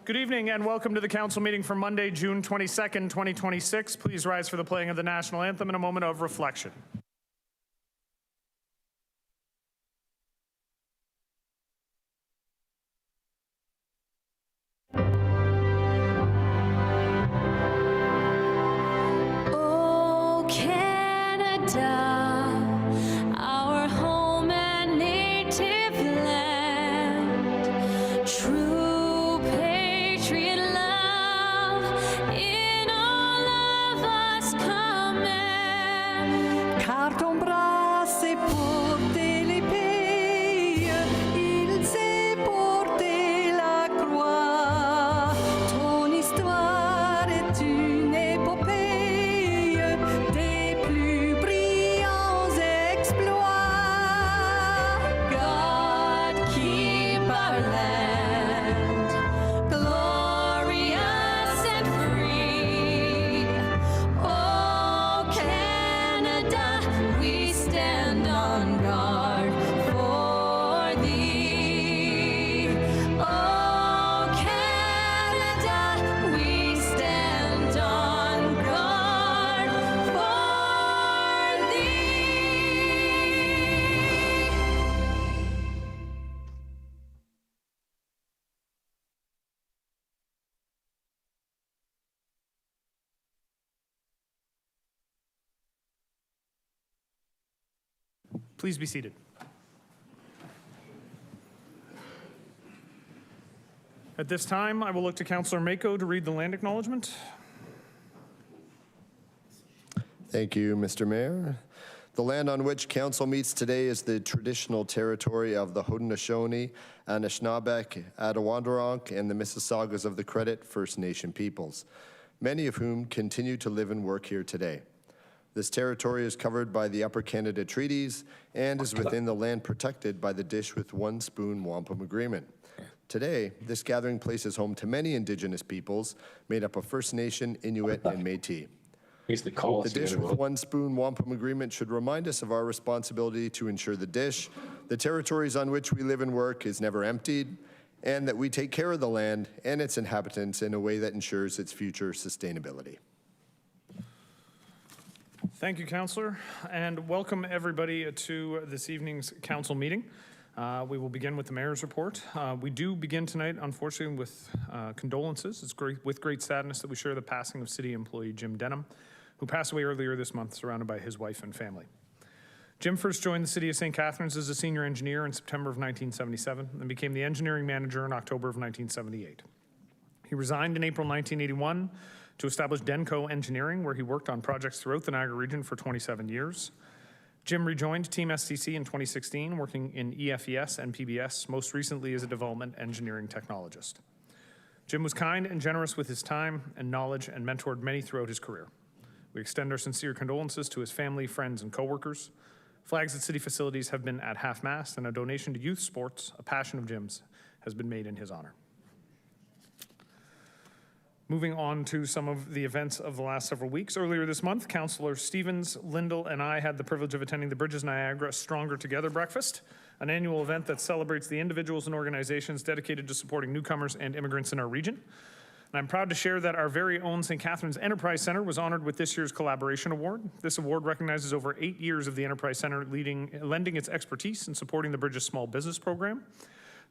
Good evening and welcome to the council meeting for Monday, June 22nd, 2026. Please rise for the playing of the national anthem and a moment of reflection. Oh, Canada, our home and native land, true patriot love in all of us command. Car ton bras s'est porté l'épée, il s'est porté la croix. Ton histoire est une épopée des plus brillants exploits. God keep our land glorious and free. Oh, Canada, we stand on guard for thee. Oh, Canada, we stand on guard for thee. Please be seated. At this time, I will look to Councillor Mako to read the land acknowledgement. Thank you, Mr. Mayor. The land on which council meets today is the traditional territory of the Haudenosaunee, Anishinaabeg, Attawandaronk, and the Mississaugas of the Credit First Nation peoples, many of whom continue to live and work here today. This territory is covered by the Upper Canada Treaties and is within the land protected by the Dish with One Spoon Wampum Agreement. Today, this gathering place is home to many Indigenous peoples made up of First Nation, Inuit, and Métis. The Dish with One Spoon Wampum Agreement should remind us of our responsibility to ensure the Dish, the territories on which we live and work, is never emptied, and that we take care of the land and its inhabitants in a way that ensures its future sustainability. Thank you, Councillor, and welcome everybody to this evening's council meeting. We will begin with the mayor's report. We do begin tonight, unfortunately, with condolences. It's with great sadness that we share the passing of city employee Jim Denham, who passed away earlier this month, surrounded by his wife and family. Jim first joined the city of St. Catharines as a senior engineer in September of 1977 and became the engineering manager in October of 1978. He resigned in April 1981 to establish Denco Engineering, where he worked on projects throughout the Niagara region for 27 years. Jim rejoined Team STC in 2016, working in EFES and PBS, most recently as a development engineering technologist. Jim was kind and generous with his time and knowledge and mentored many throughout his career. We extend our sincere condolences to his family, friends, and coworkers. Flags at city facilities have been at half-mast, and a donation to youth sports, a passion of Jim's, has been made in his honor. Moving on to some of the events of the last several weeks. Earlier this month, Councillor Stevens, Lindell, and I had the privilege of attending the Bridges Niagara Stronger Together Breakfast, an annual event that celebrates the individuals and organizations dedicated to supporting newcomers and immigrants in our region. And I'm proud to share that our very own St. Catharines Enterprise Center was honored with this year's Collaboration Award. This award recognizes over 8 years of the Enterprise Center lending its expertise in supporting the Bridges Small Business Program.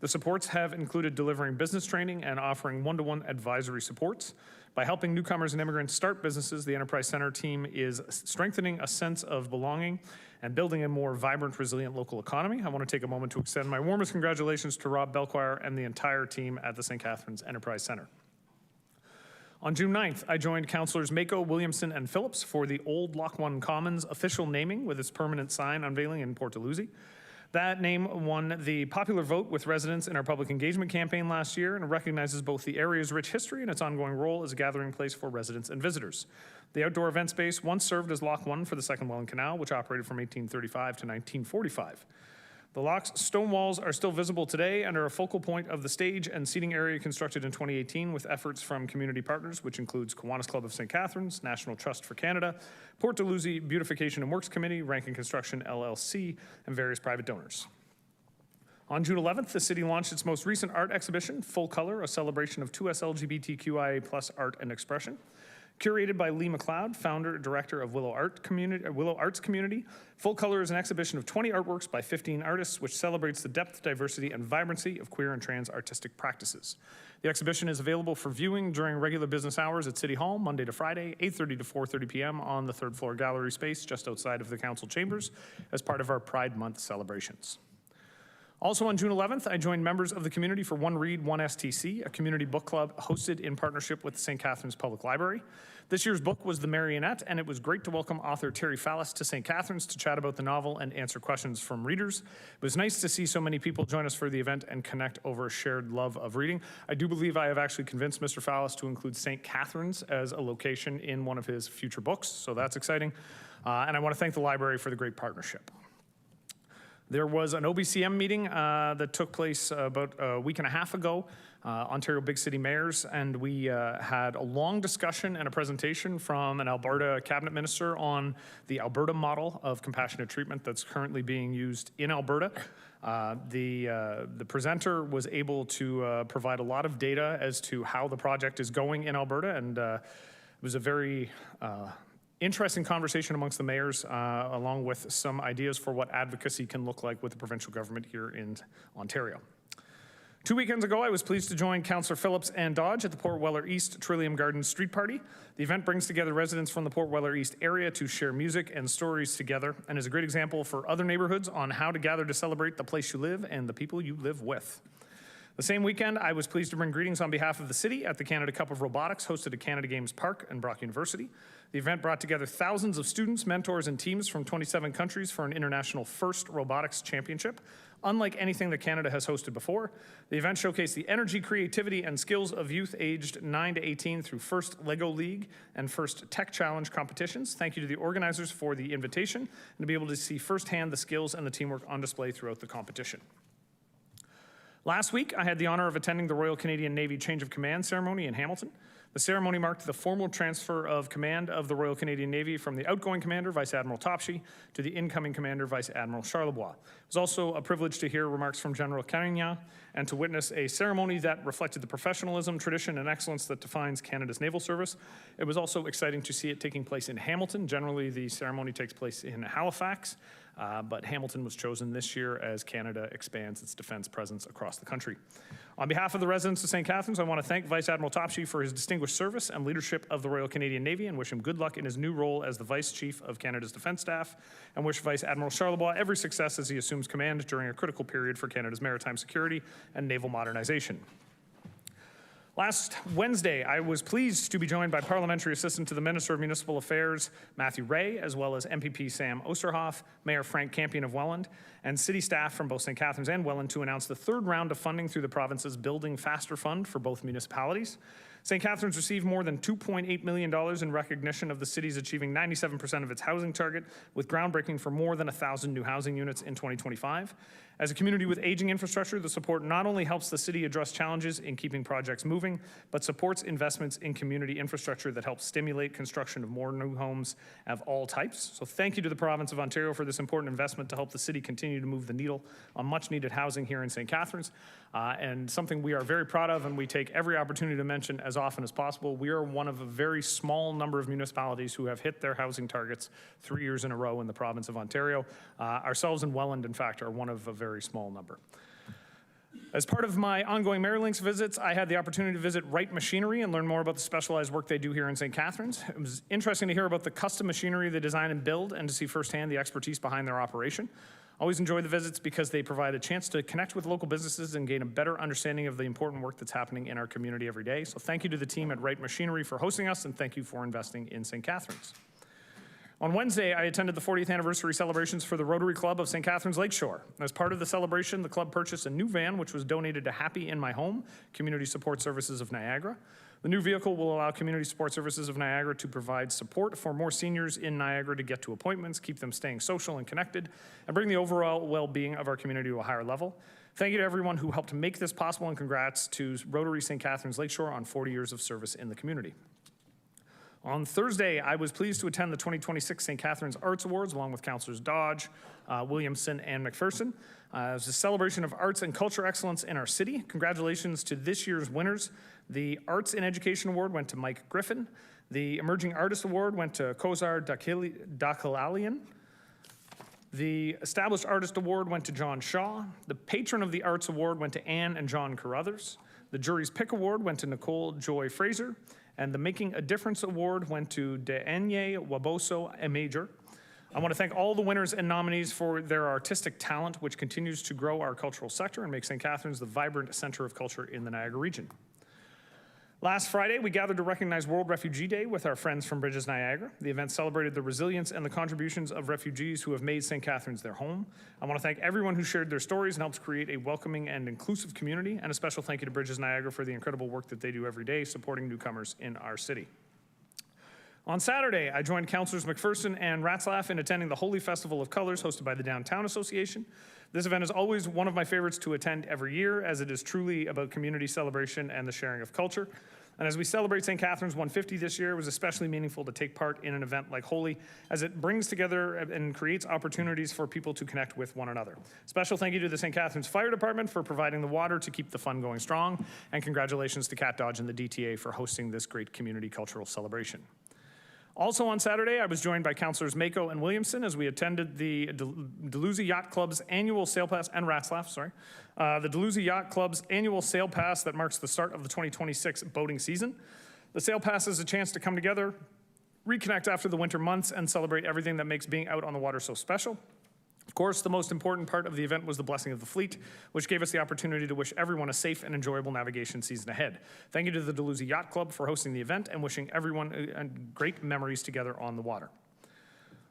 The supports have included delivering business training and offering one-to-one advisory supports. By helping newcomers and immigrants start businesses, the Enterprise Center team is strengthening a sense of belonging and building a more vibrant, resilient local economy. I want to take a moment to extend my warmest congratulations to Rob Belquire and the entire team at the St. Catharines Enterprise Center. On June 9th, I joined Councillors Mako, Williamson, and Phillips for the Old Loch One Commons official naming with its permanent sign unveiling in Port Dalhousie. That name won the popular vote with residents in our public engagement campaign last year and recognizes both the area's rich history and its ongoing role as a gathering place for residents and visitors. The outdoor event space once served as Loch 1 for the Second Welland Canal, which operated from 1835 to 1945. The loch's stone walls are still visible today and are a focal point of the stage and seating area constructed in 2018 with efforts from community partners, which includes Kiwanis Club of St. Catharines, National Trust for Canada, Port Dalhousie Beautification and Works Committee, Rankin Construction LLC, and various private donors. On June 11th, the city launched its most recent art exhibition, Full Color, a celebration of 2S LGBTQIA+ art and expression. Curated by Lee McLeod, founder and director of Willow Arts Community, Full Color is an exhibition of 20 artworks by 15 artists, which celebrates the depth, diversity, and vibrancy of queer and trans artistic practices. The exhibition is available for viewing during regular business hours at City Hall, Monday to Friday, 8:30 to 4:30 p.m. on the third floor gallery space just outside of the council chambers as part of our Pride Month celebrations. Also on June 11th, I joined members of the community for One Read, One STC, a community book club hosted in partnership with the St. Catharines Public Library. This year's book was The Marionette, and it was great to welcome author Terry Fallis to St. Catharines to chat about the novel and answer questions from readers. It was nice to see so many people join us for the event and connect over a shared love of reading. I do believe I have actually convinced Mr. Fallis to include St. Catharines as a location in one of his future books, so that's exciting. And I want to thank the library for the great partnership. There was an OBCM meeting that took place about a week and a half ago, Ontario Big City Mayors, and we had a long discussion and a presentation from an Alberta cabinet minister on the Alberta model of compassionate treatment that's currently being used in Alberta. The presenter was able to provide a lot of data as to how the project is going in Alberta, and it was a very interesting conversation amongst the mayors, along with some ideas for what advocacy can look like with the provincial government here in Ontario. 2 weekends ago, I was pleased to join Councillor Phillips and Dodge at the Port Weller East Trillium Gardens Street Party. The event brings together residents from the Port Weller East area to share music and stories together, and is a great example for other neighborhoods on how to gather to celebrate the place you live and the people you live with. The same weekend, I was pleased to bring greetings on behalf of the city at the Canada Cup of Robotics hosted at Canada Games Park and Brock University. The event brought together thousands of students, mentors, and teams from 27 countries for an international first robotics championship. Unlike anything that Canada has hosted before, the event showcased the energy, creativity, and skills of youth aged 9 to 18 through first LEGO League and first Tech Challenge competitions. Thank you to the organizers for the invitation and to be able to see firsthand the skills and the teamwork on display throughout the competition. Last week, I had the honor of attending the Royal Canadian Navy Change of Command ceremony in Hamilton. The ceremony marked the formal transfer of command of the Royal Canadian Navy from the outgoing commander, Vice Admiral Topshee, to the incoming commander, Vice Admiral Charlebois. It was also a privilege to hear remarks from General Carignan and to witness a ceremony that reflected the professionalism, tradition, and excellence that defines Canada's naval service. It was also exciting to see it taking place in Hamilton. Generally, the ceremony takes place in Halifax, but Hamilton was chosen this year as Canada expands its defense presence across the country. On behalf of the residents of St. Catharines, I want to thank Vice Admiral Topshee for his distinguished service and leadership of the Royal Canadian Navy and wish him good luck in his new role as the Vice Chief of Canada's Defence Staff, and wish Vice Admiral Charlebois every success as he assumes command during a critical period for Canada's maritime security and naval modernization. Last Wednesday, I was pleased to be joined by Parliamentary Assistant to the Minister of Municipal Affairs, Matthew Ray, as well as MPP Sam Osterhoff, Mayor Frank Campion of Welland, and city staff from both St. Catharines and Welland to announce the third round of funding through the province's Building Faster Fund for both municipalities. St. Catharines received more than $2.8 million in recognition of the city's achieving 97% of its housing target, with groundbreaking for more than 1,000 new housing units in 2025. As a community with aging infrastructure, the support not only helps the city address challenges in keeping projects moving, but supports investments in community infrastructure that helps stimulate construction of more new homes of all types. So thank you to the province of Ontario for this important investment to help the city continue to move the needle on much needed housing here in St. Catharines, and something we are very proud of and we take every opportunity to mention as often as possible. We are one of a very small number of municipalities who have hit their housing targets 3 years in a row in the province of Ontario. Ourselves in Welland, in fact, are one of a very small number. As part of my ongoing Marylinks visits, I had the opportunity to visit Wright Machinery and learn more about the specialized work they do here in St. Catharines. It was interesting to hear about the custom machinery they design and build and to see firsthand the expertise behind their operation. I always enjoy the visits because they provide a chance to connect with local businesses and gain a better understanding of the important work that's happening in our community every day. So thank you to the team at Wright Machinery for hosting us, and thank you for investing in St. Catharines. On Wednesday, I attended the 40th anniversary celebrations for the Rotary Club of St. Catharines Lakeshore. As part of the celebration, the club purchased a new van, which was donated to Happy in My Home, Community Support Services of Niagara. The new vehicle will allow Community Support Services of Niagara to provide support for more seniors in Niagara to get to appointments, keep them staying social and connected, and bring the overall well-being of our community to a higher level. Thank you to everyone who helped make this possible, and congrats to Rotary St. Catharines Lakeshore on 40 years of service in the community. On Thursday, I was pleased to attend the 2026 St. Catharines Arts Awards along with Councillors Dodge, Williamson, and McPherson. It was a celebration of arts and culture excellence in our city. Congratulations to this year's winners. The Arts in Education Award went to Mike Griffin. The Emerging Artist Award went to Kozar Dakilalian. The Established Artist Award went to John Shaw. The Patron of the Arts Award went to Anne and John Carruthers. The Jury's Pick Award went to Nicole Joy Fraser. And the Making a Difference Award went to De'enye Waboso Major. I want to thank all the winners and nominees for their artistic talent, which continues to grow our cultural sector and make St. Catharines the vibrant center of culture in the Niagara region. Last Friday, we gathered to recognize World Refugee Day with our friends from Bridges Niagara. The event celebrated the resilience and the contributions of refugees who have made St. Catharines their home. I want to thank everyone who shared their stories and helped create a welcoming and inclusive community, and a special thank you to Bridges Niagara for the incredible work that they do every day supporting newcomers in our city. On Saturday, I joined Councillors McPherson and Ratzlaff in attending the Holy Festival of Colors hosted by the Downtown Association. This event is always one of my favorites to attend every year, as it is truly about community celebration and the sharing of culture. And as we celebrate St. Catharines 150 this year, it was especially meaningful to take part in an event like Holy, as it brings together and creates opportunities for people to connect with one another. Special thank you to the St. Catharines Fire Department for providing the water to keep the fun going strong, and congratulations to Cat Dodge and the DTA for hosting this great community cultural celebration. Also on Saturday, I was joined by Councillors Mako and Williamson as we attended the Dalhousie Yacht Club's annual sail pass, and Ratzlaff, sorry. The Dalhousie Yacht Club's annual sail pass that marks the start of the 2026 boating season. The sail pass is a chance to come together, reconnect after the winter months, and celebrate everything that makes being out on the water so special. Of course, the most important part of the event was the blessing of the fleet, which gave us the opportunity to wish everyone a safe and enjoyable navigation season ahead. Thank you to the Dalhousie Yacht Club for hosting the event and wishing everyone great memories together on the water.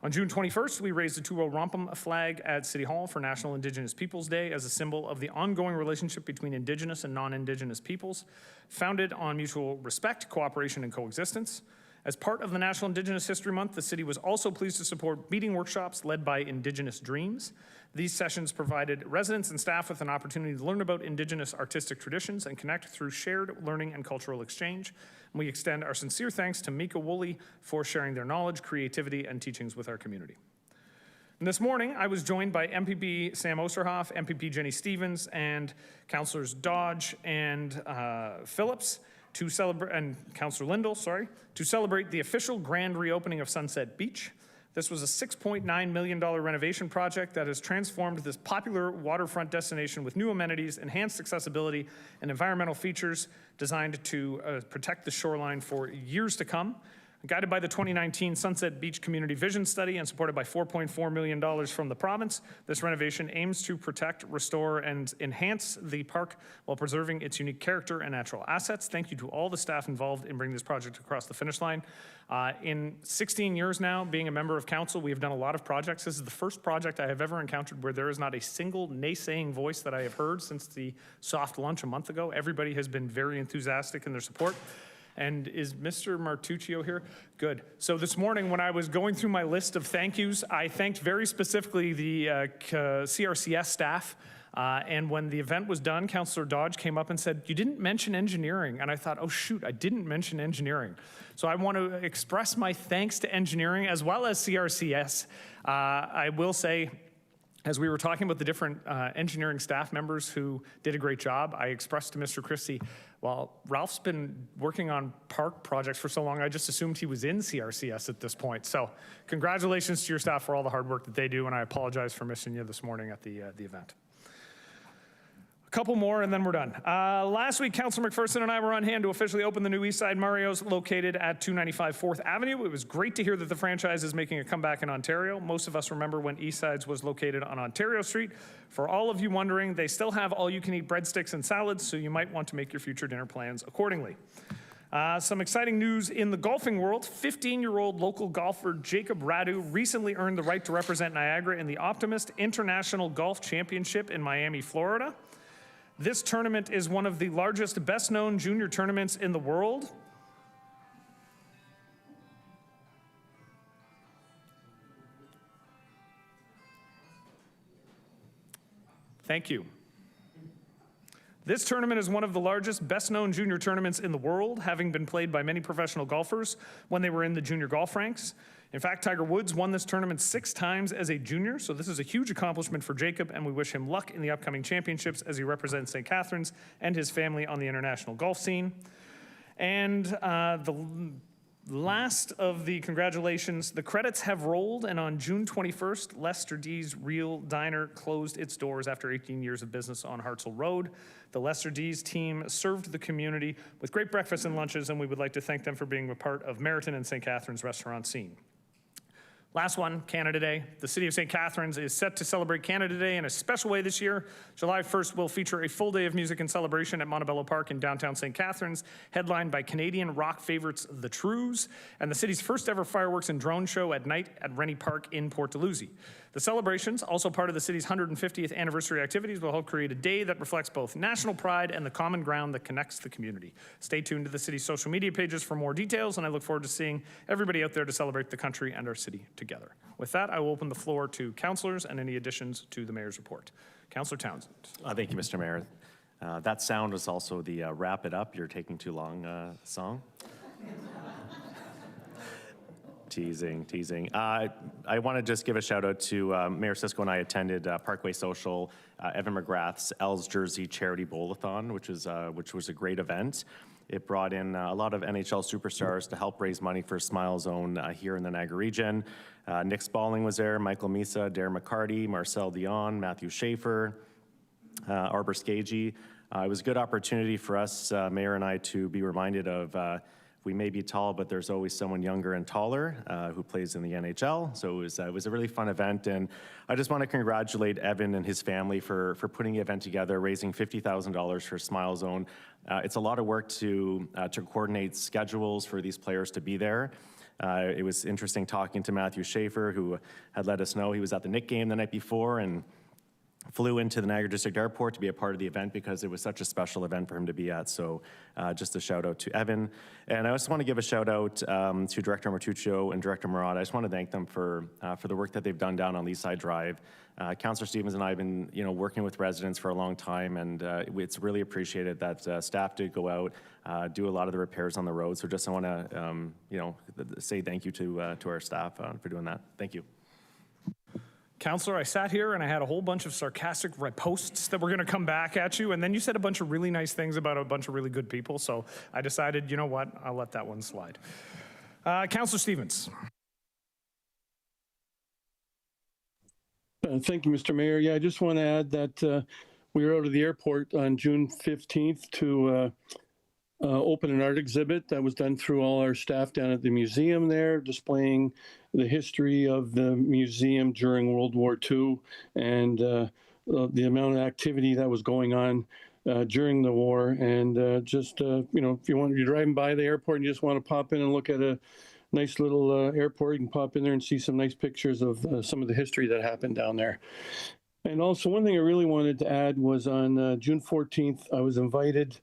On June 21st, we raised the 2-row wampum flag at City Hall for National Indigenous Peoples Day as a symbol of the ongoing relationship between Indigenous and non-Indigenous peoples, founded on mutual respect, cooperation, and coexistence. As part of the National Indigenous History Month, the city was also pleased to support meeting workshops led by Indigenous Dreams. These sessions provided residents and staff with an opportunity to learn about Indigenous artistic traditions and connect through shared learning and cultural exchange. And we extend our sincere thanks to Mika Woolley for sharing their knowledge, creativity, and teachings with our community. And this morning, I was joined by MPP Sam Osterhoff, MPP Jenny Stevens, and Councillors Dodge and Phillips, to celebrate, and Councillor Lindell, to celebrate the official grand reopening of Sunset Beach. This was a $6.9 million renovation project that has transformed this popular waterfront destination with new amenities, enhanced accessibility, and environmental features designed to protect the shoreline for years to come. Guided by the 2019 Sunset Beach Community Vision Study and supported by $4.4 million from the province, this renovation aims to protect, restore, and enhance the park while preserving its unique character and natural assets. Thank you to all the staff involved in bringing this project across the finish line. In 16 years now, being a member of council, we have done a lot of projects. This is the first project I have ever encountered where there is not a single naysaying voice that I have heard since the soft lunch a month ago. Everybody has been very enthusiastic in their support. And is Mr. Martuccio here? Good. So this morning when I was going through my list of thank yous, I thanked very specifically the CRCS staff. And when the event was done, Councillor Dodge came up and said, "You didn't mention engineering." And I thought, oh shoot, I didn't mention engineering. So I want to express my thanks to engineering as well as CRCS. I will say, as we were talking about the different engineering staff members who did a great job, I expressed to Mr. Christie, well, Ralph's been working on park projects for so long, I just assumed he was in CRCS at this point. So congratulations to your staff for all the hard work that they do, and I apologize for missing you this morning at the event. A couple more and then we're done. Last week, Councillor McPherson and I were on hand to officially open the new Eastside Mario's located at 295 4th Avenue. It was great to hear that the franchise is making a comeback in Ontario. Most of us remember when Eastside's was located on Ontario Street. For all of you wondering, they still have all-you-can-eat breadsticks and salads, so you might want to make your future dinner plans accordingly. Some exciting news in the golfing world. 15-year-old local golfer Jacob Radu recently earned the right to represent Niagara in the Optimist International Golf Championship in Miami, Florida. This tournament is one of the largest, best-known junior tournaments in the world. Thank you. This tournament is one of the largest, best-known junior tournaments in the world, having been played by many professional golfers when they were in the junior golf ranks. In fact, Tiger Woods won this tournament 6 times as a junior, so this is a huge accomplishment for Jacob, and we wish him luck in the upcoming championships as he represents St. Catharines and his family on the international golf scene. And the last of the congratulations, the credits have rolled, and on June 21st, Lester D's Real Diner closed its doors after 18 years of business on Hartzell Road. The Lester D's team served the community with great breakfasts and lunches, and we would like to thank them for being a part of Meriton and St. Catharines restaurant scene. Last one, Canada Day. The city of St. Catharines is set to celebrate Canada Day in a special way this year. July 1st will feature a full day of music and celebration at Montebello Park in downtown St. Catharines, headlined by Canadian rock favorites The Trues, and the city's first ever fireworks and drone show at night at Rennie Park in Port Dalhousie. The celebrations, also part of the city's 150th anniversary activities, will help create a day that reflects both national pride and the common ground that connects the community. Stay tuned to the city's social media pages for more details, and I look forward to seeing everybody out there to celebrate the country and our city together. With that, I will open the floor to councillors and any additions to the mayor's report. Councillor Townsend. Thank you, Mr. Mayor. That sound is also the wrap it up, you're taking too long song. Teasing. I want to just give a shout out to Mayor Sisko and I attended Parkway Social, Evan McGrath's L's Jersey Charity Bowl-a-thon, which was a great event. It brought in a lot of NHL superstars to help raise money for Smile Zone here in the Niagara region. Nick Spalling was there, Michael Misa, Darren McCarty, Marcel Dion, Matthew Schaefer, Arbor Skagey. It was a good opportunity for us, Mayor and I, to be reminded of we may be tall, but there's always someone younger and taller who plays in the NHL. So it was a really fun event, and I just want to congratulate Evan and his family for putting the event together, raising $50,000 for Smile Zone. It's a lot of work to coordinate schedules for these players to be there. It was interesting talking to Matthew Schaefer, who had let us know he was at the Nick game the night before and flew into the Niagara District Airport to be a part of the event because it was such a special event for him to be at. So just a shout out to Evan. And I also want to give a shout out to Director Martuccio and Director Murad. I just want to thank them for the work that they've done down on Lakeside Drive. Councillor Stevens and I have been working with residents for a long time, and it's really appreciated that staff did go out, do a lot of the repairs on the road. So just I want to say thank you to our staff for doing that. Thank you. Councillor, I sat here and I had a whole bunch of sarcastic posts that were going to come back at you, and then you said a bunch of really nice things about a bunch of really good people, so I decided, you know what, I'll let that one slide. Councillor Stevens. Thank you, Mr. Mayor. Yeah, I just want to add that we were out of the airport on June 15th to open an art exhibit that was done through all our staff down at the museum there, displaying the history of the museum during World War II and the amount of activity that was going on during the war. And if you're driving by the airport and you just want to pop in and look at a nice little airport, you can pop in there and see some nice pictures of some of the history that happened down there. And also one thing I really wanted to add was on June 14th, I was invited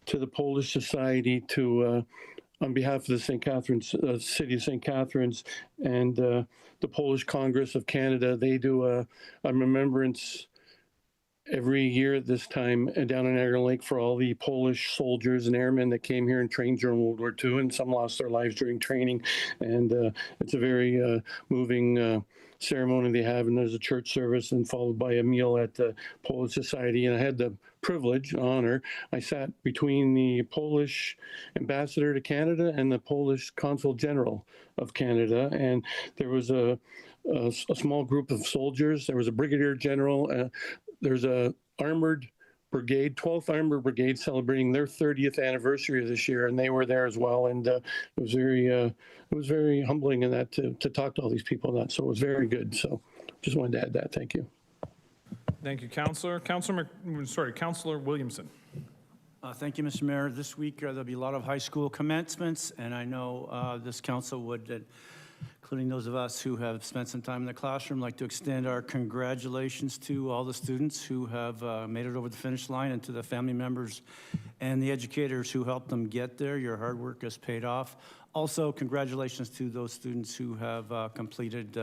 to the Polish Society to on behalf of the St. Catharines, City of St. Catharines and the Polish Congress of Canada. They do a remembrance every year at this time down in Niagara Lake for all the Polish soldiers and airmen that came here and trained during World War II, and some lost their lives during training. And it's a very moving ceremony they have, and there's a church service and followed by a meal at the Polish Society. And I had the privilege, honor, I sat between the Polish ambassador to Canada and the Polish consul general of Canada, and there was a small group of soldiers. There was a brigadier general. There's a armored brigade, 12th Armored Brigade, celebrating their 30th anniversary this year, and they were there as well. And it was very humbling in that to talk to all these people. And that, so it was very good. So just wanted to add that. Thank you. Thank you, Councillor. Councillor Williamson. Thank you, Mr. Mayor. This week there'll be a lot of high school commencements, and I know this council would, including those of us who have spent some time in the classroom, like to extend our congratulations to all the students who have made it over the finish line, and to the family members and the educators who helped them get there. Your hard work has paid off. Also, congratulations to those students who have completed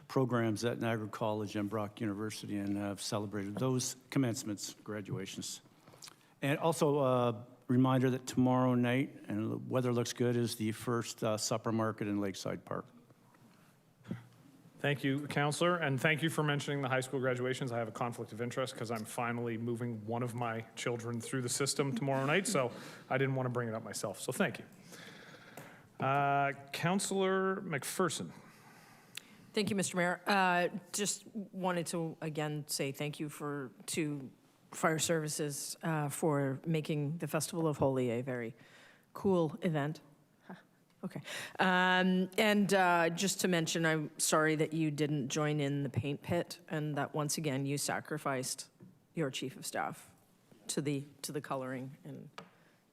programs at Niagara College and Brock University and have celebrated those commencements, graduations. And also a reminder that tomorrow night, and the weather looks good, is the first supper market in Lakeside Park. Thank you, Counselor, and thank you for mentioning the high school graduations. I have a conflict of interest because I'm finally moving one of my children through the system tomorrow night, so I didn't want to bring it up myself, so thank you. Counselor McPherson. Thank you, Mr. Mayor. Just wanted to, again, say thank you to Fire Services for making the Festival of Holi a very cool event. Okay. And just to mention, I'm sorry that you didn't join in the paint pit and that once again you sacrificed your chief of staff to the coloring, and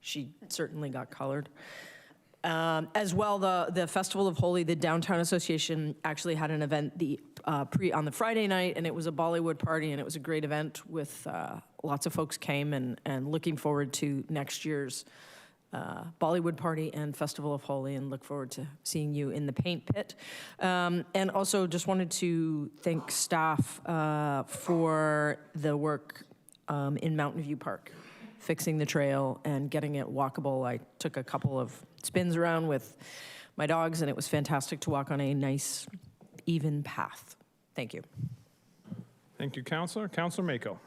she certainly got colored. As well, the Festival of Holi, the Downtown Association actually had an event on the Friday night, and it was a Bollywood party, and it was a great event with lots of folks came, and looking forward to next year's Bollywood party and Festival of Holi, and look forward to seeing you in the paint pit. And also just wanted to thank staff for the work in Mountain View Park, fixing the trail and getting it walkable. I took a couple of spins around with my dogs, and it was fantastic to walk on a nice, even path. Thank you. Thank you, Counselor. Counselor Mako.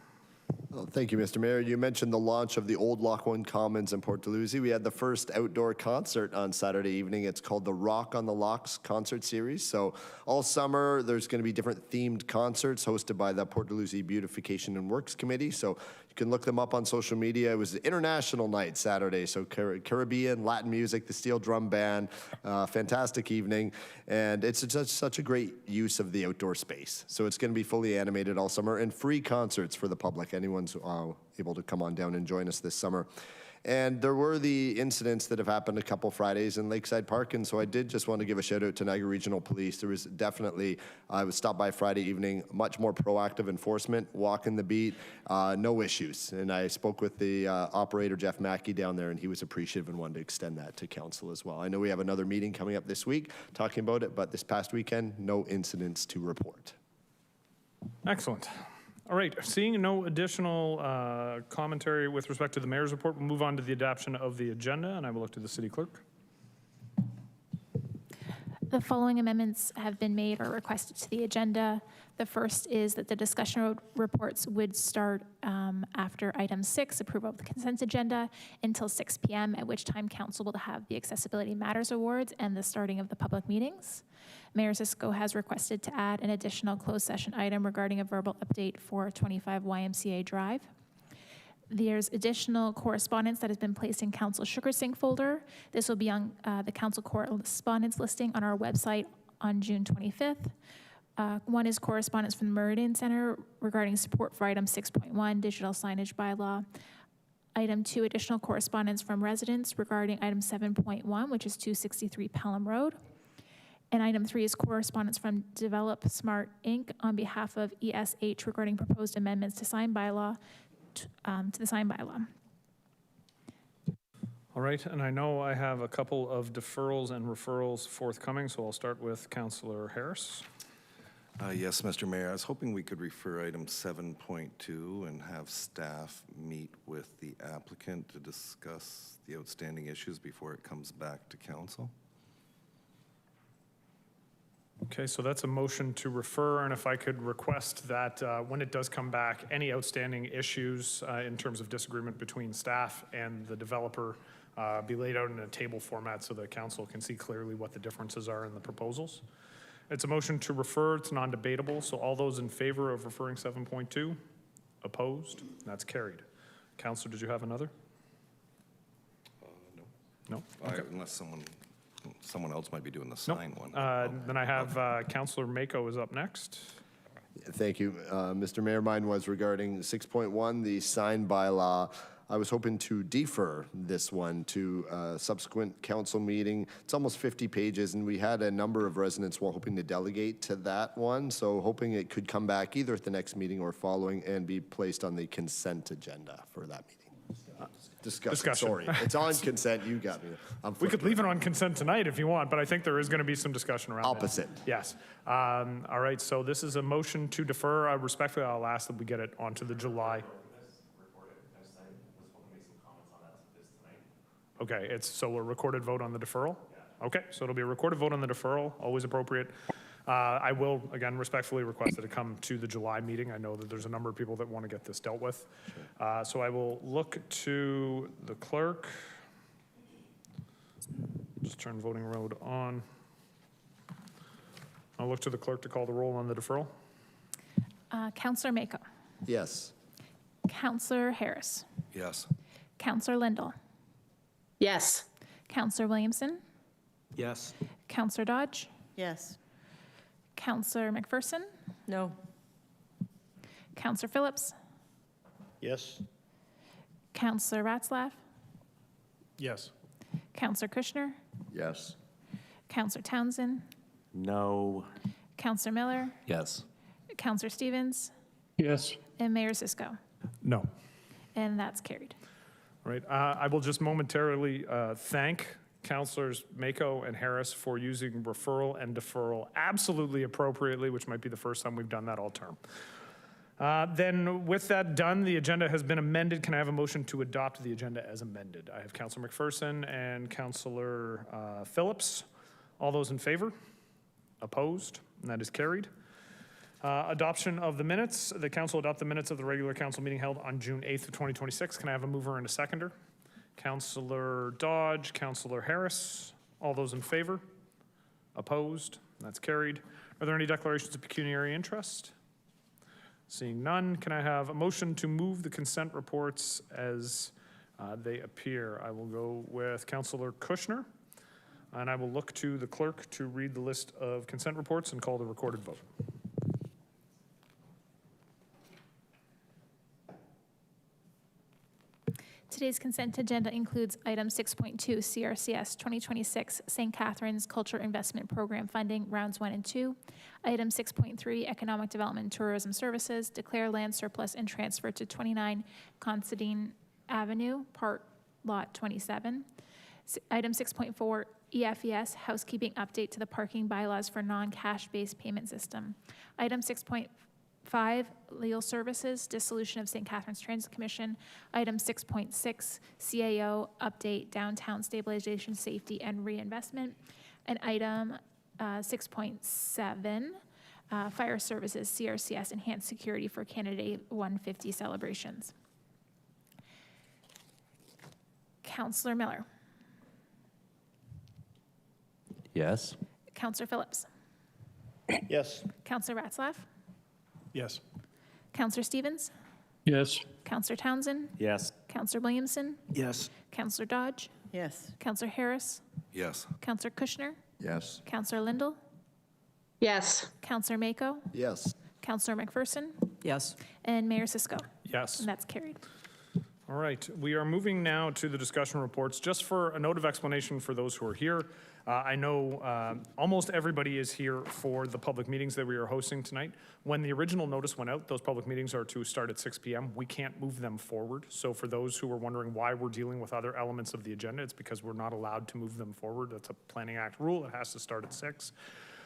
Well, thank you, Mr. Mayor. You mentioned the launch of the Old Lock One Commons in Port Dalhousie. We had the first outdoor concert on Saturday evening. It's called the Rock on the Locks concert series. So all summer, there's going to be different themed concerts hosted by the Port Dalhousie Beautification and Works Committee. So you can look them up on social media. It was an international night Saturday, so Caribbean, Latin music, the steel drum band, fantastic evening. And it's just such a great use of the outdoor space. So it's going to be fully animated all summer and free concerts for the public. Anyone's able to come on down and join us this summer. And there were the incidents that have happened a couple Fridays in Lakeside Park, and so I did just want to give a shout out to Niagara Regional Police. There was definitely, I was stopped by Friday evening, much more proactive enforcement, walking the beat, no issues. And I spoke with the operator, Jeff Mackey, down there, and he was appreciative and wanted to extend that to council as well. I know we have another meeting coming up this week talking about it, but this past weekend, no incidents to report. Excellent. All right, seeing no additional commentary with respect to the mayor's report, we'll move on to the adoption of the agenda, and I will look to the city clerk. The following amendments have been made or requested to the agenda. The first is that the discussion reports would start after item 6, approval of the consent agenda, until 6 p.m., at which time council will have the Accessibility Matters Awards and the starting of the public meetings. Mayor Cisco has requested to add an additional closed session item regarding a verbal update for 25 YMCA Drive. There's additional correspondence that has been placed in Council Sugar Sync folder. This will be on the Council correspondence listing on our website on June 25th. One is correspondence from the Meridian Center regarding support for item 6.1, digital signage bylaw. Item 2, additional correspondence from residents regarding item 7.1, which is 263 Pelham Road. And item 3 is correspondence from Develop Smart Inc. on behalf of ESH regarding proposed amendments to sign bylaw, to the sign bylaw. All right, and I know I have a couple of deferrals and referrals forthcoming, so I'll start with Councillor Harris. Yes, Mr. Mayor, I was hoping we could refer item 7.2 and have staff meet with the applicant to discuss the outstanding issues before it comes back to council. Okay, so that's a motion to refer, and if I could request that when it does come back, any outstanding issues in terms of disagreement between staff and the developer be laid out in a table format so that council can see clearly what the differences are in the proposals. It's a motion to refer, it's non-debatable, so all those in favor of referring 7.2? Opposed? That's carried. Councilor, did you have another? No. No? Okay. Unless someone else might be doing the sign one. Then I have Councillor Mako is up next. Thank you, Mr. Mayor. Mine was regarding 6.1, the sign bylaw. I was hoping to defer this one to a subsequent council meeting. It's almost 50 pages, and we had a number of residents who were hoping to delegate to that one, so hoping it could come back either at the next meeting or following and be placed on the consent agenda for that meeting. Discussion. Sorry, it's on consent. You got me. We could leave it on consent tonight if you want, but I think there is going to be some discussion around Opposite. that. Yes. All right, so this is a motion to defer. Respectfully, I'll ask that we get it onto the July. Okay, so a recorded vote on the deferral? Okay, so it'll be a recorded vote on the deferral, always appropriate. I will, again, respectfully request that it come to the July meeting. I know that there's a number of people that want to get this dealt with. So I will look to the clerk. Just turn voting mode on. I'll look to the clerk to call the roll on the deferral. Counselor Mako. Yes. Counselor Harris. Yes. Counselor Lindell. Yes. Counselor Williamson. Yes. Counselor Dodge. Yes. Counselor McPherson. No. Counselor Phillips. Yes. Counselor Ratzlaff. Yes. Counselor Kushner. Yes. Counselor Townsend. No. Counselor Miller. Yes. Counselor Stevens. Yes. And Mayor Cisco. No. And that's carried. Right. I will just momentarily thank Councilors Mako and Harris for using referral and deferral absolutely appropriately, which might be the first time we've done that all term. Then with that done, the agenda has been amended. Can I have a motion to adopt the agenda as amended? I have Councilor McPherson and Councilor Phillips. All those in favor? Opposed? And that is carried. Adoption of the minutes. The council adopt the minutes of the regular council meeting held on June 8th of 2026. Can I have a mover and a seconder? Councilor Dodge, Councilor Harris. All those in favor? Opposed? That's carried. Are there any declarations of pecuniary interest? Seeing none, can I have a motion to move the consent reports as they appear? I will go with Councilor Kushner, and I will look to the clerk to read the list of consent reports and call the recorded vote. Today's consent agenda includes item 6.2, CRCS 2026 St. Catharines Culture Investment Program Funding, rounds 1 and 2. Item 6.3, Economic Development and Tourism Services, declare land surplus and transfer to 29 Considine Avenue, Part Lot 27. Item 6.4, EFES, housekeeping update to the parking bylaws for non-cash-based payment system. Item 6.5, legal services, dissolution of St. Catharines Transit Commission. Item 6.6, CAO update, downtown stabilization, safety, and reinvestment. And item 6.7, fire services, CRCS, enhanced security for Candidate 150 celebrations. Councilor Miller. Yes. Councilor Phillips. Yes. Councilor Ratzlaff. Yes. Councilor Stevens. Yes. Councilor Townsend. Yes. Councilor Williamson. Yes. Councilor Dodge. Yes. Councilor Harris. Yes. Councilor Kushner. Yes. Councilor Lindell. Yes. Councilor Mako. Yes. Councilor McPherson. Yes. And Mayor Cisco. Yes. And that's carried. All right, we are moving now to the discussion reports. Just for a note of explanation for those who are here, I know almost everybody is here for the public meetings that we are hosting tonight. When the original notice went out, those public meetings are to start at 6 p.m. We can't move them forward. So for those who are wondering why we're dealing with other elements of the agenda, it's because we're not allowed to move them forward. That's a Planning Act rule. It has to start at 6.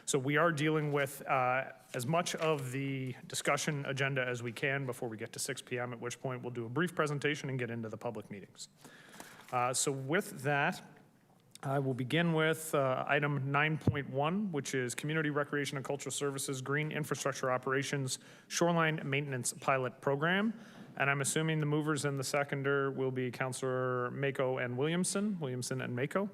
So we are dealing with as much of the discussion agenda as we can before we get to 6 p.m., at which point we'll do a brief presentation and get into the public meetings. So with that, I will begin with item 9.1, which is Community Recreation and Cultural Services Green Infrastructure Operations Shoreline Maintenance Pilot Program. And I'm assuming the movers and the seconder will be Councilor Mako and Williamson and Mako.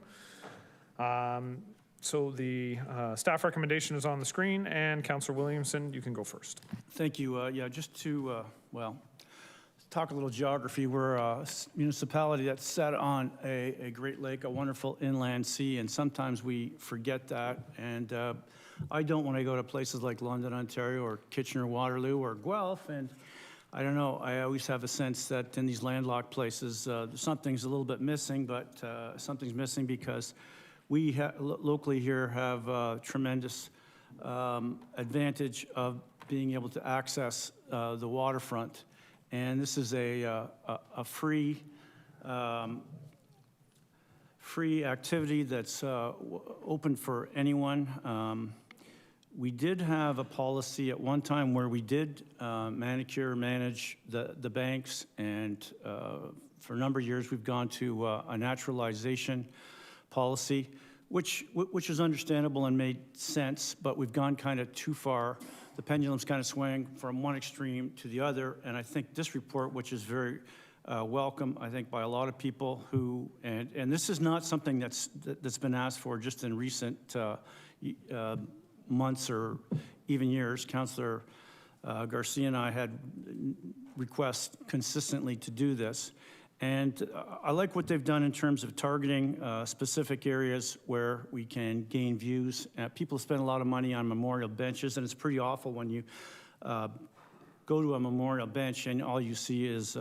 So the staff recommendation is on the screen, and Councilor Williamson, you can go first. Thank you. Yeah, just to, talk a little geography. We're a municipality that's set on a Great Lake, a wonderful inland sea, and sometimes we forget that. And I don't want to go to places like London, Ontario, or Kitchener, Waterloo, or Guelph, and I don't know, I always have a sense that in these landlocked places, something's a little bit missing, but something's missing because we locally here have tremendous advantage of being able to access the waterfront. And this is a free activity that's open for anyone. We did have a policy at one time where we did manage the banks and for a number of years, we've gone to a naturalization policy, which is understandable and made sense, but we've gone kind of too far. The pendulum's kind of swaying from one extreme to the other, and I think this report, which is very welcome, I think, by a lot of people who, and this is not something that's been asked for just in recent months or even years. Councillor Garcia and I had requests consistently to do this. And I like what they've done in terms of targeting specific areas where we can gain views. People spend a lot of money on memorial benches, and it's pretty awful when you go to a memorial bench and all you see is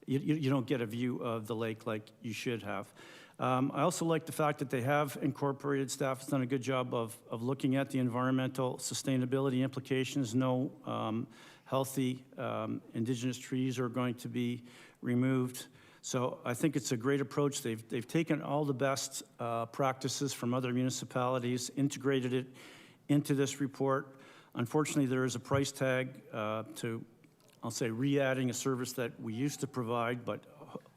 you don't get a view of the lake like you should have. I also like the fact that they have incorporated, staff has done a good job of looking at the environmental sustainability implications. No healthy indigenous trees are going to be removed. So I think it's a great approach. They've taken all the best practices from other municipalities, integrated it into this report. Unfortunately, there is a price tag to, I'll say, re-adding a service that we used to provide, but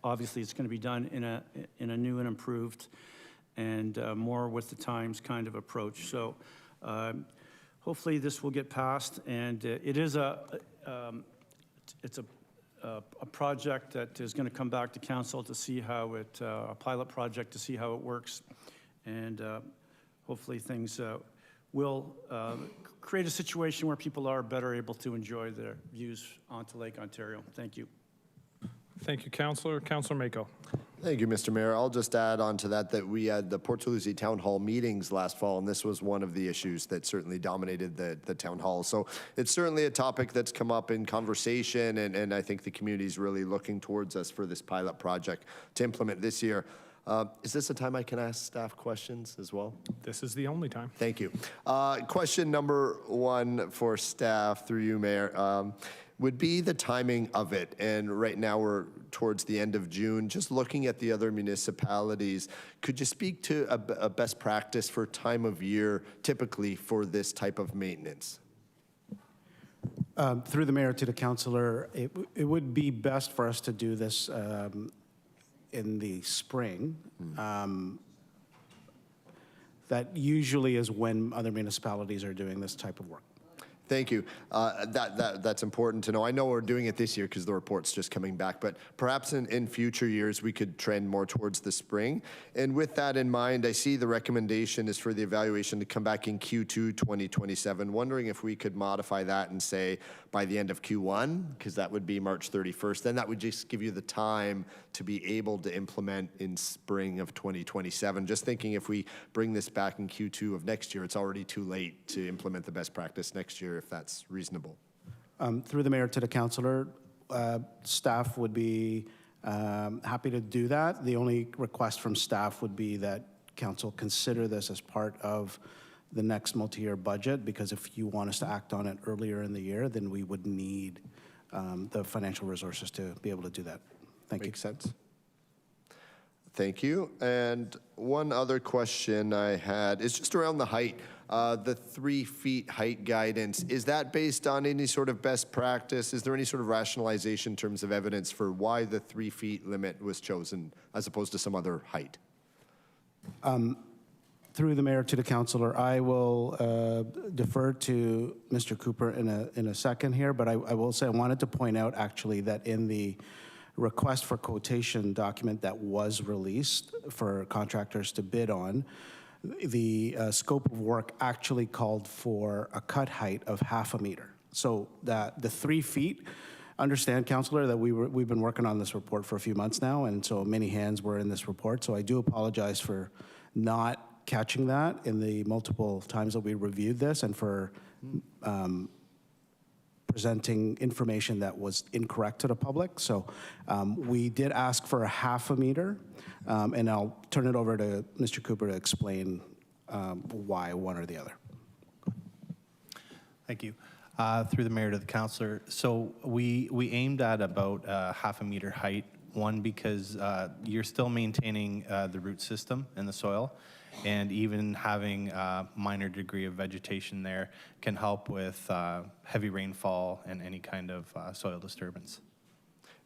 obviously it's going to be done in a new and improved and more with the times kind of approach. So hopefully this will get passed, and it is it's a project that is going to come back to council to see how it, a pilot project to see how it works, and hopefully things will create a situation where people are better able to enjoy their views onto Lake Ontario. Thank you. Thank you, Councillor. Councillor Mako. Thank you, Mr. Mayor. I'll just add on to that we had the Port St. Lucie Town Hall meetings last fall, and this was one of the issues that certainly dominated the town hall. So it's certainly a topic that's come up in conversation, and I think the community is really looking towards us for this pilot project to implement this year. Is this a time I can ask staff questions as well? This is the only time. Thank you. Question number one for staff, through you, Mayor, would be the timing of it. And right now we're towards the end of June. Just looking at the other municipalities, could you speak to a best practice for time of year typically for this type of maintenance? Through the mayor to the councillor, it would be best for us to do this in the spring. That usually is when other municipalities are doing this type of work. Thank you. That's important to know. I know we're doing it this year because the report's just coming back, but perhaps in future years we could trend more towards the spring. And with that in mind, I see the recommendation is for the evaluation to come back in Q2 2027. Wondering if we could modify that and say by the end of Q1, because that would be March 31st. Then that would just give you the time to be able to implement in spring of 2027. Just thinking if we bring this back in Q2 of next year, it's already too late to implement the best practice next year, if that's reasonable. Through the mayor to the councillor, staff would be happy to do that. The only request from staff would be that council consider this as part of the next multi-year budget, because if you want us to act on it earlier in the year, then we would need the financial resources to be able to do that. Thank you. Makes sense. Thank you. And one other question I had is just around the height. The 3 feet height guidance, is that based on any sort of best practice? Is there any sort of rationalization in terms of evidence for why the 3 feet limit was chosen as opposed to some other height? Through the mayor to the councillor, I will defer to Mr. Cooper in a second here, but I will say I wanted to point out actually that in the request for quotation document that was released for contractors to bid on, the scope of work actually called for a cut height of 0.5 meter. So that the 3 feet, understand, councillor, that we've been working on this report for a few months now, and so many hands were in this report. So I do apologize for not catching that in the multiple times that we reviewed this, and for presenting information that was incorrect to the public. So we did ask for a 0.5 meter, and I'll turn it over to Mr. Cooper to explain why one or the other. Thank you. Through the mayor to the councillor. So we aimed at about 0.5 meter height. One, because you're still maintaining the root system in the soil, and even having a minor degree of vegetation there can help with heavy rainfall and any kind of soil disturbance.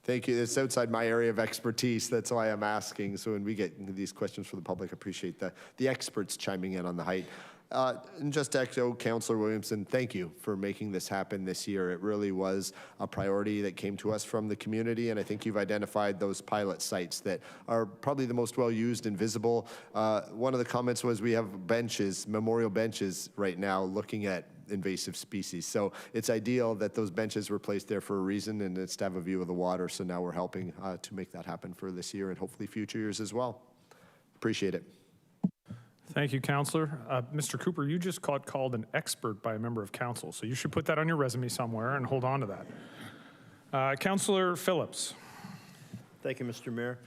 Thank you. It's outside my area of expertise. That's why I'm asking. So when we get into these questions from the public, I appreciate the experts chiming in on the height. And just to echo Councillor Williamson, thank you for making this happen this year. It really was a priority that came to us from the community, and I think you've identified those pilot sites that are probably the most well-used and visible. One of the comments was we have benches, memorial benches right now looking at invasive species. So it's ideal that those benches were placed there for a reason, and it's to have a view of the water. So now we're helping to make that happen for this year and hopefully future years as well. Appreciate it. Thank you, Councillor. Mr. Cooper, you just got called an expert by a member of council, so you should put that on your resume somewhere and hold on to that. Councillor Phillips. Thank you, Mr. Mayor.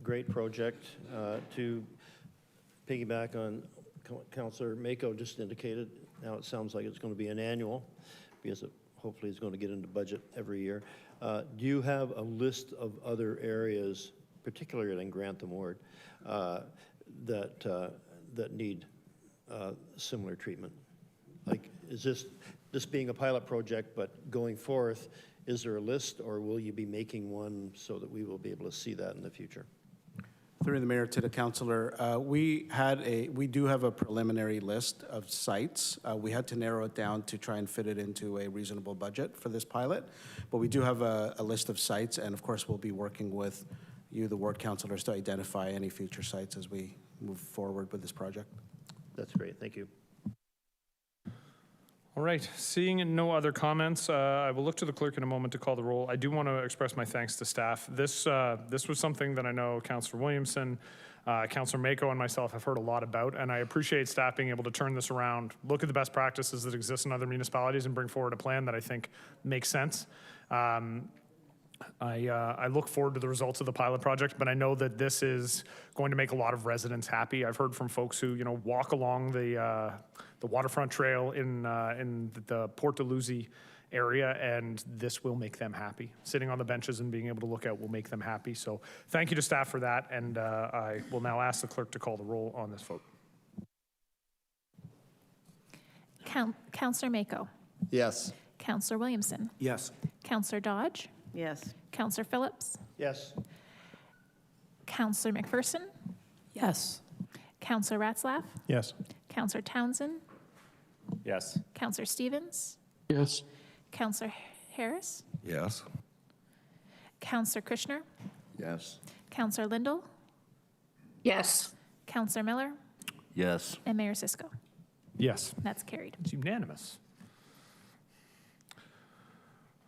Great project. To piggyback on Councillor Mako just indicated, now it sounds like it's going to be an annual, because it hopefully is going to get into budget every year. Do you have a list of other areas, particularly in Grantham Ward, that need similar treatment? Like, is this being a pilot project, but going forth, is there a list, or will you be making one so that we will be able to see that in the future? Through the mayor to the councillor, we do have a preliminary list of sites. We had to narrow it down to try and fit it into a reasonable budget for this pilot, but we do have a list of sites, and of course we'll be working with you, the ward councillors, to identify any future sites as we move forward with this project. That's great, thank you. All right, seeing no other comments, I will look to the clerk in a moment to call the roll. I do want to express my thanks to staff. This was something that I know Councillor Williamson, Councillor Mako, and myself have heard a lot about, and I appreciate staff being able to turn this around, look at the best practices that exist in other municipalities, and bring forward a plan that I think makes sense. I look forward to the results of the pilot project, but I know that this is going to make a lot of residents happy. I've heard from folks who, walk along the waterfront trail in the Port de Lucie area, and this will make them happy. Sitting on the benches and being able to look out will make them happy. So thank you to staff for that, and I will now ask the clerk to call the roll on this vote. Councillor Mako. Yes. Councillor Williamson. Yes. Councillor Dodge. Yes. Councillor Phillips. Yes. Councillor McPherson. Yes. Councillor Ratzlaff. Yes. Councillor Townsend. Yes. Councillor Stevens. Yes. Councillor Harris. Yes. Councillor Kushner. Yes. Councillor Lindell. Yes. Councillor Miller. Yes. And Mayor Sisko. Yes. That's carried. It's unanimous.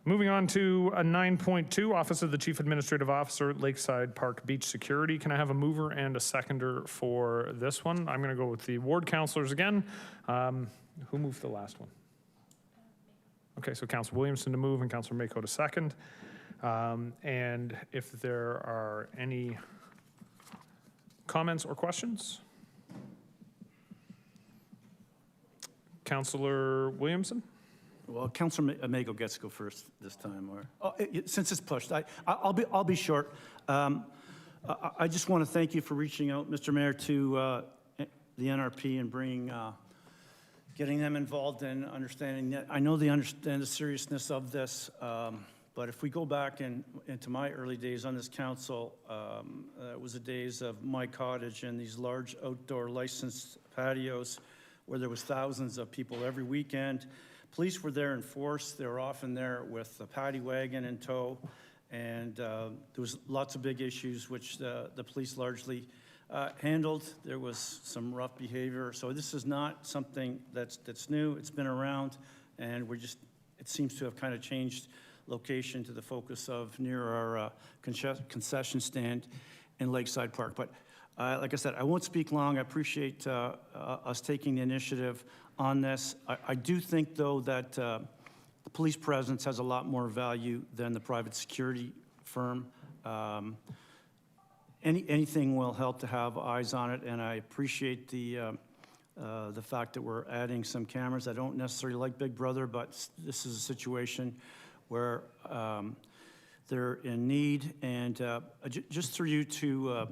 Moving on to 9.2, Office of the Chief Administrative Officer, Lakeside Park Beach Security. Can I have a mover and a seconder for this one? I'm going to go with the ward councilors again. Who moved the last one? Okay, so Councillor Williamson to move and Councillor Mako to second. And if there are any comments or questions? Councillor Williamson? Well, Councillor Mako gets to go first this time, or since it's pushed, I'll be short. I just want to thank you for reaching out, Mr. Mayor, to the NRP and getting them involved in understanding that. I know they understand the seriousness of this, but if we go back into my early days on this council, it was the days of my cottage and these large outdoor licensed patios where there was thousands of people every weekend. Police were there in force. They were often there with the paddy wagon in tow, and there was lots of big issues which the police largely handled. There was some rough behavior. So this is not something that's new. It's been around, and it seems to have kind of changed location to the focus of near our concession stand in Lakeside Park. But like I said, I won't speak long. I appreciate us taking the initiative on this. I do think, though, that the police presence has a lot more value than the private security firm. Anything will help to have eyes on it, and I appreciate the fact that we're adding some cameras. I don't necessarily like Big Brother, but this is a situation where they're in need. And just through you to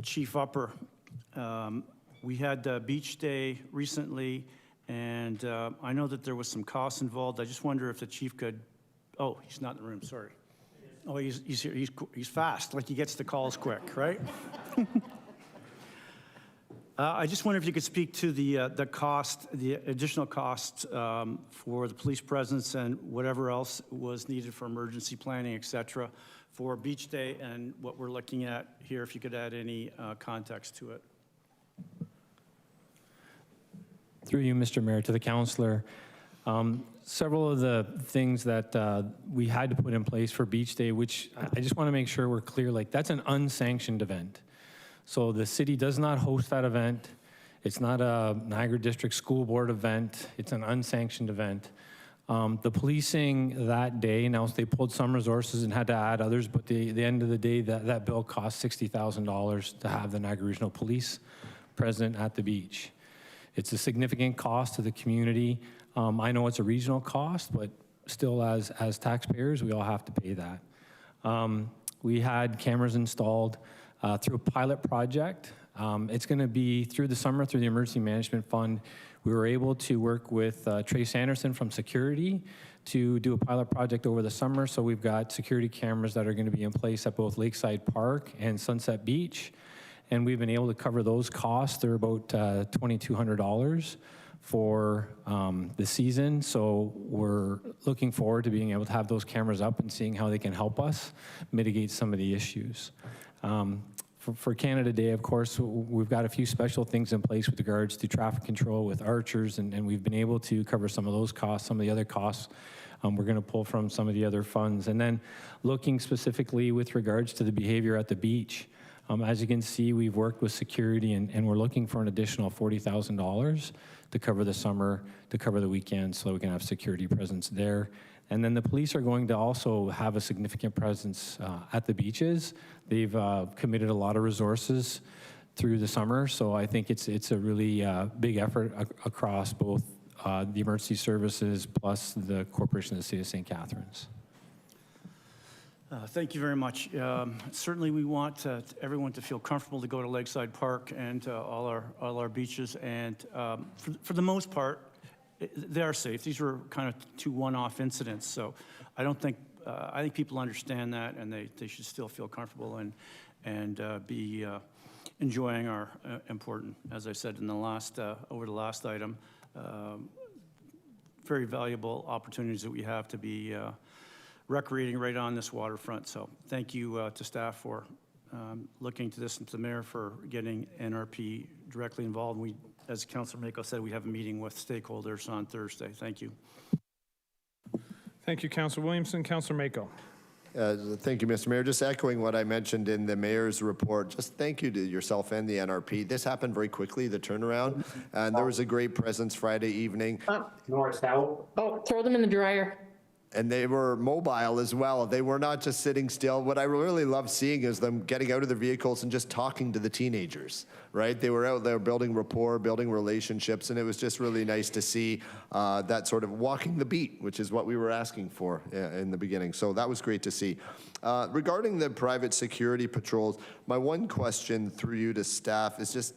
Chief Upper, we had Beach Day recently, and I know that there was some costs involved. I just wonder if the chief could Oh, he's not in the room, sorry. Oh, he's here, he's fast, like he gets the calls quick, right? I just wonder if you could speak to the cost, the additional cost for the police presence and whatever else was needed for emergency planning, et cetera, for Beach Day and what we're looking at here, if you could add any context to it. Through you, Mr. Mayor, to the councillor. Several of the things that we had to put in place for Beach Day, which I just want to make sure we're clear, like that's an unsanctioned event. So the city does not host that event. It's not a Niagara District School Board event. It's an unsanctioned event. The policing that day, now they pulled some resources and had to add others, but the end of the day, that bill cost $60,000 to have the Niagara Regional Police present at the beach. It's a significant cost to the community. I know it's a regional cost, but still as taxpayers, we all have to pay that. We had cameras installed through a pilot project. It's going to be through the summer, through the Emergency Management Fund. We were able to work with Trace Anderson from Security to do a pilot project over the summer. So we've got security cameras that are going to be in place at both Lakeside Park and Sunset Beach. And we've been able to cover those costs. They're about $2,200 for the season. So we're looking forward to being able to have those cameras up and seeing how they can help us mitigate some of the issues. For Canada Day, of course, we've got a few special things in place with regards to traffic control with archers, and we've been able to cover some of those costs. Some of the other costs we're going to pull from some of the other funds. And then looking specifically with regards to the behavior at the beach, as you can see, we've worked with security, and we're looking for an additional $40,000 to cover the summer, to cover the weekend, so we can have security presence there. And then the police are going to also have a significant presence at the beaches. They've committed a lot of resources through the summer, so I think it's a really big effort across both the emergency services plus the Corporation of the City of St. Catharines. Thank you very much. Certainly we want everyone to feel comfortable to go to Lakeside Park and all our beaches, and for the most part, they are safe. These were kind of two one-off incidents, so I don't think, I think people understand that, and they should still feel comfortable and be enjoying our important, as I said in the last, over the last item, very valuable opportunities that we have to be recreating right on this waterfront. So thank you to staff for looking to this, and to the mayor for getting NRP directly involved. We, as Councillor Mako said, we have a meeting with stakeholders on Thursday. Thank you. Thank you, Councillor Williamson. Councillor Mako. Thank you, Mr. Mayor. Just echoing what I mentioned in the mayor's report, just thank you to yourself and the NRP. This happened very quickly, the turnaround, and there was a great presence Friday evening. North towel. Oh, throw them in the dryer. And they were mobile as well. They were not just sitting still. What I really love seeing is them getting out of their vehicles and just talking to the teenagers, right? They were out there building rapport, building relationships, and it was just really nice to see that sort of walking the beat, which is what we were asking for in the beginning. So that was great to see. Regarding the private security patrols, my one question through you to staff is just,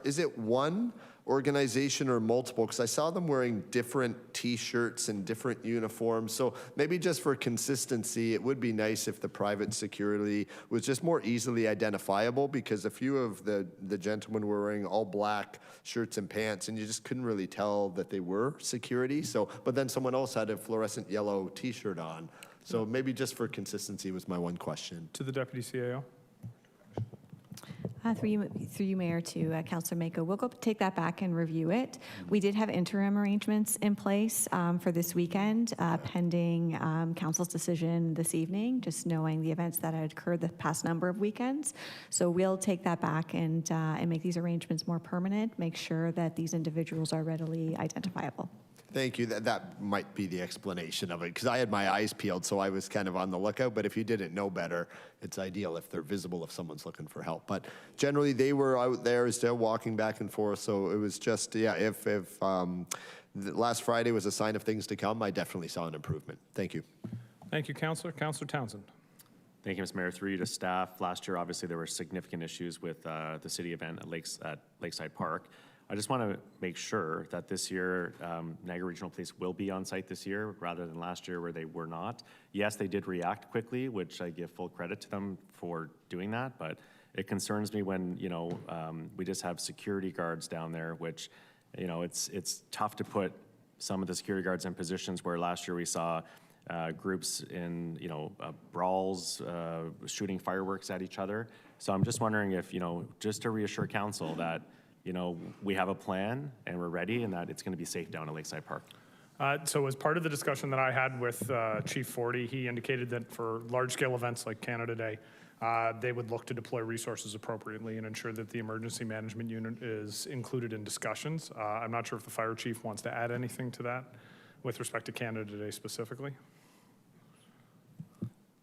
is it one organization or multiple? Because I saw them wearing different T-shirts and different uniforms. So maybe just for consistency, it would be nice if the private security was just more easily identifiable, because a few of the gentlemen were wearing all black shirts and pants, and you just couldn't really tell that they were security. So, but then someone else had a fluorescent yellow T-shirt on. So maybe just for consistency was my one question. To the Deputy CAO. Through you, Mayor, to Councillor Mako. We'll go take that back and review it. We did have interim arrangements in place for this weekend, pending Council's decision this evening, just knowing the events that had occurred the past number of weekends. So we'll take that back and make these arrangements more permanent, make sure that these individuals are readily identifiable. Thank you. That might be the explanation of it, because I had my eyes peeled, so I was kind of on the lookout. But if you didn't know better, it's ideal if they're visible if someone's looking for help. But generally, they were out there still walking back and forth. So it was just, yeah, if last Friday was a sign of things to come, I definitely saw an improvement. Thank you. Thank you, Councillor. Councillor Townsend. Thank you, Mr. Mayor. Through you to staff. Last year, obviously, there were significant issues with the city event at Lakeside Park. I just want to make sure that this year, Niagara Regional Police will be on site this year rather than last year where they were not. Yes, they did react quickly, which I give full credit to them for doing that, but it concerns me when, we just have security guards down there, which, it's tough to put some of the security guards in positions where last year we saw groups in, brawls, shooting fireworks at each other. So I'm just wondering if, just to reassure council that, we have a plan and we're ready and that it's going to be safe down at Lakeside Park. So as part of the discussion that I had with Chief Forty, he indicated that for large-scale events like Canada Day, they would look to deploy resources appropriately and ensure that the emergency management unit is included in discussions. I'm not sure if the fire chief wants to add anything to that with respect to Canada Day specifically.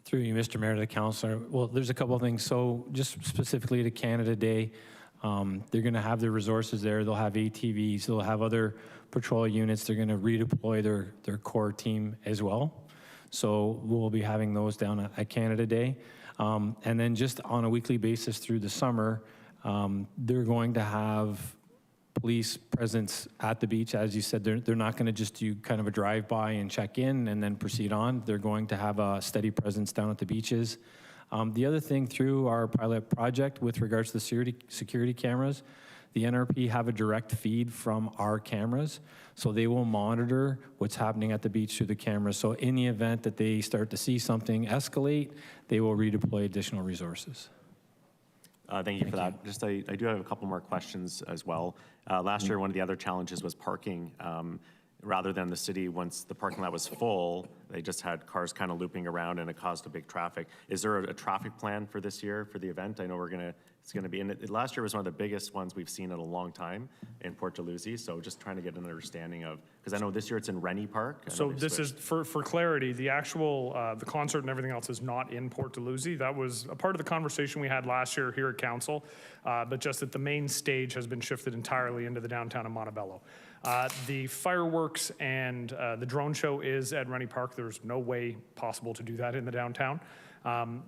Through you, Mr. Mayor, to the councillor. Well, there's a couple of things. So just specifically to Canada Day, they're going to have their resources there. They'll have ATVs. They'll have other patrol units. They're going to redeploy their core team as well. So we'll be having those down at Canada Day. And then just on a weekly basis through the summer, they're going to have police presence at the beach. As you said, they're not going to just do kind of a drive-by and check in and then proceed on. They're going to have a steady presence down at the beaches. The other thing through our pilot project with regards to the security cameras, the NRP have a direct feed from our cameras, so they will monitor what's happening at the beach through the cameras. So in the event that they start to see something escalate, they will redeploy additional resources. Thank you for that. Just I do have a couple more questions as well. Last year, one of the other challenges was parking. Rather than the city, once the parking lot was full, they just had cars kind of looping around and it caused a big traffic. Is there a traffic plan for this year for the event? I know it's going to be, and last year was one of the biggest ones we've seen in a long time in Port Dalhousie. So just trying to get an understanding of, because I know this year it's in Rennie Park. So this is, for clarity, the actual, the concert and everything else is not in Port Dalhousie. That was a part of the conversation we had last year here at council, but just that the main stage has been shifted entirely into the downtown of Montebello. The fireworks and the drone show is at Rennie Park. There's no way possible to do that in the downtown.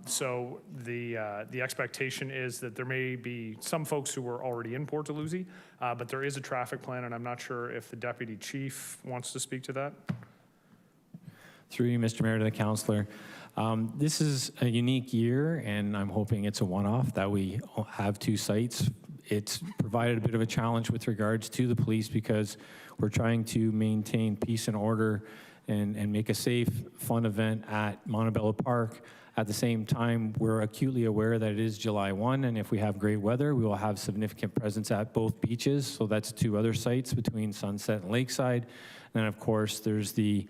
So the expectation is that there may be some folks who are already in Port Dalhousie, but there is a traffic plan, and I'm not sure if the deputy chief wants to speak to that. Through you, Mr. Mayor, to the councillor. This is a unique year, and I'm hoping it's a one-off that we have two sites. It's provided a bit of a challenge with regards to the police because we're trying to maintain peace and order and make a safe, fun event at Montebello Park. At the same time, we're acutely aware that it is July 1, and if we have great weather, we will have significant presence at both beaches. So that's two other sites between Sunset and Lakeside. And then, of course, there's the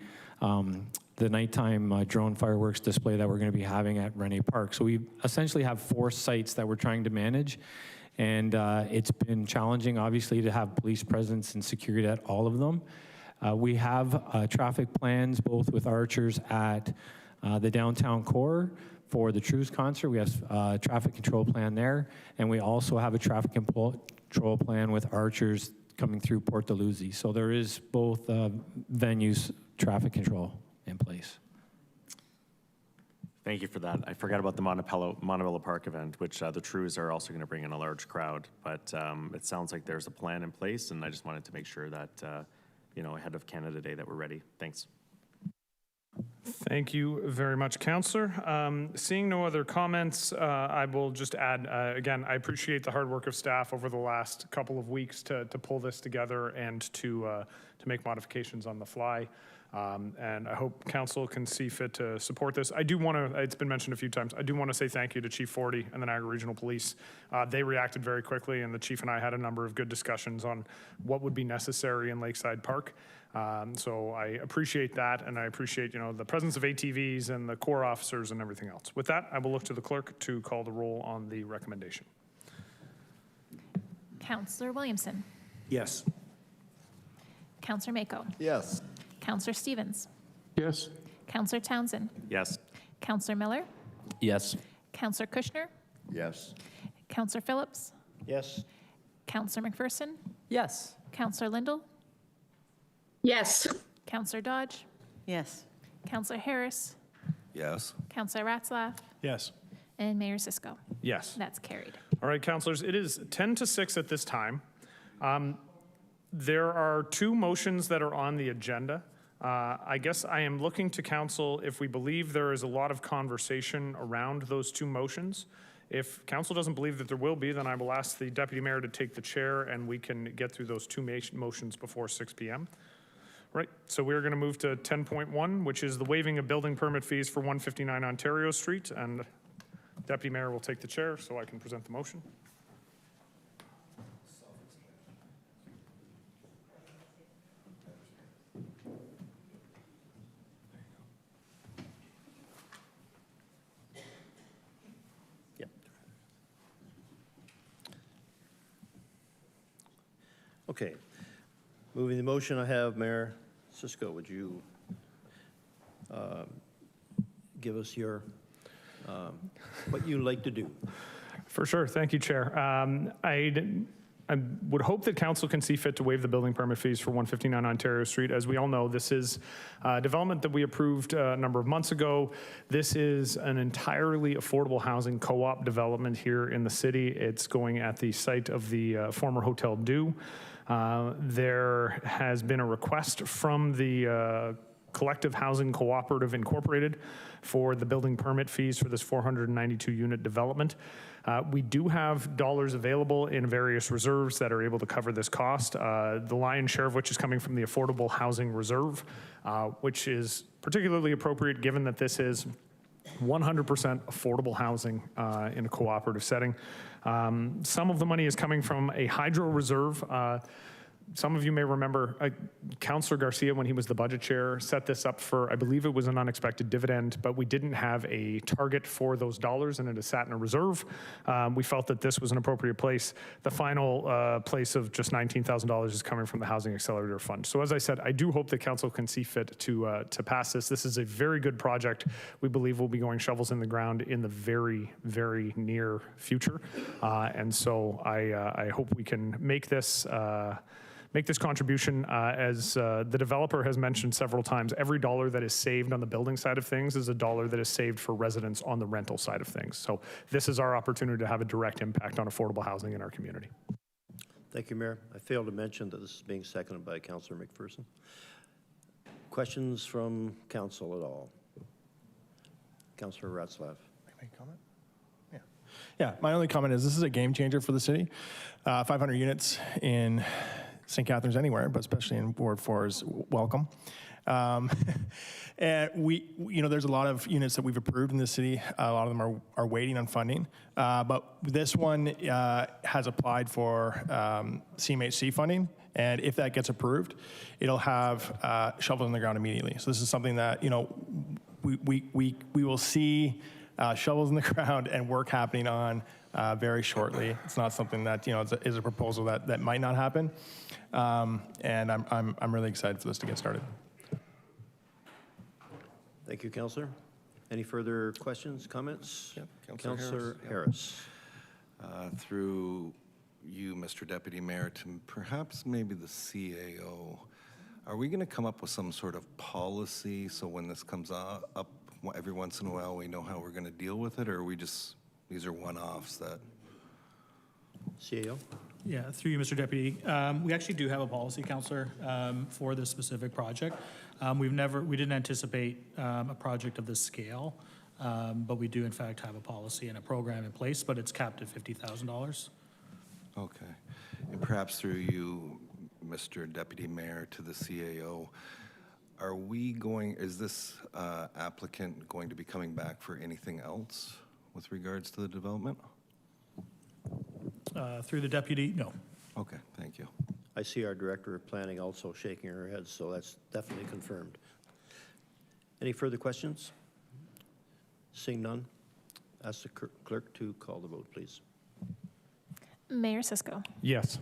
nighttime drone fireworks display that we're going to be having at Rennie Park. So we essentially have 4 sites that we're trying to manage. And it's been challenging, obviously, to have police presence and security at all of them. We have traffic plans, both with archers at the downtown core for the Trues concert. We have a traffic control plan there. And we also have a traffic control plan with archers coming through Port Dalhousie. So there is both venues traffic control in place. Thank you for that. I forgot about the Montebello Park event, which the Trues are also going to bring in a large crowd. But it sounds like there's a plan in place, and I just wanted to make sure that, ahead of Canada Day that we're ready. Thanks. Thank you very much, Councillor. Seeing no other comments, I will just add, again, I appreciate the hard work of staff over the last couple of weeks to pull this together and to make modifications on the fly. And I hope council can see fit to support this. I do want to, it's been mentioned a few times, I do want to say thank you to Chief Forty and the Niagara Regional Police. They reacted very quickly, and the chief and I had a number of good discussions on what would be necessary in Lakeside Park. So I appreciate that, and I appreciate, the presence of ATVs and the core officers and everything else. With that, I will look to the clerk to call the roll on the recommendation. Councillor Williamson. Yes. Councillor Mako. Yes. Councillor Stevens. Yes. Councillor Townsend. Yes. Councillor Miller. Yes. Councillor Kushner. Yes. Councillor Phillips. Yes. Councillor McPherson. Yes. Councillor Lindell. Yes. Councillor Dodge. Yes. Councillor Harris. Yes. Councillor Ratzlaff. Yes. And Mayor Cisco. Yes. That's carried. All right, councilors, it is 10 to 6 at this time. There are two motions that are on the agenda. I guess I am looking to council if we believe there is a lot of conversation around those two motions. If council doesn't believe that there will be, then I will ask the deputy mayor to take the chair and we can get through those two motions before 6 p.m. Right, so we're going to move to 10.1, which is the waiving of building permit fees for 159 Ontario Street. And deputy mayor will take the chair so I can present the motion. Okay. Moving the motion, I have Mayor Cisco. Would you give us your, what you'd like to do? For sure. Thank you, Chair. I would hope that council can see fit to waive the building permit fees for 159 Ontario Street. As we all know, this is a development that we approved a number of months ago. This is an entirely affordable housing co-op development here in the city. It's going at the site of the former Hotel Dieu. There has been a request from the Collective Housing Cooperative Incorporated for the building permit fees for this 492 unit development. We do have dollars available in various reserves that are able to cover this cost, the lion's share of which is coming from the Affordable Housing Reserve, which is particularly appropriate given that this is 100% affordable housing in a cooperative setting. Some of the money is coming from a hydro reserve. Some of you may remember Councillor Garcia, when he was the budget chair, set this up for, I believe it was an unexpected dividend, but we didn't have a target for those dollars and it is sat in a reserve. We felt that this was an appropriate place. The final place of just $19,000 is coming from the Housing Accelerator Fund. So as I said, I do hope that council can see fit to pass this. This is a very good project. We believe we'll be going shovels in the ground in the very, very near future. And so I hope we can make this contribution. As the developer has mentioned several times, every dollar that is saved on the building side of things is a dollar that is saved for residents on the rental side of things. So this is our opportunity to have a direct impact on affordable housing in our community. Thank you, Mayor. I failed to mention that this is being seconded by Councillor McPherson. Questions from council at all? Councillor Ratzlaff. Make a comment? Yeah, my only comment is this is a game changer for the city. 500 units in St. Catharines anywhere, but especially in Ward 4 is welcome. And there's a lot of units that we've approved in the city. A lot of them are waiting on funding. But this one has applied for CMHC funding. And if that gets approved, it'll have shovels in the ground immediately. So this is something that, we will see shovels in the ground and work happening on very shortly. It's not something that is a proposal that might not happen, and I'm really excited for this to get started. Thank you, Councillor. Any further questions, comments? Yep, Councillor Harris. Through you, Mr. Deputy Mayor, to perhaps maybe the CAO, are we going to come up with some sort of policy so when this comes up every once in a while we know how we're going to deal with it, or are we just, these are one-offs that? CAO? Yeah, through you, Mr. Deputy. We actually do have a policy, Councillor, for this specific project. We didn't anticipate a project of this scale, but we do in fact have a policy and a program in place, but it's capped at $50,000. Okay. And perhaps through you, Mr. Deputy Mayor, to the CAO, is this applicant going to be coming back for anything else with regards to the development? Through the deputy, no. Okay, thank you. I see our Director of Planning also shaking her head, so that's definitely confirmed. Any further questions? Seeing none, ask the clerk to call the vote, please. Mayor Cisco. Yes.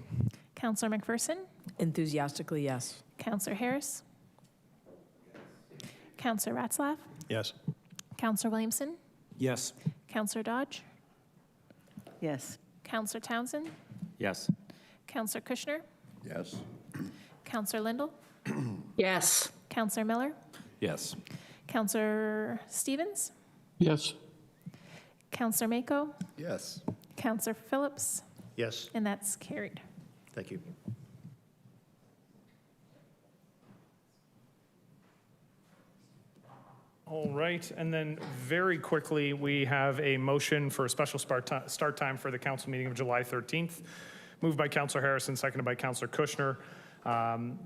Councillor McPherson. Enthusiastically, yes. Councillor Harris. Councillor Ratzlaff. Yes. Councillor Williamson. Yes. Councillor Dodge. Yes. Councillor Townsend. Yes. Councillor Kushner. Yes. Councillor Lindell. Yes. Councillor Miller. Yes. Councillor Stevens. Yes. Councillor Mako. Yes. Councillor Phillips. Yes, And that's carried. thank you. All right, and then very quickly, we have a motion for a special start time for the council meeting of July 13th, moved by Councillor Harrison, seconded by Councillor Kushner,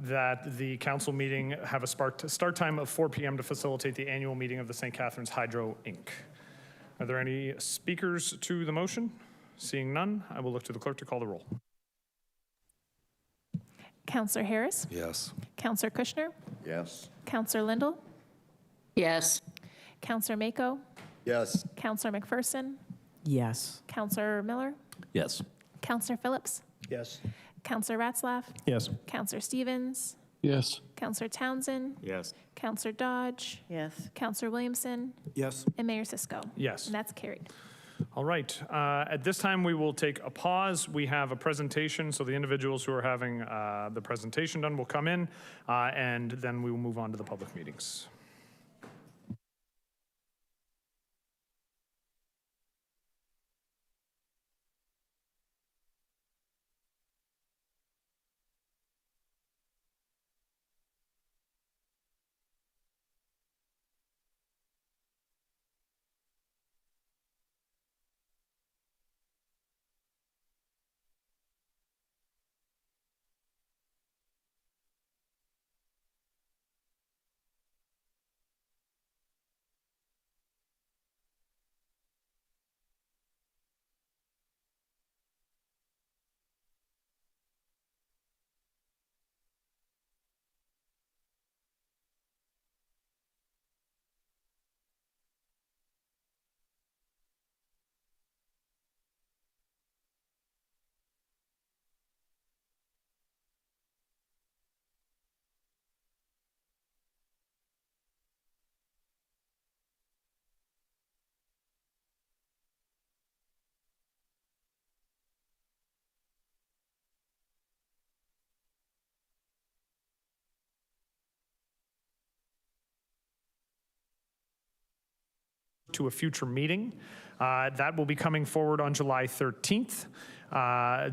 that the council meeting have a start time of 4 p.m. to facilitate the annual meeting of the St. Catharines Hydro, Inc. Are there any speakers to the motion? Seeing none, I will look to the clerk to call the roll. Councillor Harris? Yes. Councillor Kushner? Yes. Councillor Lindell? Yes. Councillor Mako? Yes. Councillor McPherson? Yes. Councillor Miller? Yes. Councillor Phillips? Yes. Councillor Ratzlaff? Yes. Councillor Stevens? Yes. Councillor Townsend? Yes. Councillor Dodge? Yes. Councillor Williamson? Yes. And Mayor Cisco? Yes. And that's carried. All right, at this time, we will take a pause. We have a presentation, so the individuals who are having the presentation done will come in, and then we will move on to the public meetings. To a future meeting. That will be coming forward on July 13th,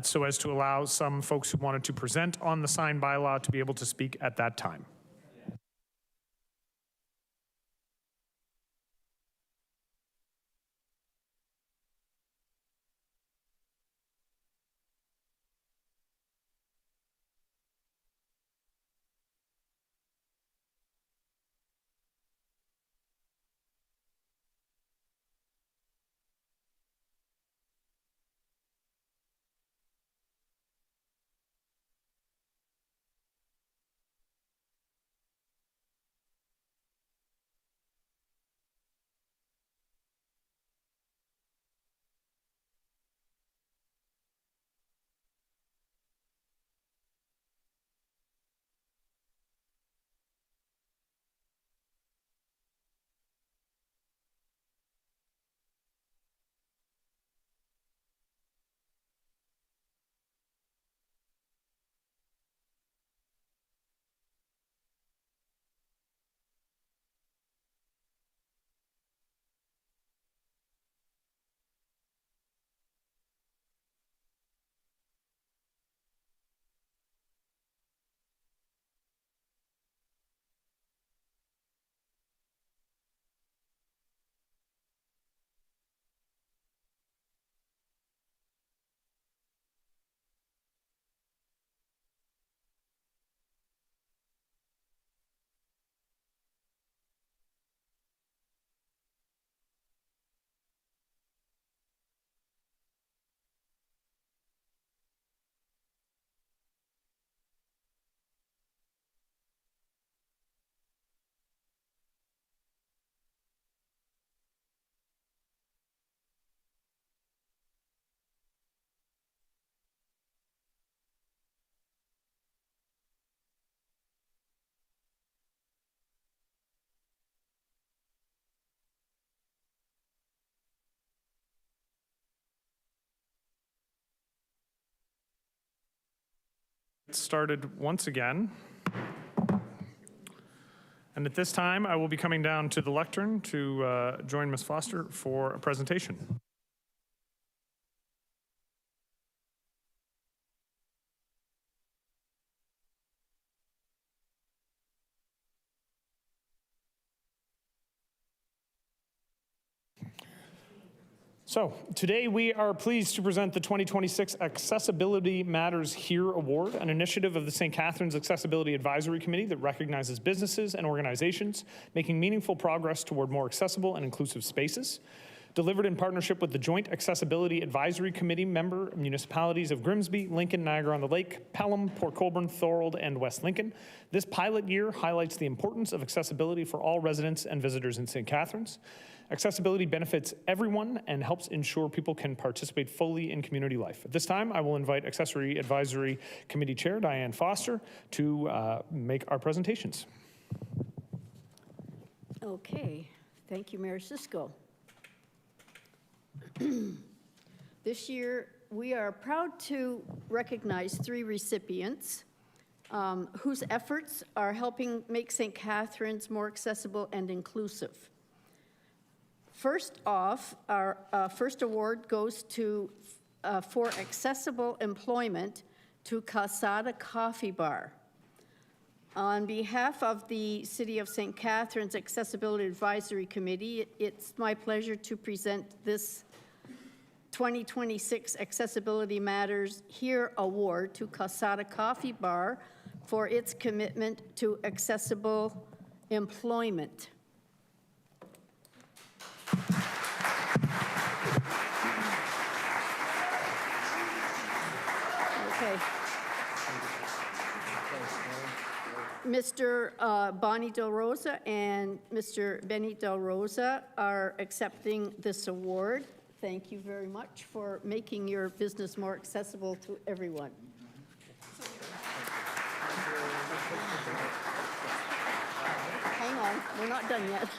so as to allow some folks who wanted to present on the sign bylaw to be able to speak at that time. Started once again. And at this time, I will be coming down to the lectern to join Ms. Foster for a presentation. So today we are pleased to present the 2026 Accessibility Matters Here Award, an initiative of the St. Catharines Accessibility Advisory Committee that recognizes businesses and organizations making meaningful progress toward more accessible and inclusive spaces. Delivered in partnership with the Joint Accessibility Advisory Committee member municipalities of Grimsby, Lincoln, Niagara-on-the-Lake, Pelham, Port Colborne, Thorold, and West Lincoln. This pilot year highlights the importance of accessibility for all residents and visitors in St. Catharines. Accessibility benefits everyone and helps ensure people can participate fully in community life. At this time, I will invite Accessory Advisory Committee Chair Diane Foster to make our presentations. Okay, thank you, Mayor Cisco. This year, we are proud to recognize 3 recipients whose efforts are helping make St. Catharines more accessible and inclusive. First off, our first award goes to for accessible employment to Calzada Coffee Bar. On behalf of the City of St. Catharines Accessibility Advisory Committee, it's my pleasure to present this 2026 Accessibility Matters Here Award to Calzada Coffee Bar for its commitment to accessible employment. Okay. Mr. Bonnie Del Rosa and Mr. Benny Del Rosa are accepting this award. Thank you very much for making your business more accessible to everyone. Hang on, we're not done yet.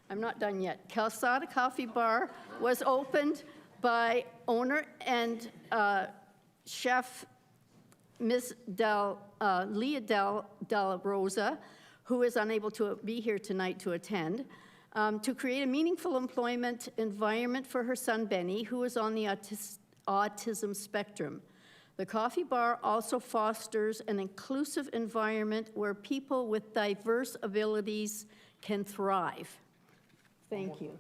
I'm not done yet. Calzada Coffee Bar was opened by owner and chef Ms. Leah Del Rosa, who is unable to be here tonight to attend, to create a meaningful employment environment for her son Benny, who is on the autism spectrum. The coffee bar also fosters an inclusive environment where people with diverse abilities can thrive. Thank you.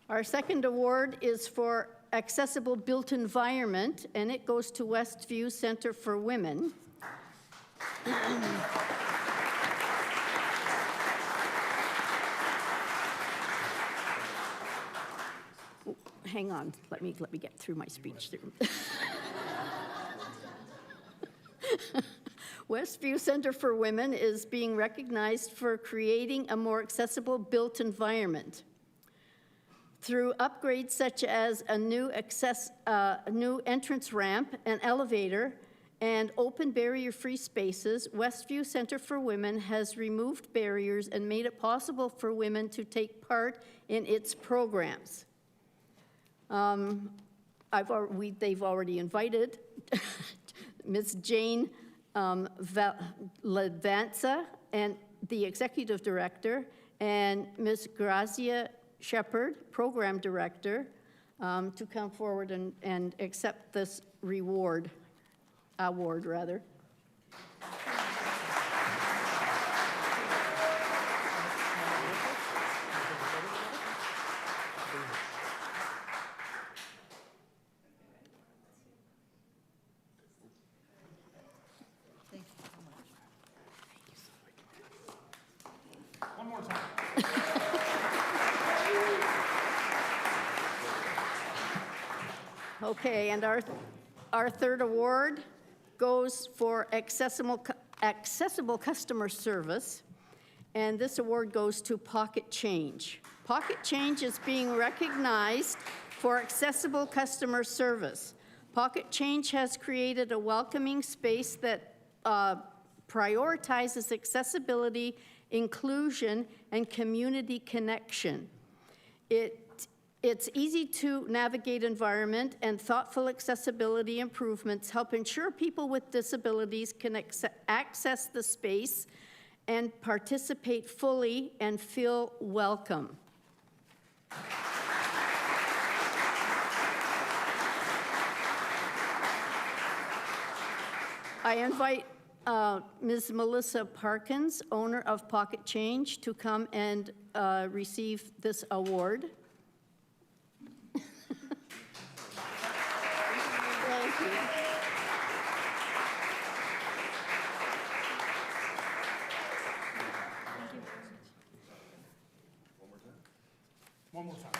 Our second award is for Accessible Built Environment, and it goes to Westview Center for Women. Hang on, let me get through my speech there. Westview Center for Women is being recognized for creating a more accessible built environment. Through upgrades such as a new entrance ramp, an elevator, and open barrier-free spaces, Westview Center for Women has removed barriers and made it possible for women to take part in its programs. They've already invited Ms. Jane Levanza, and the executive director, and Ms. Grazia Shepard, program director, to come forward and accept this award. One more time. Okay, and our third award goes for accessible customer service, and this award goes to Pocket Change. Pocket Change is being recognized for accessible customer service. Pocket Change has created a welcoming space that prioritizes accessibility, inclusion, and community connection. Its easy-to-navigate environment and thoughtful accessibility improvements help ensure people with disabilities can access the space and participate fully and feel welcome. I invite Ms. Melissa Parkins, owner of Pocket Change, to come and receive this award. Thank you. One more time.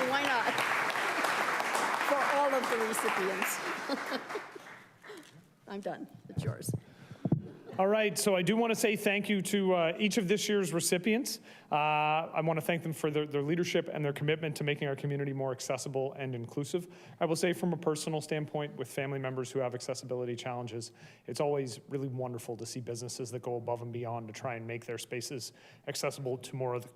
Why not? For all of the recipients. I'm done. It's yours. All right, so I do want to say thank you to each of this year's recipients. I want to thank them for their leadership and their commitment to making our community more accessible and inclusive. I will say from a personal standpoint, with family members who have accessibility challenges, it's always really wonderful to see businesses that go above and beyond to try and make their spaces accessible to more of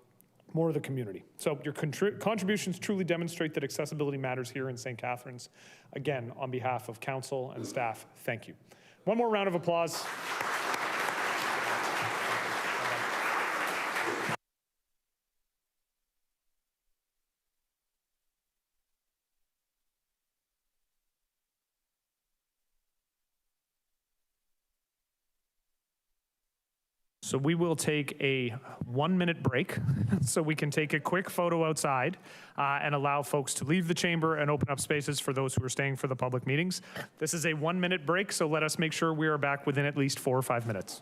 the community. So your contributions truly demonstrate that accessibility matters here in St. Catharines. Again, on behalf of council and staff, thank you. One more round of applause. So we will take a 1-minute break so we can take a quick photo outside and allow folks to leave the chamber and open up spaces for those who are staying for the public meetings. This is a 1-minute break, so let us make sure we are back within at least 4 or 5 minutes.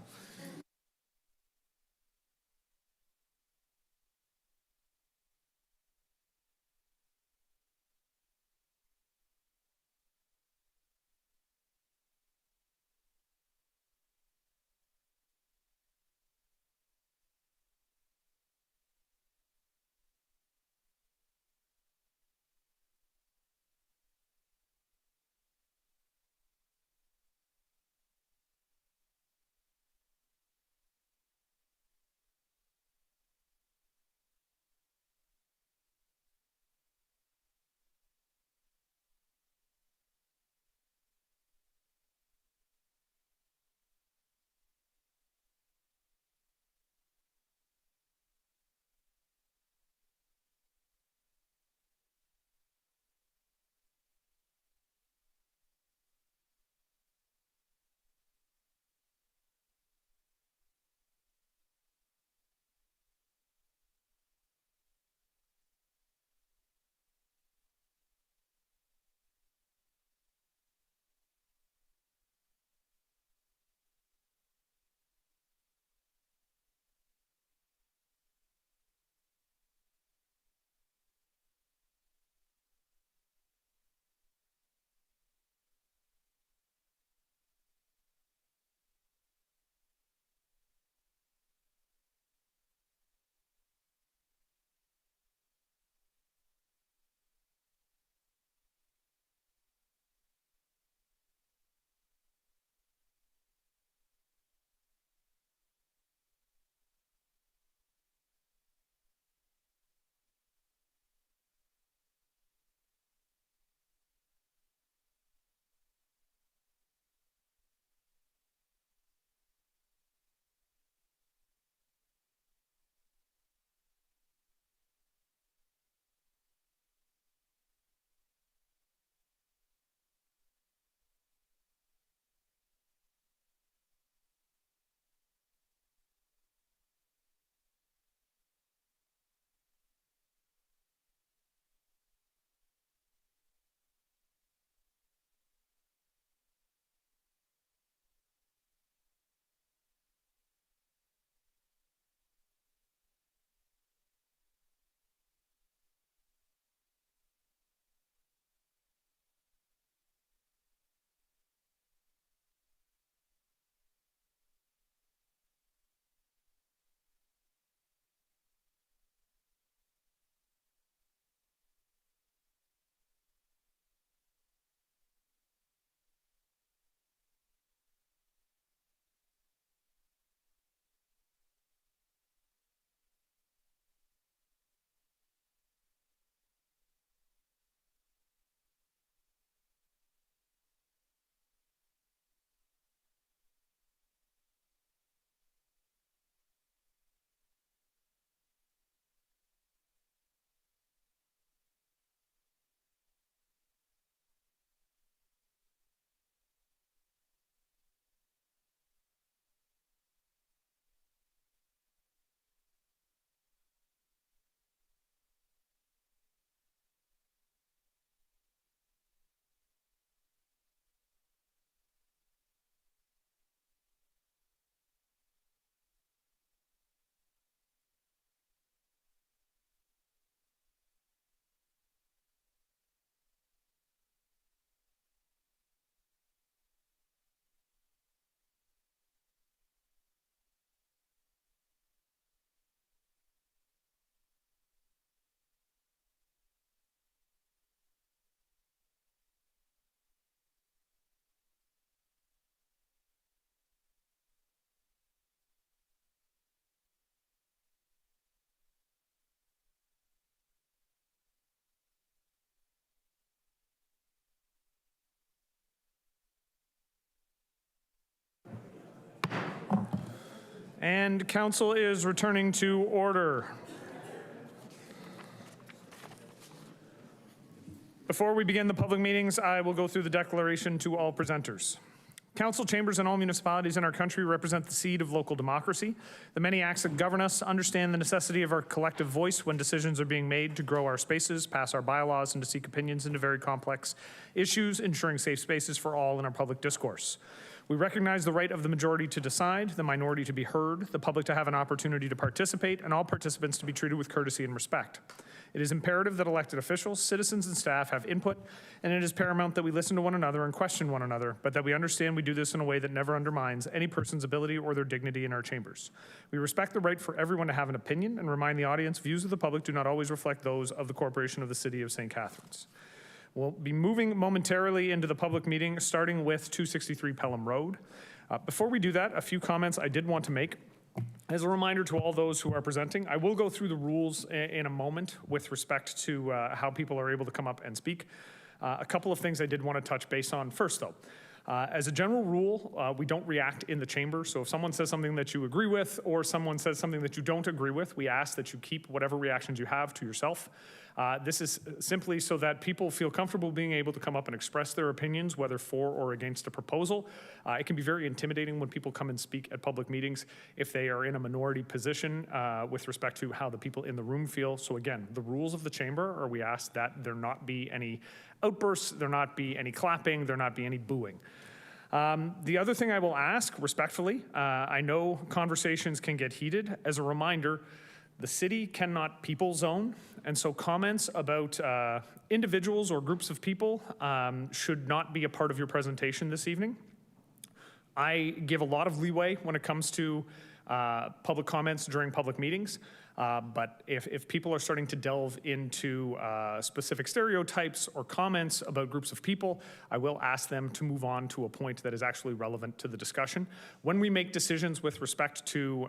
And council is returning to order. Before we begin the public meetings, I will go through the declaration to all presenters. Council chambers in all municipalities in our country represent the seed of local democracy. The many acts that govern us understand the necessity of our collective voice when decisions are being made to grow our spaces, pass our bylaws, and to seek opinions into very complex issues, ensuring safe spaces for all in our public discourse. We recognize the right of the majority to decide, the minority to be heard, the public to have an opportunity to participate, and all participants to be treated with courtesy and respect. It is imperative that elected officials, citizens, and staff have input, and it is paramount that we listen to one another and question one another, but that we understand we do this in a way that never undermines any person's ability or their dignity in our chambers. We respect the right for everyone to have an opinion and remind the audience views of the public do not always reflect those of the Corporation of the City of St. Catharines. We'll be moving momentarily into the public meeting, starting with 263 Pelham Road. Before we do that, a few comments I did want to make. As a reminder to all those who are presenting, I will go through the rules in a moment with respect to how people are able to come up and speak. A couple of things I did want to touch base on first, though. As a general rule, we don't react in the chamber. So if someone says something that you agree with or someone says something that you don't agree with, we ask that you keep whatever reactions you have to yourself. This is simply so that people feel comfortable being able to come up and express their opinions, whether for or against a proposal. It can be very intimidating when people come and speak at public meetings if they are in a minority position with respect to how the people in the room feel. So again, the rules of the chamber are we ask that there not be any outbursts, there not be any clapping, there not be any booing. The other thing I will ask respectfully, I know conversations can get heated. As a reminder, the city cannot people zone, and so comments about individuals or groups of people should not be a part of your presentation this evening. I give a lot of leeway when it comes to public comments during public meetings, but if people are starting to delve into specific stereotypes or comments about groups of people, I will ask them to move on to a point that is actually relevant to the discussion. When we make decisions with respect to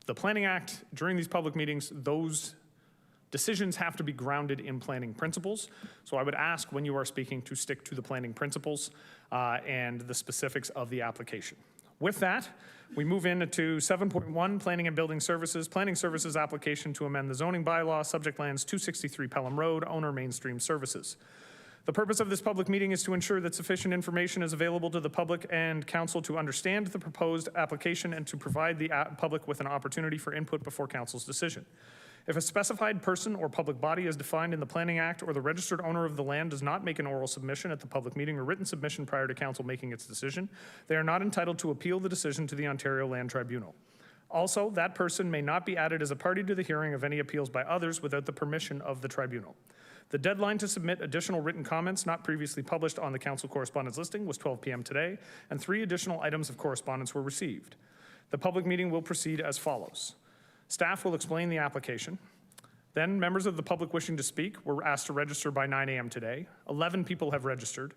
the Planning Act during these public meetings, those decisions have to be grounded in planning principles. So I would ask when you are speaking to stick to the planning principles and the specifics of the application. With that, we move into 7.1, Planning and Building Services. Planning Services application to amend the zoning bylaw, subject lands 263 Pelham Road, owner Mainstream Services. The purpose of this public meeting is to ensure that sufficient information is available to the public and council to understand the proposed application and to provide the public with an opportunity for input before council's decision. If a specified person or public body as defined in the Planning Act or the registered owner of the land does not make an oral submission at the public meeting or written submission prior to council making its decision, they are not entitled to appeal the decision to the Ontario Land Tribunal. Also, that person may not be added as a party to the hearing of any appeals by others without the permission of the tribunal. The deadline to submit additional written comments not previously published on the council correspondence listing was 12 p.m. today, and 3 additional items of correspondence were received. The public meeting will proceed as follows. Staff will explain the application. Then members of the public wishing to speak were asked to register by 9 a.m. today. 11 people have registered.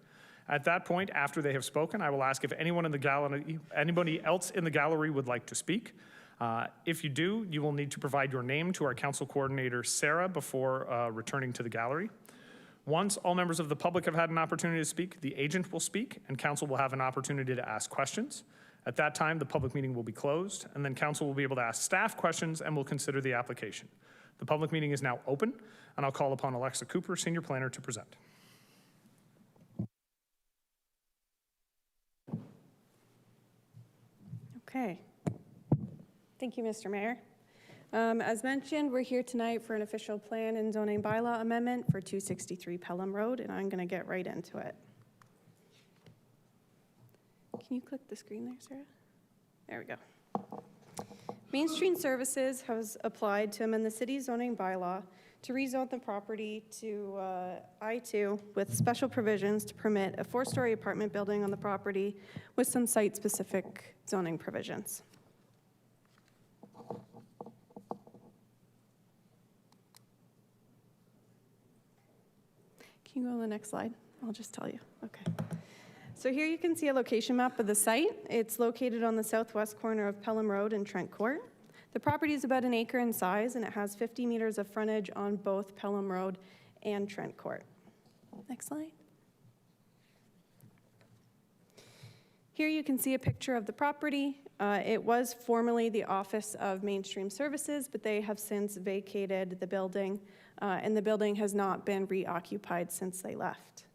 At that point, after they have spoken, I will ask if anyone in the gallery, anybody else in the gallery would like to speak. If you do, you will need to provide your name to our council coordinator, Sarah, before returning to the gallery. Once all members of the public have had an opportunity to speak, the agent will speak and council will have an opportunity to ask questions. At that time, the public meeting will be closed and then council will be able to ask staff questions and will consider the application. The public meeting is now open and I'll call upon Alexa Cooper, Senior Planner, to present. Okay. Thank you, Mr. Mayor. As mentioned, we're here tonight for an official plan and zoning bylaw amendment for 263 Pelham Road, and I'm going to get right into it. Can you click the screen there, Sarah? There we go. Mainstream Services has applied to amend the city's zoning bylaw to rezone the property to I2 with special provisions to permit a 4-story apartment building on the property with some site-specific zoning provisions. Can you go to the next slide? I'll just tell you. Okay. So here you can see a location map of the site. It's located on the southwest corner of Pelham Road and Trent Court. The property is about 1 acre in size, and it has 50 meters of frontage on both Pelham Road and Trent Court. Next slide. Here you can see a picture of the property. It was formerly the Office of Mainstream Services, but they have since vacated the building, and the building has not been reoccupied since they left.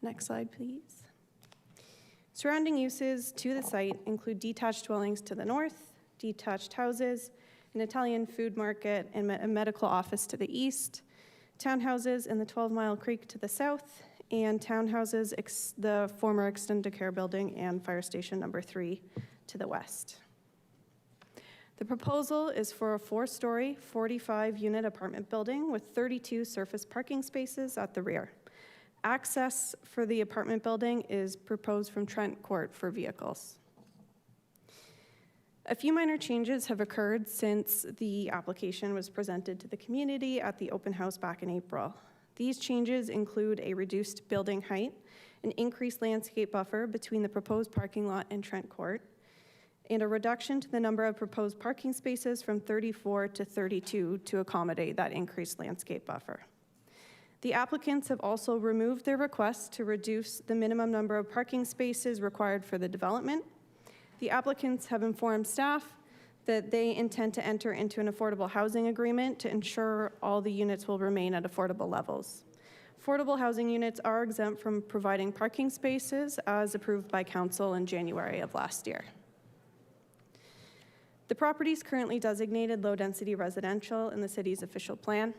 Next slide, please. Surrounding uses to the site include detached dwellings to the north, detached houses, an Italian food market, and a medical office to the east, townhouses in the 12 Mile Creek to the south, and townhouses, the former Extended Care Building and Fire Station number 3 to the west. The proposal is for a 4-story, 45-unit apartment building with 32 surface parking spaces at the rear. Access for the apartment building is proposed from Trent Court for vehicles. A few minor changes have occurred since the application was presented to the community at the open house back in April. These changes include a reduced building height, an increased landscape buffer between the proposed parking lot and Trent Court, and a reduction to the number of proposed parking spaces from 34 to 32 to accommodate that increased landscape buffer. The applicants have also removed their request to reduce the minimum number of parking spaces required for the development. The applicants have informed staff that they intend to enter into an affordable housing agreement to ensure all the units will remain at affordable levels. Affordable housing units are exempt from providing parking spaces as approved by council in January of last year. The property is currently designated low-density residential in the city's official plan.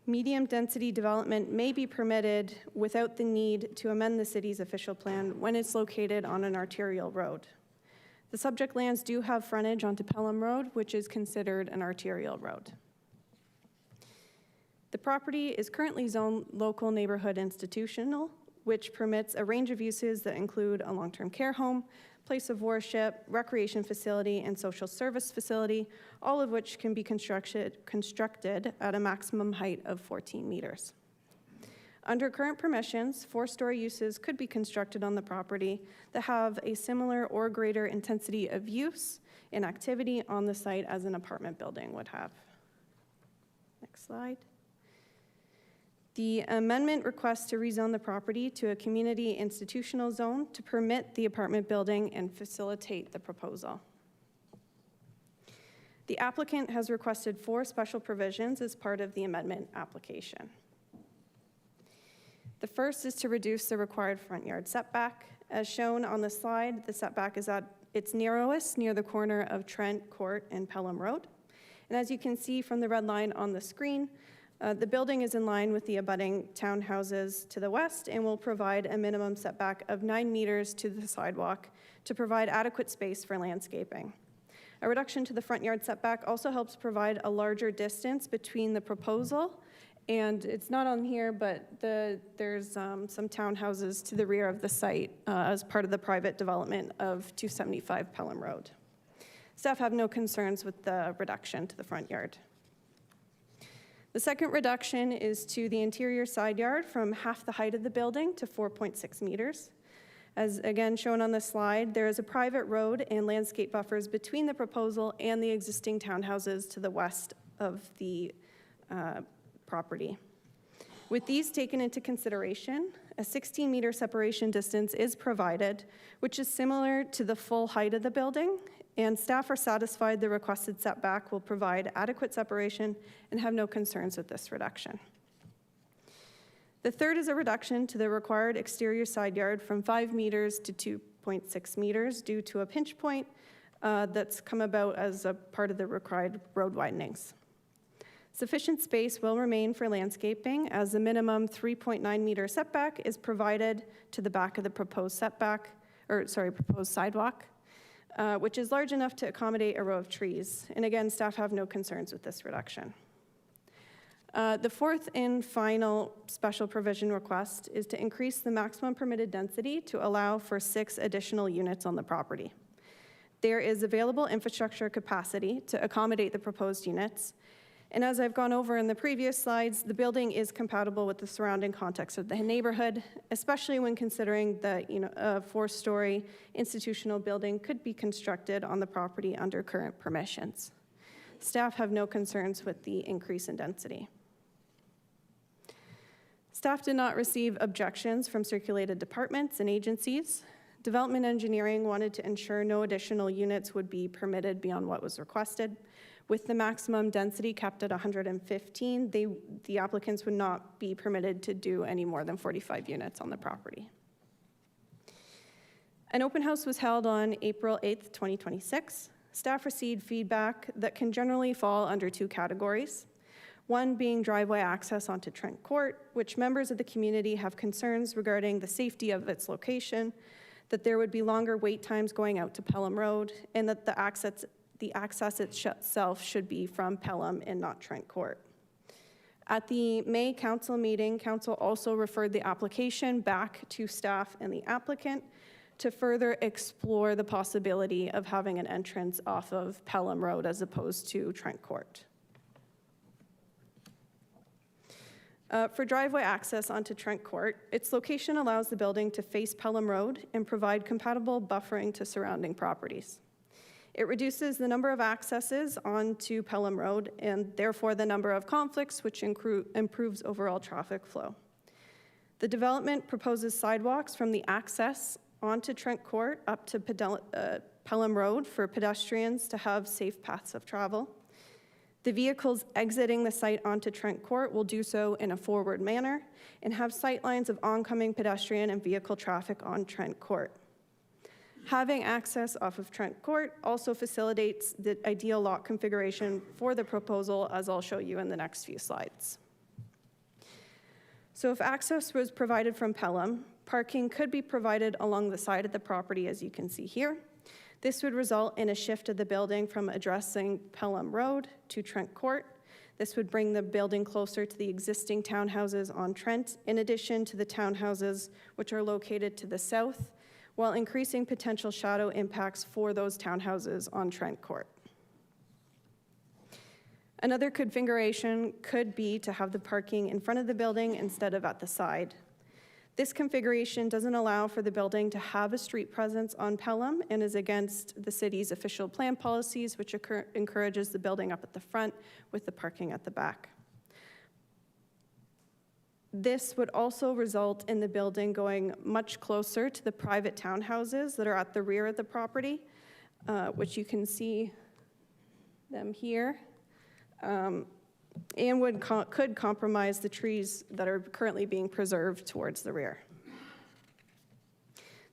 Medium-density development may be permitted without the need to amend the city's official plan when it's located on an arterial road. The subject lands do have frontage onto Pelham Road, which is considered an arterial road. The property is currently zoned local neighborhood institutional, which permits a range of uses that include a long-term care home, place of worship, recreation facility, and social service facility, all of which can be constructed at a maximum height of 14 meters. Under current permissions, 4-story uses could be constructed on the property that have a similar or greater intensity of use and activity on the site as an apartment building would have. Next slide. The amendment requests to rezone the property to a community institutional zone to permit the apartment building and facilitate the proposal. The applicant has requested 4 special provisions as part of the amendment application. The first is to reduce the required front yard setback. As shown on the slide, the setback is at its narrowest near the corner of Trent Court and Pelham Road. And as you can see from the red line on the screen, the building is in line with the abutting townhouses to the west and will provide a minimum setback of 9 meters to the sidewalk to provide adequate space for landscaping. A reduction to the front yard setback also helps provide a larger distance between the proposal, and it's not on here, but there's some townhouses to the rear of the site as part of the private development of 275 Pelham Road. Staff have no concerns with the reduction to the front yard. The second reduction is to the interior side yard from half the height of the building to 4.6 meters. As again shown on the slide, there is a private road and landscape buffers between the proposal and the existing townhouses to the west of the property. With these taken into consideration, a 16-meter separation distance is provided, which is similar to the full height of the building, and staff are satisfied the requested setback will provide adequate separation and have no concerns with this reduction. The third is a reduction to the required exterior side yard from 5 meters to 2.6 meters due to a pinch point that's come about as a part of the required road widenings. Sufficient space will remain for landscaping as the minimum 3.9 meter setback is provided to the back of the proposed sidewalk, which is large enough to accommodate a row of trees. And again, staff have no concerns with this reduction. The fourth and final special provision request is to increase the maximum permitted density to allow for 6 additional units on the property. There is available infrastructure capacity to accommodate the proposed units. And as I've gone over in the previous slides, the building is compatible with the surrounding context of the neighborhood, especially when considering that a 4-story institutional building could be constructed on the property under current permissions. Staff have no concerns with the increase in density. Staff did not receive objections from circulated departments and agencies. Development engineering wanted to ensure no additional units would be permitted beyond what was requested. With the maximum density kept at 115, the applicants would not be permitted to do any more than 45 units on the property. An open house was held on April 8th, 2026. Staff received feedback that can generally fall under two categories. One being driveway access onto Trent Court, which members of the community have concerns regarding the safety of its location, that there would be longer wait times going out to Pelham Road, and that the access itself should be from Pelham and not Trent Court. At the May council meeting, council also referred the application back to staff and the applicant to further explore the possibility of having an entrance off of Pelham Road as opposed to Trent Court. For driveway access onto Trent Court, its location allows the building to face Pelham Road and provide compatible buffering to surrounding properties. It reduces the number of accesses onto Pelham Road and therefore the number of conflicts, which improves overall traffic flow. The development proposes sidewalks from the access onto Trent Court up to Pelham Road for pedestrians to have safe paths of travel. The vehicles exiting the site onto Trent Court will do so in a forward manner and have sight lines of oncoming pedestrian and vehicle traffic on Trent Court. Having access off of Trent Court also facilitates the ideal lot configuration for the proposal, as I'll show you in the next few slides. So if access was provided from Pelham, parking could be provided along the side of the property, as you can see here. This would result in a shift of the building from addressing Pelham Road to Trent Court. This would bring the building closer to the existing townhouses on Trent, in addition to the townhouses which are located to the south, while increasing potential shadow impacts for those townhouses on Trent Court. Another configuration could be to have the parking in front of the building instead of at the side. This configuration doesn't allow for the building to have a street presence on Pelham and is against the city's official plan policies, which encourages the building up at the front with the parking at the back. This would also result in the building going much closer to the private townhouses that are at the rear of the property, which you can see them here, and could compromise the trees that are currently being preserved towards the rear.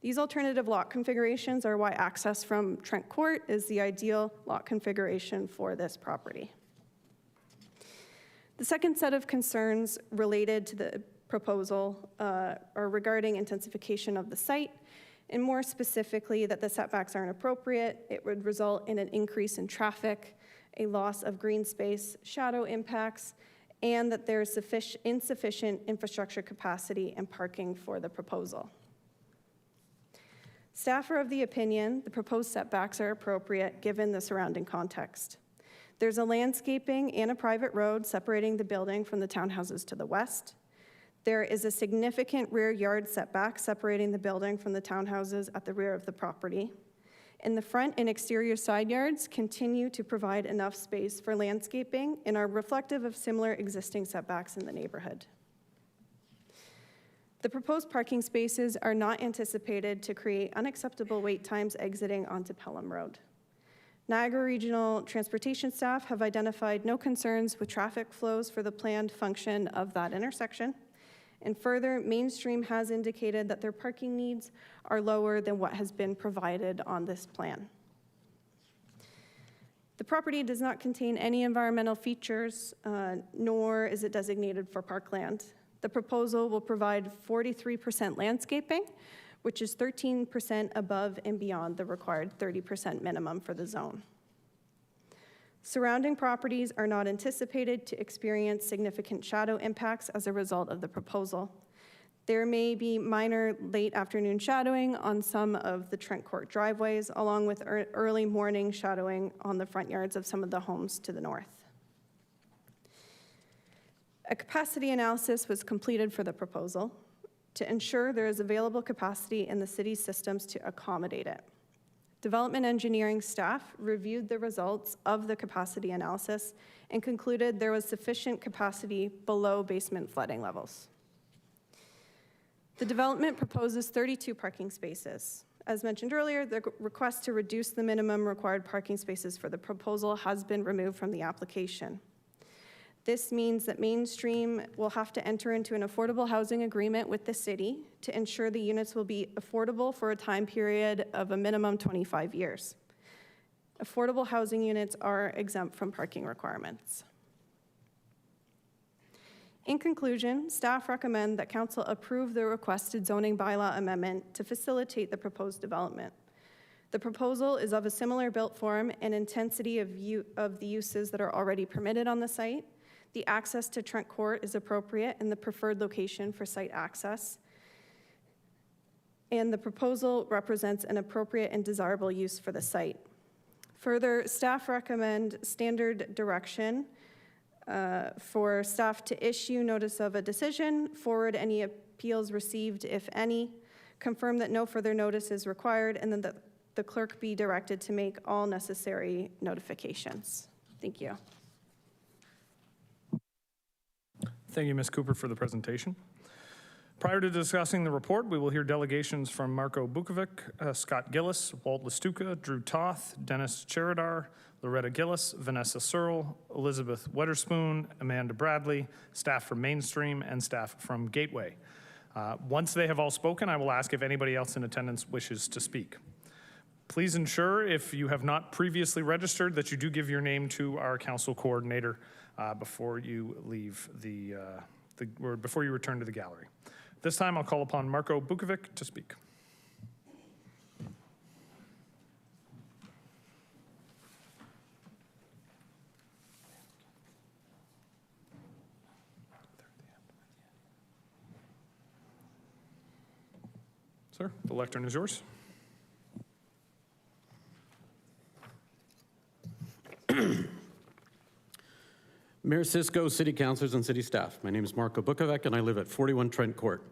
These alternative lot configurations are why access from Trent Court is the ideal lot configuration for this property. The second set of concerns related to the proposal are regarding intensification of the site, and more specifically that the setbacks aren't appropriate. It would result in an increase in traffic, a loss of green space, shadow impacts, and that there's insufficient infrastructure capacity and parking for the proposal. Staff are of the opinion the proposed setbacks are appropriate given the surrounding context. There's a landscaping and a private road separating the building from the townhouses to the west. There is a significant rear yard setback separating the building from the townhouses at the rear of the property. And the front and exterior side yards continue to provide enough space for landscaping and are reflective of similar existing setbacks in the neighborhood. The proposed parking spaces are not anticipated to create unacceptable wait times exiting onto Pelham Road. Niagara Regional Transportation staff have identified no concerns with traffic flows for the planned function of that intersection. And further, Mainstream has indicated that their parking needs are lower than what has been provided on this plan. The property does not contain any environmental features, nor is it designated for parkland. The proposal will provide 43% landscaping, which is 13% above and beyond the required 30% minimum for the zone. Surrounding properties are not anticipated to experience significant shadow impacts as a result of the proposal. There may be minor late afternoon shadowing on some of the Trent Court driveways, along with early morning shadowing on the front yards of some of the homes to the north. A capacity analysis was completed for the proposal to ensure there is available capacity in the city's systems to accommodate it. Development engineering staff reviewed the results of the capacity analysis and concluded there was sufficient capacity below basement flooding levels. The development proposes 32 parking spaces. As mentioned earlier, the request to reduce the minimum required parking spaces for the proposal has been removed from the application. This means that Mainstream will have to enter into an affordable housing agreement with the city to ensure the units will be affordable for a time period of a minimum 25 years. Affordable housing units are exempt from parking requirements. In conclusion, staff recommend that council approve the requested zoning bylaw amendment to facilitate the proposed development. The proposal is of a similar built form and intensity of the uses that are already permitted on the site. The access to Trent Court is appropriate and the preferred location for site access. And the proposal represents an appropriate and desirable use for the site. Further, staff recommend standard direction for staff to issue notice of a decision, forward any appeals received, if any, confirm that no further notice is required, and then the clerk be directed to make all necessary notifications. Thank you. Thank you, Ms. Cooper, for the presentation. Prior to discussing the report, we will hear delegations from Marco Bukovic, Scott Gillis, Walt Lestuka, Drew Toth, Dennis Cheridar, Loretta Gillis, Vanessa Searle, Elizabeth Weatherspoon, Amanda Bradley, staff from Mainstream, and staff from Gateway. Once they have all spoken, I will ask if anybody else in attendance wishes to speak. Please ensure, if you have not previously registered, that you do give your name to our council coordinator before you leave or before you return to the gallery. This time, I'll call upon Marco Bukovic to speak. Sir, the lectern is yours. Mayor Cisco, city councilors, and city staff. My name is Marco Bukovic, and I live at 41 Trent Court.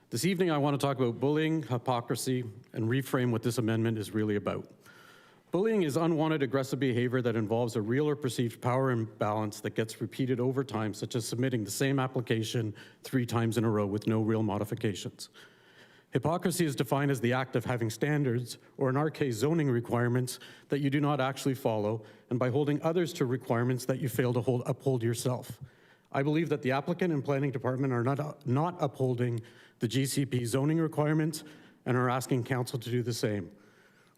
This evening, I want to talk about bullying, hypocrisy, and reframe what this amendment is really about. Bullying is unwanted aggressive behavior that involves a real or perceived power imbalance that gets repeated over time, such as submitting the same application 3 times in a row with no real modifications. Hypocrisy is defined as the act of having standards, or in our case, zoning requirements, that you do not actually follow, and by holding others to requirements that you fail to uphold yourself. I believe that the applicant and planning department are not upholding the GCP zoning requirements and are asking council to do the same.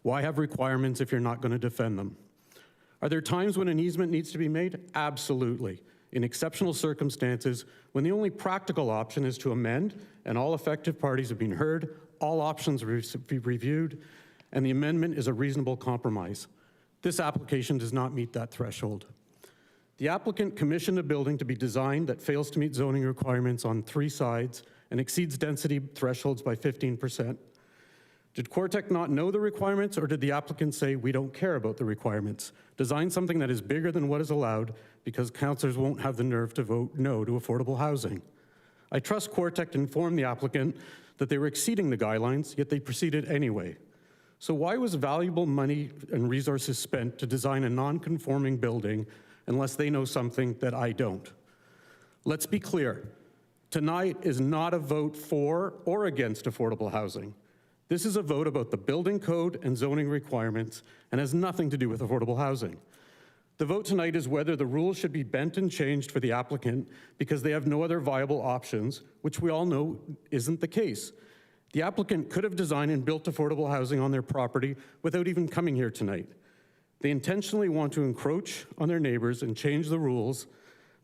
Why have requirements if you're not going to defend them? Are there times when an easement needs to be made? Absolutely. In exceptional circumstances, when the only practical option is to amend and all affected parties have been heard, all options be reviewed, and the amendment is a reasonable compromise. This application does not meet that threshold. The applicant commissioned a building to be designed that fails to meet zoning requirements on 3 sides and exceeds density thresholds by 15%. Did Quartech not know the requirements, or did the applicant say, we don't care about the requirements? Design something that is bigger than what is allowed because councillors won't have the nerve to vote no to affordable housing. I trust Quartech informed the applicant that they were exceeding the guidelines, yet they proceeded anyway. So why was valuable money and resources spent to design a non-conforming building unless they know something that I don't? Let's be clear. Tonight is not a vote for or against affordable housing. This is a vote about the building code and zoning requirements and has nothing to do with affordable housing. The vote tonight is whether the rules should be bent and changed for the applicant because they have no other viable options, which we all know isn't the case. The applicant could have designed and built affordable housing on their property without even coming here tonight. They intentionally want to encroach on their neighbors and change the rules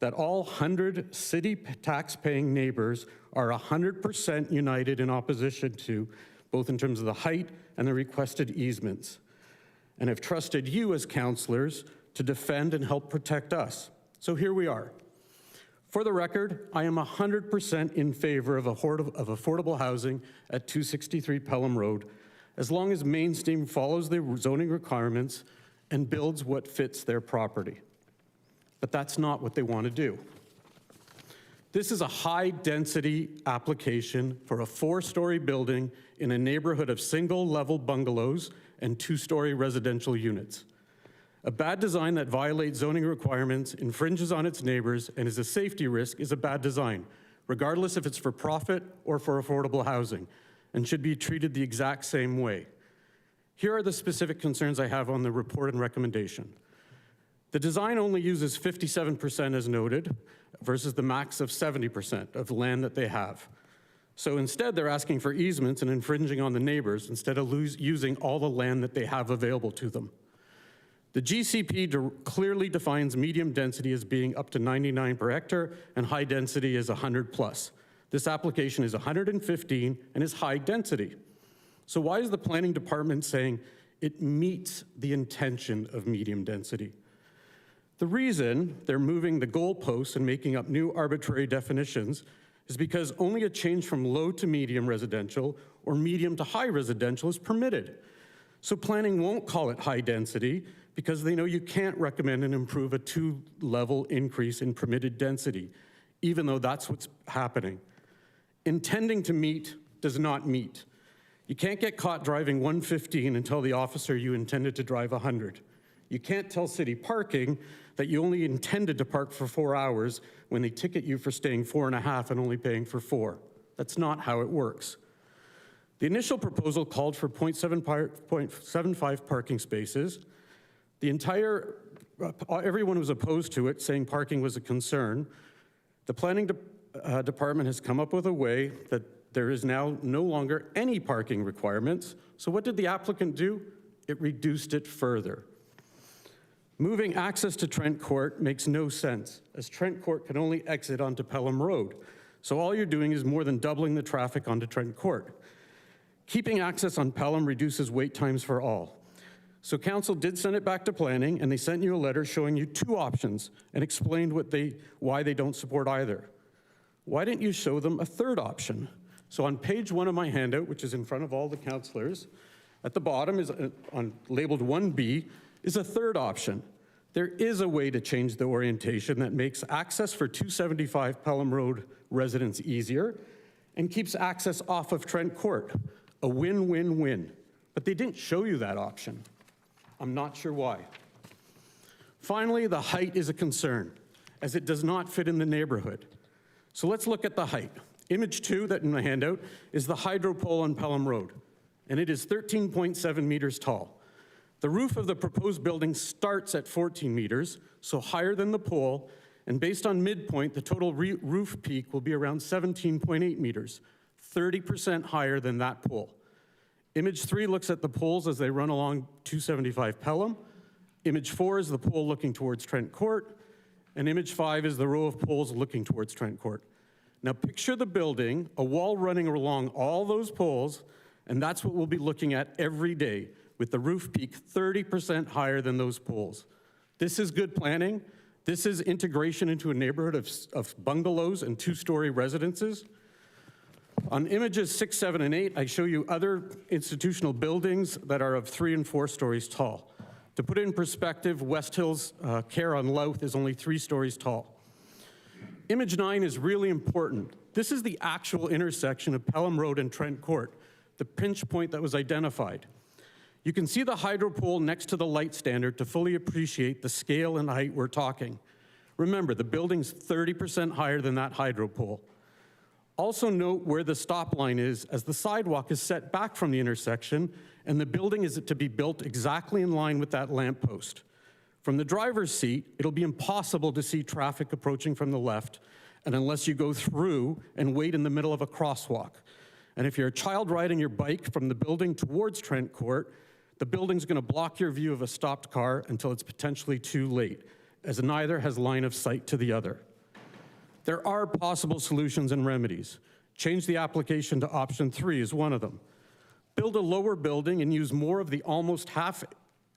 that all 100 city tax-paying neighbors are 100% united in opposition to, both in terms of the height and the requested easements, and have trusted you as councillors to defend and help protect us. So here we are. For the record, I am 100% in favor of affordable housing at 263 Pelham Road, as long as Mainstream follows the zoning requirements and builds what fits their property. But that's not what they want to do. This is a high-density application for a 4-story building in a neighborhood of single-level bungalows and 2-story residential units. A bad design that violates zoning requirements, infringes on its neighbors, and is a safety risk is a bad design, regardless if it's for profit or for affordable housing, and should be treated the exact same way. Here are the specific concerns I have on the report and recommendation. The design only uses 57% as noted versus the max of 70% of land that they have. So instead, they're asking for easements and infringing on the neighbors instead of using all the land that they have available to them. The GCP clearly defines medium density as being up to 99 per hectare and high density is 100 plus. This application is 115 and is high density. So why is the planning department saying it meets the intention of medium density? The reason they're moving the goalposts and making up new arbitrary definitions is because only a change from low to medium residential or medium to high residential is permitted. So planning won't call it high density because they know you can't recommend and improve a 2-level increase in permitted density, even though that's what's happening. Intending to meet does not meet. You can't get caught driving 115 and tell the officer you intended to drive 100. You can't tell city parking that you only intended to park for 4 hours when they ticket you for staying 4.5 and only paying for 4. That's not how it works. The initial proposal called for 0.75 parking spaces. Everyone was opposed to it, saying parking was a concern. The planning department has come up with a way that there is now no longer any parking requirements. So what did the applicant do? It reduced it further. Moving access to Trent Court makes no sense, as Trent Court can only exit onto Pelham Road. So all you're doing is more than doubling the traffic onto Trent Court. Keeping access on Pelham reduces wait times for all. So council did send it back to planning, and they sent you a letter showing you 2 options and explained why they don't support either. Why didn't you show them a 3rd option? So on page 1 of my handout, which is in front of all the councilors, at the bottom is labeled 1B, is a 3rd option. There is a way to change the orientation that makes access for 275 Pelham Road residents easier and keeps access off of Trent Court. A win-win-win. But they didn't show you that option. I'm not sure why. Finally, the height is a concern, as it does not fit in the neighborhood. So let's look at the height. Image 2 that in my handout is the hydro pole on Pelham Road, and it is 13.7 meters tall. The roof of the proposed building starts at 14 meters, so higher than the pole, and based on midpoint, the total roof peak will be around 17.8 meters, 30% higher than that pole. Image 3 looks at the poles as they run along 275 Pelham. Image 4 is the pole looking towards Trent Court, and image 5 is the row of poles looking towards Trent Court. Now picture the building, a wall running along all those poles, and that's what we'll be looking at every day, with the roof peak 30% higher than those poles. This is good planning. This is integration into a neighborhood of bungalows and 2-story residences. On images 6, 7, and 8, I show you other institutional buildings that are of 3 and 4 stories tall. To put it in perspective, West Hills Care on Louth is only 3 stories tall. Image 9 is really important. This is the actual intersection of Pelham Road and Trent Court, the pinch point that was identified. You can see the hydro pole next to the light standard to fully appreciate the scale and height we're talking. Remember, the building's 30% higher than that hydro pole. Also note where the stop line is, as the sidewalk is set back from the intersection, and the building is to be built exactly in line with that lamppost. From the driver's seat, it'll be impossible to see traffic approaching from the left, and unless you go through and wait in the middle of a crosswalk. And if you're a child riding your bike from the building towards Trent Court, the building's going to block your view of a stopped car until it's potentially too late, as neither has line of sight to the other. There are possible solutions and remedies. Change the application to option 3 is one of them. Build a lower building and use more of the almost half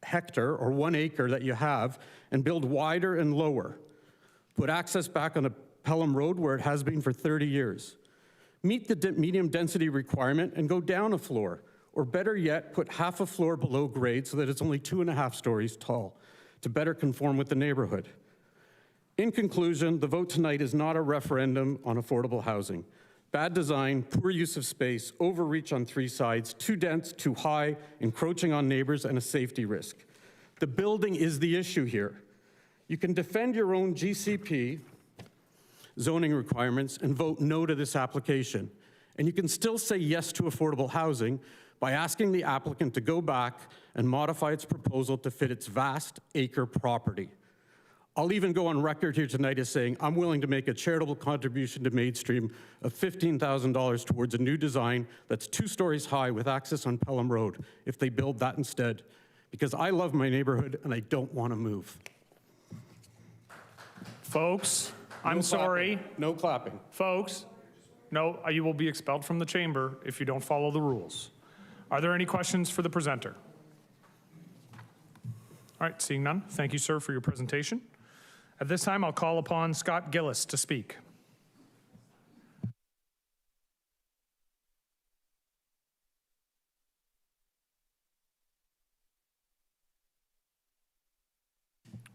hectare or 1 acre that you have and build wider and lower. Put access back on a Pelham Road where it has been for 30 years. Meet the medium density requirement and go down a floor, or better yet, put half a floor below grade so that it's only 2.5 stories tall to better conform with the neighborhood. In conclusion, the vote tonight is not a referendum on affordable housing. Bad design, poor use of space, overreach on 3 sides, too dense, too high, encroaching on neighbors, and a safety risk. The building is the issue here. You can defend your own GCP zoning requirements and vote no to this application. And you can still say yes to affordable housing, by asking the applicant to go back and modify its proposal to fit its vast acre property. I'll even go on record here tonight as saying I'm willing to make a charitable contribution to Mainstream of $15,000 towards a new design that's 2 stories high with access on Pelham Road if they build that instead, because I love my neighborhood and I don't want to move. Folks, I'm sorry. No clapping. Folks, no, you will be expelled from the chamber if you don't follow the rules. Are there any questions for the presenter? All right, seeing none, thank you, sir, for your presentation. At this time, I'll call upon Scott Gillis to speak.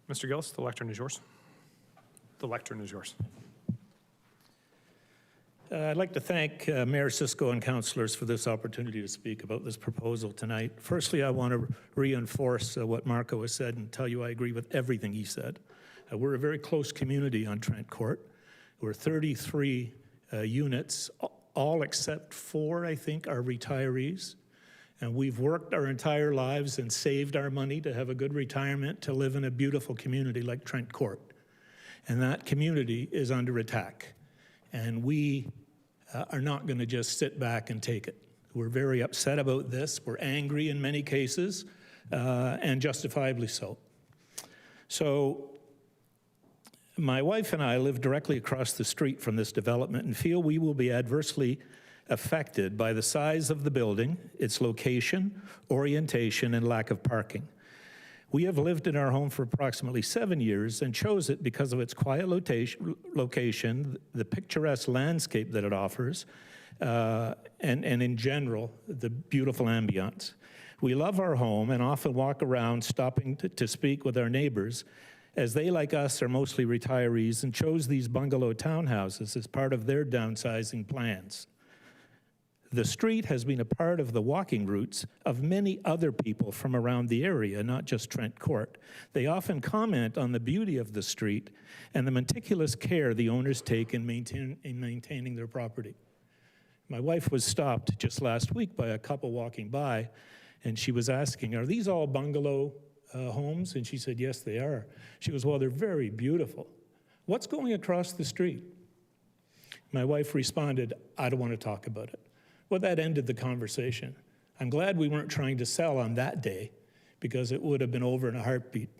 Mr. Gillis, the lectern is yours. The lectern is yours. I'd like to thank Mayor Cisco and councillors for this opportunity to speak about this proposal tonight. Firstly, I want to reinforce what Marco has said and tell you I agree with everything he said. We're a very close community on Trent Court. We're 33 units, all except 4, I think, are retirees. And we've worked our entire lives and saved our money to have a good retirement, to live in a beautiful community like Trent Court. And that community is under attack. And we are not going to just sit back and take it. We're very upset about this. We're angry in many cases, and justifiably so. So my wife and I live directly across the street from this development and feel we will be adversely affected by the size of the building, its location, orientation, and lack of parking. We have lived in our home for approximately 7 years and chose it because of its quiet location, the picturesque landscape that it offers, and in general, the beautiful ambiance. We love our home and often walk around stopping to speak with our neighbors, as they, like us, are mostly retirees and chose these bungalow townhouses as part of their downsizing plans. The street has been a part of the walking routes of many other people from around the area, not just Trent Court. They often comment on the beauty of the street and the meticulous care the owners take in maintaining their property. My wife was stopped just last week by a couple walking by, and she was asking, "Are these all bungalow homes?" And she said, "Yes, they are." She goes, "Well, they're very beautiful. What's going across the street?" My wife responded, "I don't want to talk about it." Well, that ended the conversation. I'm glad we weren't trying to sell on that day, because it would have been over in a heartbeat.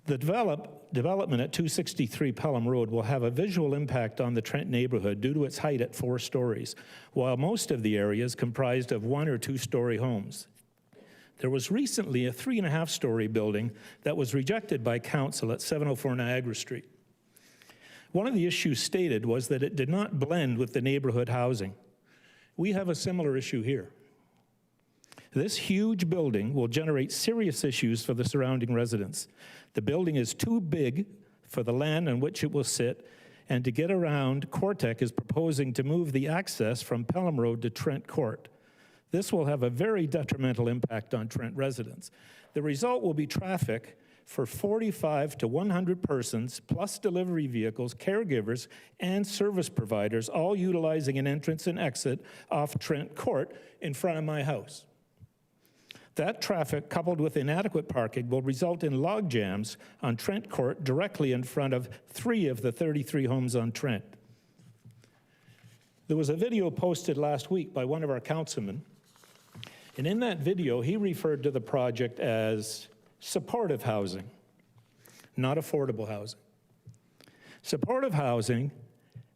The development at 263 Pelham Road will have a visual impact on the Trent neighborhood due to its height at 4 stories, while most of the area is comprised of 1- or 2-story homes. There was recently a 3.5-story building that was rejected by council at 704 Niagara Street. One of the issues stated was that it did not blend with the neighborhood housing. We have a similar issue here. This huge building will generate serious issues for the surrounding residents. The building is too big for the land on which it will sit, and to get around, Cortec is proposing to move the access from Pelham Road to Trent Court. This will have a very detrimental impact on Trent residents. The result will be traffic for 45 to 100 persons, plus delivery vehicles, caregivers, and service providers, all utilizing an entrance and exit off Trent Court in front of my house. That traffic, coupled with inadequate parking, will result in log jams on Trent Court directly in front of 3 of the 33 homes on Trent. There was a video posted last week by one of our councilmen, and in that video, he referred to the project as supportive housing, not affordable housing. Supportive housing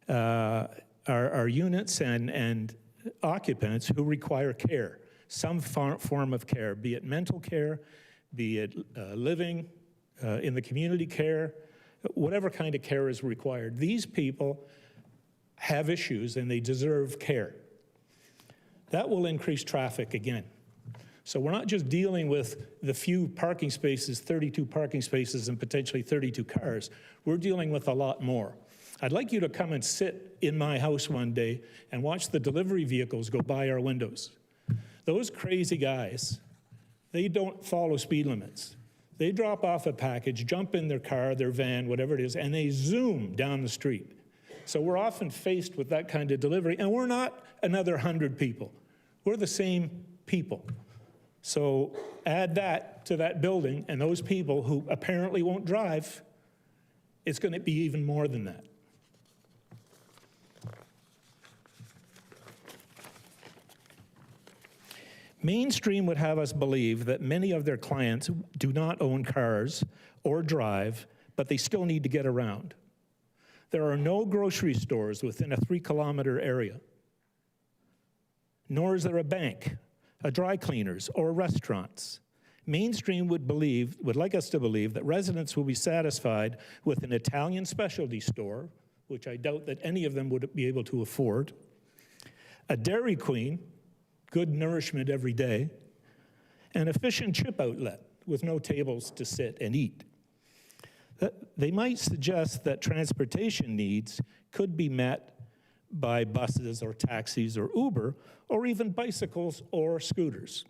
are units and occupants who require care, some form of care, be it mental care, be it living in the community care, whatever kind of care is required. These people have issues and they deserve care. That will increase traffic again. So we're not just dealing with the few parking spaces, 32 parking spaces and potentially 32 cars. We're dealing with a lot more. I'd like you to come and sit in my house one day and watch the delivery vehicles go by our windows. Those crazy guys, they don't follow speed limits. They drop off a package, jump in their car, their van, whatever it is, and they zoom down the street. So we're often faced with that kind of delivery, and we're not another 100 people. We're the same people. So add that to that building and those people who apparently won't drive, it's going to be even more than that. Mainstream would have us believe that many of their clients do not own cars or drive, but they still need to get around. There are no grocery stores within a 3-kilometer area, nor is there a bank, a dry cleaners, or restaurants. Mainstream would like us to believe that residents will be satisfied with an Italian specialty store, which I doubt that any of them would be able to afford, a Dairy Queen, good nourishment every day, and a fish and chip outlet with no tables to sit and eat. They might suggest that transportation needs could be met by buses or taxis or Uber, or even bicycles or scooters.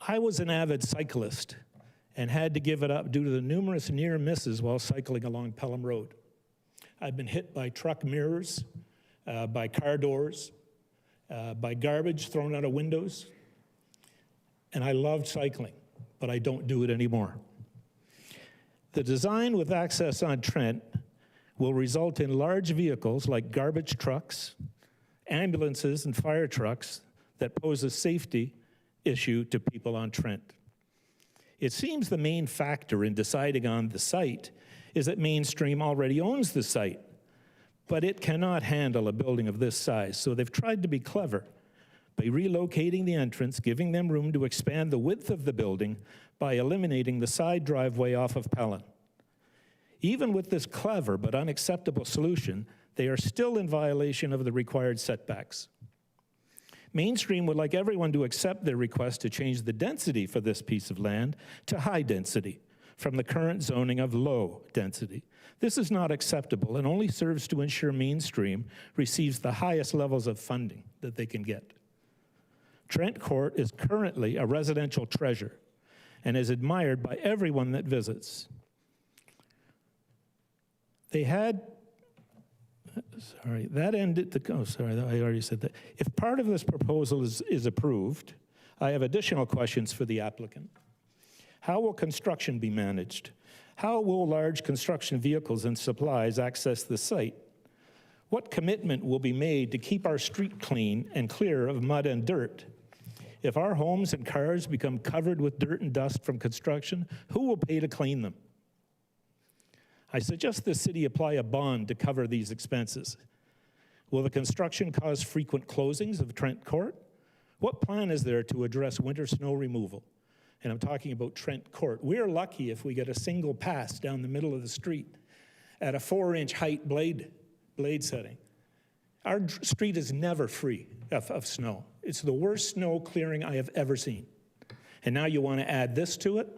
I was an avid cyclist and had to give it up due to the numerous near misses while cycling along Pelham Road. I've been hit by truck mirrors, by car doors, by garbage thrown out of windows, and I loved cycling, but I don't do it anymore. The design with access on Trent will result in large vehicles like garbage trucks, ambulances, and fire trucks that pose a safety issue to people on Trent. It seems the main factor in deciding on the site is that Mainstream already owns the site, but it cannot handle a building of this size, so they've tried to be clever by relocating the entrance, giving them room to expand the width of the building by eliminating the side driveway off of Pelham. Even with this clever but unacceptable solution, they are still in violation of the required setbacks. Mainstream would like everyone to accept their request to change the density for this piece of land to high density from the current zoning of low density. This is not acceptable and only serves to ensure Mainstream receives the highest levels of funding that they can get. Trent Court is currently a residential treasure and is admired by everyone that visits. They had, that ended the, I already said that. If part of this proposal is approved, I have additional questions for the applicant. How will construction be managed? How will large construction vehicles and supplies access the site? What commitment will be made to keep our street clean and clear of mud and dirt? If our homes and cars become covered with dirt and dust from construction, who will pay to clean them? I suggest the city apply a bond to cover these expenses. Will the construction cause frequent closings of Trent Court? What plan is there to address winter snow removal? And I'm talking about Trent Court. We're lucky if we get a single pass down the middle of the street at a 4-inch height blade setting. Our street is never free of snow. It's the worst snow clearing I have ever seen. And now you want to add this to it?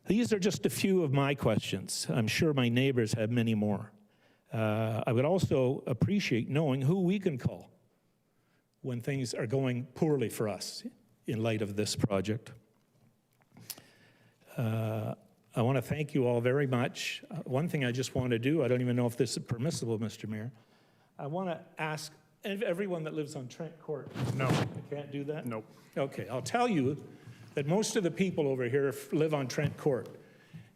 These are just a few of my questions. I'm sure my neighbors have many more. I would also appreciate knowing who we can call when things are going poorly for us in light of this project. I want to thank you all very much. One thing I just want to do, I don't even know if this is permissible, Mr. Mayor. I want to ask everyone that lives on Trent Court. No. I can't do that? Nope. Okay, I'll tell you that most of the people over here live on Trent Court.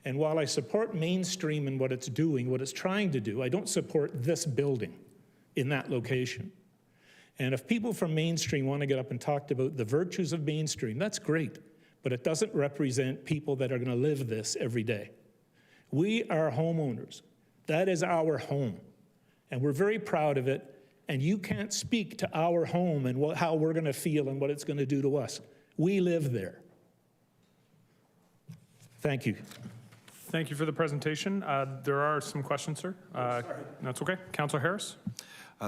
And while I support Mainstream and what it's doing, what it's trying to do, I don't support this building in that location. And if people from Mainstream want to get up and talk about the virtues of Mainstream, that's great, but it doesn't represent people that are going to live this every day. We are homeowners. That is our home, and we're very proud of it, and you can't speak to our home and how we're going to feel and what it's going to do to us. We live there. Thank you. Thank you for the presentation. There are some questions, sir. That's okay. Councilor Harris?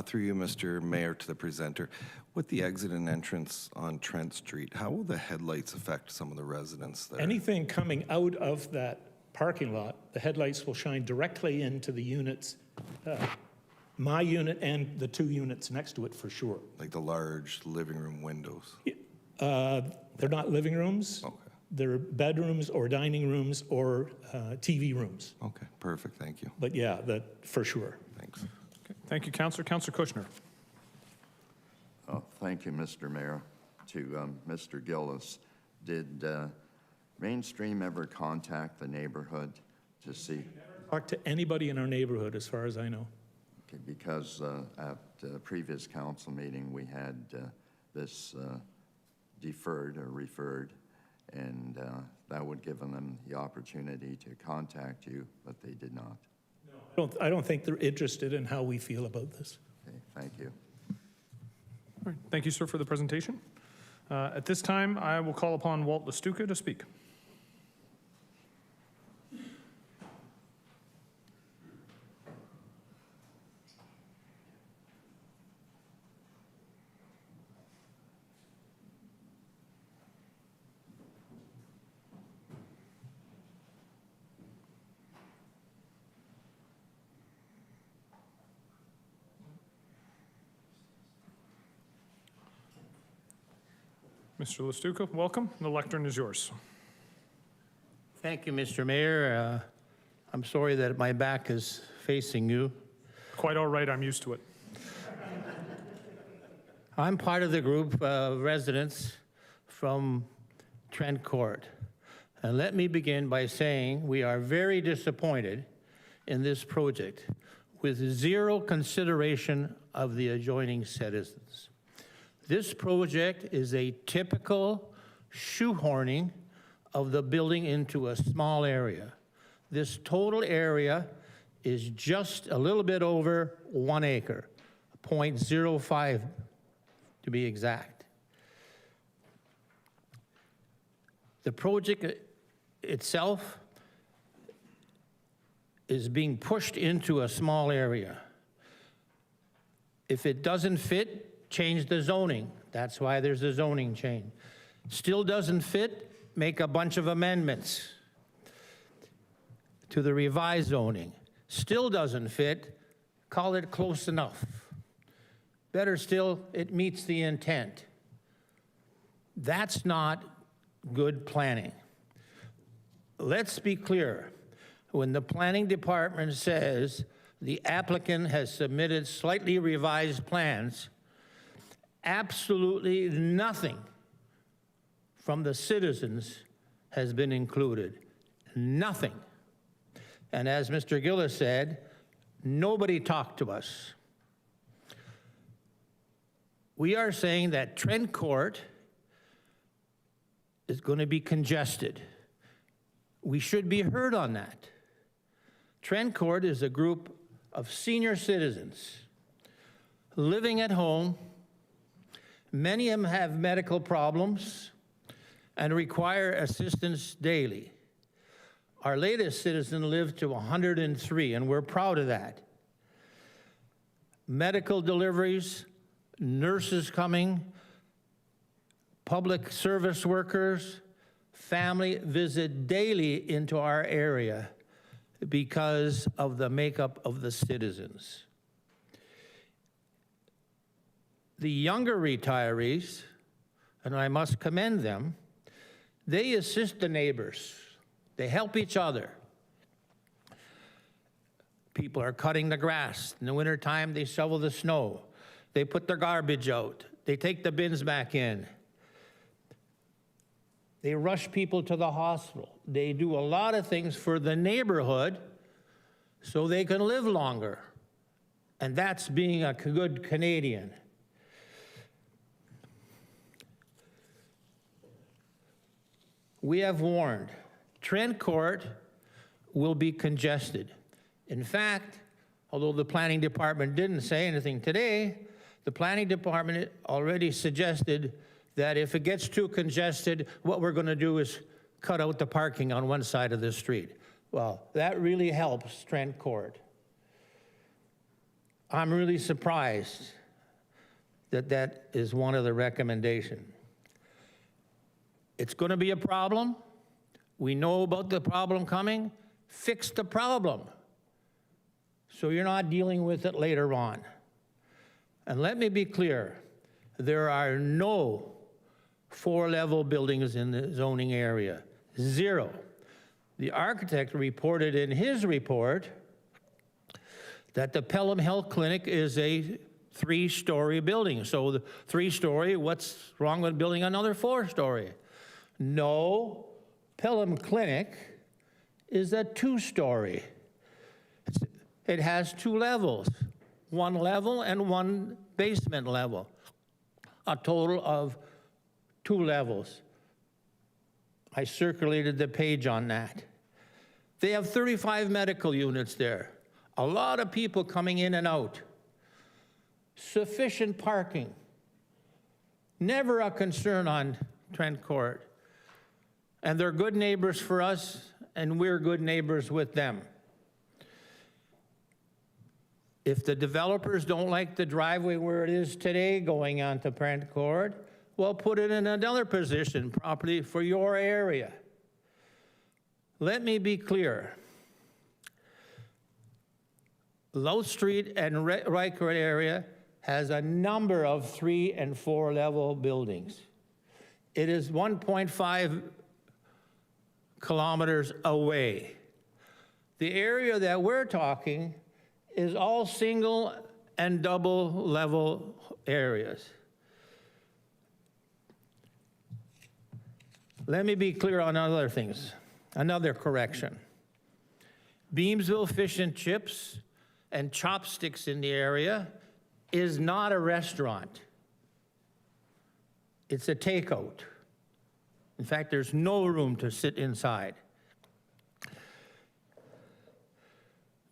Through you, Mr. Mayor, to the presenter. With the exit and entrance on Trent Street, how will the headlights affect some of the residents there? Anything coming out of that parking lot, the headlights will shine directly into the units, my unit and the 2 units next to it for sure. Like the large living room windows? They're not living rooms. Okay. They're bedrooms or dining rooms or TV rooms. Okay, perfect, thank you. But yeah, that for sure. Thanks. Okay. Thank you, Councilor. Councilor Kushner. Thank you, Mr. Mayor. To Mr. Gillis, did Mainstream ever contact the neighborhood to see? Talk to anybody in our neighborhood, as far as I know. Okay, because at the previous council meeting, we had this deferred or referred, and that would give them the opportunity to contact you, but they did not. I don't think they're interested in how we feel about this. Okay, thank you. All right, thank you, sir, for the presentation. At this time, I will call upon Walt Lestuka to speak. Mr. Lestuka, welcome. The lectern is yours. Thank you, Mr. Mayor. I'm sorry that my back is facing you. Quite all right, I'm used to it. I'm part of the group of residents from Trent Court. And let me begin by saying we are very disappointed in this project with zero consideration of the adjoining citizens. This project is a typical shoehorning of the building into a small area. This total area is just a little bit over 1 acre, 0.05 to be exact. The project itself is being pushed into a small area. If it doesn't fit, change the zoning. That's why there's a zoning change. Still doesn't fit, make a bunch of amendments to the revised zoning. Still doesn't fit, call it close enough. Better still, it meets the intent. That's not good planning. Let's be clear. When the planning department says the applicant has submitted slightly revised plans, absolutely nothing from the citizens has been included. Nothing. And as Mr. Gillis said, nobody talked to us. We are saying that Trent Court is going to be congested. We should be heard on that. Trent Court is a group of senior citizens living at home. Many of them have medical problems and require assistance daily. Our latest citizen lived to 103, and we're proud of that. Medical deliveries, nurses coming, public service workers, family visit daily into our area because of the makeup of the citizens. The younger retirees, and I must commend them, they assist the neighbors. They help each other. People are cutting the grass. In the wintertime, they shovel the snow. They put their garbage out. They take the bins back in. They rush people to the hospital. They do a lot of things for the neighborhood so they can live longer. And that's being a good Canadian. We have warned, Trent Court will be congested. In fact, although the planning department didn't say anything today, the planning department already suggested that if it gets too congested, what we're going to do is cut out the parking on one side of the street. Well, that really helps Trent Court. I'm really surprised that that is one of the recommendations. It's going to be a problem. We know about the problem coming. Fix the problem so you're not dealing with it later on. And let me be clear, there are no 4-level buildings in the zoning area. Zero. The architect reported in his report that the Pelham Health Clinic is a 3-story building. So the 3-story, what's wrong with building another 4-story? No, Pelham Clinic is a 2-story. It has 2 levels, 1 level and 1 basement level, a total of 2 levels. I circulated the page on that. They have 35 medical units there. A lot of people coming in and out. Sufficient parking. Never a concern on Trent Court. And they're good neighbors for us, and we're good neighbors with them. If the developers don't like the driveway where it is today going on to Trent Court, well, put it in another position, property for your area. Let me be clear. Low Street and Riker area has a number of 3 and 4 level buildings. It is 1.5 kilometers away. The area that we're talking is all single and double level areas. Let me be clear on other things. Another correction. Beamsville Fish and Chips and Chopsticks in the area is not a restaurant. It's a takeout. In fact, there's no room to sit inside.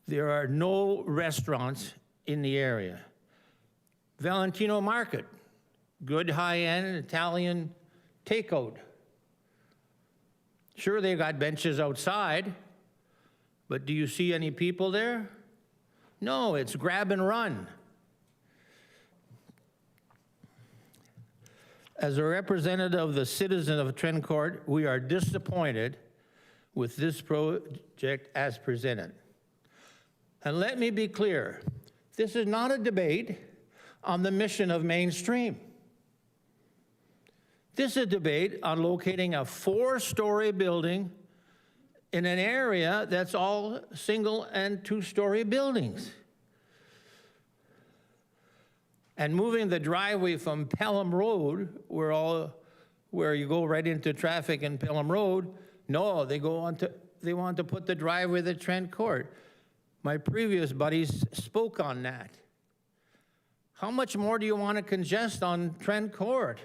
There are no restaurants in the area. Valentino Market, good high-end Italian takeout. Sure, they've got benches outside, but do you see any people there? No, it's grab and run. As a representative of the citizen of Trent Court, we are disappointed with this project as presented. And let me be clear, this is not a debate on the mission of mainstream. This is a debate on locating a 4-story building in an area that's all single and 2-story buildings. And moving the driveway from Pelham Road, where you go right into traffic in Pelham Road, no, they want to put the driveway to Trent Court. My previous buddies spoke on that. How much more do you want to congest on Trent Court?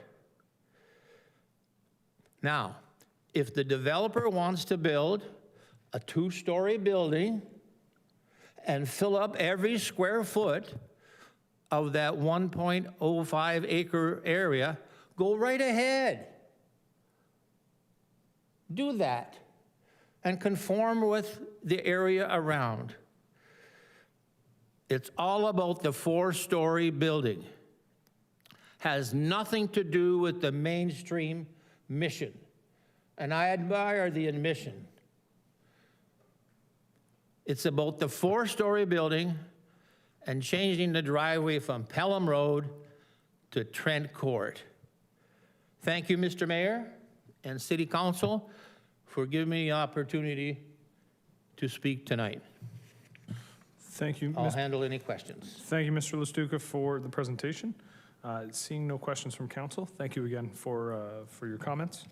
Now, if the developer wants to build a 2-story building and fill up every square foot of that 1.05 acre area, go right ahead. Do that and conform with the area around. It's all about the 4-story building. Has nothing to do with the mainstream mission. And I admire the mission. It's about the 4-story building and changing the driveway from Pelham Road to Trent Court. Thank you, Mr. Mayor and City Council, for giving me the opportunity to speak tonight. Thank you. I'll handle any questions. Thank you, Mr. Lestuka, for the presentation. Seeing no questions from council, thank you again for your comments.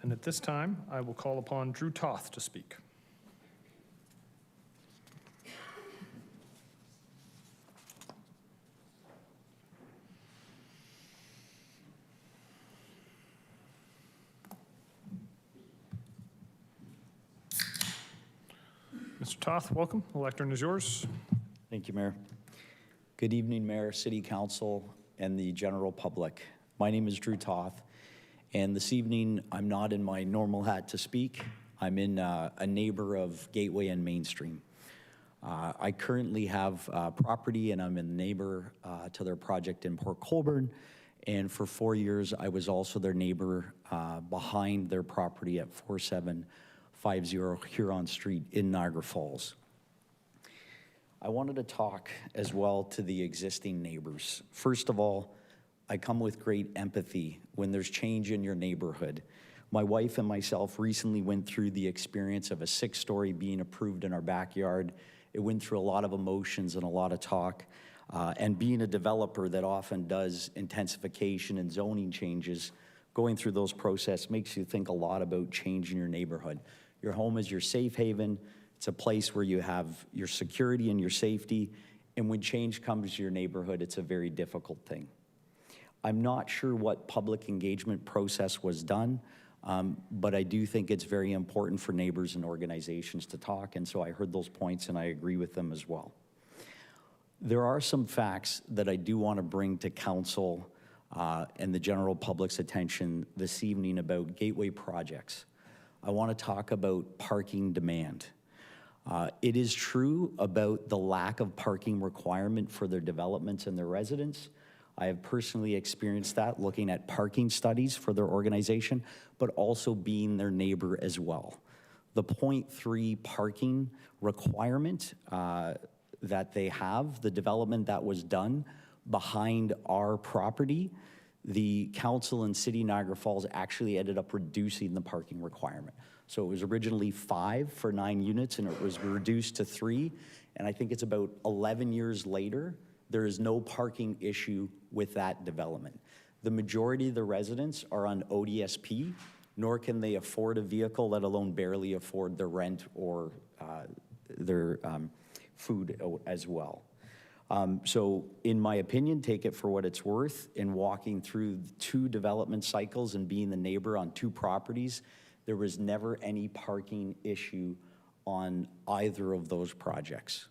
And at this time, I will call upon Drew Toth to speak. Mr. Toth, welcome. The lectern is yours. Thank you, Mayor. Good evening, Mayor, City Council, and the general public. My name is Drew Toth, and this evening I'm not in my normal hat to speak. I'm in a neighbor of Gateway and Mainstream. I currently have property, and I'm a neighbor to their project in Port Colborne, and for 4 years I was also their neighbor behind their property at 4750 Huron Street in Niagara Falls. I wanted to talk as well to the existing neighbors. First of all, I come with great empathy when there's change in your neighborhood. My wife and myself recently went through the experience of a 6-story being approved in our backyard. It went through a lot of emotions and a lot of talk. And being a developer that often does intensification and zoning changes, going through those processes makes you think a lot about changing your neighborhood. Your home is your safe haven. It's a place where you have your security and your safety. And when change comes to your neighborhood, it's a very difficult thing. I'm not sure what public engagement process was done, but I do think it's very important for neighbors and organizations to talk. And so I heard those points and I agree with them as well. There are some facts that I do want to bring to council and the general public's attention this evening about gateway projects. I want to talk about parking demand. It is true about the lack of parking requirement for their developments and their residents. I have personally experienced that looking at parking studies for their organization, but also being their neighbor as well. The 0.3 parking requirement that they have, the development that was done behind our property, the council in City Niagara Falls actually ended up reducing the parking requirement. So it was originally 5 for 9 units and it was reduced to 3. And I think it's about 11 years later, there is no parking issue with that development. The majority of the residents are on ODSP, nor can they afford a vehicle, let alone barely afford their rent or their food as well. So in my opinion, take it for what it's worth. In walking through 2 development cycles and being the neighbor on 2 properties, there was never any parking issue on either of those projects.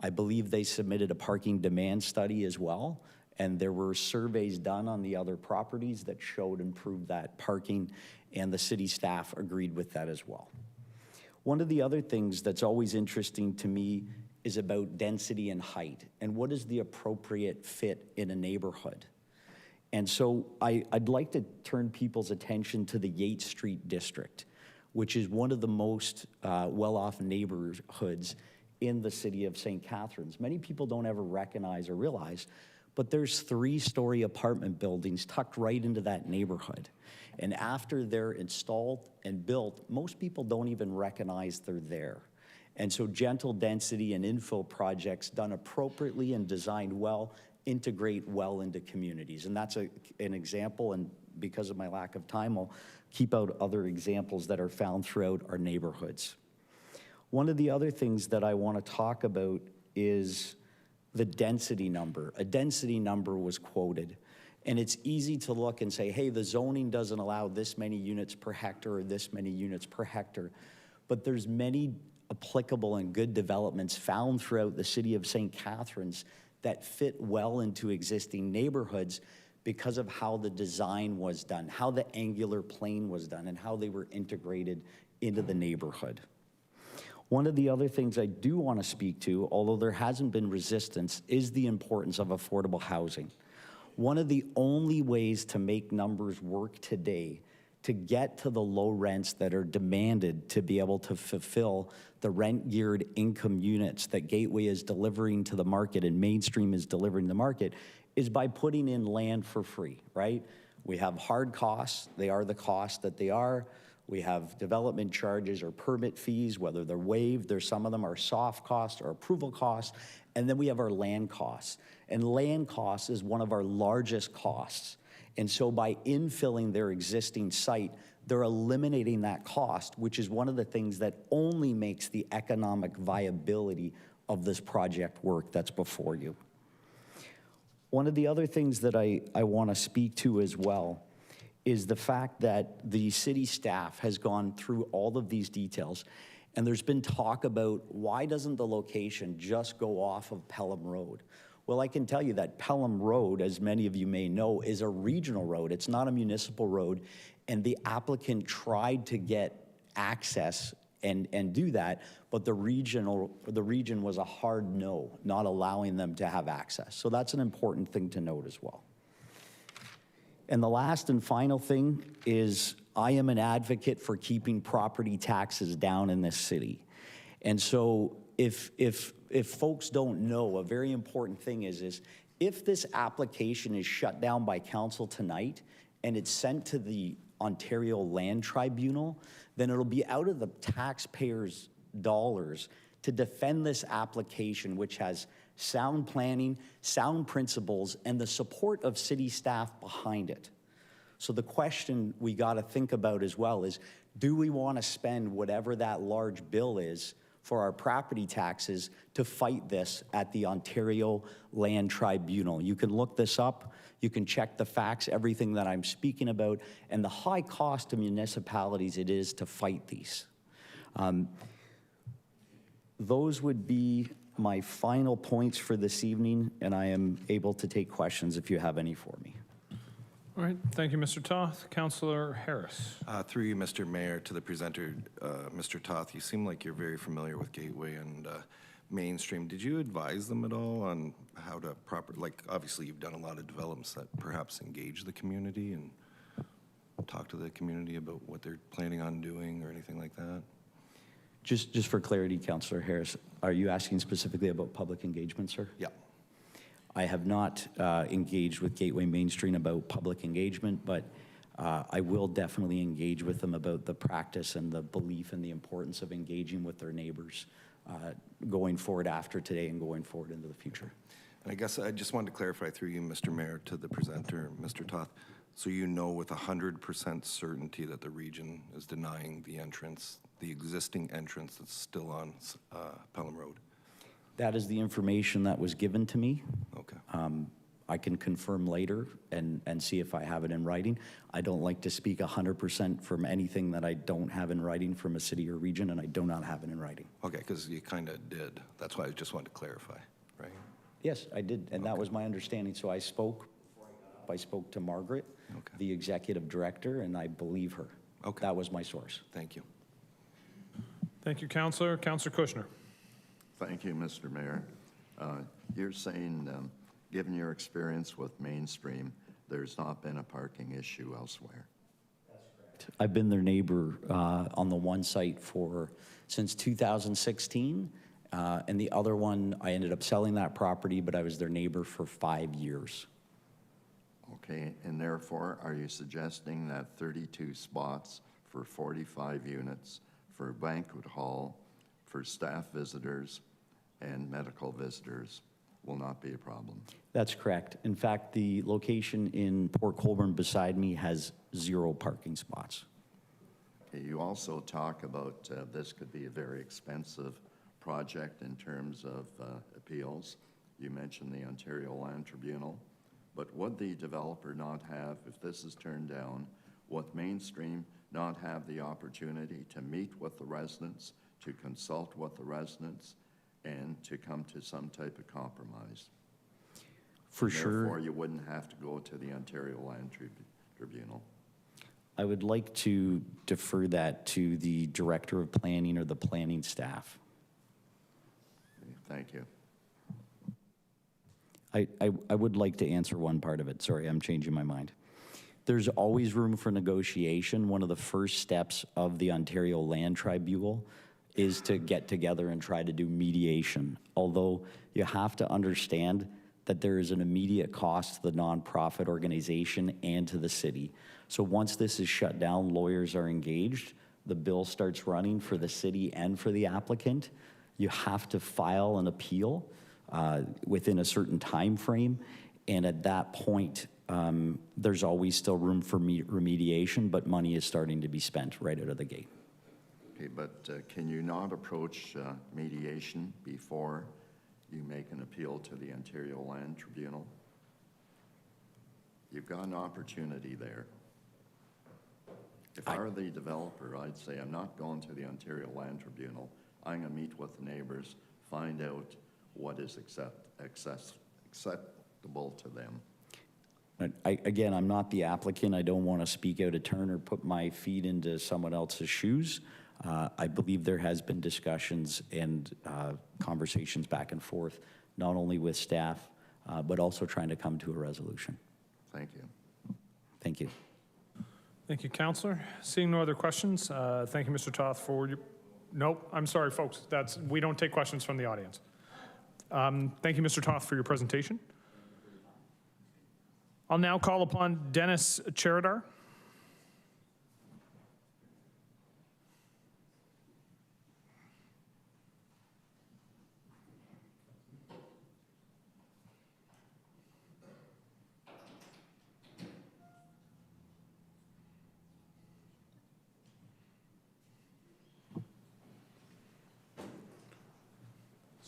I believe they submitted a parking demand study as well, and there were surveys done on the other properties that showed and proved that parking, and the city staff agreed with that as well. One of the other things that's always interesting to me is about density and height, and what is the appropriate fit in a neighborhood. And so I'd like to turn people's attention to the Yates Street district, which is one of the most well-off neighborhoods in the city of St. Catharines. Many people don't ever recognize or realize, but there's 3-story apartment buildings tucked right into that neighborhood. And after they're installed and built, most people don't even recognize they're there. And so gentle density and infill projects done appropriately and designed well integrate well into communities. And that's an example, and because of my lack of time, I'll keep out other examples that are found throughout our neighborhoods. One of the other things that I want to talk about is the density number. A density number was quoted, and it's easy to look and say, hey, the zoning doesn't allow this many units per hectare or this many units per hectare, but there's many applicable and good developments found throughout the city of St. Catharines that fit well into existing neighborhoods because of how the design was done, how the angular plane was done, and how they were integrated into the neighborhood. One of the other things I do want to speak to, although there hasn't been resistance, is the importance of affordable housing. One of the only ways to make numbers work today to get to the low rents that are demanded to be able to fulfill the rent-geared income units that Gateway is delivering to the market and Mainstream is delivering to the market is by putting in land for free, right? We have hard costs. They are the costs that they are. We have development charges or permit fees, whether they're waived. There's some of them are soft costs or approval costs. And then we have our land costs. And land costs is one of our largest costs. And so by infilling their existing site, they're eliminating that cost, which is one of the things that only makes the economic viability of this project work that's before you. One of the other things that I want to speak to as well is the fact that the city staff has gone through all of these details, and there's been talk about why doesn't the location just go off of Pelham Road? Well, I can tell you that Pelham Road, as many of you may know, is a regional road. It's not a municipal road, and the applicant tried to get access and do that, but the region was a hard no, not allowing them to have access. So that's an important thing to note as well. And the last and final thing is I am an advocate for keeping property taxes down in this city. And so if folks don't know, a very important thing is if this application is shut down by council tonight and it's sent to the Ontario Land Tribunal, then it'll be out of the taxpayers' dollars to defend this application, which has sound planning, sound principles, and the support of city staff behind it. So the question we got to think about as well is, do we want to spend whatever that large bill is for our property taxes to fight this at the Ontario Land Tribunal? You can look this up. You can check the facts, everything that I'm speaking about, and the high cost to municipalities it is to fight these. Those would be my final points for this evening, and I am able to take questions if you have any for me. All right, thank you, Mr. Toth. Councillor Harris. Through you, Mr. Mayor, to the presenter, Mr. Toth, you seem like you're very familiar with Gateway and Mainstream. Did you advise them at all on how to like, obviously you've done a lot of developments that perhaps engage the community and talk to the community about what they're planning on doing or anything like that? Just for clarity, Councillor Harris, are you asking specifically about public engagement, sir? Yeah. I have not engaged with Gateway Mainstream about public engagement, but I will definitely engage with them about the practice and the belief and the importance of engaging with their neighbors going forward after today and going forward into the future. And I guess I just wanted to clarify through you, Mr. Mayor, to the presenter, Mr. Toth, so you know with 100% certainty that the region is denying the entrance, the existing entrance that's still on Pelham Road? That is the information that was given to me. Okay. I can confirm later and see if I have it in writing. I don't like to speak 100% from anything that I don't have in writing from a city or region, and I do not have it in writing. Okay, because you kind of did. That's why I just wanted to clarify, right? Yes, I did, and that was my understanding. So I spoke to Margaret, the executive director, and I believe her. Okay. That was my source. Thank you. Thank you, Councillor. Councillor Kushner. Thank you, Mr. Mayor. You're saying, given your experience with Mainstream, there's not been a parking issue elsewhere? I've been their neighbor on the one site since 2016, and the other one, I ended up selling that property, but I was their neighbor for 5 years. Okay, and therefore, are you suggesting that 32 spots for 45 units for banquet hall, for staff visitors, and medical visitors will not be a problem? That's correct. In fact, the location in Port Colborne beside me has 0 parking spots. Okay, you also talk about this could be a very expensive project in terms of appeals. You mentioned the Ontario Land Tribunal, but would the developer not have, if this is turned down, would Mainstream not have the opportunity to meet with the residents, to consult with the residents, and to come to some type of compromise? For sure. Therefore, you wouldn't have to go to the Ontario Land Tribunal. I would like to defer that to the Director of Planning or the planning staff. Thank you. I would like to answer one part of it. Sorry, I'm changing my mind. There's always room for negotiation. One of the first steps of the Ontario Land Tribunal is to get together and try to do mediation. Although you have to understand that there is an immediate cost to the nonprofit organization and to the city. So once this is shut down, lawyers are engaged, the bill starts running for the city and for the applicant. You have to file an appeal within a certain time frame, and at that point, there's always still room for remediation, but money is starting to be spent right out of the gate. Okay, but can you not approach mediation before you make an appeal to the Ontario Land Tribunal? You've got an opportunity there. If I were the developer, I'd say I'm not going to the Ontario Land Tribunal. I'm going to meet with the neighbors, find out what is acceptable to them. Again, I'm not the applicant. I don't want to speak out of turn or put my feet into someone else's shoes. I believe there has been discussions and conversations back and forth, not only with staff, but also trying to come to a resolution. Thank you. Thank you. Thank you, Councillor. Seeing no other questions, thank you, Mr. Toth, for your... Nope, I'm sorry, folks. We don't take questions from the audience. Thank you, Mr. Toth, for your presentation. I'll now call upon Dennis Cheridar.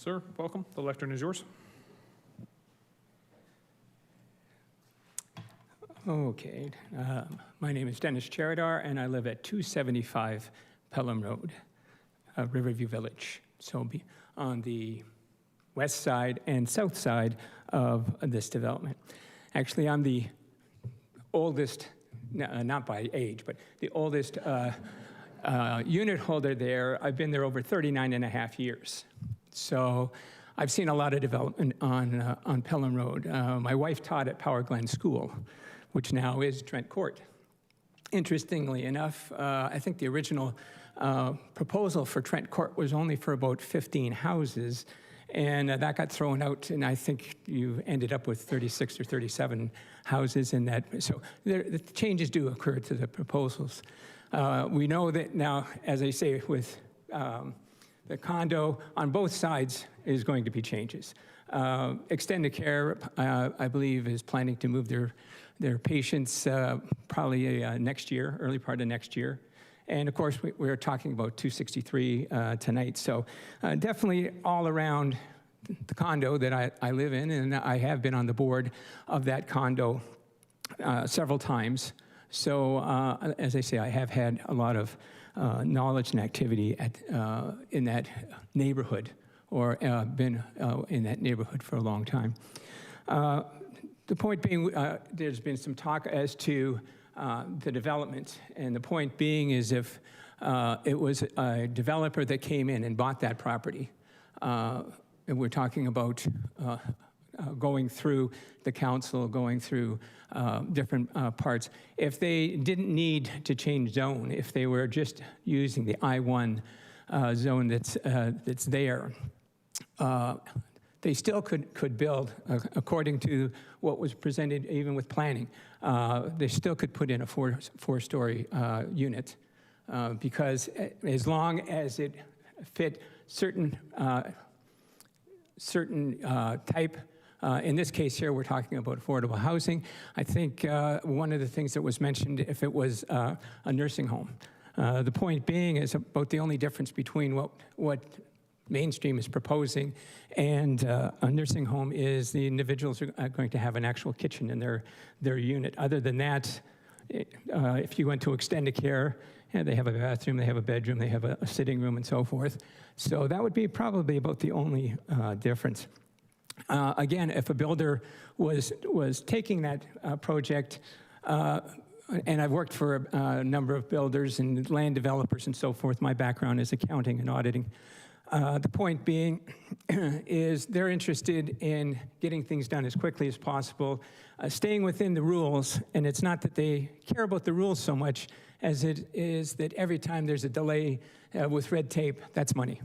Sir, welcome. The lectern is yours. Okay. My name is Dennis Cheridar, and I live at 275 Pelham Road, Riverview Village. So be on the west side and south side of this development. Actually, I'm the oldest, not by age, but the oldest unit holder there. I've been there over 39 and a half years. So I've seen a lot of development on Pelham Road. My wife taught at Power Glen School, which now is Trent Court. Interestingly enough, I think the original proposal for Trent Court was only for about 15 houses, and that got thrown out, and I think you ended up with 36 or 37 houses in that. So the changes do occur to the proposals. We know that now, as I say, with the condo on both sides is going to be changes. Extended Care, I believe, is planning to move their patients probably next year, early part of next year. And of course, we're talking about 263 tonight. So definitely all around the condo that I live in, and I have been on the board of that condo several times. So as I say, I have had a lot of knowledge and activity in that neighborhood, or been in that neighborhood for a long time. The point being, there's been some talk as to the development, and the point being is if it was a developer that came in and bought that property, and we're talking about going through the council, going through different parts. If they didn't need to change zone, if they were just using the I-1 zone that's there, they still could build, according to what was presented even with planning, they still could put in a four-story unit because as long as it fit certain type. In this case here, we're talking about affordable housing. I think one of the things that was mentioned, if it was a nursing home. The point being is about the only difference between what Mainstream is proposing and a nursing home is the individuals are going to have an actual kitchen in their unit. Other than that, if you went to Extended Care, they have a bathroom, they have a bedroom, they have a sitting room and so forth. So that would be probably about the only difference. Again, if a builder was taking that project, and I've worked for a number of builders and land developers and so forth, my background is accounting and auditing. The point being is they're interested in getting things done as quickly as possible, staying within the rules, and it's not that they care about the rules so much as it is that every time there's a delay with red tape, that's money.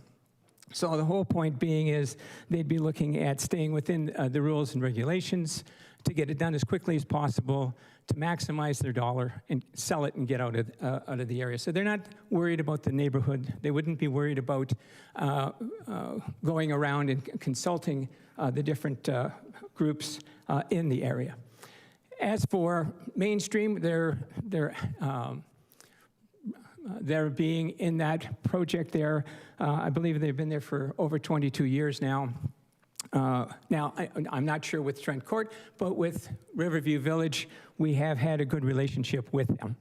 So the whole point being is they'd be looking at staying within the rules and regulations to get it done as quickly as possible, to maximize their dollar and sell it and get out of the area. So they're not worried about the neighborhood. They wouldn't be worried about going around and consulting the different groups in the area. As for Mainstream, they're being in that project there. I believe they've been there for over 22 years now. Now, I'm not sure with Trent Court, but with Riverview Village, we have had a good relationship with them.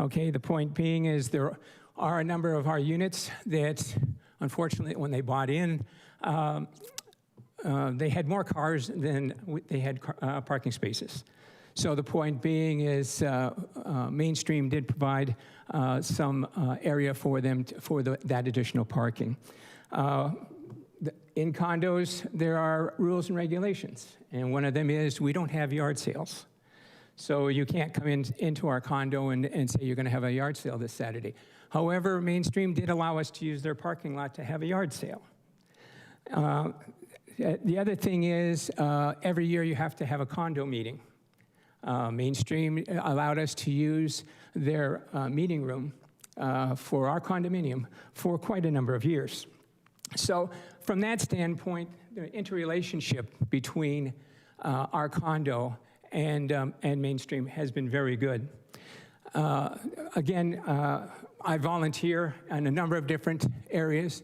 Okay, the point being is there are a number of our units that, unfortunately, when they bought in, they had more cars than they had parking spaces. So the point being is Mainstream did provide some area for them for that additional parking. In condos, there are rules and regulations, and one of them is we don't have yard sales. So you can't come into our condo and say you're going to have a yard sale this Saturday. However, Mainstream did allow us to use their parking lot to have a yard sale. The other thing is every year you have to have a condo meeting. Mainstream allowed us to use their meeting room for our condominium for quite a number of years. So from that standpoint, the interrelationship between our condo and Mainstream has been very good. Again, I volunteer in a number of different areas.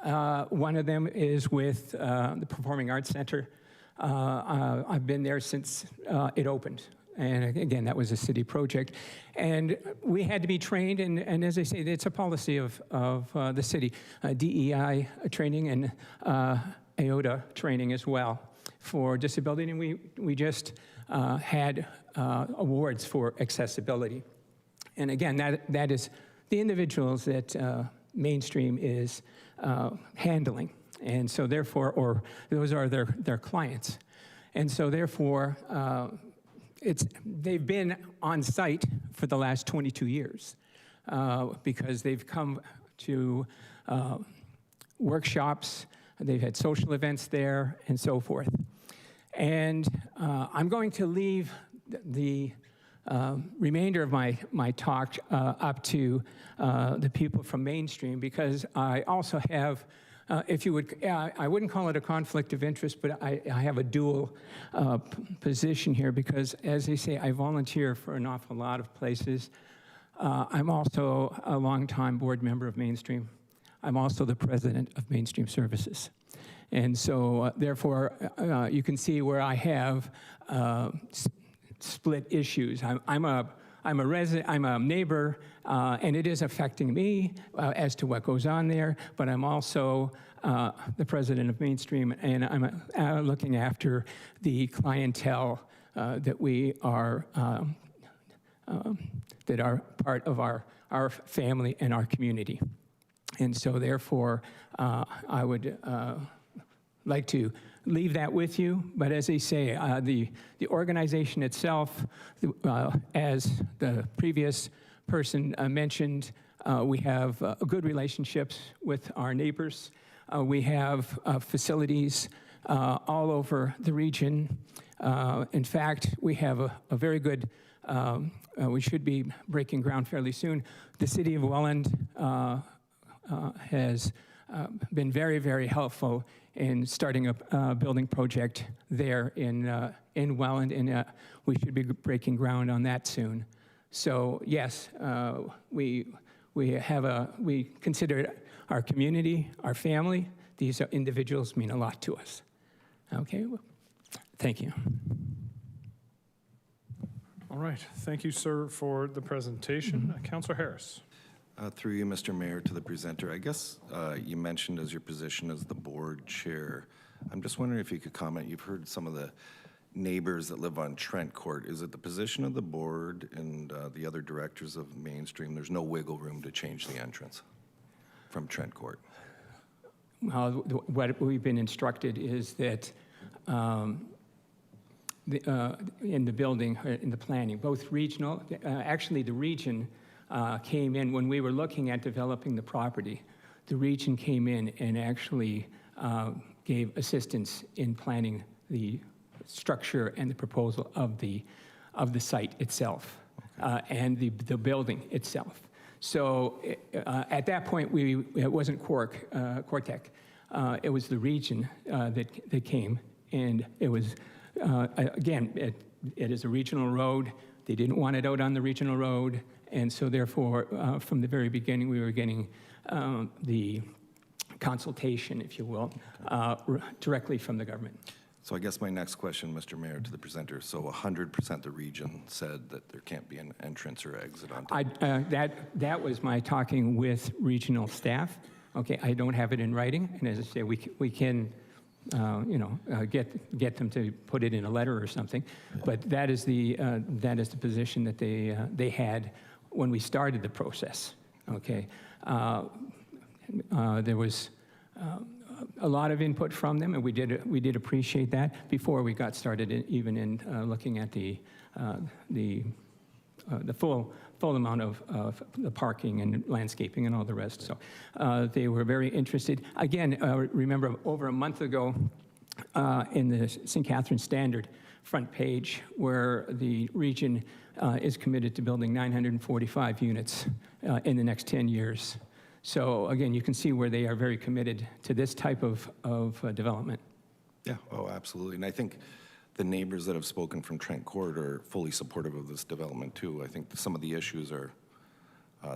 One of them is with the Performing Arts Center. I've been there since it opened. And again, that was a city project. And we had to be trained, and as I say, it's a policy of the city, DEI training and AOTA training as well for disability. And we just had awards for accessibility. And again, that is the individuals that Mainstream is handling. And so therefore, or those are their clients. And so therefore, they've been on site for the last 22 years because they've come to workshops, they've had social events there, and so forth. And I'm going to leave the remainder of my talk up to the people from Mainstream, because I also have, if you would, I wouldn't call it a conflict of interest, but I have a dual position here, because as they say, I volunteer for an awful lot of places. I'm also a longtime board member of Mainstream. I'm also the president of Mainstream Services. And so therefore, you can see where I have split issues. I'm a resident, I'm a neighbor, and it is affecting me as to what goes on there, but I'm also the president of Mainstream, and I'm looking after the clientele that we are, that are part of our family and our community. And so therefore, I would like to leave that with you, but as they say, the organization itself, as the previous person mentioned, we have good relationships with our neighbors. We have facilities all over the region. In fact, we have a very good, we should be breaking ground fairly soon. The city of Welland has been very, very helpful in starting a building project there in Welland, and we should be breaking ground on that soon. So yes, we consider it our community, our family. These individuals mean a lot to us. Okay, well, thank you. All right, thank you, sir, for the presentation. Councillor Harris. Through you, Mr. Mayor, to the presenter. I guess you mentioned as your position as the board chair. I'm just wondering if you could comment. You've heard some of the neighbors that live on Trent Court. Is it the position of the board and the other directors of Mainstream, there's no wiggle room to change the entrance from Trent Court? What we've been instructed is that in the building, in the planning, both regional, actually the region came in when we were looking at developing the property. The region came in and actually gave assistance in planning the structure and the proposal of the site itself, and the building itself. So at that point, it wasn't Quartec. It was the region that came, and it was, again, it is a regional road. They didn't want it out on the regional road, and so therefore, from the very beginning, we were getting the consultation, if you will, directly from the government. So I guess my next question, Mr. Mayor, to the presenter. So 100% the region said that there can't be an entrance or exit on that was my talking with regional staff. Okay, I don't have it in writing, and as I say, we can get them to put it in a letter or something. But that is the position that they had when we started the process. Okay, there was a lot of input from them, and we did appreciate that before we got started, even in looking at the full amount of the parking and landscaping and all the rest. So they were very interested. Again, remember over a month ago in the St. Catharines Standard front page, where the region is committed to building 945 units in the next 10 years. So again, you can see where they are very committed to this type of development. Yeah, oh, absolutely. And I think the neighbors that have spoken from Trent Court are fully supportive of this development too. I think some of the issues are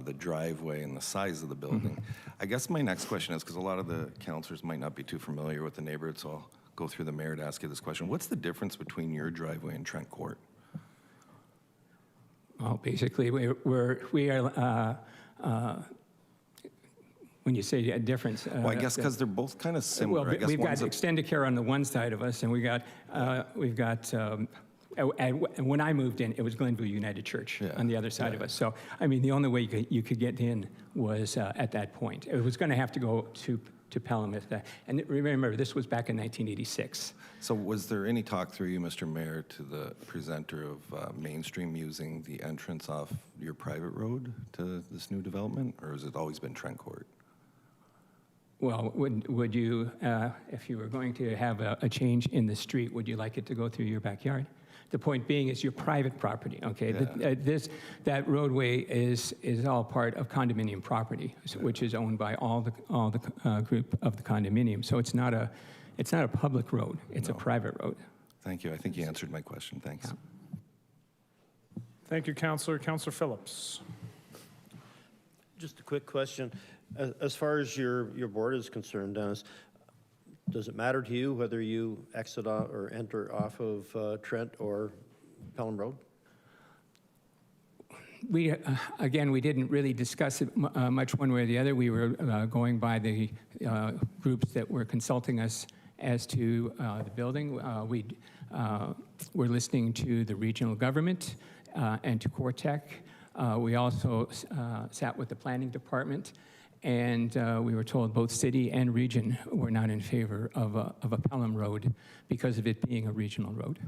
the driveway and the size of the building. I guess my next question is, because a lot of the councilors might not be too familiar with the neighborhood, so I'll go through the mayor to ask you this question. What's the difference between your driveway and Trent Court? Well, basically, we are when you say a difference. Well, I guess because they're both kind of similar. Well, I guess we've got one's a- extended care on the one side of us, and we've got and when I moved in, it was Glenview United Church on the other side of us. So, I mean, the only way you could get in was at that point. It was going to have to go to Pelham. And remember, this was back in 1986. So was there any talk through you, Mr. Mayor, to the presenter of Mainstream using the entrance off your private road to this new development, or has it always been Trent Court? Well, would you, if you were going to have a change in the street, would you like it to go through your backyard? The point being is your private property, okay? That roadway is all part of condominium property, which is owned by all the group of the condominium. So it's not a public road, it's a private road. Thank you. I think you answered my question. Thanks. Thank you, Councillor. Councillor Phillips. Just a quick question. As far as your board is concerned, Dennis, does it matter to you whether you exit or enter off of Trent or Pelham Road? Again, we didn't really discuss it much one way or the other. We were going by the groups that were consulting us as to the building. We're listening to the regional government and to Cortec. We also sat with the planning department, and we were told both city and region were not in favor of a Pelham Road because of it being a regional road.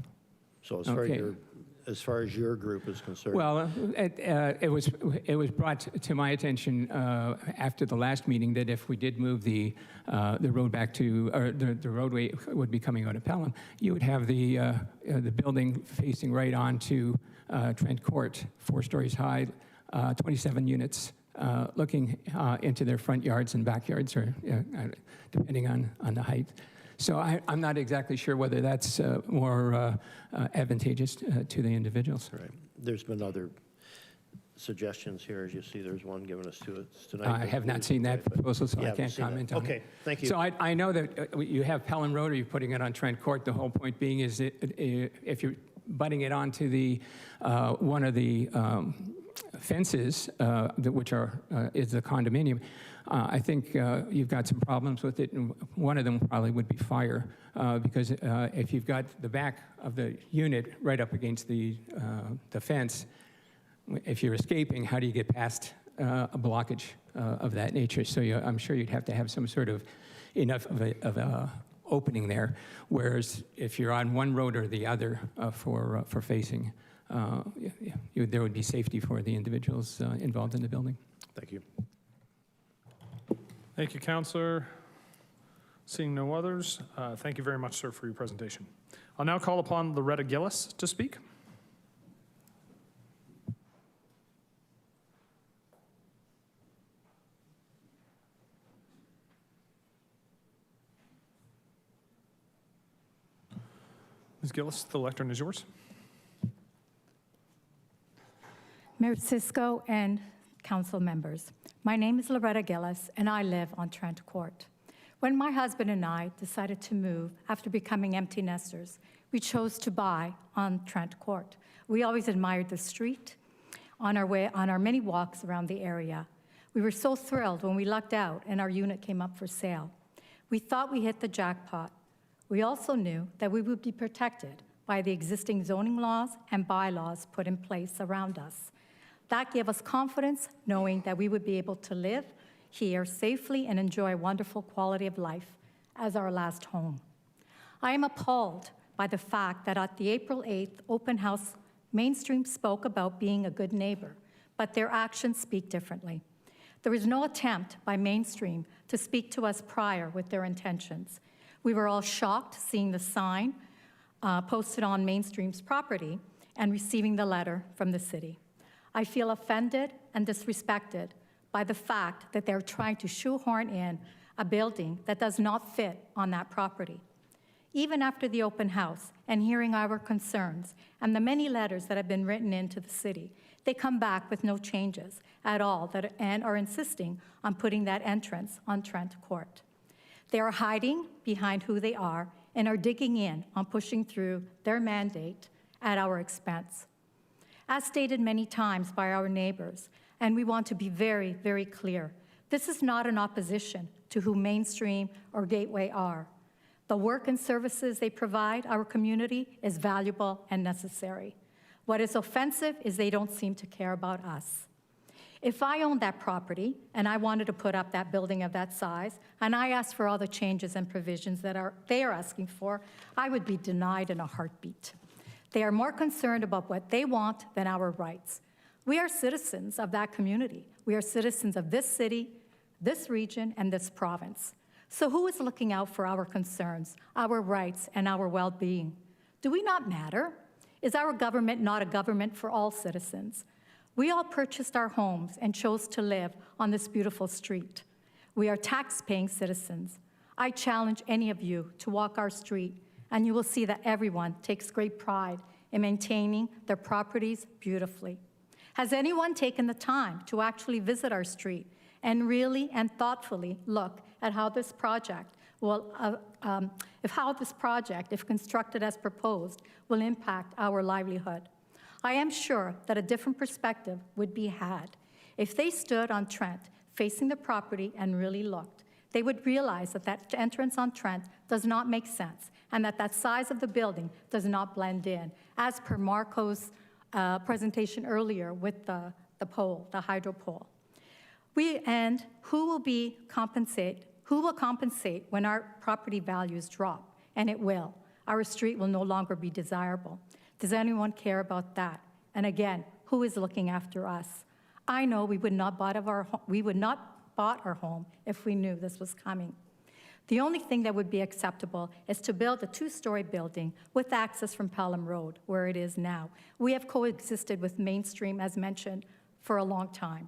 So as far as your group is concerned? Well, it was brought to my attention after the last meeting that if we did move the road back to, or the roadway would be coming out of Pelham, you would have the building facing right onto Trent Court, 4 stories high, 27 units. Looking into their front yards and backyards, or depending on the height. So I'm not exactly sure whether that's more advantageous to the individuals. Right. There's been other suggestions here. As you see, there's one given us to us tonight. I have not seen that proposal, so I can't comment on it. Okay, thank you. So I know that you have Pelham Road, or you're putting it on Trent Court. The whole point being is that if you're butting it onto the one of the fences, which is the condominium, I think you've got some problems with it, and one of them probably would be fire, because if you've got the back of the unit right up against the fence, if you're escaping, how do you get past a blockage of that nature? So I'm sure you'd have to have some sort of enough of a opening there, whereas if you're on one road or the other for facing, there would be safety for the individuals involved in the building. Thank you. Thank you, Councillor. Seeing no others, thank you very much, sir, for your presentation. I'll now call upon Loretta Gillis to speak. Ms. Gillis, the lectern is yours. Mayor Cisco and council members, my name is Loretta Gillis, and I live on Trent Court. When my husband and I decided to move after becoming empty nesters, we chose to buy on Trent Court. We always admired the street on our many walks around the area. We were so thrilled when we lucked out and our unit came up for sale. We thought we hit the jackpot. We also knew that we would be protected by the existing zoning laws and bylaws put in place around us. That gave us confidence, knowing that we would be able to live here safely and enjoy a wonderful quality of life as our last home. I am appalled by the fact that at the April 8th open house, Mainstream spoke about being a good neighbor, but their actions speak differently. There was no attempt by Mainstream to speak to us prior with their intentions. We were all shocked seeing the sign posted on Mainstream's property and receiving the letter from the city. I feel offended and disrespected by the fact that they're trying to shoehorn in a building that does not fit on that property. even after the open house and hearing our concerns and the many letters that have been written into the city, they come back with no changes at all and are insisting on putting that entrance on Trent Court. They are hiding behind who they are and are digging in on pushing through their mandate at our expense. As stated many times by our neighbors, and we want to be very, very clear, this is not an opposition to who Mainstream or Gateway are. The work and services they provide our community is valuable and necessary. What is offensive is they don't seem to care about us. If I owned that property and I wanted to put up that building of that size, and I asked for all the changes and provisions that they are asking for, I would be denied in a heartbeat. They are more concerned about what they want than our rights. We are citizens of that community. We are citizens of this city, this region, and this province. So who is looking out for our concerns, our rights, and our well-being? Do we not matter? Is our government not a government for all citizens? We all purchased our homes and chose to live on this beautiful street. We are tax-paying citizens. I challenge any of you to walk our street, and you will see that everyone takes great pride in maintaining their properties beautifully. Has anyone taken the time to actually visit our street and really and thoughtfully look at how this project will, if constructed as proposed, will impact our livelihood? I am sure that a different perspective would be had. If they stood on Trent, facing the property and really looked, they would realize that that entrance on Trent does not make sense and that that size of the building does not blend in, as per Marco's presentation earlier with the pole, the hydro pole. And who will compensate when our property values drop? And it will. Our street will no longer be desirable. Does anyone care about that? And again, who is looking after us? I know we would not bought our home if we knew this was coming. The only thing that would be acceptable is to build a 2-story building with access from Pelham Road, where it is now. We have coexisted with Mainstream, as mentioned, for a long time.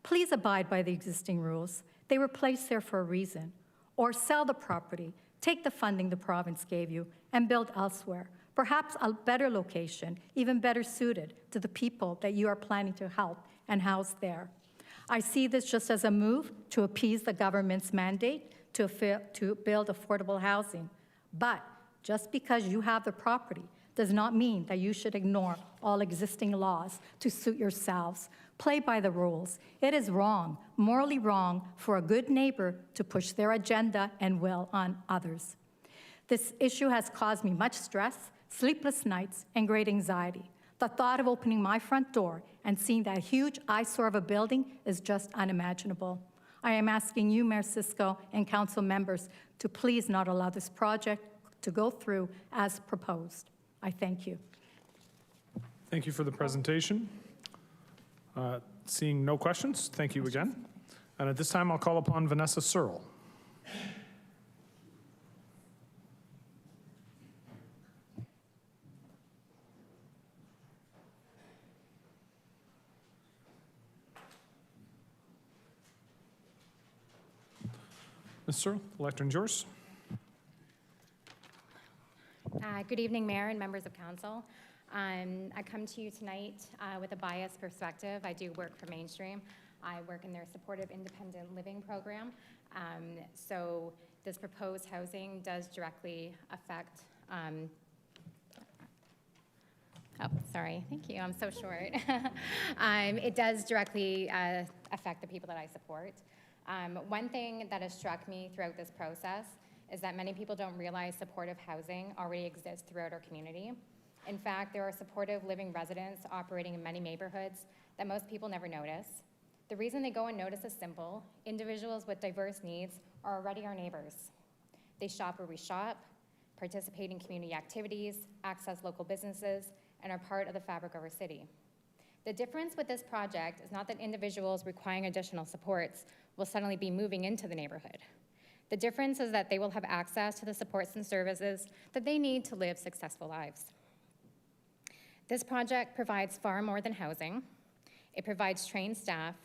Please abide by the existing rules. They were placed there for a reason. Or sell the property, take the funding the province gave you, and build elsewhere. Perhaps a better location, even better suited to the people that you are planning to help and house there. I see this just as a move to appease the government's mandate to build affordable housing. But just because you have the property does not mean that you should ignore all existing laws to suit yourselves. Play by the rules. It is wrong, morally wrong, for a good neighbor to push their agenda and will on others. This issue has caused me much stress, sleepless nights, and great anxiety. The thought of opening my front door and seeing that huge eyesore of a building is just unimaginable. I am asking you, Mayor Cisco, and council members to please not allow this project to go through as proposed. I thank you. Thank you for the presentation. Seeing no questions, thank you again. And at this time, I'll call upon Vanessa Searle. Ms. Searle, the lectern's yours. Good evening, Mayor and members of council. I come to you tonight with a biased perspective. I do work for Mainstream. I work in their supportive independent living program. So this proposed housing does directly affect, oh, sorry, thank you, I'm so short. It does directly affect the people that I support. One thing that has struck me throughout this process is that many people don't realize supportive housing already exists throughout our community. In fact, there are supportive living residents operating in many neighborhoods that most people never notice. The reason they go unnoticed is simple. Individuals with diverse needs are already our neighbors. They shop where we shop, participate in community activities, access local businesses, and are part of the fabric of our city. The difference with this project is not that individuals requiring additional supports will suddenly be moving into the neighborhood. The difference is that they will have access to the supports and services that they need to live successful lives. This project provides far more than housing. It provides trained staff,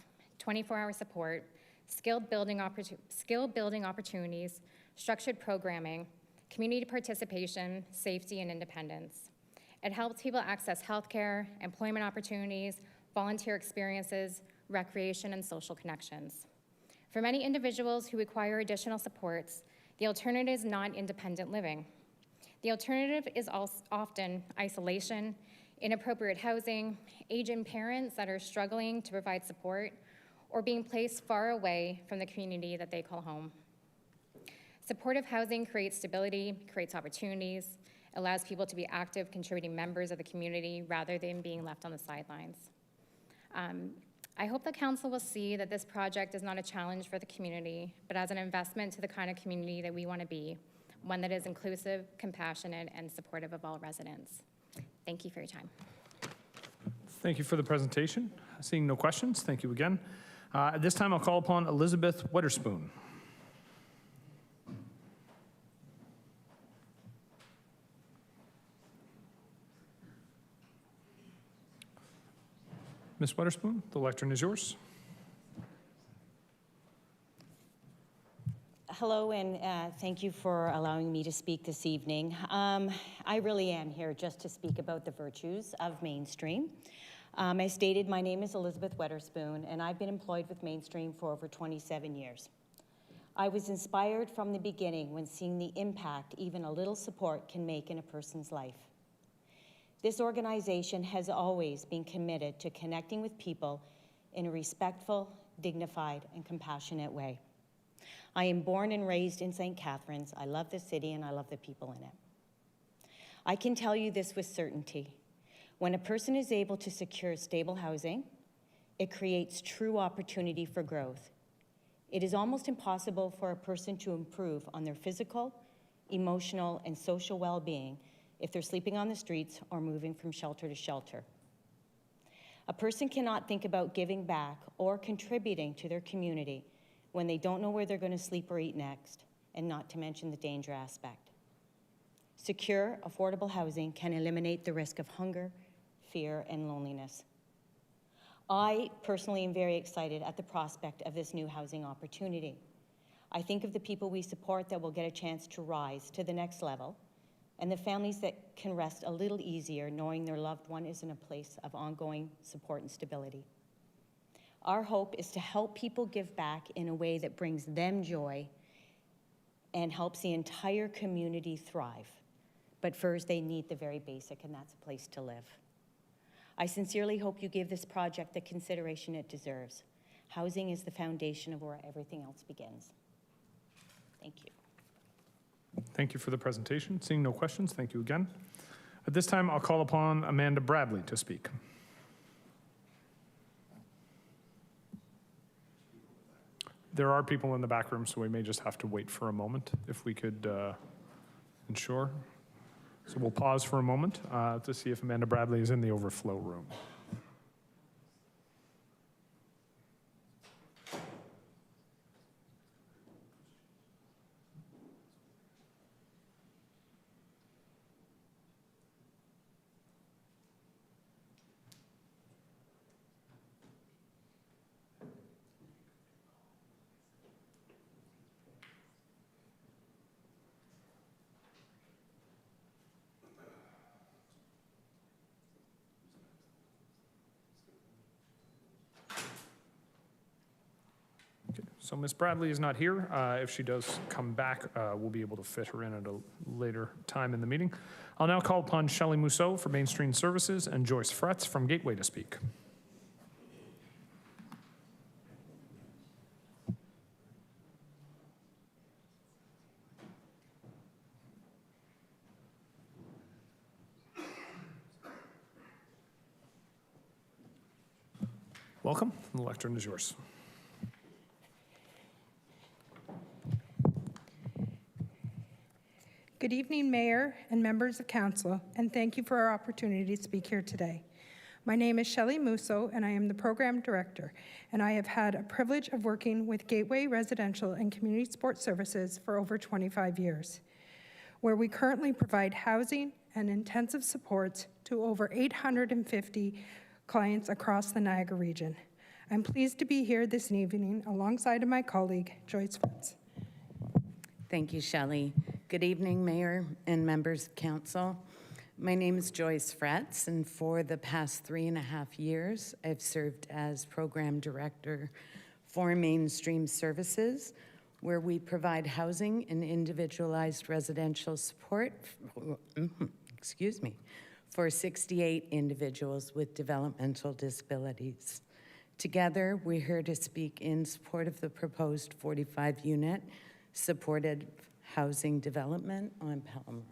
24-hour support, skill building opportunities, structured programming, community participation, safety, and independence. It helps people access healthcare, employment opportunities, volunteer experiences, recreation, and social connections. For many individuals who require additional supports, the alternative is not independent living. The alternative is often isolation, inappropriate housing, aging parents that are struggling to provide support, or being placed far away from the community that they call home. Supportive housing creates stability, creates opportunities, allows people to be active, contributing members of the community rather than being left on the sidelines. I hope the council will see that this project is not a challenge for the community, but as an investment to the kind of community that we want to be, one that is inclusive, compassionate, and supportive of all residents. Thank you for your time. Thank you for the presentation. Seeing no questions, thank you again. At this time, I'll call upon Elizabeth Weatherspoon. Ms. Weatherspoon, the lectern is yours. Hello, and thank you for allowing me to speak this evening. I really am here just to speak about the virtues of Mainstream. As stated, my name is Elizabeth Weatherspoon, and I've been employed with Mainstream for over 27 years. I was inspired from the beginning when seeing the impact even a little support can make in a person's life. This organization has always been committed to connecting with people in a respectful, dignified, and compassionate way. I am born and raised in St. Catharines. I love the city and I love the people in it. I can tell you this with certainty. When a person is able to secure stable housing, it creates true opportunity for growth. It is almost impossible for a person to improve on their physical, emotional, and social well-being if they're sleeping on the streets or moving from shelter to shelter. A person cannot think about giving back or contributing to their community when they don't know where they're going to sleep or eat next, and not to mention the danger aspect. Secure, affordable housing can eliminate the risk of hunger, fear, and loneliness. I personally am very excited at the prospect of this new housing opportunity. I think of the people we support that will get a chance to rise to the next level, and the families that can rest a little easier knowing their loved one is in a place of ongoing support and stability. Our hope is to help people give back in a way that brings them joy and helps the entire community thrive. But first, they need the very basic, and that's a place to live. I sincerely hope you give this project the consideration it deserves. Housing is the foundation of where everything else begins. Thank you. Thank you for the presentation. Seeing no questions, thank you again. At this time, I'll call upon Amanda Bradley to speak. There are people in the back room, so we may just have to wait for a moment if we could ensure. So we'll pause for a moment to see if Amanda Bradley is in the overflow room. So Ms. Bradley is not here. If she does come back, we'll be able to fit her in at a later time in the meeting. I'll now call upon Shelley Mousseau for Mainstream Services and Joyce Fretz from Gateway to speak. Welcome. The lectern is yours. Good evening, Mayor and members of Council, and thank you for our opportunity to speak here today. My name is Shelley Mousseau, and I am the Program Director, and I have had a privilege of working with Gateway Residential and Community Support Services for over 25 years, where we currently provide housing and intensive supports to over 850 clients across the Niagara region. I'm pleased to be here this evening alongside of my colleague, Joyce Fretz. Thank you, Shelley. Good evening, Mayor and members of Council. My name is Joyce Fretz, and for the past 3.5 years, I've served as Program Director for Mainstream Services, where we provide housing and individualized residential support, for 68 individuals with developmental disabilities. Together, we're here to speak in support of the proposed 45-unit supported housing development on Pelham Road.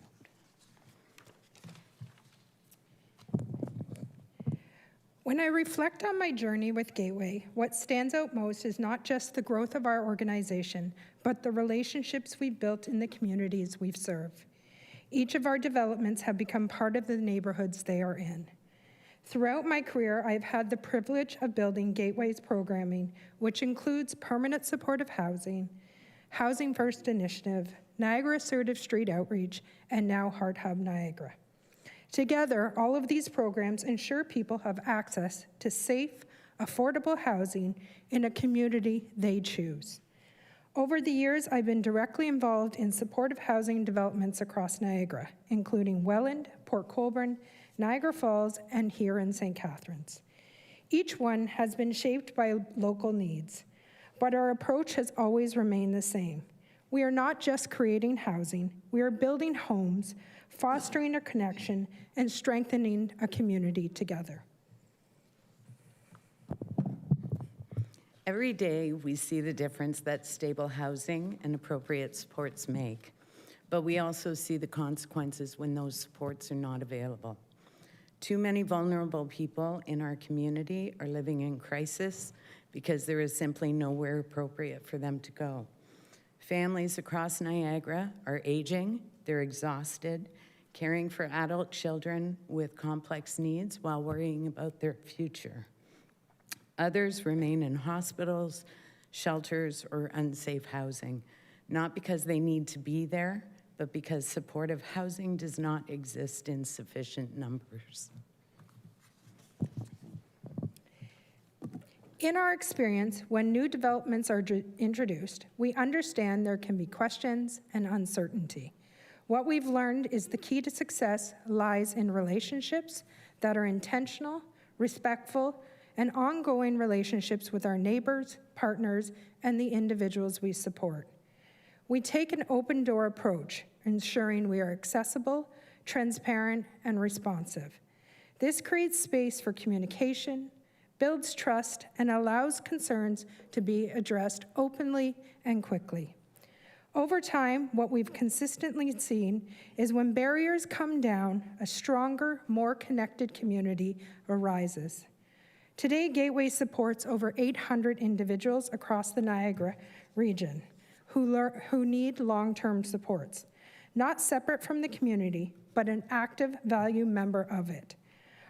When I reflect on my journey with Gateway, what stands out most is not just the growth of our organization, but the relationships we've built in the communities we've served. Each of our developments have become part of the neighborhoods they are in. Throughout my career, I've had the privilege of building Gateway's programming, which includes permanent supportive housing, Housing First Initiative, Niagara Assertive Street Outreach, and now Heart Hub Niagara. Together, all of these programs ensure people have access to safe, affordable housing in a community they choose. Over the years, I've been directly involved in supportive housing developments across Niagara, including Welland, Port Colborne, Niagara Falls, and here in St. Catharines. Each one has been shaped by local needs, but our approach has always remained the same. We are not just creating housing, we are building homes, fostering a connection, and strengthening a community together. Every day, we see the difference that stable housing and appropriate supports make, but we also see the consequences when those supports are not available. Too many vulnerable people in our community are living in crisis because there is simply nowhere appropriate for them to go. Families across Niagara are aging, they're exhausted, caring for adult children with complex needs while worrying about their future. Others remain in hospitals, shelters, or unsafe housing, not because they need to be there, but because supportive housing does not exist in sufficient numbers. In our experience, when new developments are introduced, we understand there can be questions and uncertainty. What we've learned is the key to success lies in relationships that are intentional, respectful, and ongoing relationships with our neighbors, partners, and the individuals we support. We take an open-door approach, ensuring we are accessible, transparent, and responsive. This creates space for communication, builds trust, and allows concerns to be addressed openly and quickly. Over time, what we've consistently seen is when barriers come down, a stronger, more connected community arises. Today, Gateway supports over 800 individuals across the Niagara region who need long-term supports, not separate from the community, but an active value member of it.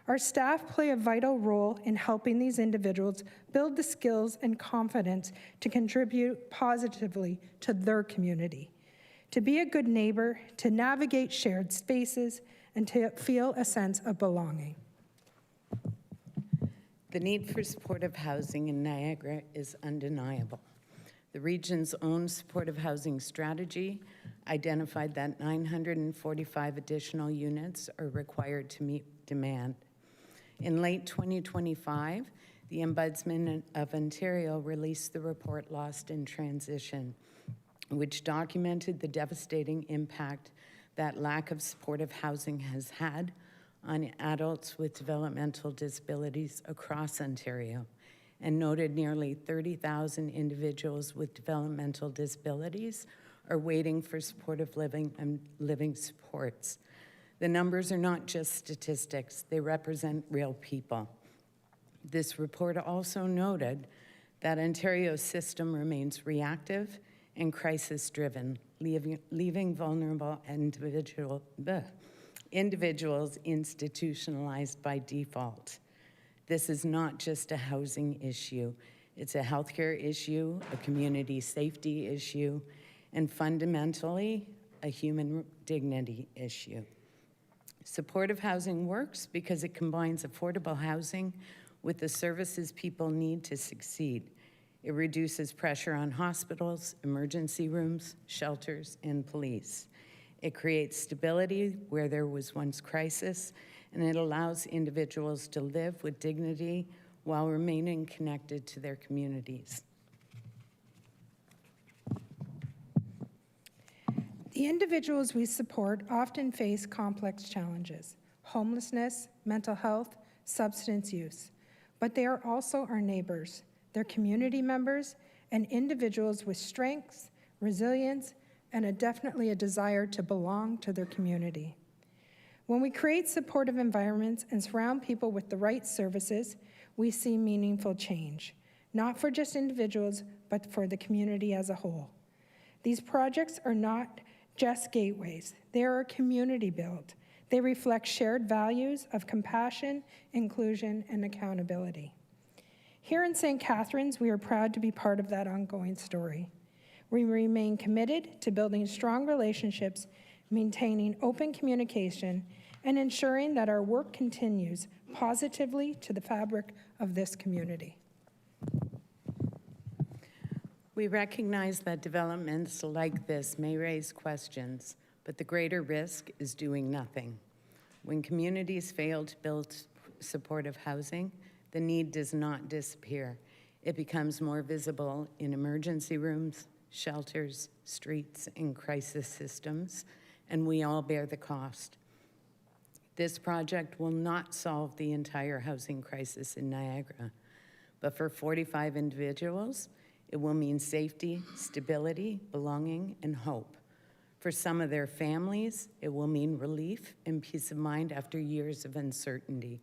Our staff play a vital role in helping these individuals build the skills and confidence to contribute positively to their community, to be a good neighbor, to navigate shared spaces, and to feel a sense of belonging. The need for supportive housing in Niagara is undeniable. The region's own supportive housing strategy identified that 945 additional units are required to meet demand. In late 2025, the Ombudsman of Ontario released the report Lost in Transition, which documented the devastating impact that lack of supportive housing has had on adults with developmental disabilities across Ontario, and noted nearly 30,000 individuals with developmental disabilities are waiting for supportive living and living supports. The numbers are not just statistics, they represent real people. This report also noted that Ontario's system remains reactive and crisis-driven, leaving vulnerable individuals institutionalized by default. This is not just a housing issue. It's a healthcare issue, a community safety issue, and fundamentally, a human dignity issue. Supportive housing works because it combines affordable housing with the services people need to succeed. It reduces pressure on hospitals, emergency rooms, shelters, and police. It creates stability where there was once crisis, and it allows individuals to live with dignity while remaining connected to their communities. The individuals we support often face complex challenges: homelessness, mental health, substance use. But they are also our neighbors, their community members, and individuals with strengths, resilience, and definitely a desire to belong to their community. When we create supportive environments and surround people with the right services, we see meaningful change, not for just individuals, but for the community as a whole. These projects are not just gateways. They are a community build. They reflect shared values of compassion, inclusion, and accountability. Here in St. Catharines, we are proud to be part of that ongoing story. We remain committed to building strong relationships, maintaining open communication, and ensuring that our work continues positively to the fabric of this community. We recognize that developments like this may raise questions, but the greater risk is doing nothing. When communities fail to build supportive housing, the need does not disappear. It becomes more visible in emergency rooms, shelters, streets, and crisis systems, and we all bear the cost. This project will not solve the entire housing crisis in Niagara, but for 45 individuals, it will mean safety, stability, belonging, and hope. For some of their families, it will mean relief and peace of mind after years of uncertainty.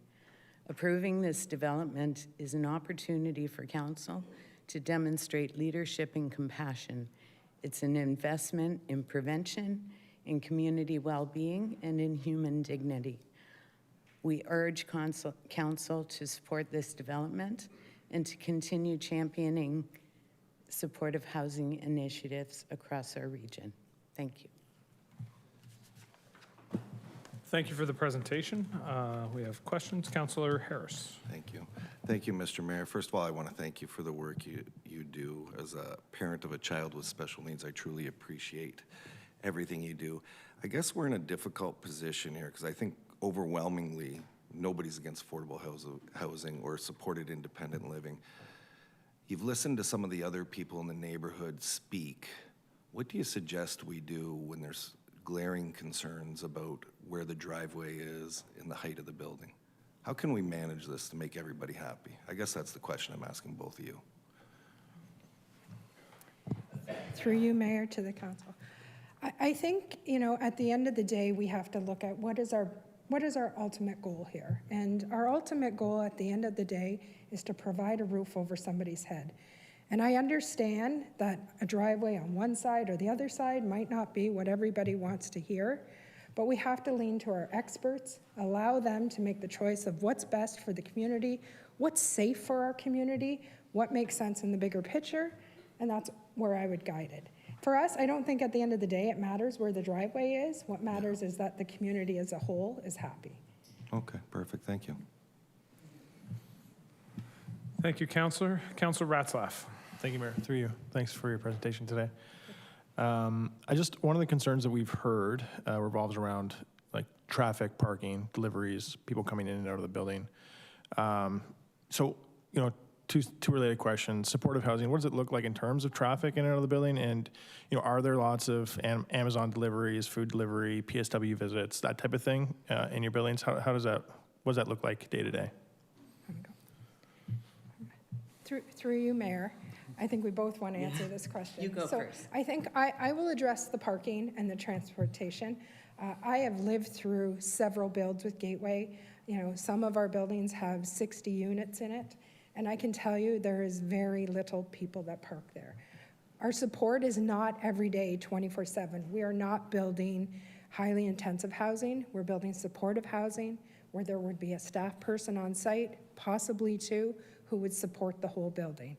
Approving this development is an opportunity for Council to demonstrate leadership and compassion. It's an investment in prevention, in community well-being, and in human dignity. We urge Council to support this development and to continue championing supportive housing initiatives across our region. Thank you. Thank you for the presentation. We have questions. Councillor Harris. Thank you. Thank you, Mr. Mayor. First of all, I want to thank you for the work you do. As a parent of a child with special needs, I truly appreciate everything you do. I guess we're in a difficult position here because I think overwhelmingly nobody's against affordable housing or supported independent living. You've listened to some of the other people in the neighborhood speak. What do you suggest we do when there's glaring concerns about where the driveway is in the height of the building? How can we manage this to make everybody happy? I guess that's the question I'm asking both of you. Through you, Mayor, to the Council. I think, at the end of the day, we have to look at what is our ultimate goal here. And our ultimate goal at the end of the day is to provide a roof over somebody's head. And I understand that a driveway on one side or the other side might not be what everybody wants to hear, but we have to lean to our experts, allow them to make the choice of what's best for the community, what's safe for our community, what makes sense in the bigger picture, and that's where I would guide it. For us, I don't think at the end of the day it matters where the driveway is. What matters is that the community as a whole is happy. Okay, perfect. Thank you. Thank you, Councillor. Councillor Ratzlaff. Thank you, Mayor. Through you. Thanks for your presentation today. One of the concerns that we've heard revolves around like traffic, parking, deliveries, people coming in and out of the building. Two related questions. Supportive housing, what does it look like in terms of traffic in and out of the building? And, are there lots of Amazon deliveries, food delivery, PSW visits, that type of thing in your buildings? What does that look like day to day? Through you, Mayor. I think we both want to answer this question. You go first. I think I will address the parking and the transportation. I have lived through several builds with Gateway. Some of our buildings have 60 units in it, and I can tell you there is very little people that park there. Our support is not every day 24/7. We are not building highly intensive housing. We're building supportive housing where there would be a staff person on site, possibly two, who would support the whole building.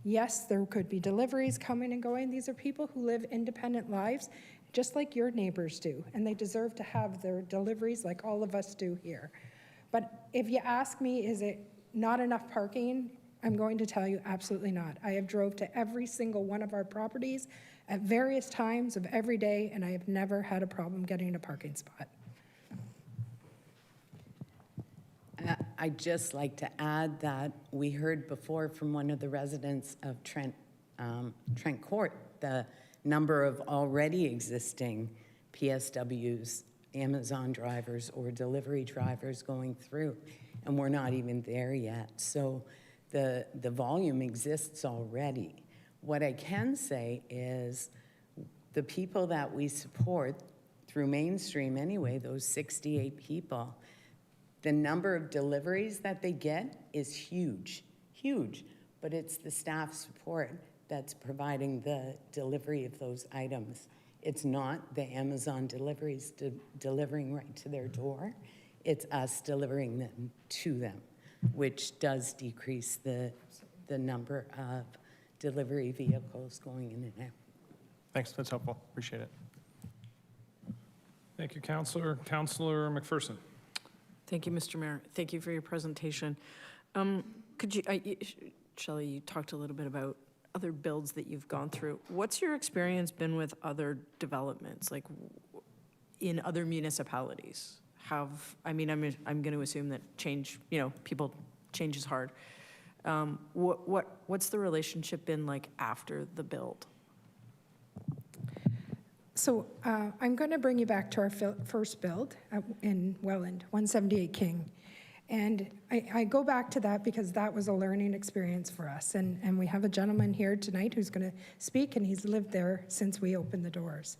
Yes, there could be deliveries coming and going. These are people who live independent lives, just like your neighbors do, and they deserve to have their deliveries like all of us do here. But if you ask me, is it not enough parking? I'm going to tell you absolutely not. I have drove to every single one of our properties, at various times of every day, and I have never had a problem getting a parking spot. I'd just like to add that we heard before from one of the residents of Trent Court, the number of already existing PSWs, Amazon drivers or delivery drivers going through, and we're not even there yet. So the volume exists already. What I can say is the people that we support through Mainstream anyway, those 68 people, the number of deliveries that they get is huge, huge, but it's the staff support that's providing the delivery of those items. It's not the Amazon deliveries delivering right to their door. It's us delivering them to them, which does decrease the number of delivery vehicles going in and out. Thanks, that's helpful. Appreciate it. Thank you, Councillor. Councillor McPherson. Thank you, Mr. Mayor. Thank you for your presentation. Could you, Shelley, you talked a little bit about other builds that you've gone through. What's your experience been with other developments, like in other municipalities? I'm going to assume that change, change is hard. What's the relationship been like after the build? So I'm going to bring you back to our first build in Welland, 178 King. And I go back to that because that was a learning experience for us. And we have a gentleman here tonight who's going to speak, and he's lived there since we opened the doors.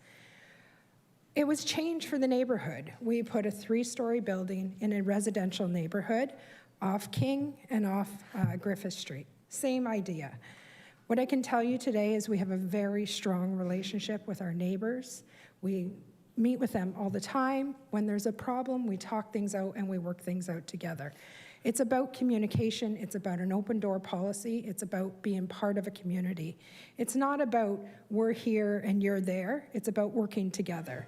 It was change for the neighborhood. We put a 3-story building in a residential neighborhood off King and off Griffith Street. Same idea. What I can tell you today is we have a very strong relationship with our neighbors. We meet with them all the time. When there's a problem, we talk things out and we work things out together. It's about communication. It's about an open door policy. It's about being part of a community. It's not about we're here and you're there. It's about working together.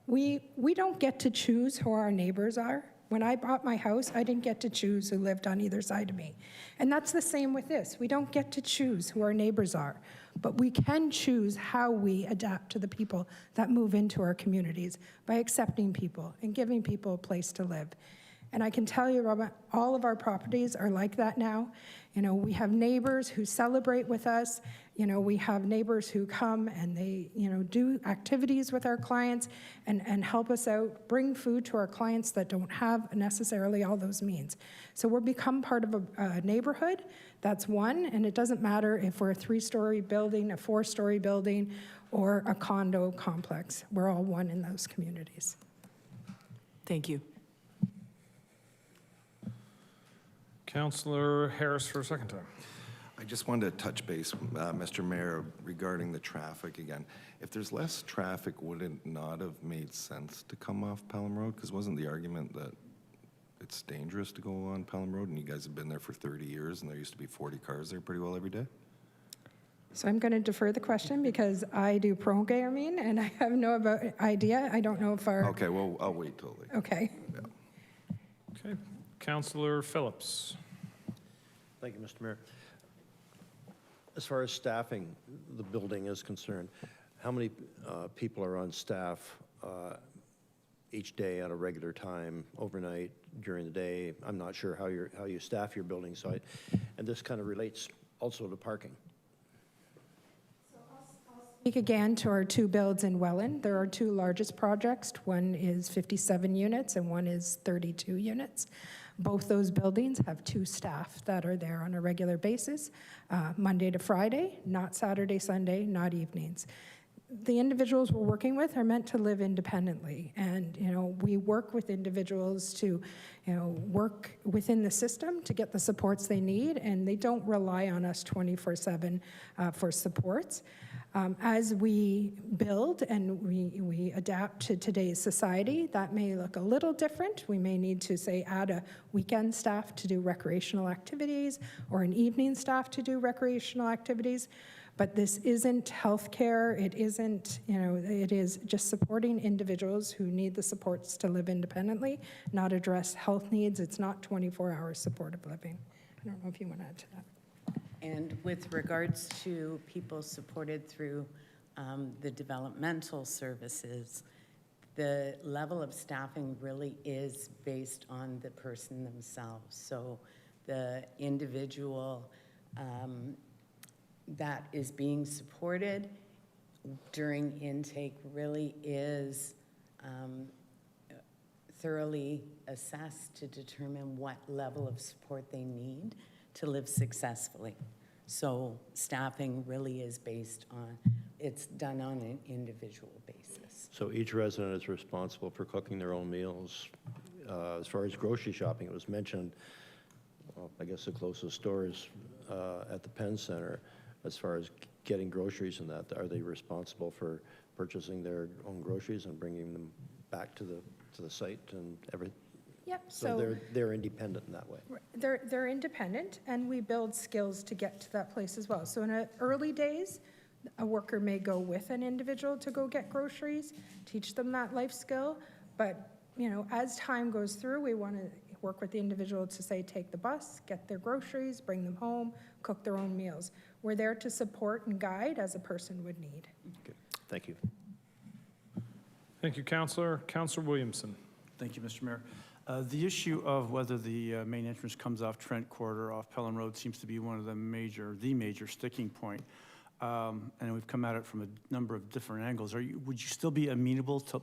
We don't get to choose who our neighbors are. When I bought my house, I didn't get to choose who lived on either side of me. And that's the same with this. We don't get to choose who our neighbors are, but we can choose how we adapt to the people that move into our communities by accepting people and giving people a place to live. And I can tell you, Robert, all of our properties are like that now. We have neighbors who celebrate with us. We have neighbors who come and they, do activities with our clients and help us out, bring food to our clients that don't have necessarily all those means. So we're become part of a neighborhood. That's one, and it doesn't matter if we're a 3-story building, a 4-story building, or a condo complex. We're all one in those communities. Thank you. Councillor Harris for a second time. I just wanted to touch base, Mr. Mayor, regarding the traffic again. If there's less traffic, would it not have made sense to come off Pelham Road? Because wasn't the argument that it's dangerous to go on Pelham Road, and you guys have been there for 30 years, and there used to be 40 cars there pretty well every day? So I'm going to defer the question because I do programming and I have no idea. I don't know if our... Okay, well, I'll wait till later. Okay. Yeah. Okay. Councillor Phillips. Thank you, Mr. Mayor. As far as staffing the building is concerned, how many people are on staff each day at a regular time, overnight, during the day? I'm not sure how you staff your building site, and this kind of relates also to parking. Speak again to our 2 builds in Welland. There are 2 largest projects. One is 57 units and one is 32 units. Both those buildings have 2 staff that are there on a regular basis, Monday to Friday, not Saturday, Sunday, not evenings. The individuals we're working with are meant to live independently, and we work with individuals to work within the system to get the supports they need, and they don't rely on us 24/7 for supports. As we build and we adapt to today's society, that may look a little different. We may need to, say, add a weekend staff to do recreational activities or an evening staff to do recreational activities. But this isn't healthcare. It isn't, it is just supporting individuals who need the supports to live independently, not address health needs. It's not 24-hour supportive living. I don't know if you want to add to that. And with regards to people supported through the developmental services, the level of staffing really is based on the person themselves. So the individual that is being supported during intake really is thoroughly assessed to determine what level of support they need to live successfully. So staffing really is based on, it's done on an individual basis. So each resident is responsible for cooking their own meals. As far as grocery shopping, it was mentioned, well, I guess the closest store is at the Penn Center. As far as getting groceries and that, are they responsible for purchasing their own groceries and bringing them back to the site and everything? Yep. So they're independent in that way. They're independent, and we build skills to get to that place as well. So in the early days, a worker may go with an individual to go get groceries, teach them that life skill. But, you know, as time goes through, we want to work with the individual to say, take the bus, get their groceries, bring them home, cook their own meals. We're there to support and guide as a person would need. Okay. Thank you. Thank you, Councillor. Councillor Williamson. Thank you, Mr. Mayor. The issue of whether the main entrance comes off Trent Court or off Pelham Road seems to be one of the major sticking point. And we've come at it from a number of different angles. Would you still be amenable to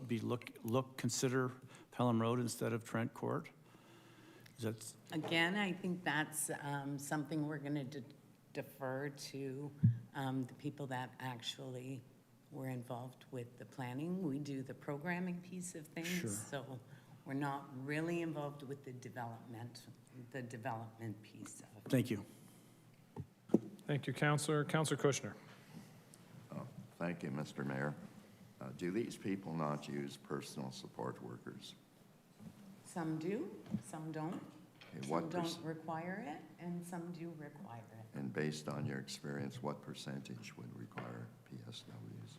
consider Pelham Road instead of Trent Court? Again, I think that's something we're going to defer to the people that actually were involved with the planning. We do the programming piece of things, Sure. So we're not really involved with the development piece of it. Thank you. Thank you, Councillor. Councillor Kushner. Thank you, Mr. Mayor. Do these people not use personal support workers? Some do, some don't. Okay, Some don't require it, and some do require it. And based on your experience, what percentage would require PSWs?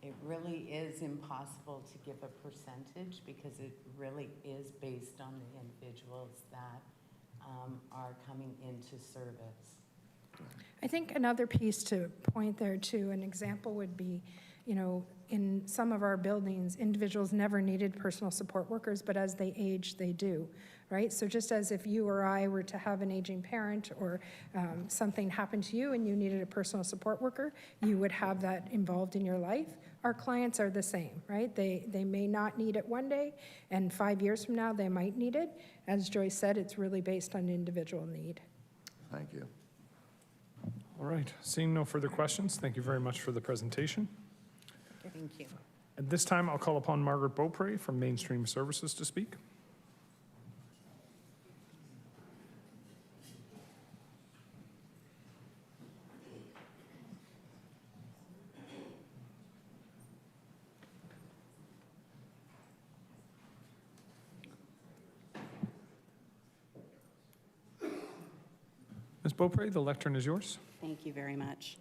It really is impossible to give a percentage because it really is based on the individuals that are coming into service. I think another piece to point there too, an example would be, you know, in some of our buildings, individuals never needed personal support workers, but as they age, they do, right? So just as if you or I were to have an aging parent or something happened to you and you needed a personal support worker, you would have that involved in your life. Our clients are the same, right? They may not need it one day, and 5 years from now, they might need it. As Joyce said, it's really based on individual need. Thank you. All right. Seeing no further questions, thank you very much for the presentation. Thank you. At this time, I'll call upon Margaret Beaupre from Mainstream Services to speak. Ms. Beaupre, the lectern is yours. Thank you very much.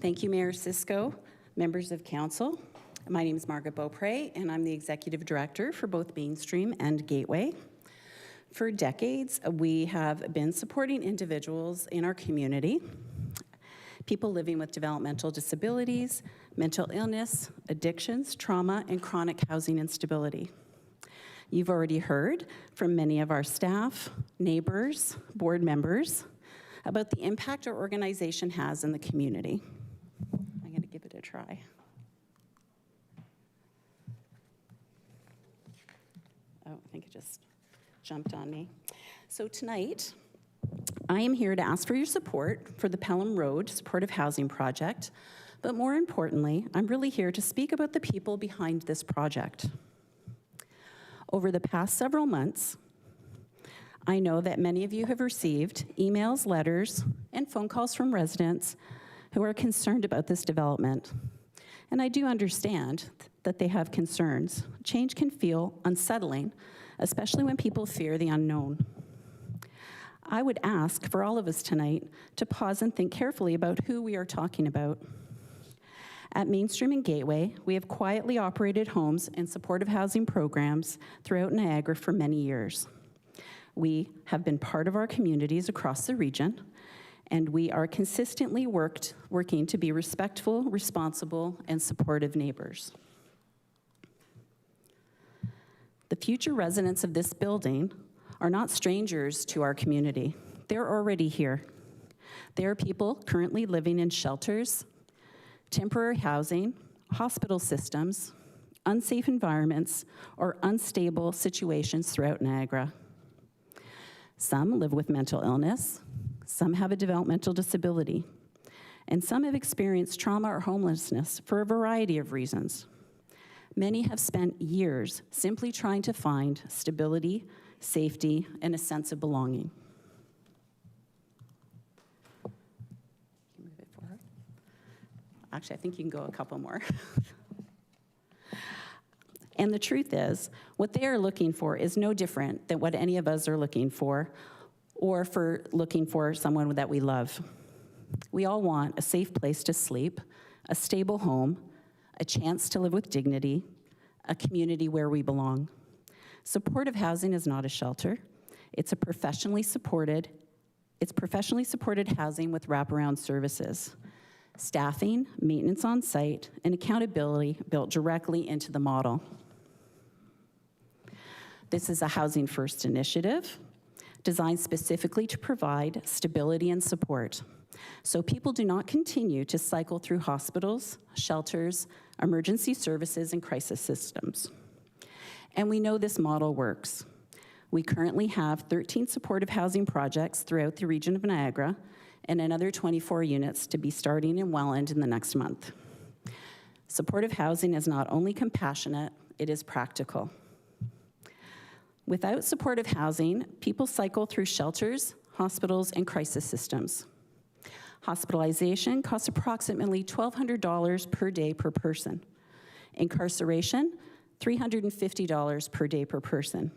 Thank you, Mayor Cisco, members of council. My name is Margaret Beaupre, and I'm the executive director for both Mainstream and Gateway. For decades, we have been supporting individuals in our community, people living with developmental disabilities, mental illness, addictions, trauma, and chronic housing instability. You've already heard from many of our staff, neighbors, board members about the impact our organization has in the community. I'm going to give it a try. Oh, I think it just jumped on me. So tonight, I am here to ask for your support for the Pelham Road Supportive Housing Project, but more importantly, I'm really here to speak about the people behind this project. Over the past several months, I know that many of you have received emails, letters, and phone calls from residents who are concerned about this development. And I do understand that they have concerns. Change can feel unsettling, especially when people fear the unknown. I would ask for all of us tonight to pause and think carefully about who we are talking about. At Mainstream and Gateway, we have quietly operated homes and supportive housing programs throughout Niagara for many years. We have been part of our communities across the region, and we are consistently working to be respectful, responsible, and supportive neighbors. The future residents of this building are not strangers to our community. They're already here. They are people currently living in shelters, temporary housing, hospital systems, unsafe environments, or unstable situations throughout Niagara. Some live with mental illness, some have a developmental disability, and some have experienced trauma or homelessness for a variety of reasons. Many have spent years simply trying to find stability, safety, and a sense of belonging. Move it forward. Actually, I think you can go a couple more. And the truth is, what they are looking for is no different than what any of us are looking for, or for looking for someone that we love. We all want a safe place to sleep, a stable home, a chance to live with dignity, a community where we belong. Supportive housing is not a shelter. It's professionally supported housing with wraparound services. Staffing, maintenance on site, and accountability built directly into the model. This is a Housing First initiative designed specifically to provide stability and support, so people do not continue to cycle through hospitals, shelters, emergency services, and crisis systems. And we know this model works. We currently have 13 supportive housing projects throughout the region of Niagara, and another 24 units to be starting in Welland in the next month. Supportive housing is not only compassionate, it is practical. Without supportive housing, people cycle through shelters, hospitals, and crisis systems. Hospitalization costs approximately $1,200 per day per person. Incarceration, $350 per day per person.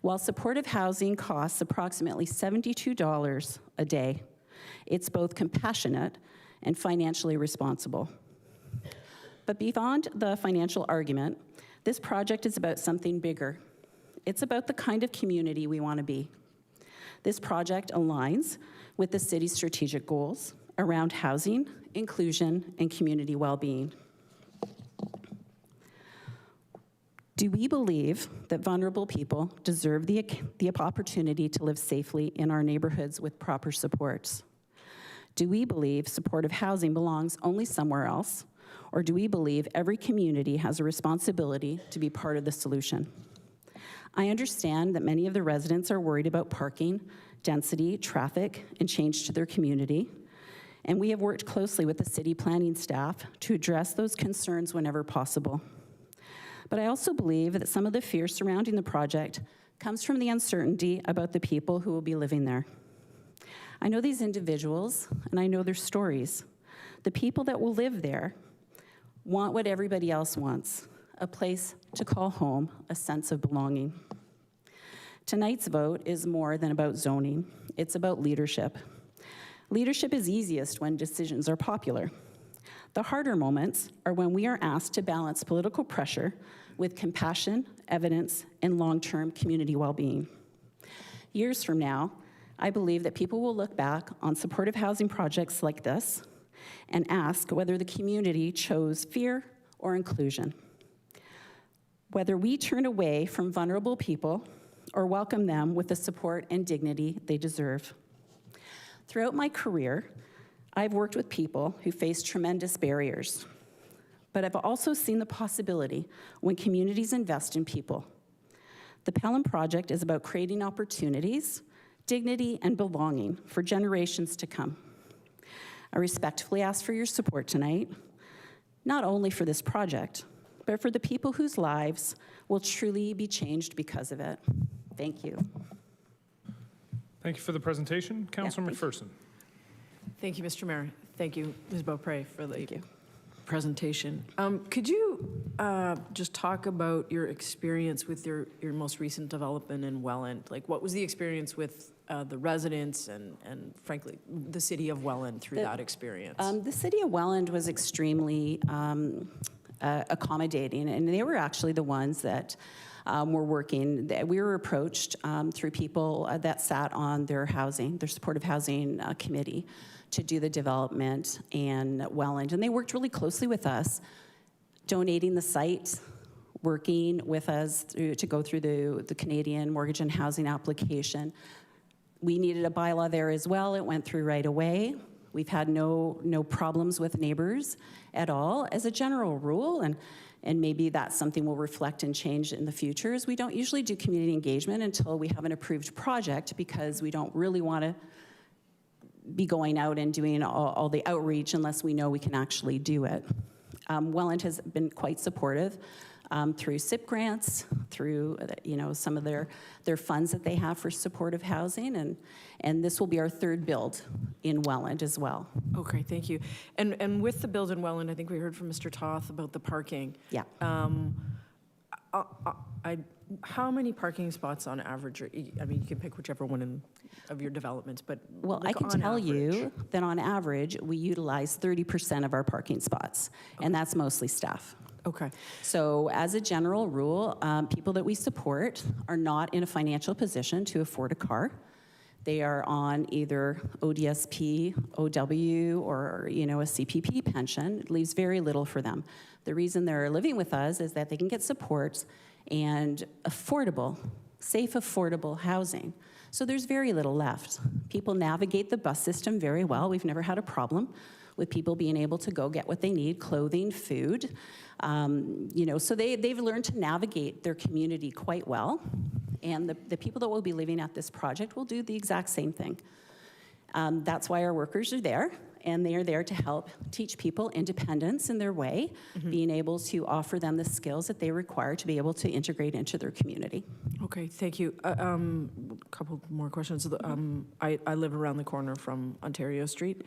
While supportive housing costs approximately $72 a day, it's both compassionate and financially responsible. But beyond the financial argument, this project is about something bigger. It's about the kind of community we want to be. This project aligns with the city's strategic goals around housing, inclusion, and community well-being. Do we believe that vulnerable people deserve the opportunity to live safely in our neighborhoods with proper supports? Do we believe supportive housing belongs only somewhere else? Or do we believe every community has a responsibility to be part of the solution? I understand that many of the residents are worried about parking, density, traffic, and change to their community. And we have worked closely with the city planning staff to address those concerns whenever possible. But I also believe that some of the fear surrounding the project comes from the uncertainty about the people who will be living there. I know these individuals, and I know their stories. The people that will live there want what everybody else wants, a place to call home, a sense of belonging. Tonight's vote is more than about zoning. It's about leadership. Leadership is easiest when decisions are popular. The harder moments are when we are asked to balance political pressure with compassion, evidence, and long-term community well-being. Years from now, I believe that people will look back on supportive housing projects like this and ask whether the community chose fear or inclusion. Whether we turn away from vulnerable people or welcome them with the support and dignity they deserve. Throughout my career, I've worked with people who face tremendous barriers, but I've also seen the possibility when communities invest in people. The Pelham Project is about creating opportunities, dignity, and belonging for generations to come. I respectfully ask for your support tonight, not only for this project, but for the people whose lives will truly be changed because of it. Thank you. Thank you for the presentation. Councilor McPherson. Thank you, Mr. Mayor. Thank you, Ms. Beaupre, for the presentation. Could you just talk about your experience with your most recent development in Welland? Like, what was the experience with the residents and frankly, the city of Welland through that experience? The city of Welland was extremely accommodating, and they were actually the ones that were working. We were approached through people that sat on their supportive housing committee to do the development in Welland, and they worked really closely with us, donating the site, working with us to go through the Canadian mortgage and housing application. We needed a bylaw there as well. It went through right away. We've had no problems with neighbors at all as a general rule, and maybe that's something we'll reflect and change in the future, is we don't usually do community engagement until we have an approved project, because we don't really want to be going out and doing all the outreach unless we know we can actually do it. Welland has been quite supportive through SIP grants, through some of their funds that they have for supportive housing, and this will be our third build in Welland as well. Okay, thank you. And with the build in Welland, I think we heard from Mr. Toth about the parking. Yeah. How many parking spots on average I mean, you can pick whichever one of your developments, but well, I can tell you that on average, we utilize 30% of our parking spots, and that's mostly staff. Okay. So as a general rule, people that we support are not in a financial position to afford a car. They are on either ODSP, OW, or a CPP pension. It leaves very little for them. The reason they're living with us is that they can get support and affordable, safe, affordable housing. So there's very little left. People navigate the bus system very well. We've never had a problem with people being able to go get what they need, clothing, food. So they've learned to navigate their community quite well. And the people that will be living at this project will do the exact same thing. That's why our workers are there, and they are there to help teach people independence in their way, being able to offer them the skills that they require to be able to integrate into their community. Okay, thank you. A couple more questions. I live around the corner from Ontario Street,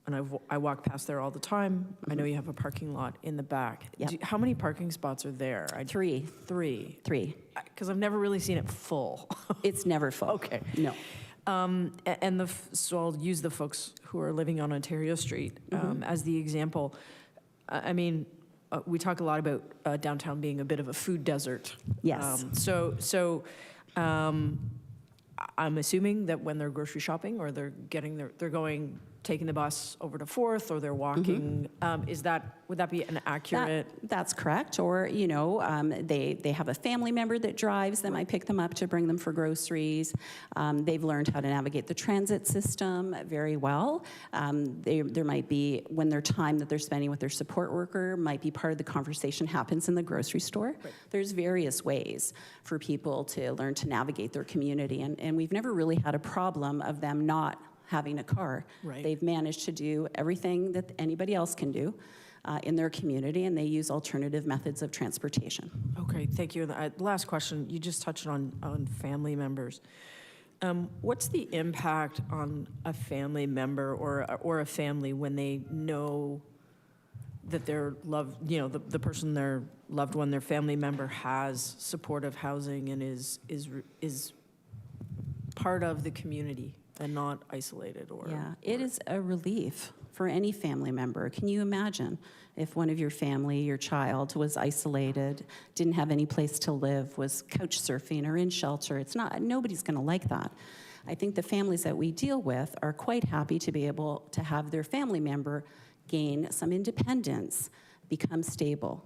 and I walk past there all the time. I know you have a parking lot in the back. Yep. How many parking spots are there? Three. Three? Three. Because I've never really seen it full. It's never full. Okay. No. So I'll use the folks who are living on Ontario Street as the example. I mean, we talk a lot about downtown being a bit of a food desert. Yes. I'm assuming that when they're grocery shopping or they're taking the bus over to 4th, or they're walking, would that be an accurate? That's correct. Or, they have a family member that drives that might pick them up to bring them for groceries. They've learned how to navigate the transit system very well. There might be, when their time that they're spending with their support worker might be part of the conversation happens in the grocery store. Right. There's various ways for people to learn to navigate their community, and we've never really had a problem of them not having a car. Right. They've managed to do everything that anybody else can do in their community, and they use alternative methods of transportation. Okay, thank you. And last question, you just touched on family members. What's the impact on a family member or a family when they know that their the person, their loved one, their family member has supportive housing and is part of the community and not isolated? It is a relief for any family member. Can you imagine if one of your family, your child, was isolated, didn't have any place to live, was couch surfing or in shelter? Nobody's going to like that. I think the families that we deal with are quite happy to be able to have their family member gain some independence, become stable,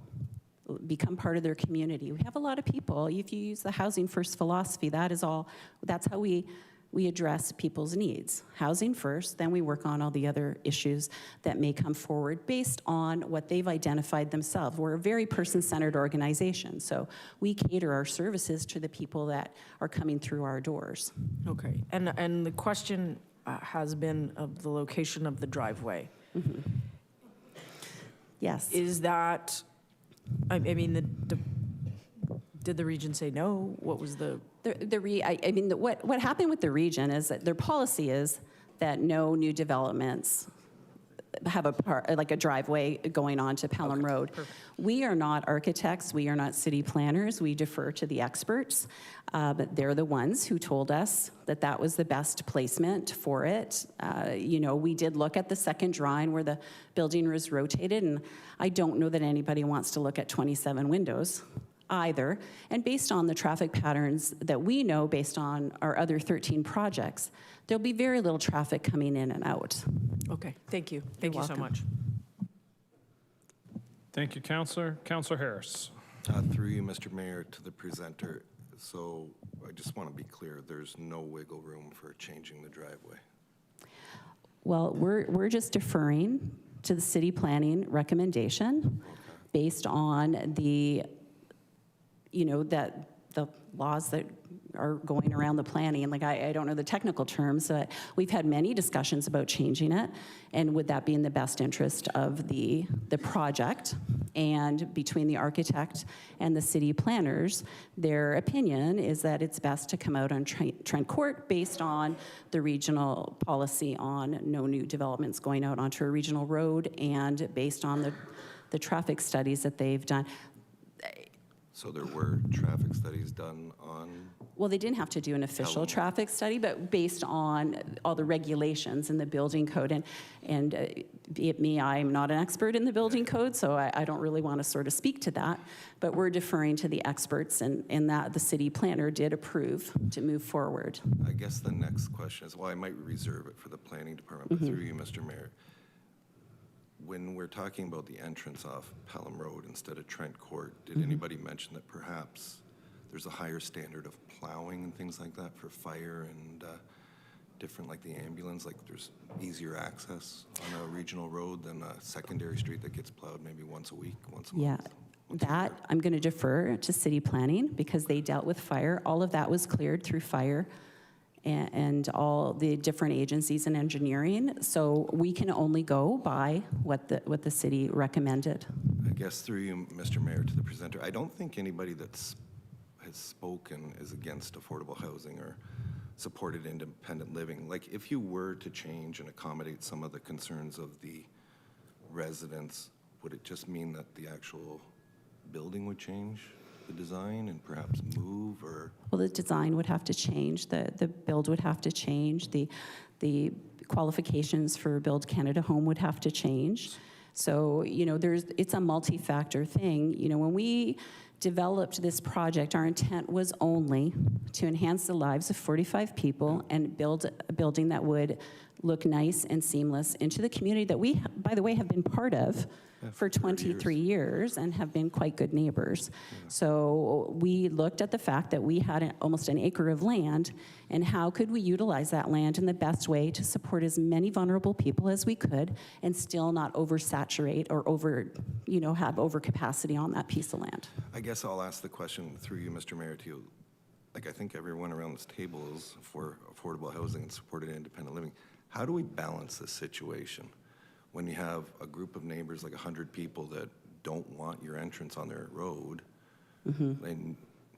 become part of their community. We have a lot of people, if you use the housing first philosophy, that's how we address people's needs. Housing first, then we work on all the other issues that may come forward based on what they've identified themselves. We're a very person-centered organization, so we cater our services to the people that are coming through our doors. Okay, and the question has been of the location of the driveway. Yes. Is that, did the region say no? What was the? What happened with the region is that their policy is that no new developments have like a driveway going on to Pelham Road. We are not architects, we are not city planners, we defer to the experts, but they're the ones who told us that that was the best placement for it. You know, we did look at the second drawing where the building was rotated, and I don't know that anybody wants to look at 27 windows either. And based on the traffic patterns that we know, based on our other 13 projects, there'll be very little traffic coming in and out. Okay, thank you. Thank you so much. Thank you, Councillor. Councillor Harris. Through you, Mr. Mayor, to the presenter. So I just want to be clear, there's no wiggle room for changing the driveway. Well, we're just deferring to the city planning recommendation based on the, you know, that the laws that are going around the planning. Like, I don't know the technical terms, but we've had many discussions about changing it, and would that be in the best interest of the project? And between the architect and the city planners, their opinion is that it's best to come out on Trent Court based on the regional policy on no new developments going out onto a regional road, and based on the traffic studies that they've done. So there were traffic studies done on? Well, they didn't have to do an official traffic study, but based on all the regulations in the building code. And be it me, I'm not an expert in the building code, so I don't really want to sort of speak to that. But we're deferring to the experts, and that the city planner did approve to move forward. I guess the next question is, well, I might reserve it for the planning department, but through you, Mr. Mayor, when we're talking about the entrance off Pelham Road instead of Trent Court, did anybody mention that perhaps there's a higher standard of plowing and things like that for fire and different, like the ambulance, like there's easier access on a regional road than a secondary street that gets plowed maybe once a week, once a month? That I'm going to defer to city planning because they dealt with fire. All of that was cleared through fire and all the different agencies in engineering. So we can only go by what the city recommended. I guess through you, Mr. Mayor, to the presenter, I don't think anybody has spoken is against affordable housing or supported independent living. Like, if you were to change and accommodate some of the concerns of the residents, would it just mean that the actual building would change, the design, and perhaps move, or? Well, the design would have to change, the build would have to change, the qualifications for Build Canada Home would have to change. So, you know, it's a multi-factor thing. You know, when we developed this project, our intent was only to enhance the lives of 45 people and build a building that would look nice and seamless into the community that we, by the way, have been part of for 23 years and have been quite good neighbors. So we looked at the fact that we had almost an acre of land, and how could we utilize that land in the best way to support as many vulnerable people as we could and still not oversaturate or have overcapacity on that piece of land. I guess I'll ask the question through you, Mr. Mayor, to you. Like, I think everyone around this table is for affordable housing and supported independent living. How do we balance this situation when you have a group of neighbors, like 100 people, that don't want your entrance on their road? And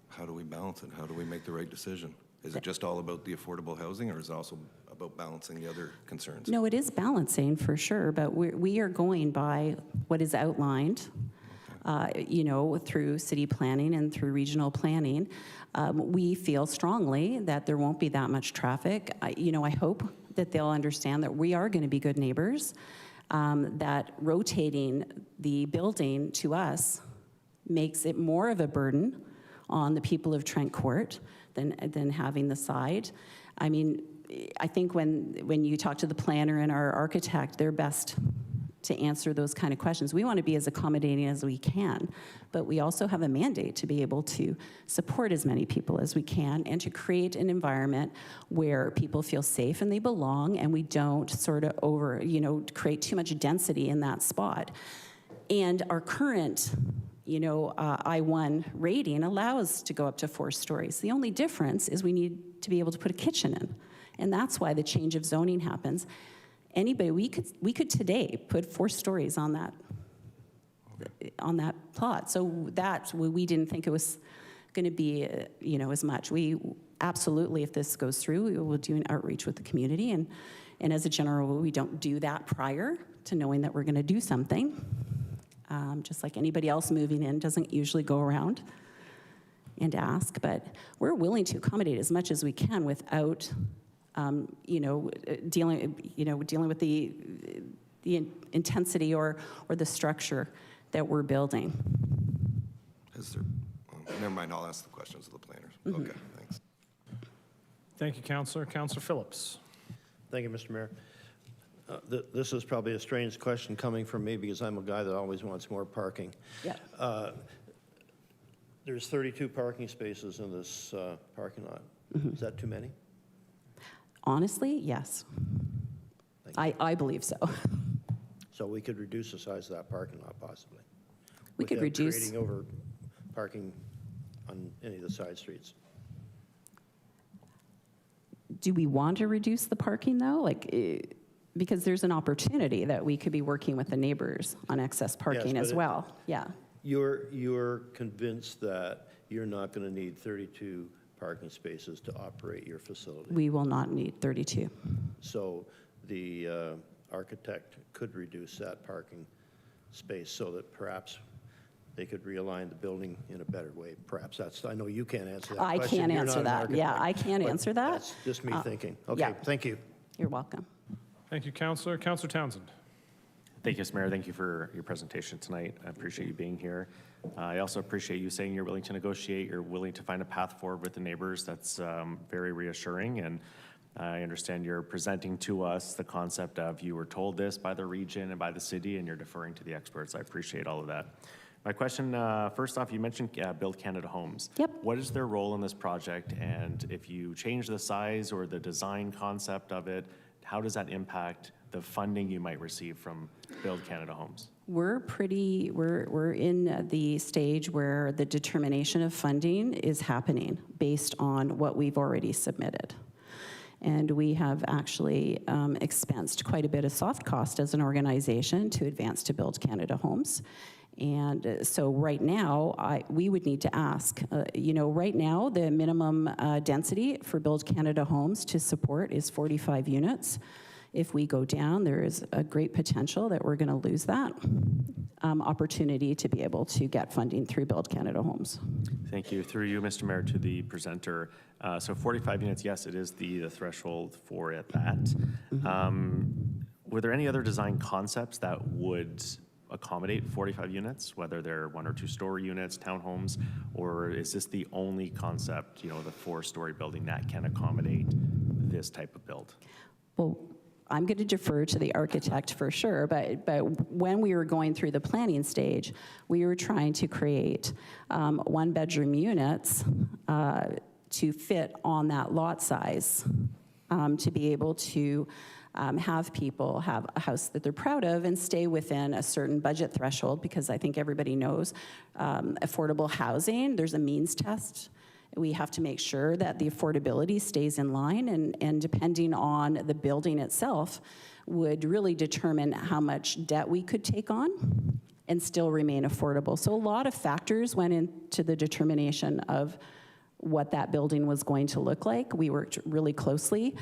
how do we balance it? How do we make the right decision? Is it just all about the affordable housing, or is it also about balancing the other concerns? No, it is balancing for sure, but we are going by what is outlined, through city planning and through regional planning. We feel strongly that there won't be that much traffic. I hope that they'll understand that we are going to be good neighbors, that rotating the building to us makes it more of a burden on the people of Trent Court than having the side. I mean, I think when you talk to the planner and our architect, they're best to answer those kind of questions. We want to be as accommodating as we can, but we also have a mandate to be able to support as many people as we can and to create an environment where people feel safe and they belong, and we don't sort of create too much density in that spot. And our current I-1 rating allows to go up to 4 stories. The only difference is we need to be able to put a kitchen in, and that's why the change of zoning happens. We could today put 4 stories on that plot. So we didn't think it was going to be as much. absolutely, if this goes through, we will do an outreach with the community. And as a general rule, we don't do that prior to knowing that we're going to do something. Just like anybody else moving in doesn't usually go around and ask, but we're willing to accommodate as much as we can without, dealing with the intensity or the structure that we're building. Never mind, I'll ask the questions of the planners. Okay, thanks. Thank you, Councillor. Councillor Phillips. Thank you, Mr. Mayor. This is probably a strange question coming from me because I'm a guy that always wants more parking. Yeah. There's 32 parking spaces in this parking lot. Is that too many? Honestly, yes. I believe so. So we could reduce the size of that parking lot possibly. We could reduce. Creating over parking on any of the side streets. Do we want to reduce the parking though? Because there's an opportunity that we could be working with the neighbors on excess parking as well. Yeah. You're convinced that you're not going to need 32 parking spaces to operate your facility? We will not need 32. So the architect could reduce that parking space so that perhaps they could realign the building in a better way. Perhaps that's, I know you can't answer that I question. can't You're answer not an that. Yeah, architect, I can't but answer that. That's just me thinking. Okay, yeah. thank you. You're welcome. Thank you, Councillor. Councillor Townsend. Thank you, Mr. Mayor. Thank you for your presentation tonight. I appreciate you being here. I also appreciate you saying you're willing to negotiate, you're willing to find a path forward with the neighbors. That's very reassuring. And I understand you're presenting to us the concept of you were told this by the region and by the city, and you're deferring to the experts. I appreciate all of that. My question, first off, you mentioned Build Canada Homes. Yep. What is their role in this project? And if you change the size or the design concept of it, how does that impact the funding you might receive from Build Canada Homes? We're in the stage where the determination of funding is happening based on what we've already submitted. And we have actually expensed quite a bit of soft cost as an organization to advance to Build Canada Homes. And so right now, we would need to ask, right now, the minimum density for Build Canada Homes to support is 45 units. If we go down, there is a great potential that we're going to lose that opportunity to be able to get funding through Build Canada Homes. Thank you. Through you, Mr. Mayor, to the presenter. So 45 units, yes, it is the threshold for it, that. Were there any other design concepts that would accommodate 45 units, whether they're 1 or 2 story units, townhomes, or is this the only concept, the 4-story building that can accommodate this type of build? Well, I'm going to defer to the architect for sure, but when we were going through the planning stage, we were trying to create 1-bedroom units to fit on that lot size, to be able to have people have a house that they're proud of and stay within a certain budget threshold, because I think everybody knows affordable housing, there's a means test. We have to make sure that the affordability stays in line, and depending on the building itself would really determine how much debt we could take on and still remain affordable. So a lot of factors went into the determination of what that building was going to look like. We worked really closely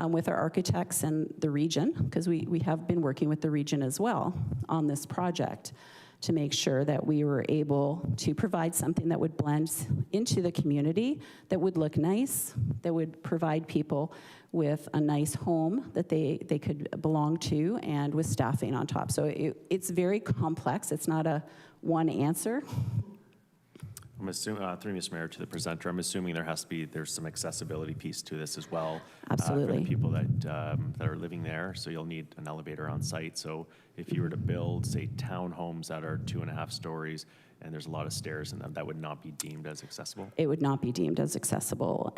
with our architects and the region, because we have been working with the region as well on this project, to make sure that we were able to provide something that would blend into the community, that would look nice, that would provide people with a nice home that they could belong to, and with staffing on top. So it's very complex. It's not a one answer. I'm assuming, through Mr. Mayor, to the presenter, I'm assuming there's some accessibility piece to this as well. Absolutely. For the people that are living there, so you'll need an elevator on site. So if you were to build, say, townhomes that are 2.5 stories, and there's a lot of stairs in them, that would not be deemed as accessible? It would not be deemed as accessible.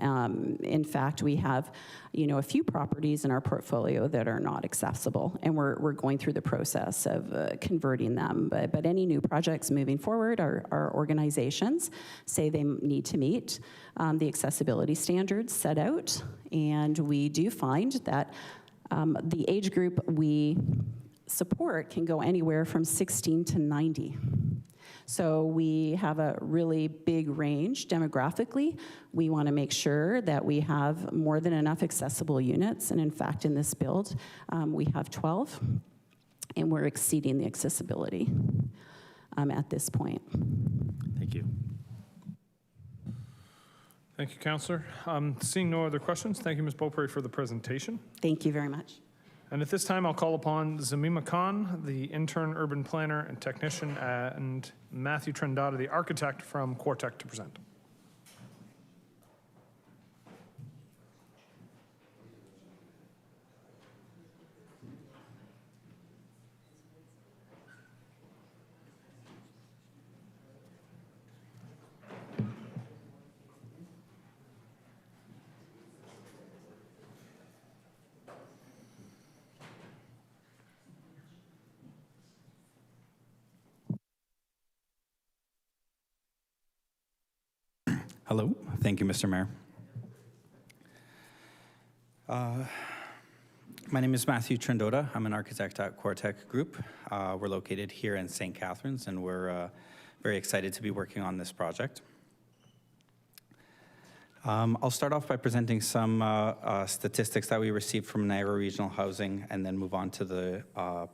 In fact, we have, a few properties in our portfolio that are not accessible, and we're going through the process of converting them. But any new projects moving forward, our organizations say they need to meet the accessibility standards set out, and we do find that the age group we support can go anywhere from 16 to 90. So we have a really big range demographically. We want to make sure that we have more than enough accessible units. And in fact, in this build, we have 12, and we're exceeding the accessibility at this point. Thank you. Thank you, Councillor. Seeing no other questions, thank you, Ms. Beaupre, for the presentation. Thank you very much. And at this time, I'll call upon Zamima Khan, the intern urban planner and technician, and Matthew Trendata, the architect from Quartec, to present. Hello, thank you, Mr. Mayor. My name is Matthew Trendota. I'm an architect at Quartec Group. We're located here in St. Catharines, and we're very excited to be working on this project. I'll start off by presenting some statistics that we received from Niagara Regional Housing, and then move on to the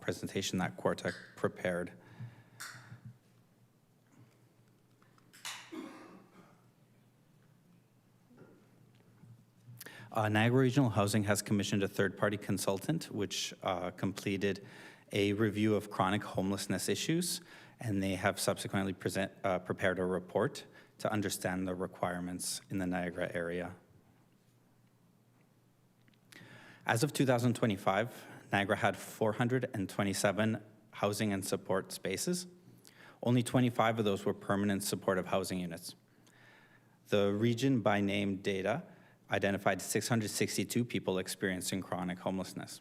presentation that Quartec prepared. Niagara Regional Housing has commissioned a third-party consultant, which completed a review of chronic homelessness issues, and they have subsequently prepared a report to understand the requirements in the Niagara area. As of 2025, Niagara had 427 housing and support spaces. Only 25 of those were permanent supportive housing units. The region by name data identified 662 people experiencing chronic homelessness.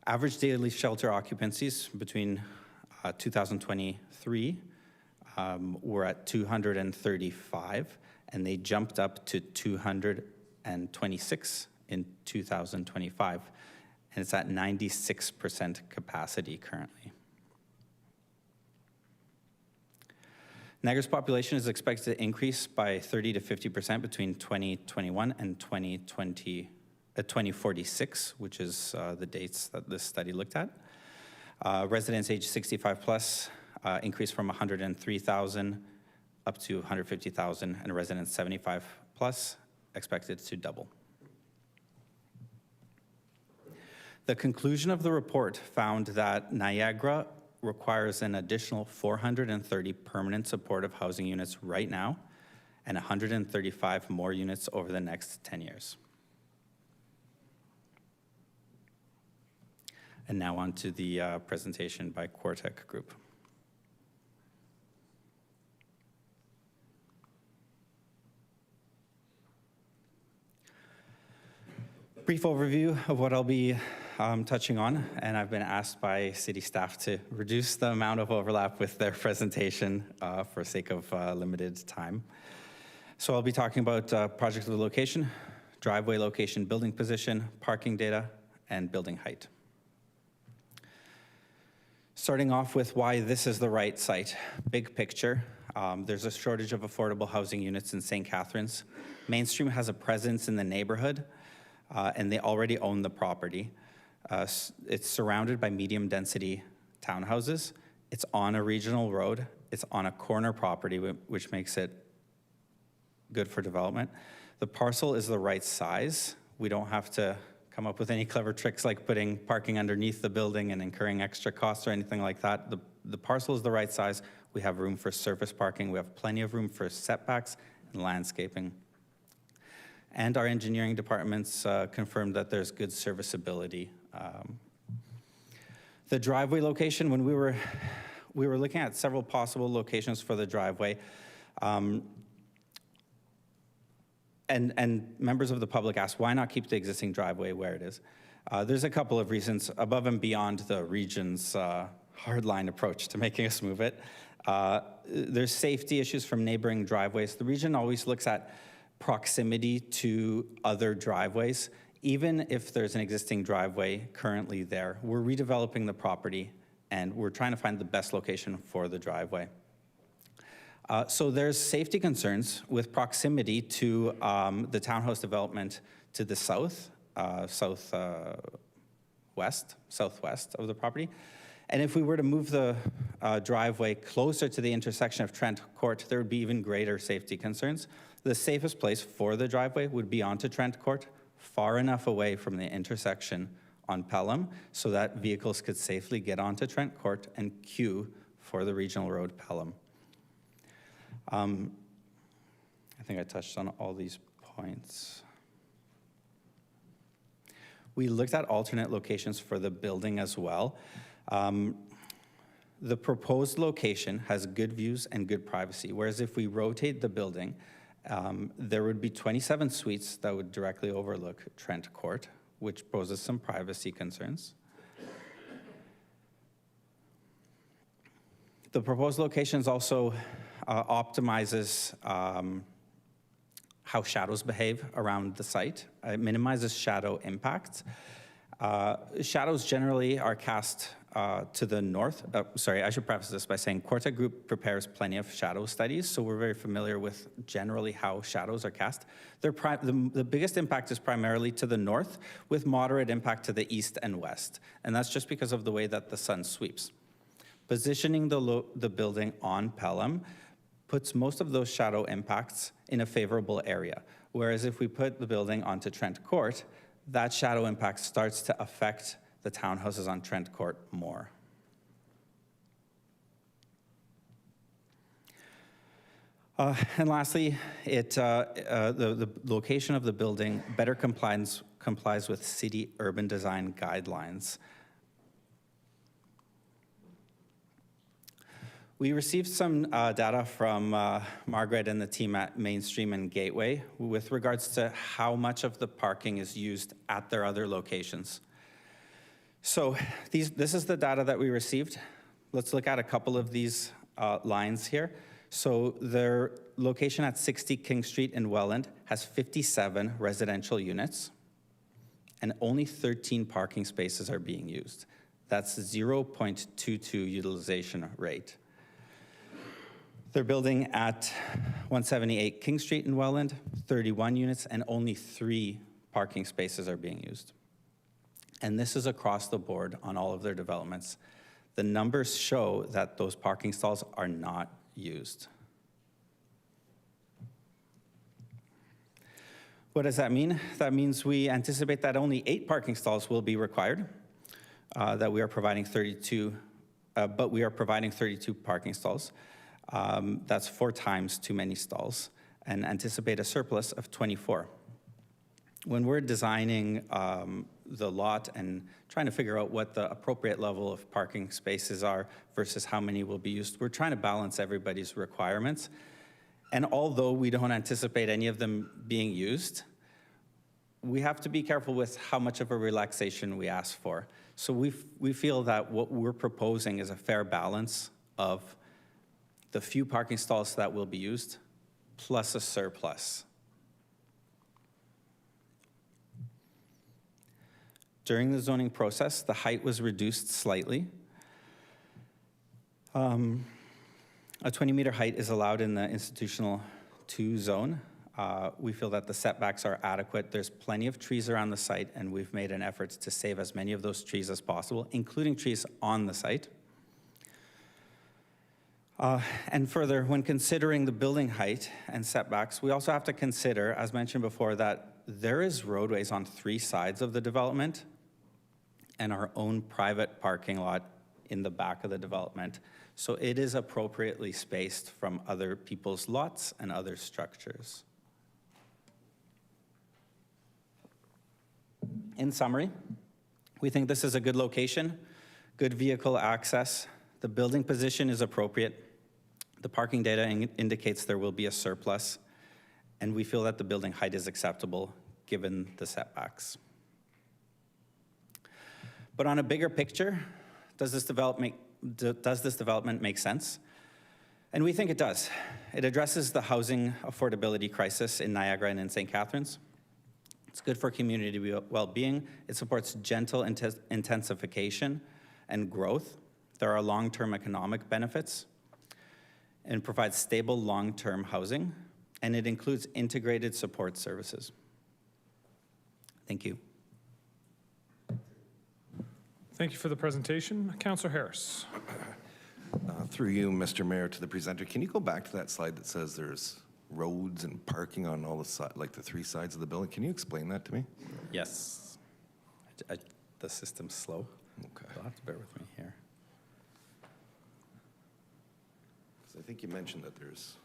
Average daily shelter occupancies between 2023 were at 235, and they jumped up to 226 in 2025, and it's at 96% capacity currently. Niagara's population is expected to increase by 30 to 50% between 2021 and 2046, which is the dates that this study looked at. Residents age 65 plus increased from 103,000 up to 150,000, and residents 75 plus expected to double. The conclusion of the report found that Niagara requires an additional 430 permanent supportive housing units right now, and 135 more units over the next 10 years. And now on to the presentation by Quartec Group. Brief overview of what I'll be touching on, and I've been asked by city staff to reduce the amount of overlap with their presentation for sake of limited time. So I'll be talking about project of the location, driveway location, building position, parking data, and building height. Starting off with why this is the right site. Big picture, there's a shortage of affordable housing units in St. Catharines. Mainstream has a presence in the neighborhood, and they already own the property. It's surrounded by medium density townhouses. It's on a regional road. It's on a corner property, which makes it good for development. The parcel is the right size. We don't have to come up with any clever tricks like putting parking underneath the building and incurring extra costs or anything like that. The parcel is the right size. We have room for surface parking. We have plenty of room for setbacks and landscaping. And our engineering departments confirmed that there's good serviceability. The driveway location, when we were looking at several possible locations for the driveway, and members of the public asked, why not keep the existing driveway where it is? There's a couple of reasons above and beyond the region's hardline approach to making us move it. There's safety issues from neighboring driveways. The region always looks at proximity to other driveways. Even if there's an existing driveway currently there, we're redeveloping the property, and we're trying to find the best location for the driveway. So there's safety concerns with proximity to the townhouse development to the southwest of the property. And if we were to move the driveway closer to the intersection of Trent Court, there would be even greater safety concerns. The safest place for the driveway would be onto Trent Court, far enough away from the intersection on Pelham so that vehicles could safely get onto Trent Court and queue for the regional road Pelham. I think I touched on all these points. We looked at alternate locations for the building as well. The proposed location has good views and good privacy, whereas if we rotate the building, there would be 27 suites that would directly overlook Trent Court, which poses some privacy concerns. The proposed locations also optimizes how shadows behave around the site. It minimizes shadow impacts. Shadows generally are cast to the north. Sorry, I should preface this by saying Quartet Group prepares plenty of shadow studies, so we're very familiar with generally how shadows are cast. The biggest impact is primarily to the north, with moderate impact to the east and west, and that's just because of the way that the sun sweeps. Positioning the building on Pelham puts most of those shadow impacts in a favorable area, whereas if we put the building onto Trent Court, that shadow impact starts to affect the townhouses on Trent Court more. And lastly, the location of the building better complies with city urban design guidelines. We received some data from Margaret and the team at Mainstream and Gateway with regards to how much of the parking is used at their other locations. So this is the data that we received. Let's look at a couple of these lines here. So their location at 60 King Street in Welland has 57 residential units, and only 13 parking spaces are being used. That's 0.22 utilization rate. They're building at 178 King Street in Welland, 31 units, and only 3 parking spaces are being used. And this is across the board on all of their developments. The numbers show that those parking stalls are not used. What does that mean? That means we anticipate that only 8 parking stalls will be required, that we are providing 32, but we are providing 32 parking stalls. That's 4 times too many stalls, and anticipate a surplus of 24. When we're designing the lot and trying to figure out what the appropriate level of parking spaces are versus how many will be used, we're trying to balance everybody's requirements. And although we don't anticipate any of them being used, we have to be careful with how much of a relaxation we ask for. So we feel that what we're proposing is a fair balance of the few parking stalls that will be used, plus a surplus. During the zoning process, the height was reduced slightly. A 20-meter height is allowed in the institutional 2 zone. We feel that the setbacks are adequate. There's plenty of trees around the site, and we've made an effort to save as many of those trees as possible, including trees on the site. And further, when considering the building height and setbacks, we also have to consider, as mentioned before, that there is roadways on 3 sides of the development and our own private parking lot in the back of the development. So it is appropriately spaced from other people's lots and other structures. In summary, we think this is a good location, good vehicle access. The building position is appropriate. The parking data indicates there will be a surplus, and we feel that the building height is acceptable given the setbacks. But on a bigger picture, does this development make sense? And we think it does. It addresses the housing affordability crisis in Niagara and in St. Catharines. It's good for community well-being. It supports gentle intensification and growth. There are long-term economic benefits and provides stable long-term housing, and it includes integrated support services. Thank you. Thank you for the presentation. Councillor Harris. Through you, Mr. Mayor, to the presenter, can you go back to that slide that says there's roads and parking on all the like the three sides of the building? Can you explain that to me? Yes. The system's slow. Okay. You'll have to bear with me here. 'Cause I think you mentioned that there's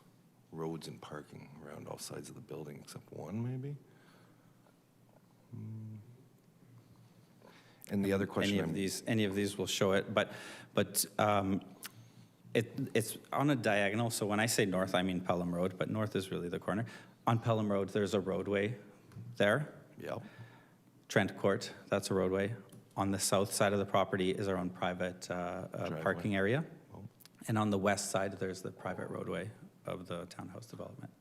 roads and parking around all sides of the building, except one, maybe? And the other question, Any of these will show it, but it's on a diagonal. So when I say north, I mean Pelham Road, but north is really the corner. On Pelham Road, there's a roadway there. Yep. Trent Court, that's a roadway. On the south side of the property is our own private parking area. And on the west side, there's the private roadway of the townhouse development.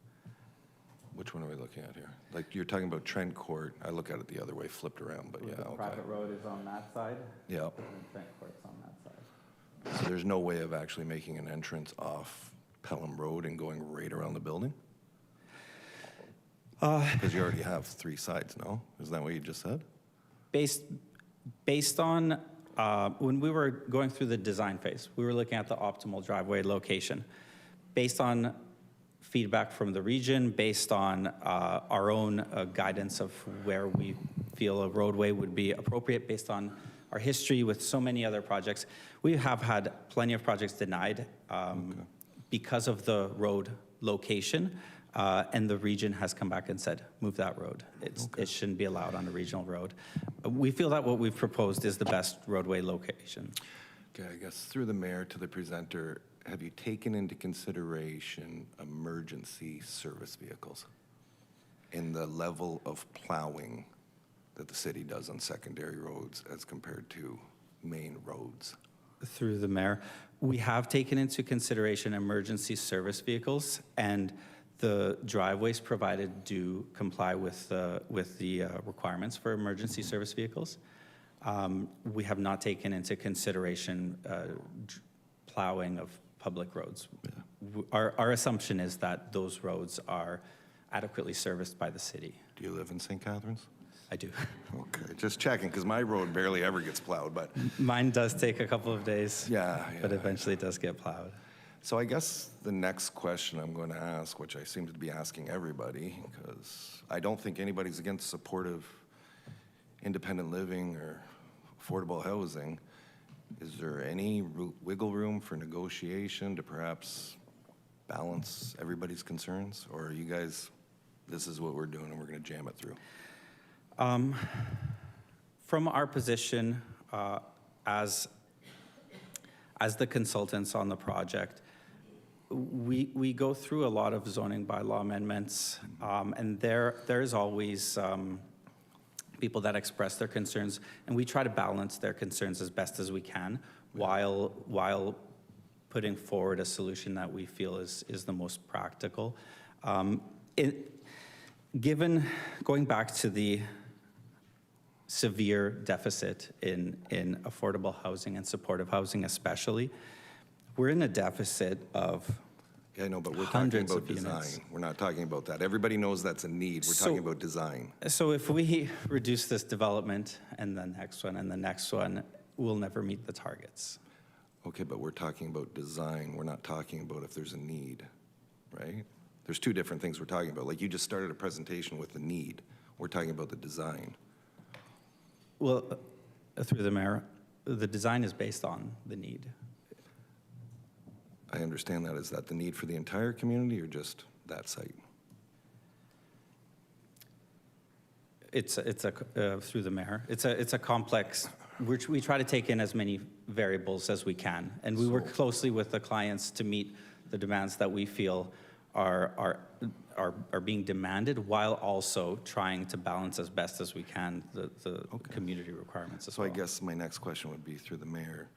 which one are we looking at here? Like, you're talking about Trent Court. I look at it the other way, flipped around, but yeah, The okay. private road is on that side. Yep. And Trent Court's on that side. So there's no way of actually making an entrance off Pelham Road and going right around the building? Because you already have three sides, no? Isn't that what you just said? Based on, when we were going through the design phase, we were looking at the optimal driveway location. Based on feedback from the region, based on our own guidance of where we feel a roadway would be appropriate, based on our history with so many other projects, we have had plenty of projects denied because of the road location. And the region has come back and said, move that road. It shouldn't be allowed on a regional road. We feel that what we've proposed is the best roadway location. Okay, I guess through the mayor to the presenter, have you taken into consideration emergency service vehicles in the level of plowing that the city does on secondary roads as compared to main roads? Through the mayor, we have taken into consideration emergency service vehicles, and the driveways provided do comply with the requirements for emergency service vehicles. We have not taken into consideration plowing of public roads. Yeah. Our assumption is that those roads are adequately serviced by the city. Do you live in St. Catharines? I do. Okay, just checking, because my road barely ever gets plowed, but. Mine does take a couple of days. Yeah. But eventually it does get plowed. So I guess the next question I'm going to ask, which I seem to be asking everybody, because I don't think anybody's against supportive independent living or affordable housing, is there any wiggle room for negotiation to perhaps balance everybody's concerns? Or are you guys, this is what we're doing and we're going to jam it through? From our position as the consultants on the project, we go through a lot of zoning bylaw amendments, and there's always people that express their concerns, and we try to balance their concerns as best as we can while putting forward a solution that we feel is the most practical. Given going back to the severe deficit in affordable housing and supportive housing especially, we're in a deficit of Yeah, I know, but we're talking hundreds about of design. units. We're not talking about that. Everybody knows that's a need. We're talking about design. So if we reduce this development and the next one and the next one, we'll never meet the targets. Okay, but we're talking about design. We're not talking about if there's a need, right? There's two different things we're talking about. Like, you just started a presentation with the need. We're talking about the design. Well, through the mayor, the design is based on the need. I understand that. Is that the need for the entire community or just that site? It's through the mayor. It's a complex. We try to take in as many variables as we can, and we work closely with the clients to meet the demands that we feel are being demanded, while also trying to balance as best as we can the community requirements as well. So I guess my next question would be through the mayor.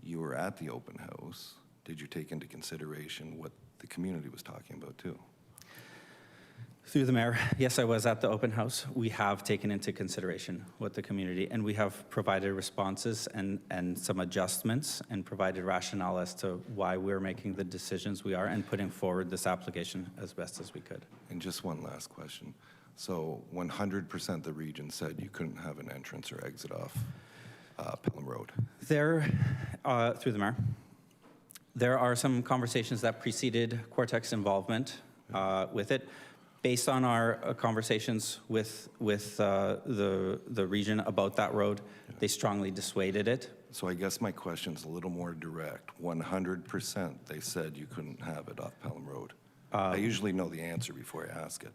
You were at the open house. Did you take into consideration what the community was talking about too? Through the mayor, yes, I was at the open house. We have taken into consideration what the community, and we have provided responses and some adjustments and provided rationale as to why we're making the decisions we are and putting forward this application as best as we could. And just one last question. So 100% of the region said you couldn't have an entrance or exit off Pelham Road. There, through the mayor, there are some conversations that preceded Cortex involvement with it. Based on our conversations with the region about that road, they strongly dissuaded it. So I guess my question's a little more direct. 100% they said you couldn't have it off Pelham Road. I usually know the answer before I ask it.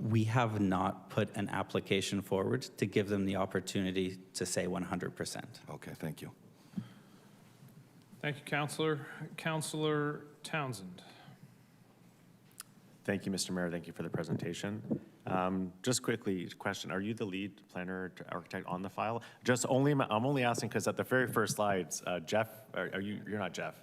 We have not put an application forward to give them the opportunity to say 100%. Okay, thank you. Thank you, Councillor. Councillor Townsend. Thank you, Mr. Mayor. Thank you for the presentation. Just quickly, question: are you the lead planner architect on the file? I'm only asking because at the very first slides, Jeff, you're not Jeff,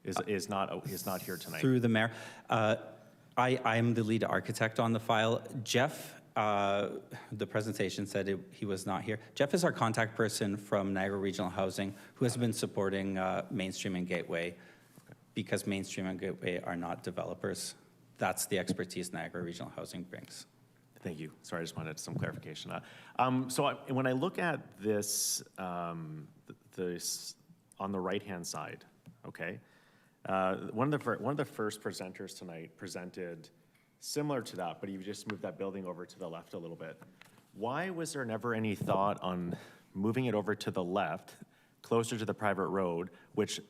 is not here tonight. Through the mayor, I am the lead architect on the file. Jeff, the presentation said he was not here. Jeff is our contact person from Niagara Regional Housing, who has been supporting Mainstream and Gateway, because Mainstream and Gateway are not developers. That's the expertise Niagara Regional Housing brings. Thank you. Sorry, I just wanted some clarification. When I look at this, this on the right-hand side, okay, one of the first presenters tonight presented similar to that, but you just moved that building over to the left a little bit. Why was there never any thought on moving it over to the left, closer to the private road, which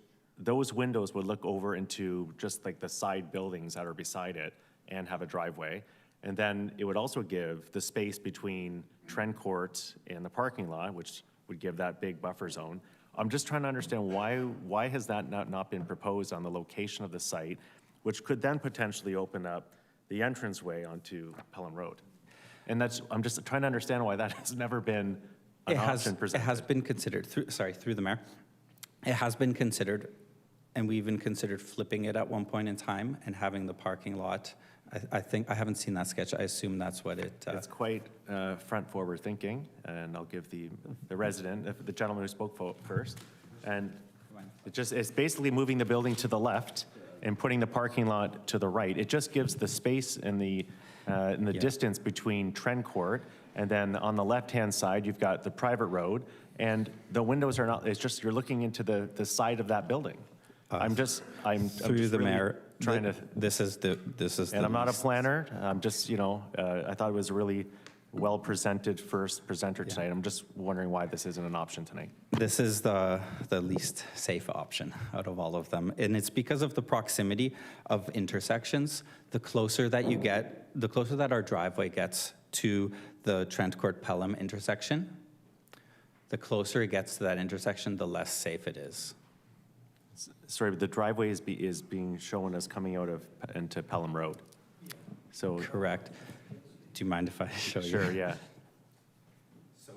those windows would look over into just like the side buildings that are beside it and have a driveway. And then it would also give the space between Trent Court and the parking lot, which would give that big buffer zone. I'm just trying to understand why has that not been proposed on the location of the site, which could then potentially open up the entranceway onto Pelham Road. And I'm just trying to understand why that has never been an option presented. It has been considered, through the mayor. It has been considered. And we even considered flipping it at one point in time and having the parking lot. I think, I haven't seen that sketch. I assume that's what it... It's quite front-forward thinking, and I'll give the resident, the gentleman who spoke first. And it's basically moving the building to the left and putting the parking lot to the right. It just gives the space and the distance between Trent Court, and then on the left-hand side, you've got the private road, and the windows are not, it's just, you're looking into the side of that building. I'm just through the really mayor trying to. This is And I'm not a planner. I'm just, I thought it was a really well presented first presenter tonight. I'm just wondering why this isn't an option tonight. This is the least safe option out of all of them, and it's because of the proximity of intersections. The closer that you get, the closer that our driveway gets to the Trent Court Pelham intersection, the closer it gets to that intersection, the less safe it is. Sorry, but the driveway is being shown as coming out of into Pelham Road. So correct. Do you mind if I show you? Sure, yeah. So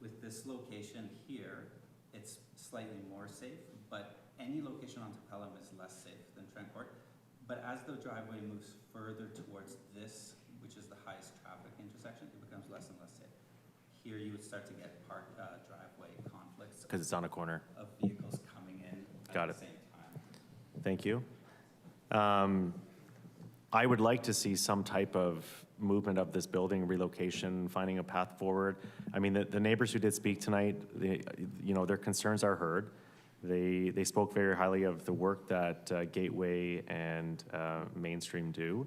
with this location here, it's slightly more safe, but any location onto Pelham is less safe than Trent Court. But as the driveway moves further towards this, which is the highest traffic intersection, it becomes less and less safe. Here you would start to get driveway conflicts. Because it's on a corner. Of vehicles coming in Got at it. the same time. Thank you. I would like to see some type of movement of this building, relocation, finding a path forward. I mean, the neighbors who did speak tonight, their concerns are heard. They spoke very highly of the work that Gateway and Mainstream do.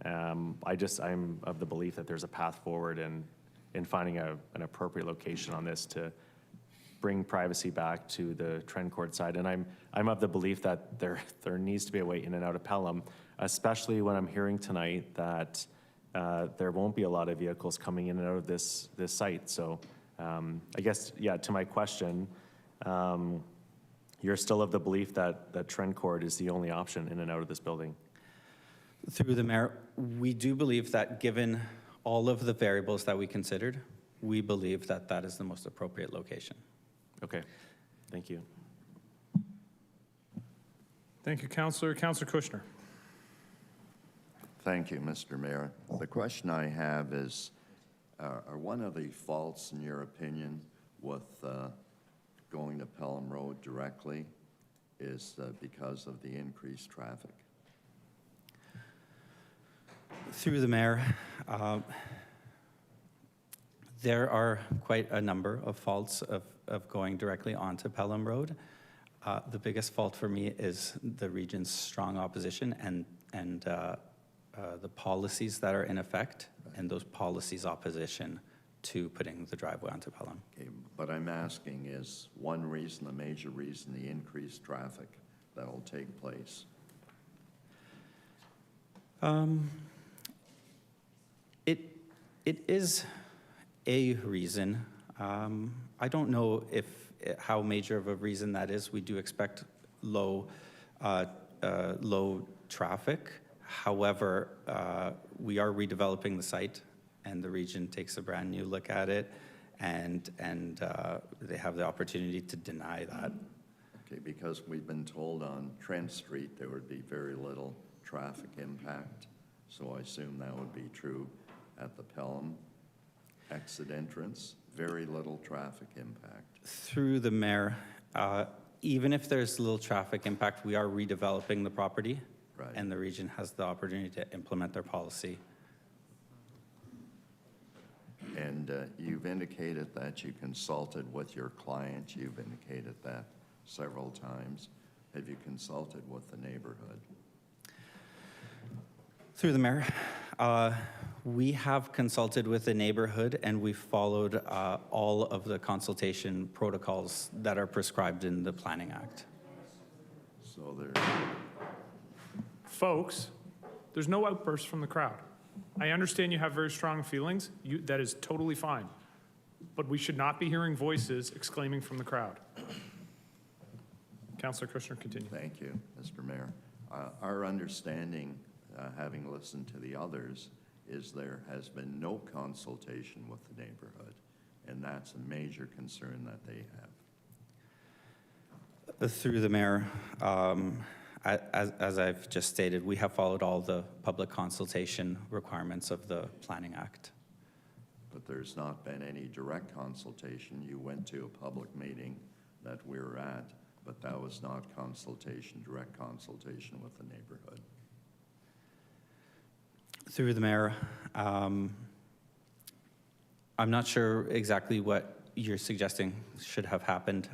I'm of the belief that there's a path forward in finding an appropriate location on this to bring privacy back to the Trent Court side. And I'm of the belief that there needs to be a way in and out of Pelham, especially when I'm hearing tonight that there won't be a lot of vehicles coming in and out of this site. So I guess, yeah, to my question, you're still of the belief that Trent Court is the only option in and out of this building? Through the mayor, we do believe that given all of the variables that we considered, we believe that that is the most appropriate location. Okay, thank you. Thank you, Councillor. Councillor Kushner. Thank you, Mr. Mayor. The question I have is, are one of the faults, in your opinion, with going to Pelham Road directly is because of the increased traffic? Through the mayor, there are quite a number of faults of going directly onto Pelham Road. The biggest fault for me is the region's strong opposition and the policies that are in effect, and those policies' opposition to putting the driveway onto Pelham. Okay, but I'm asking, is one reason, a major reason, the increased traffic that will take place? It is a reason. I don't know how major of a reason that is. We do expect low traffic. However, we are redeveloping the site, and the region takes a brand new look at it, and they have the opportunity to deny that. Okay, because we've been told on Trent Street there would be very little traffic impact, so I assume that would be true at the Pelham exit entrance. Very little traffic impact. Through the mayor, even if there's little traffic impact, we are redeveloping the property, Right. and the region has the opportunity to implement their policy. And you've indicated that you consulted with your client. You've indicated that several times. Have you consulted with the neighborhood? Through the mayor, we have consulted with the neighborhood, and we followed all of the consultation protocols that are prescribed in the Planning Act. So there. Folks, there's no outbursts from the crowd. I understand you have very strong feelings. That is totally fine. But we should not be hearing voices exclaiming from the crowd. Councillor Kushner, continue. Thank you, Mr. Mayor. Our understanding, having listened to the others, is there has been no consultation with the neighborhood, and that's a major concern that they have. Through the mayor, as I've just stated, we have followed all the public consultation requirements of the Planning Act. But there's not been any direct consultation. You went to a public meeting that we were at, but that was not consultation, direct consultation with the neighborhood. Through the mayor, I'm not sure exactly what you're suggesting should have happened,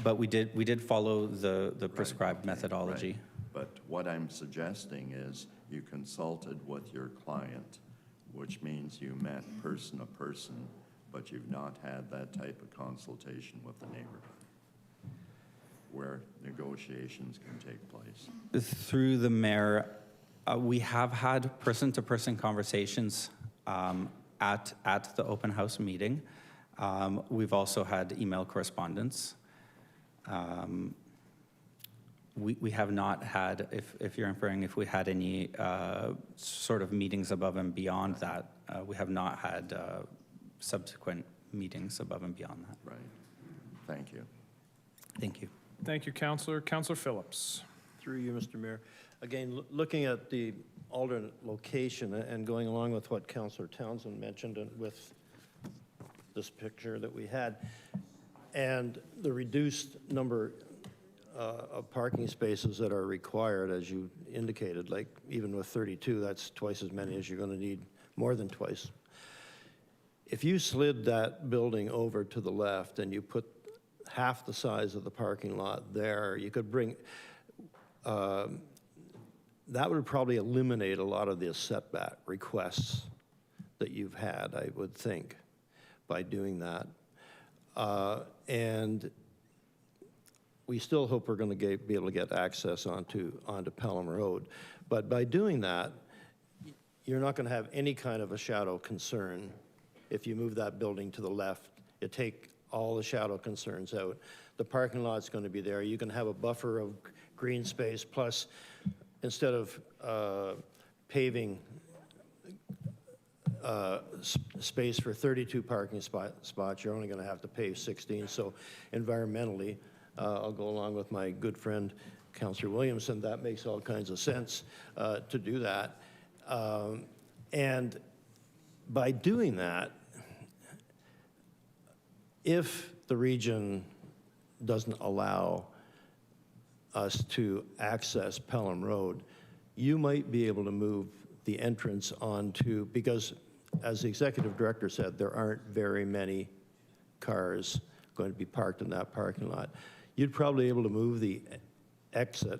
but we did follow the prescribed methodology. Right. But what I'm suggesting is you consulted with your client, which means you met person to person, but you've not had that type of consultation with the neighborhood, where negotiations can take place. Through the mayor, we have had person-to-person conversations at the open house meeting. We've also had email correspondence. We have not had, if you're inferring if we had any sort of meetings above and beyond that, we have not had subsequent meetings above and beyond that. Right. Thank you. Thank you. Thank you, Councillor. Councillor Phillips. Through you, Mr. Mayor. Again, looking at the alternate location and going along with what Councillor Townsend mentioned and with this picture that we had, and the reduced number of parking spaces that are required, as you indicated, like even with 32, that's twice as many as you're going to need, more than twice. If you slid that building over to the left and you put half the size of the parking lot there, you could bring, that would probably eliminate a lot of the setback requests that you've had, I would think, by doing that. And we still hope we're going to be able to get access onto Pelham Road. But by doing that, you're not going to have any kind of a shadow concern. If you move that building to the left, you take all the shadow concerns out. The parking lot's going to be there. You can have a buffer of green space, plus instead of paving space for 32 parking spots, you're only going to have to pave 16. So environmentally, I'll go along with my good friend Councillor Williamson, that makes all kinds of sense to do that. And by doing that, if the region doesn't allow us to access Pelham Road, you might be able to move the entrance onto, because as the executive director said, there aren't very many cars going to be parked in that parking lot. You'd probably be able to move the exit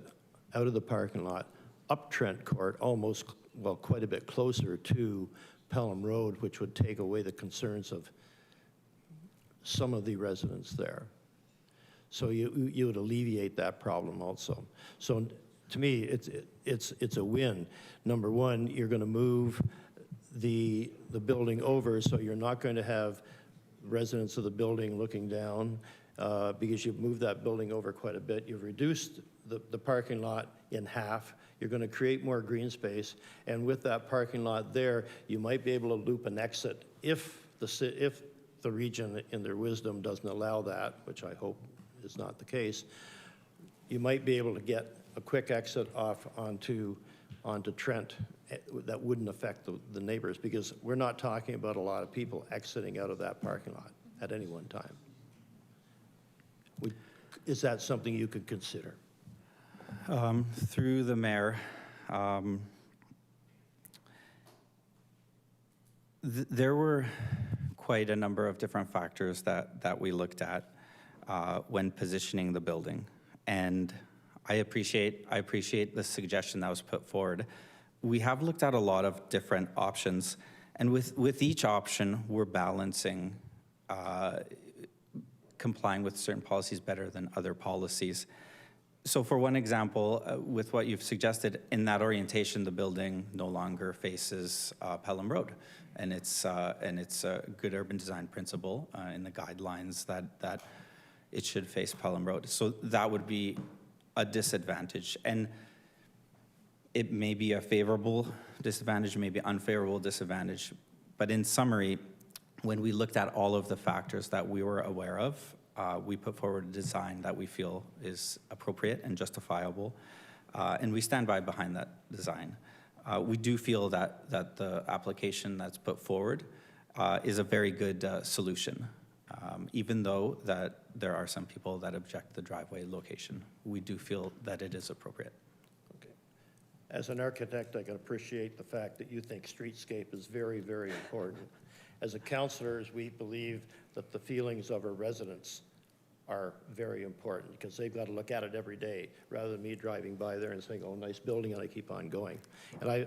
out of the parking lot up Trent Court almost, well, quite a bit closer to Pelham Road, which would take away the concerns of some of the residents there. So you would alleviate that problem also. So to me, it's a win. Number one, you're going to move the building over, so you're not going to have residents of the building looking down because you've moved that building over quite a bit. You've reduced the parking lot in half. You're going to create more green space, and with that parking lot there, you might be able to loop an exit if the region, in their wisdom, doesn't allow that, which I hope is not the case. You might be able to get a quick exit off onto Trent that wouldn't affect the neighbors, because we're not talking about a lot of people exiting out of that parking lot at any one time. Is that something you could consider? Through the mayor, there were quite a number of different factors that we looked at when positioning the building, and I appreciate the suggestion that was put forward. We have looked at a lot of different options, and with each option, we're balancing complying with certain policies better than other policies. So for one example, with what you've suggested, in that orientation, the building no longer faces Pelham Road, and it's a good urban design principle in the guidelines that it should face Pelham Road. So that would be a disadvantage, and it may be a favorable disadvantage, maybe unfavorable disadvantage, but in summary, when we looked at all of the factors that we were aware of, we put forward a design that we feel is appropriate and justifiable, and we stand behind that design. We do feel that the application that's put forward is a very good solution, even though that there are some people that object the driveway location. We do feel that it is appropriate. Okay. As an architect, I can appreciate the fact that you think streetscape is very, very important. As a councillors, we believe that the feelings of our residents are very important, because they've got to look at it every day rather than me driving by there and saying, oh, nice building, and I keep on going. And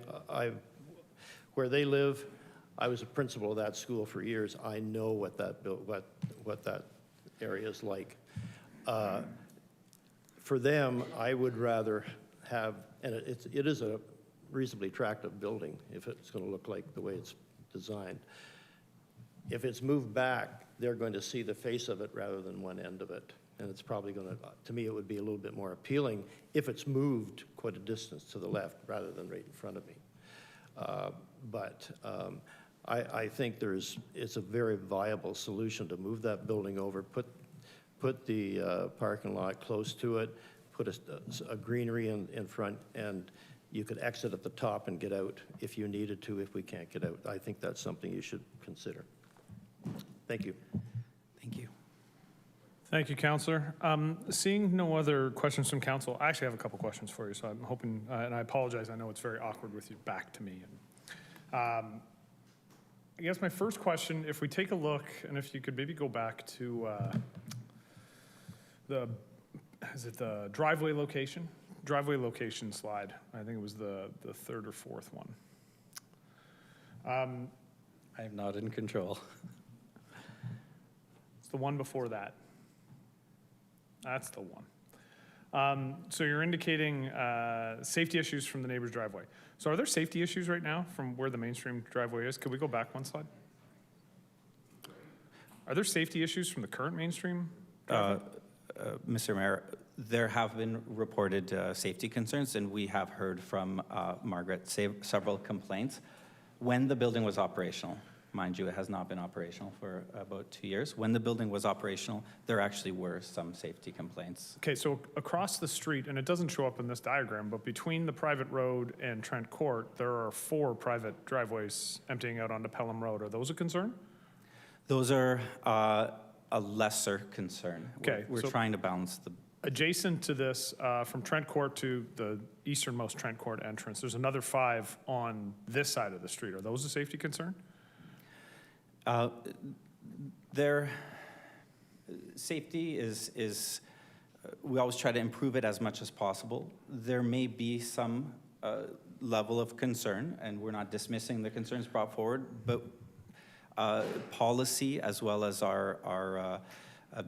where they live, I was a principal of that school for years. I know what that area is like. For them, I would rather have, and it is a reasonably attractive building if it's going to look like the way it's designed. If it's moved back, they're going to see the face of it rather than one end of it. And it's probably going to me, it would be a little bit more appealing if it's moved quite a distance to the left rather than right in front of me. I think it's a very viable solution to move that building over, put the parking lot close to it, put a greenery in front, and you could exit at the top and get out if you needed to, if we can't get out. I think that's something you should consider. Thank you. Thank you. Thank you, Councillor. Seeing no other questions from council, I actually have a couple questions for you, so I'm hoping, and I apologize, I know it's very awkward with you back to me. I guess my first question, if we take a look, and if you could maybe go back to the driveway location? Driveway location slide. I think it was the third or fourth one. I am not in control. It's the one before that. That's the one. So you're indicating safety issues from the neighbor's driveway. So are there safety issues right now from where the mainstream driveway is? Could we go back one slide? Are there safety issues from the current mainstream driveway? Mr. Mayor, there have been reported safety concerns, and we have heard from Margaret several complaints when the building was operational. Mind you, it has not been operational for about 2 years. When the building was operational, there actually were some safety complaints. Okay, so across the street, and it doesn't show up in this diagram, but between the private road and Trent Court, there are 4 private driveways emptying out onto Pelham Road. Are those a concern? Those are a lesser concern. Okay, We're so- trying to balance the, Adjacent to this, from Trent Court to the easternmost Trent Court entrance, there's another 5 on this side of the street. Are those a safety concern? their safety is we always try to improve it as much as possible. There may be some level of concern, and we're not dismissing the concerns brought forward, but policy as well as our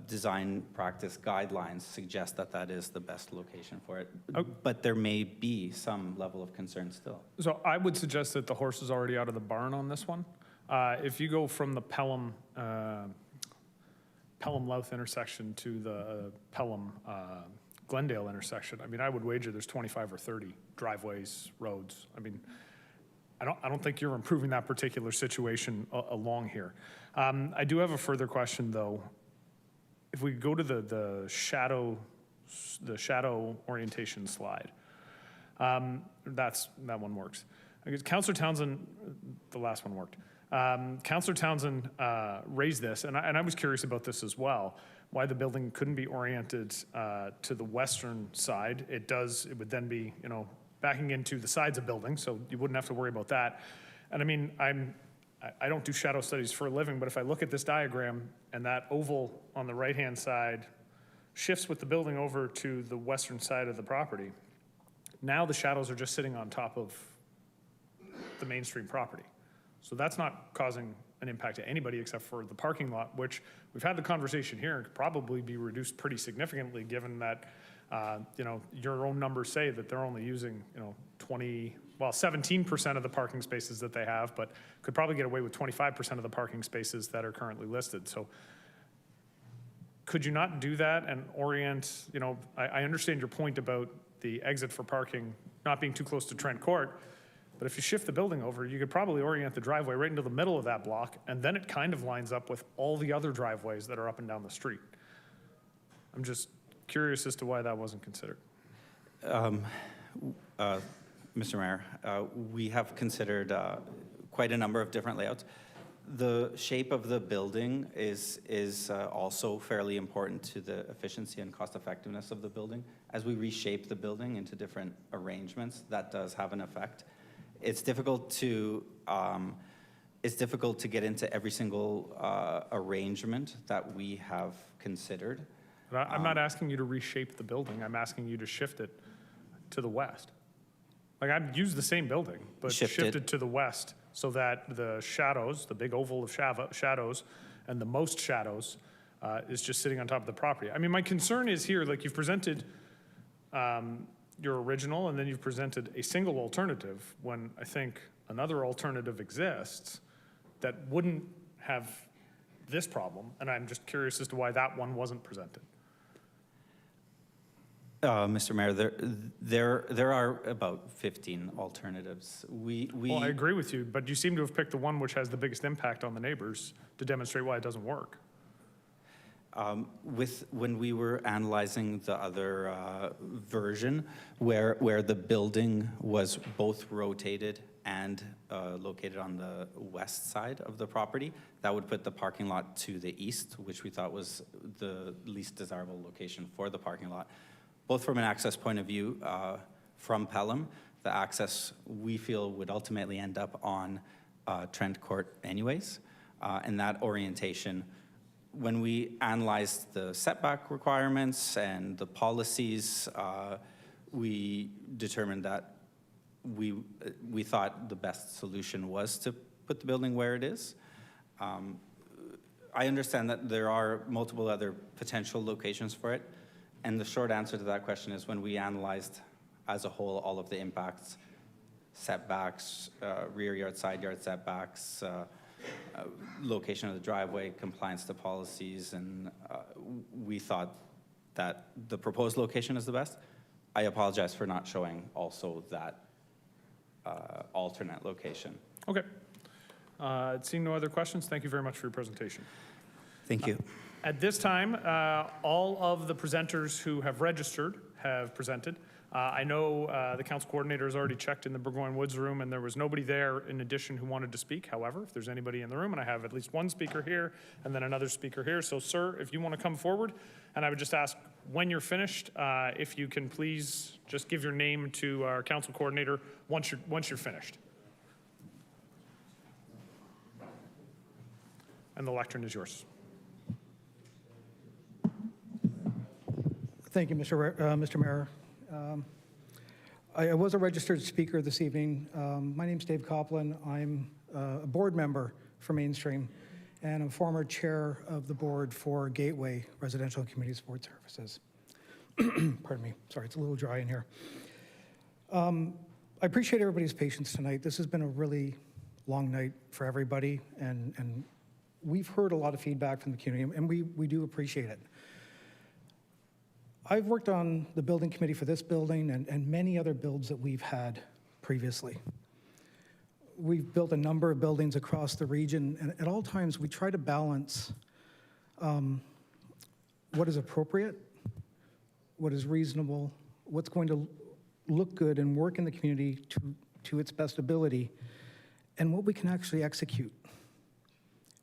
design practice guidelines suggest that that is the best location for it. But there may be some level of concern still. So I would suggest that the horse is already out of the barn on this one. If you go from the Pelham Louth intersection to the Pelham Glendale intersection, I mean, I would wager there's 25 or 30 driveways, roads. I mean, I don't think you're improving that particular situation along here. I do have a further question, though. If we go to the shadow orientation slide, that one works. I guess Councillor Townsend, the last one worked. Councillor Townsend raised this, and I was curious about this as well, why the building couldn't be oriented to the western side. It would then be, backing into the sides of buildings, so you wouldn't have to worry about that. And I mean, I don't do shadow studies for a living, but if I look at this diagram and that oval on the right-hand side shifts with the building over to the western side of the property, now the shadows are just sitting on top of the mainstream property. So that's not causing an impact to anybody except for the parking lot, which we've had the conversation here and could probably be reduced pretty significantly given that, your own numbers say that they're only using, 17% of the parking spaces that they have, but could probably get away with 25% of the parking spaces that are currently listed. So could you not do that and orient, I understand your point about the exit for parking not being too close to Trent Court, but if you shift the building over, you could probably orient the driveway right into the middle of that block, and then it kind of lines up with all the other driveways that are up and down the street. I'm just curious as to why that wasn't considered. Mr. Mayor, we have considered quite a number of different layouts. The shape of the building is also fairly important to the efficiency and cost effectiveness of the building. As we reshape the building into different arrangements, that does have an effect. It's difficult to get into every single arrangement that we have considered. But I'm not asking you to reshape the building. I'm asking you to shift it to the west. Like, I'd use the same building, but shift it to the west so that the shadows, the big oval of shadows, and the most shadows is just sitting on top of the property. I mean, my concern is here, like, you've presented your original, and then you've presented a single alternative when I think another alternative exists that wouldn't have this problem, and I'm just curious as to why that one wasn't presented. Mr. Mayor, there are about 15 alternatives. Well, I agree with you, but you seem to have picked the one which has the biggest impact on the neighbors to demonstrate why it doesn't work. When we were analyzing the other version, where the building was both rotated and located on the west side of the property, that would put the parking lot to the east, which we thought was the least desirable location for the parking lot. Both from an access point of view, from Pelham, the access we feel would ultimately end up on Trent Court anyways, and that orientation. When we analyzed the setback requirements and the policies, we determined that we thought the best solution was to put the building where it is. I understand that there are multiple other potential locations for it. And the short answer to that question is when we analyzed as a whole all of the impacts, setbacks, rear yard, side yard setbacks, location of the driveway, compliance to policies, and we thought that the proposed location is the best. I apologize for not showing also that alternate location. Okay. Seeing no other questions, thank you very much for your presentation. Thank you. At this time, all of the presenters who have registered have presented. I know the council coordinator has already checked in the Burgoyne Woods room, and there was nobody there in addition who wanted to speak. However, if there's anybody in the room, and I have at least one speaker here and then another speaker here. So, sir, if you want to come forward, and I would just ask when you're finished, if you can please just give your name to our council coordinator once you're finished. And the lectern is yours. Thank you, Mr. Mayor. I was a registered speaker this evening. My name's Dave Coplin. I'm a board member for Mainstream and a former chair of the board for Gateway Residential and Community Support Services. Pardon me. Sorry, it's a little dry in here. I appreciate everybody's patience tonight. This has been a really long night for everybody, and we've heard a lot of feedback from the community, and we do appreciate it. I've worked on the building committee for this building and many other builds that we've had previously. We've built a number of buildings across the region, and at all times we try to balance what is appropriate, what is reasonable, what's going to look good and work in the community to its best ability, and what we can actually execute.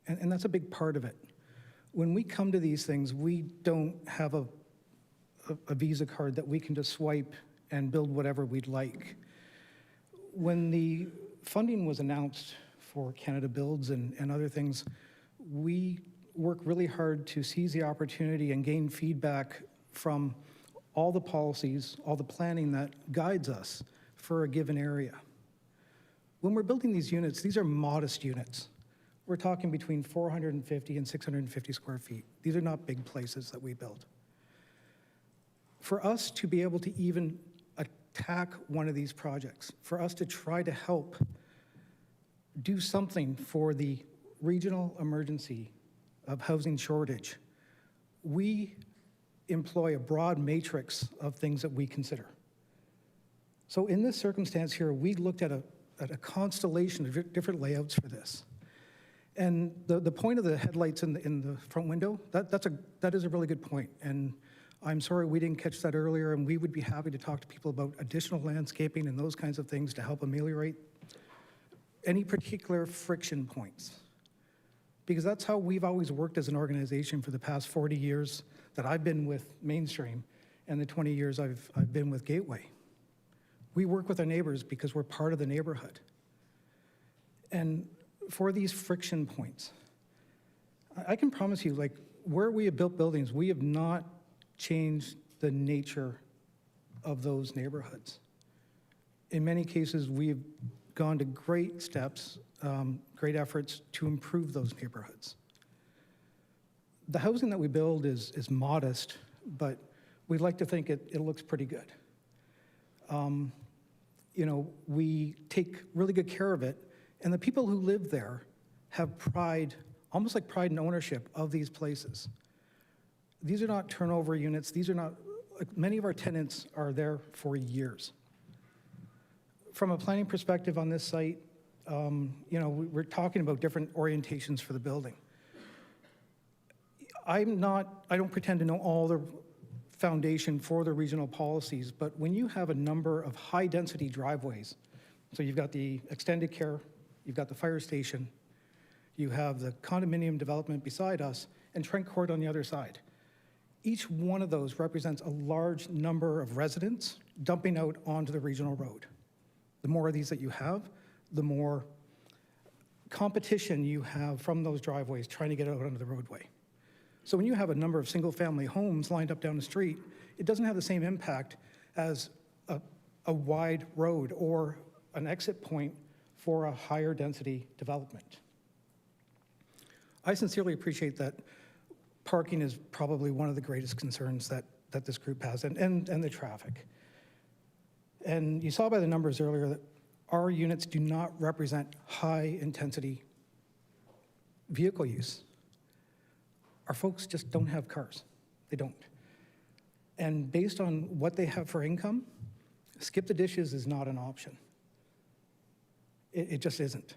And that's a big part of it. When we come to these things, we don't have a Visa card that we can just swipe and build whatever we'd like. When the funding was announced for Canada Builds and other things, we worked really hard to seize the opportunity and gain feedback from all the policies, all the planning that guides us for a given area. When we're building these units, these are modest units. We're talking between 450 and 650 square feet. These are not big places that we build. For us to be able to even attack one of these projects, for us to try to help do something for the regional emergency of housing shortage, we employ a broad matrix of things that we consider. So in this circumstance here, we looked at a constellation of different layouts for this. And the point of the headlights in the front window, that is a really good point. And I'm sorry we didn't catch that earlier, and we would be happy to talk to people about additional landscaping and those kinds of things to help ameliorate any particular friction points. Because that's how we've always worked as an organization for the past 40 years that I've been with Mainstream and the 20 years I've been with Gateway. We work with our neighbors because we're part of the neighborhood. And for these friction points, I can promise you, like, where we have built buildings, we have not changed the nature of those neighborhoods. In many cases, we've gone to great steps, great efforts to improve those neighborhoods. The housing that we build is modest, but we'd like to think it looks pretty good. You know, we take really good care of it, and the people who live there have pride, almost like pride and ownership of these places. These are not turnover units. These are not, like, many of our tenants are there for years. From a planning perspective on this site, you know, we're talking about different orientations for the building. I don't pretend to know all the foundation for the regional policies, but when you have a number of high-density driveways, so you've got the extended care, you've got the fire station, you have the condominium development beside us, and Trent Court on the other side. Each one of those represents a large number of residents dumping out onto the regional road. The more of these that you have, the more competition you have from those driveways trying to get out onto the roadway. So when you have a number of single-family homes lined up down the street, it doesn't have the same impact as a wide road or an exit point for a higher density development. I sincerely appreciate that parking is probably one of the greatest concerns that this group has, and the traffic. And you saw by the numbers earlier that our units do not represent high-intensity vehicle use. Our folks just don't have cars. They don't. And based on what they have for income, skip the dishes is not an option. It just isn't.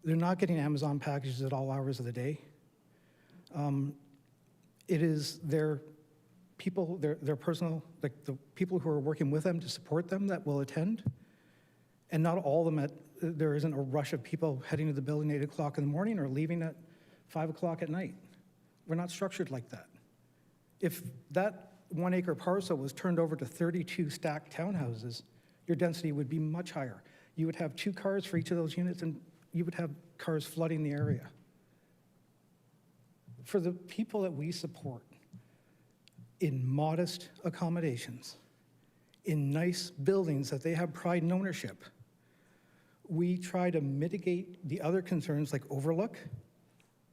They're not getting Amazon packages at all hours of the day. It is their people, their personal, like the people who are working with them to support them that will attend. And not all of them there isn't a rush of people heading to the building at 8 o'clock in the morning or leaving at 5 o'clock at night. We're not structured like that. If that 1 acre parcel was turned over to 32 stacked townhouses, your density would be much higher. You would have 2 cars for each of those units, and you would have cars flooding the area. For the people that we support in modest accommodations, in nice buildings that they have pride in ownership, we try to mitigate the other concerns like overlook,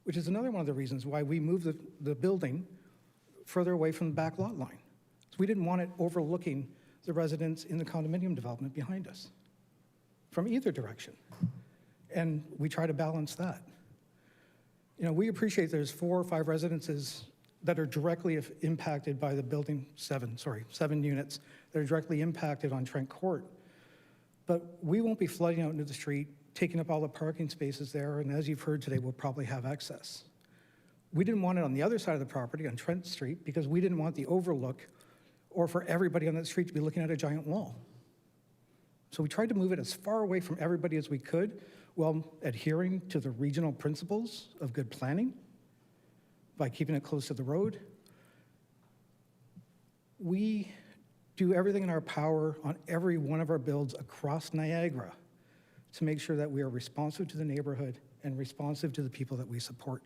which is another one of the reasons why we moved the building further away from the back lot line. So we didn't want it overlooking the residents in the condominium development behind us from either direction. And we try to balance that. You know, we appreciate there's 4 or 5 residences that are directly impacted by the building, 7 units that are directly impacted on Trent Court. But we won't be flooding out into the street, taking up all the parking spaces there, and as you've heard today, we'll probably have excess. We didn't want it on the other side of the property on Trent Street because we didn't want the overlook or for everybody on that street to be looking at a giant wall. So we tried to move it as far away from everybody as we could while adhering to the regional principles of good planning by keeping it close to the road. We do everything in our power on every one of our builds across Niagara to make sure that we are responsive to the neighborhood and responsive to the people that we support.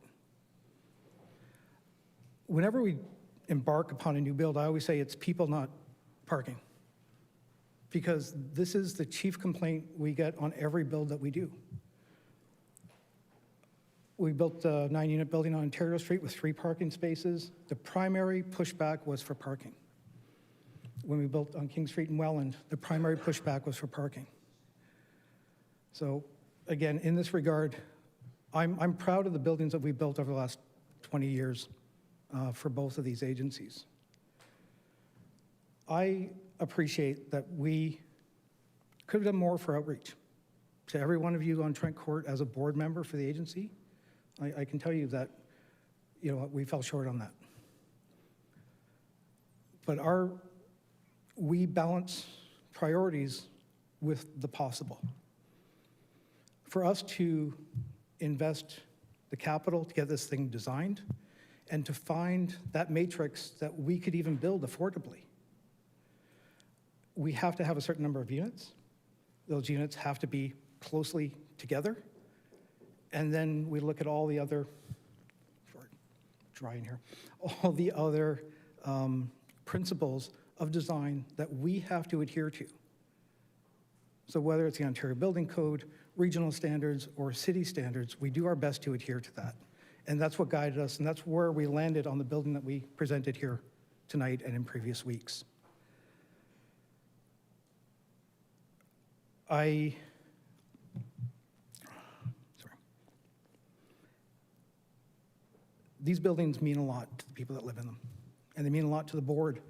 Whenever we embark upon a new build, I always say it's people, not parking, because this is the chief complaint we get on every build that we do. We built a 9-unit building on Ontario Street with 3 parking spaces. The primary pushback was for parking. When we built on King Street in Welland, the primary pushback was for parking. So again, in this regard, I'm proud of the buildings that we built over the last 20 years for both of these agencies. I appreciate that we could have done more for outreach. To every one of you on Trent Court as a board member for the agency, I can tell you that, you know, we fell short on that. But we balance priorities with the possible. For us to invest the capital to get this thing designed and to find that matrix that we could even build affordably, we have to have a certain number of units. Those units have to be closely together. And then we look at all the other, all the other principles of design that we have to adhere to. So whether it's the Ontario Building Code, regional standards, or city standards, we do our best to adhere to that. And that's what guided us, and that's where we landed on the building that we presented here tonight and in previous weeks. These buildings mean a lot to the people that live in them, and they mean a lot to the board.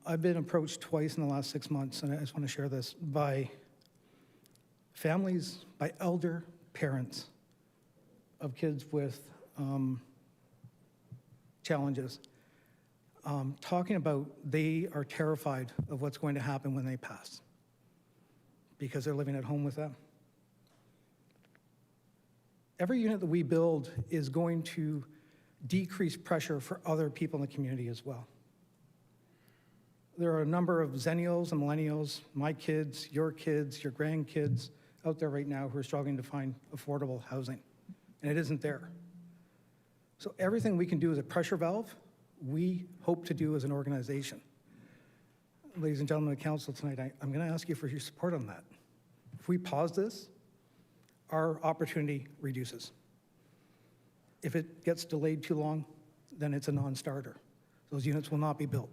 I've been approached twice in the last 6 months, and I just want to share this, by families, by elder parents of kids with challenges, talking about they are terrified of what's going to happen when they pass because they're living at home with them. Every unit that we build is going to decrease pressure for other people in the community as well. There are a number of Zennials and Millennials, my kids, your grandkids, out there right now who are struggling to find affordable housing, and it isn't there. So everything we can do as a pressure valve, we hope to do as an organization. Ladies and gentlemen of the council tonight, I'm going to ask you for your support on that. If we pause this, our opportunity reduces. If it gets delayed too long, then it's a non-starter. Those units will not be built,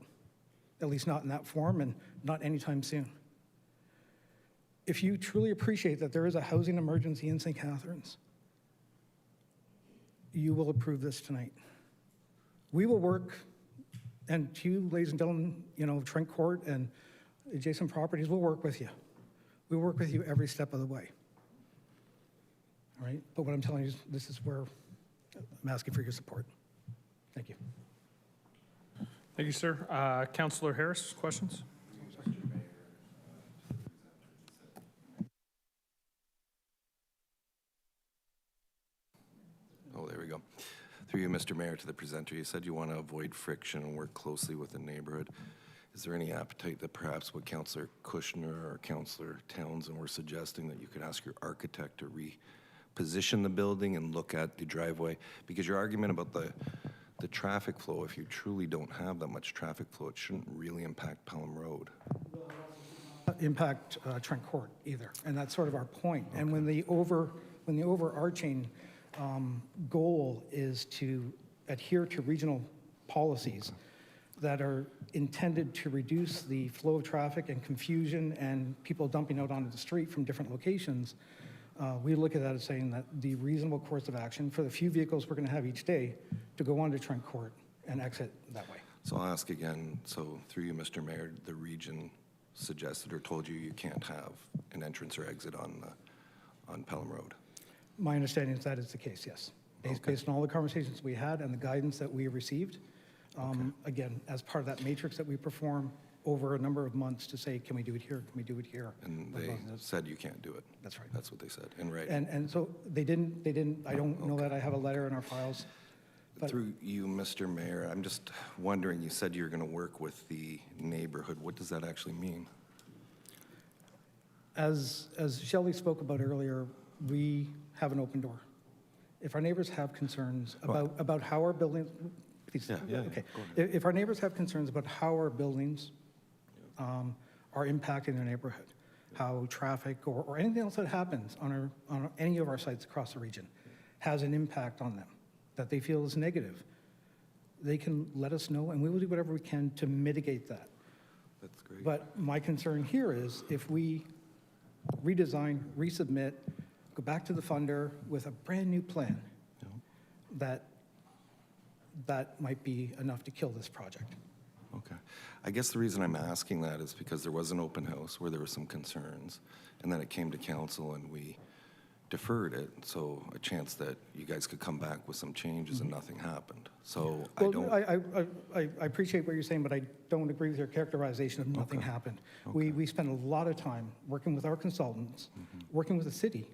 at least not in that form and not anytime soon. If you truly appreciate that there is a housing emergency in St. Catharines, you will approve this tonight. We will work, and to you, ladies and gentlemen, you know, Trent Court and adjacent properties, we'll work with you. We'll work with you every step of the way. right? But what I'm telling you is this is where I'm asking for your support. Thank you. Thank you, sir. Councillor Harris, questions? Oh, there we go. Through you, Mr. Mayor, to the presenter, you said you want to avoid friction and work closely with the neighborhood. Is there any appetite that perhaps what Councillor Kushner or Councillor Townsend were suggesting, that you could ask your architect to reposition the building and look at the driveway? Because your argument about the traffic flow, if you truly don't have that much traffic flow, it shouldn't really impact Pelham Road. Impact Trent Court either, and that's sort of our point. Okay. And when the overarching goal is to adhere to regional policies that are intended to reduce the flow of traffic and confusion and people dumping out onto the street from different locations, we look at that as saying that the reasonable course of action for the few vehicles we're going to have each day to go onto Trent Court and exit that way. So I'll ask again, so through you, Mr. Mayor, the region suggested or told you you can't have an entrance or exit on Pelham Road? My understanding is that is the case, yes. Based on all the conversations we had and the guidance that we received, again, as part of that matrix that we perform over a number of months to say, can we do it here, can we do it here? And they said you can't do it. That's right. That's what they said, in writing. And so they didn't, I don't know that I have a letter in our files. But through you, Mr. Mayor, I'm just wondering, you said you're going to work with the neighborhood. What does that actually mean? As Shelley spoke about earlier, we have an open door. If our neighbors have concerns about how our buildings, please, okay. If our neighbors have concerns about how our buildings are impacting their neighborhood, how traffic or anything else that happens on any of our sites across the region has an impact on them that they feel is negative, they can let us know, and we will do whatever we can to mitigate that. That's great. But my concern here is if we redesign, resubmit, go back to the funder with a brand new plan, that might be enough to kill this project. Okay. I guess the reason I'm asking that is because there was an open house where there were some concerns, and then it came to council and we deferred it, so a chance that you guys could come back with some changes and nothing happened. So I appreciate what you're saying, but I don't agree with your characterization of nothing happened. We spent a lot of time working with our consultants, working with the city,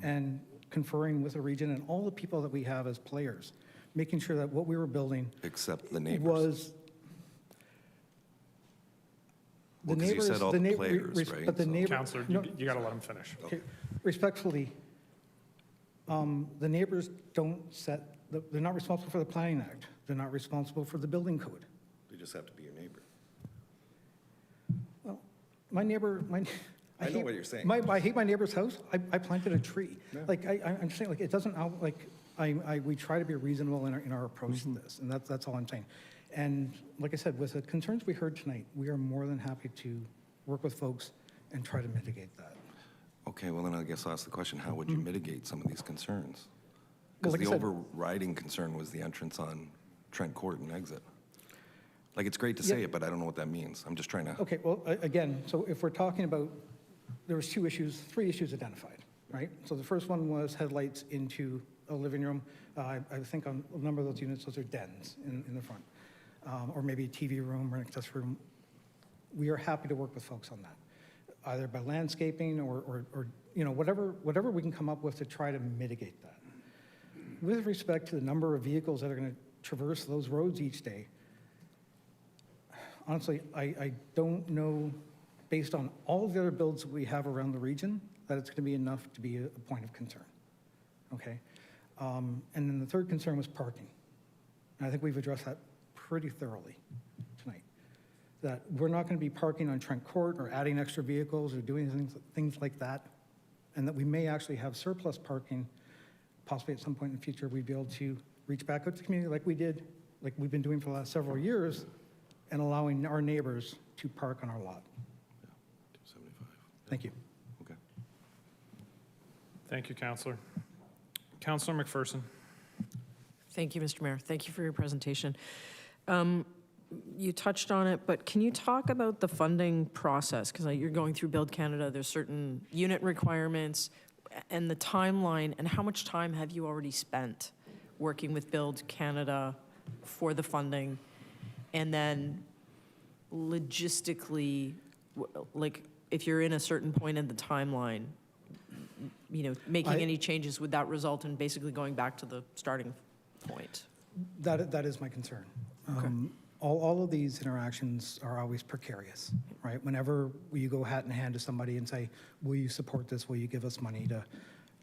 and conferring with the region and all the people that we have as players, making sure that what we were building except the neighbors was the neighbors. You said all the players, right? But the neighbors. Councillor, you got to let him finish. Okay. Respectfully, the neighbors don't set. They're not responsible for the Planning Act. They're not responsible for the building code. They just have to be your neighbor. Well, my neighbor. I know what you're saying. I hate my neighbor's house. I planted a tree. Yeah. Like I'm saying, like it doesn't like we try to be reasonable in our approach to this, and that's all I'm saying. And like I said, with the concerns we heard tonight, we are more than happy to work with folks and try to mitigate that. Okay, well then I guess I'll ask the question: how would you mitigate some of these concerns? Because the overriding concern was the entrance on Trent Court and exit. Like it's great to say it, but I don't know what that means. I'm just trying to. Okay, well again, so if we're talking about. There was three issues identified, right? So the first one was headlights into a living room. I think on a number of those units, those are dens in the front, or maybe a TV room or an accessory room. We are happy to work with folks on that, either by landscaping or you know whatever we can come up with to try to mitigate that. With respect to the number of vehicles that are going to traverse those roads each day, honestly, I don't know. Based on all of the other builds that we have around the region, that it's going to be enough to be a point of concern, okay? And then the third concern was parking. And I think we've addressed that pretty thoroughly tonight. That we're not going to be parking on Trent Court or adding extra vehicles or doing things like that, and that we may actually have surplus parking, possibly at some point in the future we'd be able to reach back out to the community like we've been doing for the last several years, and allowing our neighbors to park on our lot. Thank you. Okay. Thank you, Councillor. Councillor McPherson. Thank you, Mr. Mayor. Thank you for your presentation. You touched on it, but can you talk about the funding process? Because you're going through Build Canada, there's certain unit requirements. and the timeline, and how much time have you already spent working with Build Canada for the funding? And then logistically, like, if you're in a certain point in the timeline, making any changes, would that result in basically going back to the starting point? That is my concern. All of these interactions are always precarious, right? Whenever you go hat in hand to somebody and say, will you support this? Will you give us money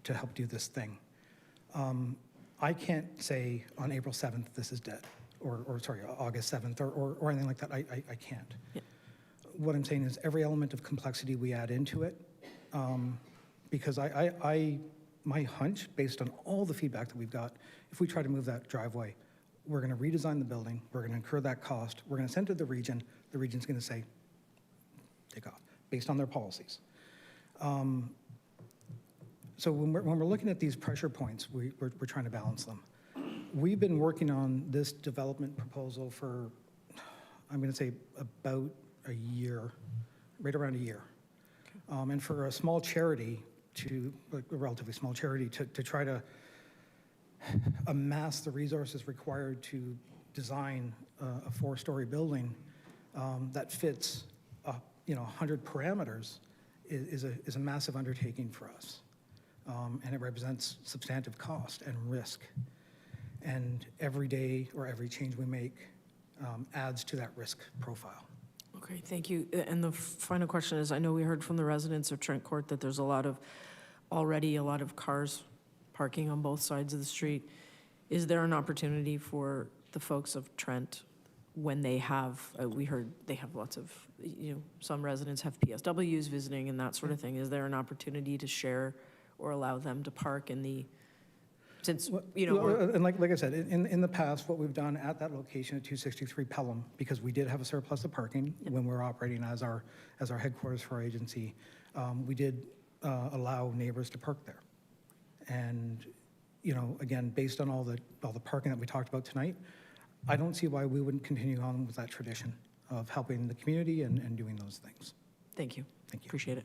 to help do this thing? I can't say on April 7th, this is dead, or sorry, August 7th, or anything like that. I can't. Yeah. What I'm saying is every element of complexity we add into it, because my hunch, based on all the feedback that we've got, if we try to move that driveway, we're going to redesign the building, we're going to incur that cost, we're going to send it to the region's going to say, take off, based on their policies. So when we're looking at these pressure points, we're trying to balance them. We've been working on this development proposal for, I'm going to say, about a year, right around a year. And for a small charity, like a relatively small charity, to try to amass the resources required to design a 4-story building that fits 100 parameters is a massive undertaking for us. And it represents substantive cost and risk. And every day or every change we make adds to that risk profile. Okay, thank you. And the final question is, I know we heard from the residents of Trent Court that there's already a lot of cars parking on both sides of the street. Is there an opportunity for the folks of Trent, when they have, we heard they have lots of, some residents have PSWs visiting and that sort of thing. Is there an opportunity to share or allow them to park in the, since, and like I said, in the past, what we've done at that location at 263 Pelham, because we did have a surplus of parking when we were operating as our headquarters for our agency, we did allow neighbors to park there. And, again, based on all the parking that we talked about tonight, I don't see why we wouldn't continue on with that tradition of helping the community and doing those things. Thank you. Thank you. Appreciate it.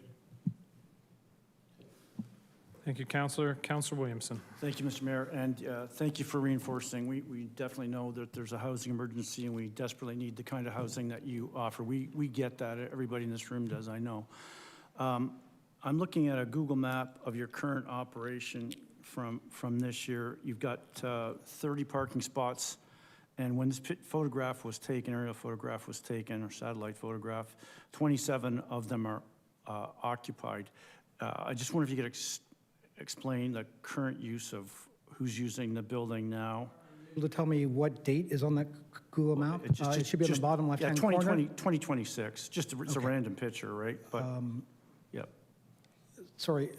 Thank you, Councillor. Councillor Williamson. Thank you, Mr. Mayor, and thank you for reinforcing. We definitely know that there's a housing emergency, and we desperately need the kind of housing that you offer. We get that. Everybody in this room does, I know. I'm looking at a Google map of your current operation from this year. You've got 30 parking spots, and when this photograph was taken, aerial photograph was taken, or satellite photograph, 27 of them are occupied. I just wonder if you could explain the current use of who's using the building now. Able to tell me what date is on that Google map? It should be on the bottom left-hand corner. 2026. It's a random picture, right? But yep. Sorry,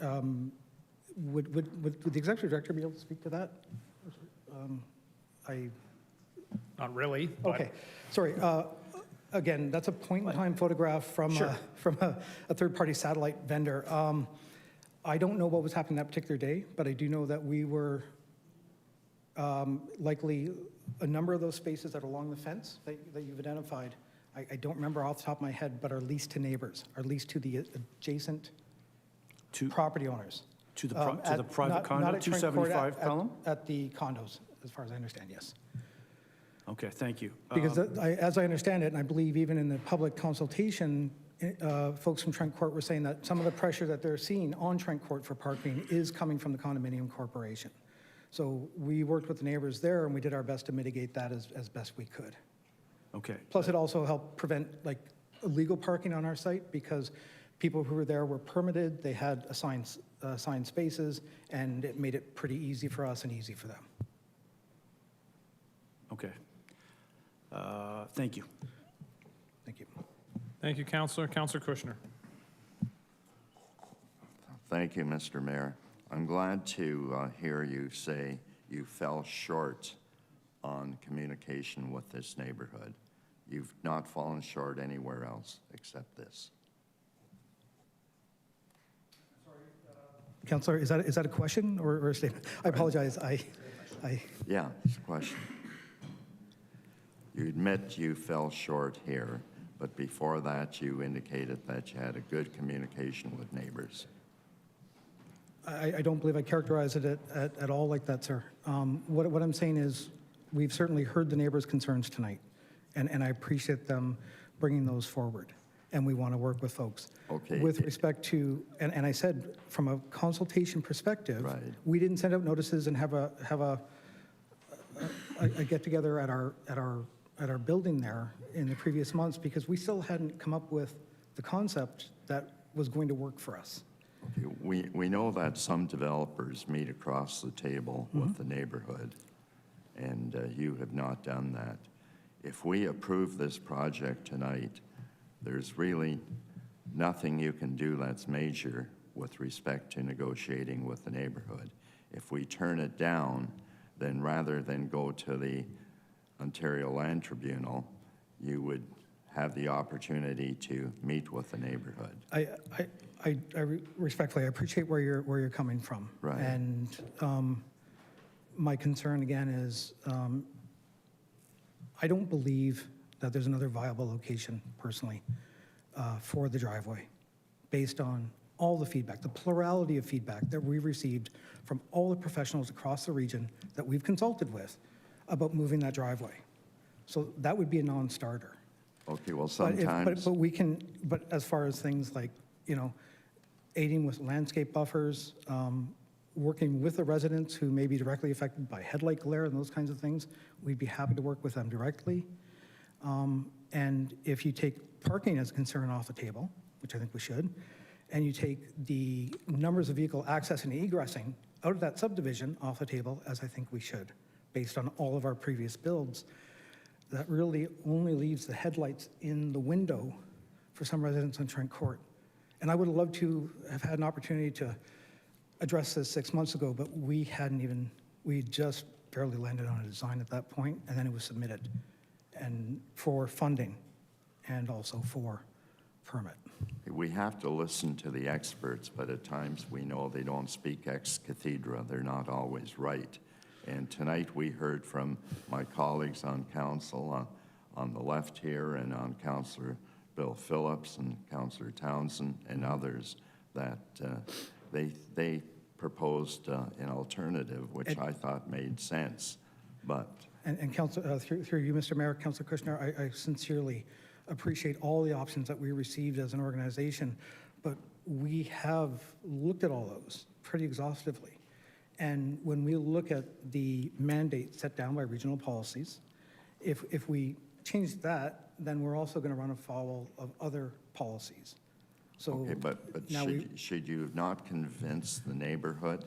would the executive director be able to speak to that? Not really. But Okay, sorry. Again, that's a point-in-time photograph from a third-party satellite vendor. I don't know what was happening that particular day, but I do know that we were likely a number of those spaces that are along the fence that you've identified. I don't remember off the top of my head, but are leased to neighbors, are leased to the adjacent property owners. To the private condo, not at Trent Court, 275 Pelham? At the condos, as far as I understand, yes. Okay, thank you. Because as I understand it, and I believe even in the public consultation, folks from Trent Court were saying that some of the pressure that they're seeing on Trent Court for parking is coming from the condominium corporation. So we worked with the neighbors there, and we did our best to mitigate that as best we could. Okay. Plus, it also helped prevent illegal parking on our site, because people who were there were permitted, they had assigned spaces, and it made it pretty easy for us and easy for them. Okay. Thank you. Thank you. Thank you, Councillor. Councillor Kushner. Thank you, Mr. Mayor. I'm glad to hear you say you fell short on communication with this neighborhood. You've not fallen short anywhere else except this. Councillor, is that a question or a statement? I apologize. Yeah, it's a question. You admit you fell short here, but before that, you indicated that you had a good communication with neighbors. I don't believe I characterized it at all like that, sir. What I'm saying is, we've certainly heard the neighbors' concerns tonight, and I appreciate them bringing those forward, and we want to work with folks. Okay. With respect to, and I said, from a consultation perspective, Right. we didn't send out notices and have a get-together at our building there in the previous months, because we still hadn't come up with the concept that was going to work for us. Okay, we know that some developers meet across the table with the neighborhood, and you have not done that. If we approve this project tonight, there's really nothing you can do that's major with respect to negotiating with the neighborhood. If we turn it down, then rather than go to the Ontario Land Tribunal, you would have the opportunity to meet with the neighborhood. I respectfully, I appreciate where you're coming from. Right. And my concern again is, I don't believe that there's another viable location personally for the driveway, based on all the feedback, the plurality of feedback that we've received from all the professionals across the region that we've consulted with about moving that driveway. So that would be a non-starter. Okay, well, But sometimes... but we can, but as far as things like, aiding with landscape buffers, working with the residents who may be directly affected by headlight glare and those kinds of things, we'd be happy to work with them directly. And if you take parking as a concern off the table, which I think we should, and you take the numbers of vehicle accessing and egressing out of that subdivision off the table, as I think we should, based on all of our previous builds, that really only leaves the headlights in the window for some residents on Trent Court. And I would have loved to have had an opportunity to address this 6 months ago, but we just barely landed on a design at that point, and then it was submitted, and for funding and also for permit. We have to listen to the experts, but at times we know they don't speak ex cathedra. They're not always right. And tonight we heard from my colleagues on council on the left here, and on Councillor Bill Phillips and Councillor Townsend and others, that they proposed an alternative, which I thought made sense. But And Council, through you, Mr. Mayor, Councillor Kushner, I sincerely appreciate all the options that we received as an organization, but we have looked at all those pretty exhaustively. And when we look at the mandate set down by regional policies, if we change that, then we're also going to run afoul of other policies. So okay, but now should you not convince the neighborhood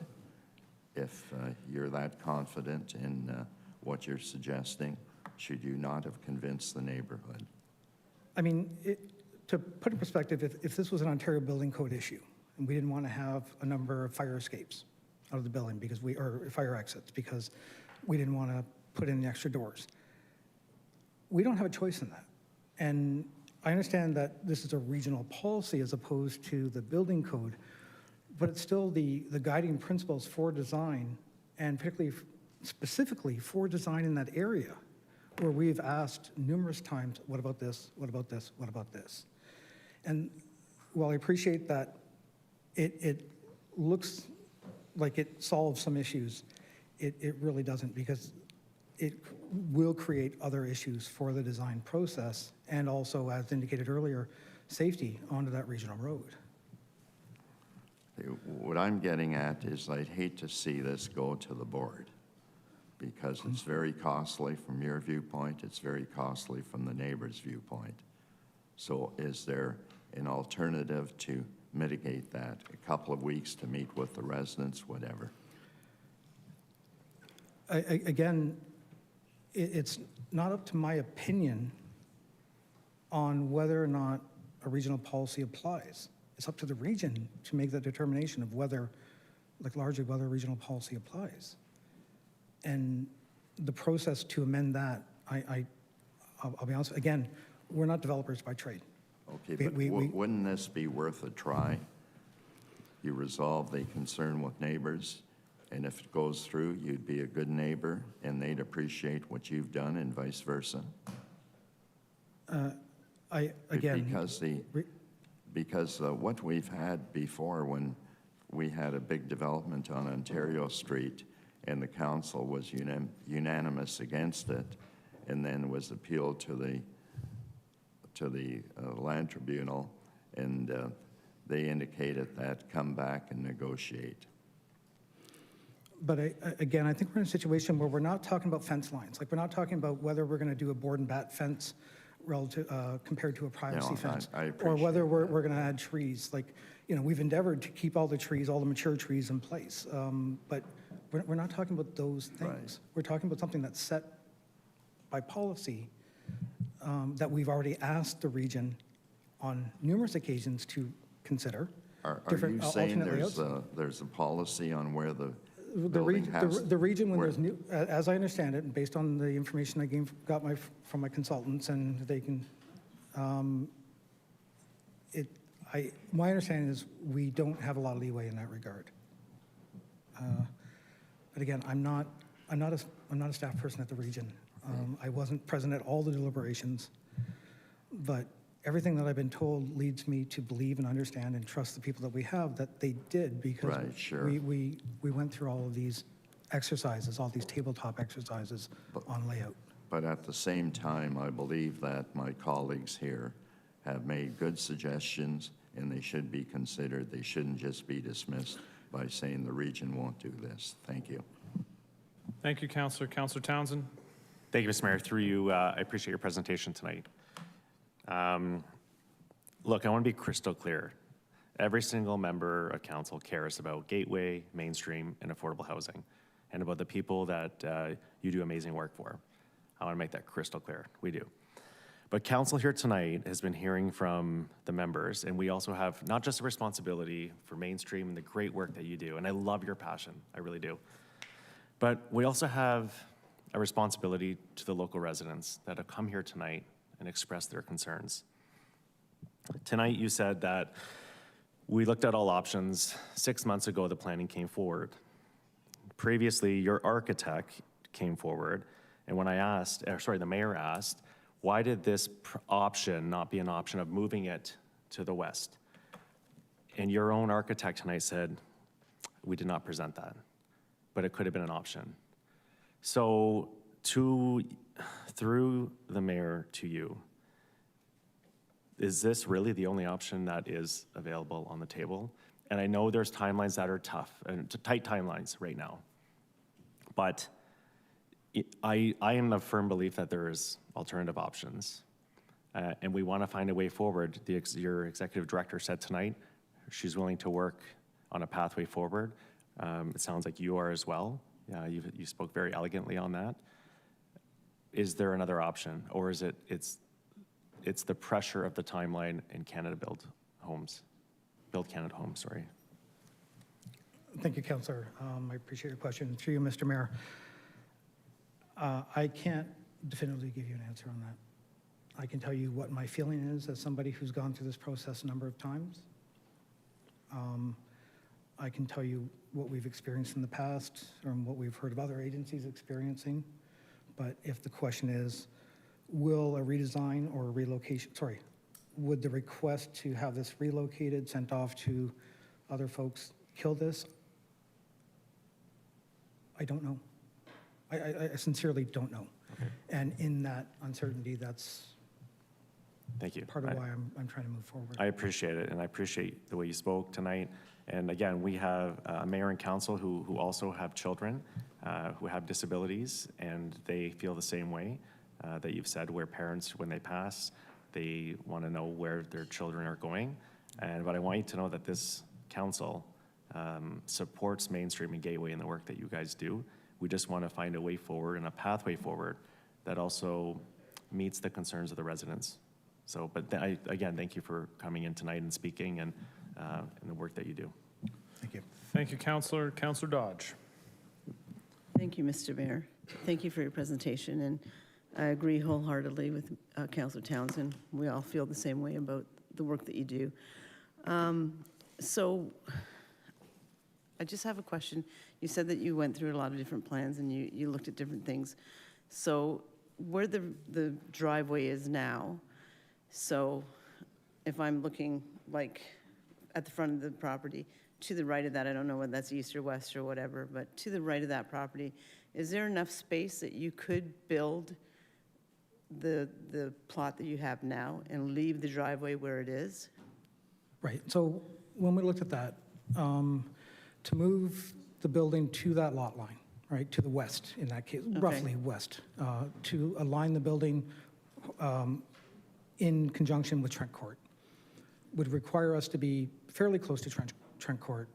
if you're that confident in what you're suggesting? Should you not have convinced the neighborhood? I mean, to put in perspective, if this was an Ontario Building Code issue, and we didn't want to have a number of fire escapes out of the building or fire exits because we didn't want to put in the extra doors, we don't have a choice in that. And I understand that this is a regional policy as opposed to the building code, but it's still the guiding principles for design, and particularly specifically for design in that area, where we've asked numerous times, what about this, what about this, what about this? And while I appreciate that it looks like it solves some issues, it really doesn't, because it will create other issues for the design process, and also, as indicated earlier, safety onto that regional road. What I'm getting at is I'd hate to see this go to the board, because it's very costly from your viewpoint, it's very costly from the neighbor's viewpoint. So is there an alternative to mitigate that? A couple of weeks to meet with the residents, whatever? Again, it's not up to my opinion on whether or not a regional policy applies. It's up to the region to make that determination of whether, largely whether a regional policy applies. And the process to amend that, I'll be honest, again, we're not developers by trade. Okay, but wouldn't this be worth a try? You resolve the concern with neighbors, and if it goes through, you'd be a good neighbor, and they'd appreciate what you've done, and vice versa. Because what we've had before, when we had a big development on Ontario Street, and the council was unanimous against it, and then was appealed to the Land Tribunal, and they indicated that come back and negotiate. But again, I think we're in a situation where we're not talking about fence lines. Like, we're not talking about whether we're going to do a board and bat fence relative, compared to a privacy fence. I or whether appreciate we're going to add trees. Like, we've endeavored to keep all the trees, all the mature trees in place. But we're not talking about those things. Right. We're talking about something that's set by policy that we've already asked the region on numerous occasions to consider. Are different you saying alternate layouts. there's a policy on where the The building has? region, when where- there's new, as I understand it, and based on the information I got from my consultants, and they can, my understanding is we don't have a lot of leeway in that regard. But again, I'm not a staff person at the region. I wasn't present at all the deliberations, but everything that I've been told leads me to believe and understand and trust the people that we have that they did, because Right, sure. we went through all of these exercises, all these tabletop exercises on layout. But at the same time, I believe that my colleagues here have made good suggestions, and they should be considered. They shouldn't just be dismissed by saying the region won't do this. Thank you. Thank you, Councillor. Councillor Townsend? Thank you, Mr. Mayor. Through you, I appreciate your presentation tonight. Look, I want to be crystal clear. Every single member of council cares about Gateway, mainstream, and affordable housing, and about the people that you do amazing work for. I want to make that crystal clear. We do. But council here tonight has been hearing from the members, and we also have not just a responsibility for mainstream and the great work that you do, and I love your passion, I really do. But we also have a responsibility to the local residents that have come here tonight and expressed their concerns. Tonight you said that we looked at all options. 6 months ago, the planning came forward. Previously, your architect came forward, and when I asked, the mayor asked, why did this option not be an option of moving it to the west? And your own architect tonight said, we did not present that, but it could have been an option. So through the mayor to you, is this really the only option that is available on the table? And I know there's timelines that are tough, and tight timelines right now. But I am of firm belief that there is alternative options. And we want to find a way forward. Your executive director said tonight she's willing to work on a pathway forward. It sounds like you are as well. You spoke very elegantly on that. Is there another option, or is it's the pressure of the timeline in Build Canada Homes, sorry. Thank you, Councillor. I appreciate your question. Through you, Mr. Mayor. I can't definitively give you an answer on that. I can tell you what my feeling is as somebody who's gone through this process a number of times. I can tell you what we've experienced in the past and what we've heard of other agencies experiencing. But if the question is, will a redesign or a relocation, would the request to have this relocated, sent off to other folks kill this? I don't know. I sincerely don't know. Okay. And in that uncertainty, that's Thank you. part of why I'm trying to move forward. I appreciate it, and I appreciate the way you spoke tonight. And again, we have a mayor and council who also have children who have disabilities, and they feel the same way that you've said, where parents, when they pass, they want to know where their children are going. But I want you to know that this council supports Mainstream and Gateway in the work that you guys do. We just want to find a way forward and a pathway forward that also meets the concerns of the residents. So, but again, thank you for coming in tonight and speaking and the work that you do. Thank you. Thank you, Councillor. Councillor Dodge. Thank you, Mr. Mayor. Thank you for your presentation, and I agree wholeheartedly with Councillor Townsend. We all feel the same way about the work that you do. So I just have a question. You said that you went through a lot of different plans and you looked at different things. So where the driveway is now, so if I'm looking like at the front of the property, to the right of that, I don't know whether that's east or west or whatever, but to the right of that property, is there enough space that you could build the plot that you have now and leave the driveway where it is? Right, so when we looked at that, to move the building to that lot line, right, to the west in that case, Okay. roughly west, to align the building in conjunction with Trent Court, would require us to be fairly close to Trent Court,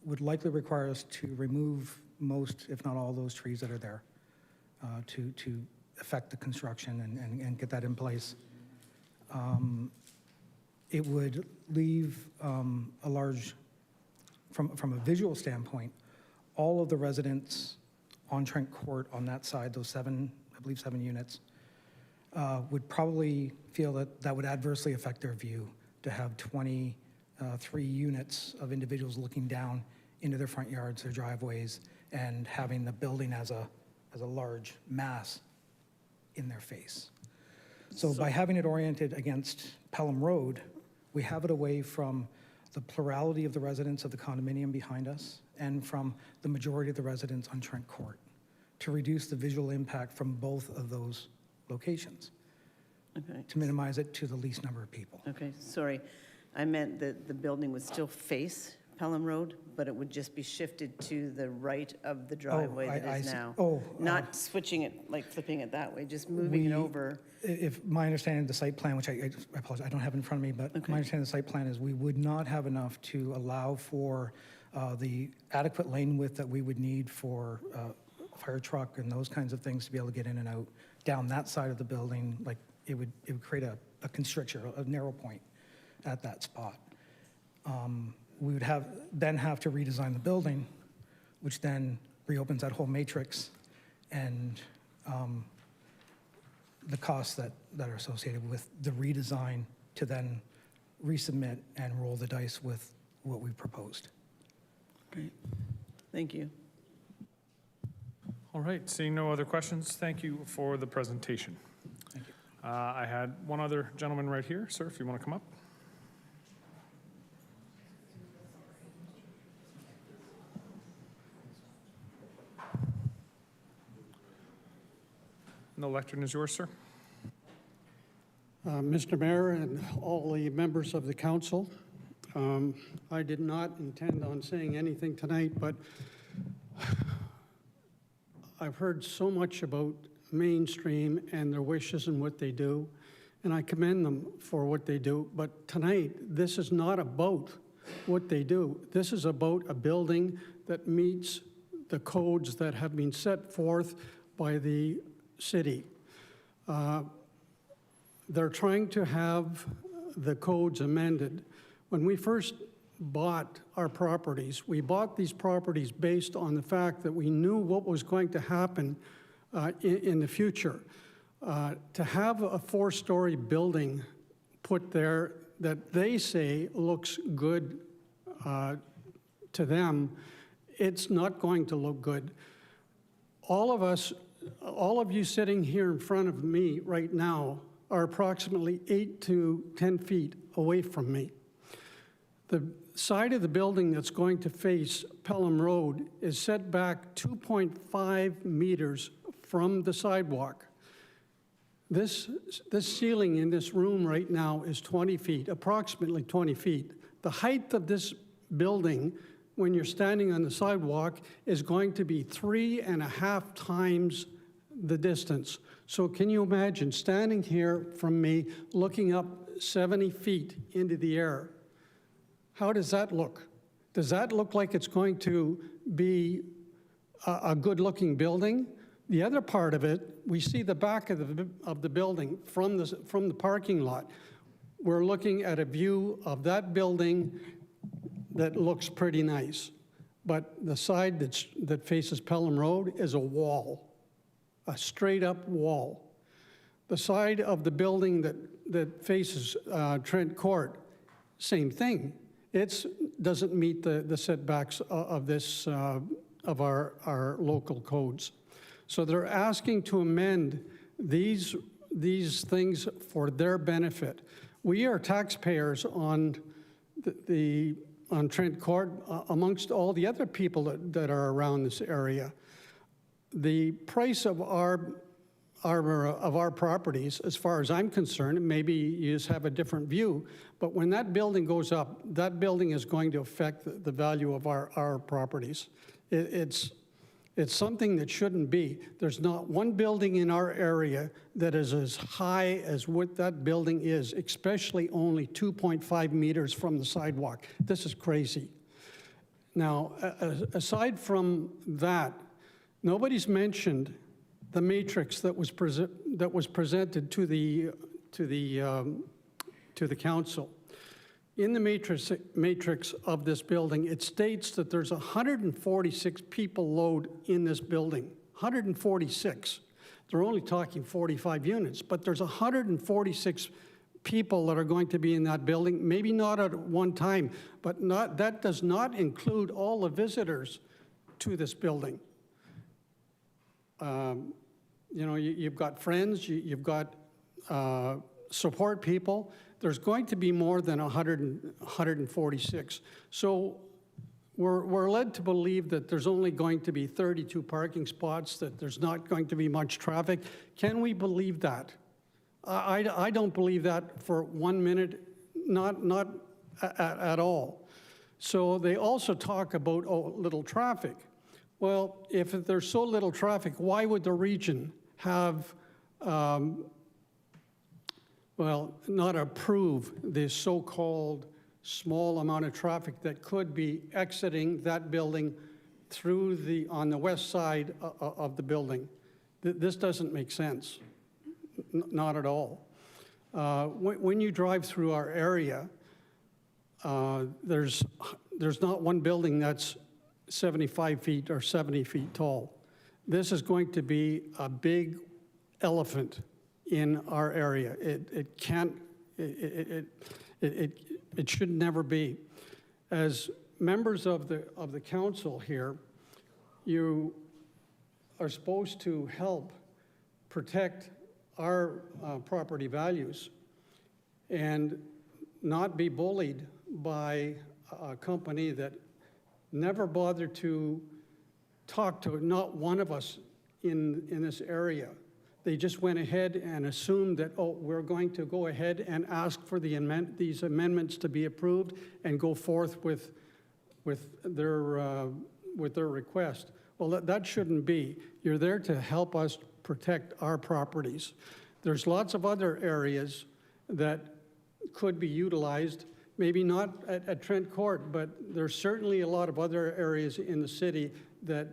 would likely require us to remove most, if not all, those trees that are there to affect the construction and get that in place. It would leave a large, from a visual standpoint, all of the residents on Trent Court on that side, those I believe seven units, would probably feel that that would adversely affect their view to have 23 units of individuals looking down into their front yards, their driveways, and having the building as a large mass in their face. So by having it oriented against Pelham Road, we have it away from the plurality of the residents of the condominium behind us and from the majority of the residents on Trent Court to reduce the visual impact from both of those locations, Okay. to minimize it to the least number of people. Okay, sorry. I meant that the building would still face Pelham Road, but it would just be shifted to the right of the driveway that I is see. now. Oh, Not switching it, like flipping it that way, just moving it over. If my understanding of the site plan, which I apologize, I don't have it in front of me, but Okay. my understanding of the site plan is we would not have enough to allow for the adequate lane width that we would need for a fire truck and those kinds of things to be able to get in and out down that side of the building. Like it would create a constricture, a narrow point at that spot. We would then have to redesign the building, which then reopens that whole matrix and the costs that are associated with the redesign to then resubmit and roll the dice with what we proposed. Great. Thank you. All right, seeing no other questions, thank you for the presentation. Thank you. I had one other gentleman right here. Sir, if you want to come up. The lectern is yours, sir. Mr. Mayor and all the members of the council, I did not intend on saying anything tonight, but I've heard so much about Mainstream and their wishes and what they do, and I commend them for what they do. But tonight, this is not about what they do. This is about a building that meets the codes that have been set forth by the city. They're trying to have the codes amended. When we first bought our properties, we bought these properties based on the fact that we knew what was going to happen in the future. To have a four-story building put there that they say looks good to them, it's not going to look good. All of you sitting here in front of me right now are approximately 8 to 10 feet away from me. The side of the building that's going to face Pelham Road is set back 2.5 meters from the sidewalk. This ceiling in this room right now is 20 feet, approximately 20 feet. The height of this building, when you're standing on the sidewalk, is going to be 3.5 times the distance. So can you imagine standing here from me, looking up 70 feet into the air? How does that look? Does that look like it's going to be a good-looking building? The other part of it, we see the back of the building from the parking lot. We're looking at a view of that building that looks pretty nice. But the side that faces Pelham Road is a wall. A straight-up wall. The side of the building that faces Trent Court, same thing. It doesn't meet the setbacks of this of our local codes. So they're asking to amend these things for their benefit. We are taxpayers on the Trent Court amongst all the other people that are around this area. The price of our properties, as far as I'm concerned, maybe you just have a different view, but when that building goes up, that building is going to affect the value of our properties. It's something that shouldn't be. There's not one building in our area that is as high as what that building is, especially only 2.5 meters from the sidewalk. This is crazy. Now, aside from that, nobody's mentioned the matrix that was presented to the council. In the matrix of this building, it states that there's 146 people load in this building. 146. They're only talking 45 units, but there's 146 people that are going to be in that building, maybe not at one time, but that does not include all the visitors to this building. You know, you've got friends, you've got support people. There's going to be more than 146. So we're led to believe that there's only going to be 32 parking spots, that there's not going to be much traffic. Can we believe that? I don't believe that for 1 minute, not at all. So they also talk about, little traffic. Well, if there's so little traffic, why would the region have not approve this so-called small amount of traffic that could be exiting that building through on the west side of the building? This doesn't make sense, not at all. When you drive through our area, there's not one building that's 75 feet or 70 feet tall. This is going to be a big elephant in our area. It should never be. As members of the council here, you are supposed to help protect our property values and not be bullied by a company that never bothered to talk to not one of us in this area. They just went ahead and assumed that, we're going to go ahead and ask for these amendments to be approved and go forth with their request. Well, that shouldn't be. You're there to help us protect our properties. There's lots of other areas that could be utilized, maybe not at Trent Court, but there's certainly a lot of other areas in the city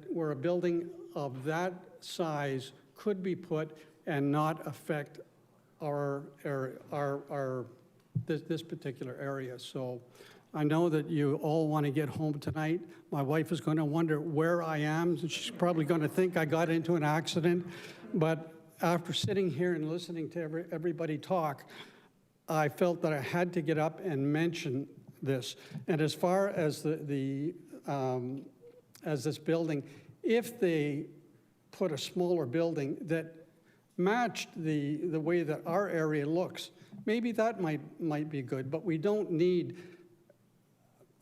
where a building of that size could be put and not affect our area, this particular area. So I know that you all want to get home tonight. My wife is going to wonder where I am. She's probably going to think I got into an accident. But after sitting here and listening to everybody talk, I felt that I had to get up and mention this. And as far as as this building, if they put a smaller building that matched the way that our area looks, maybe that might be good. But we don't need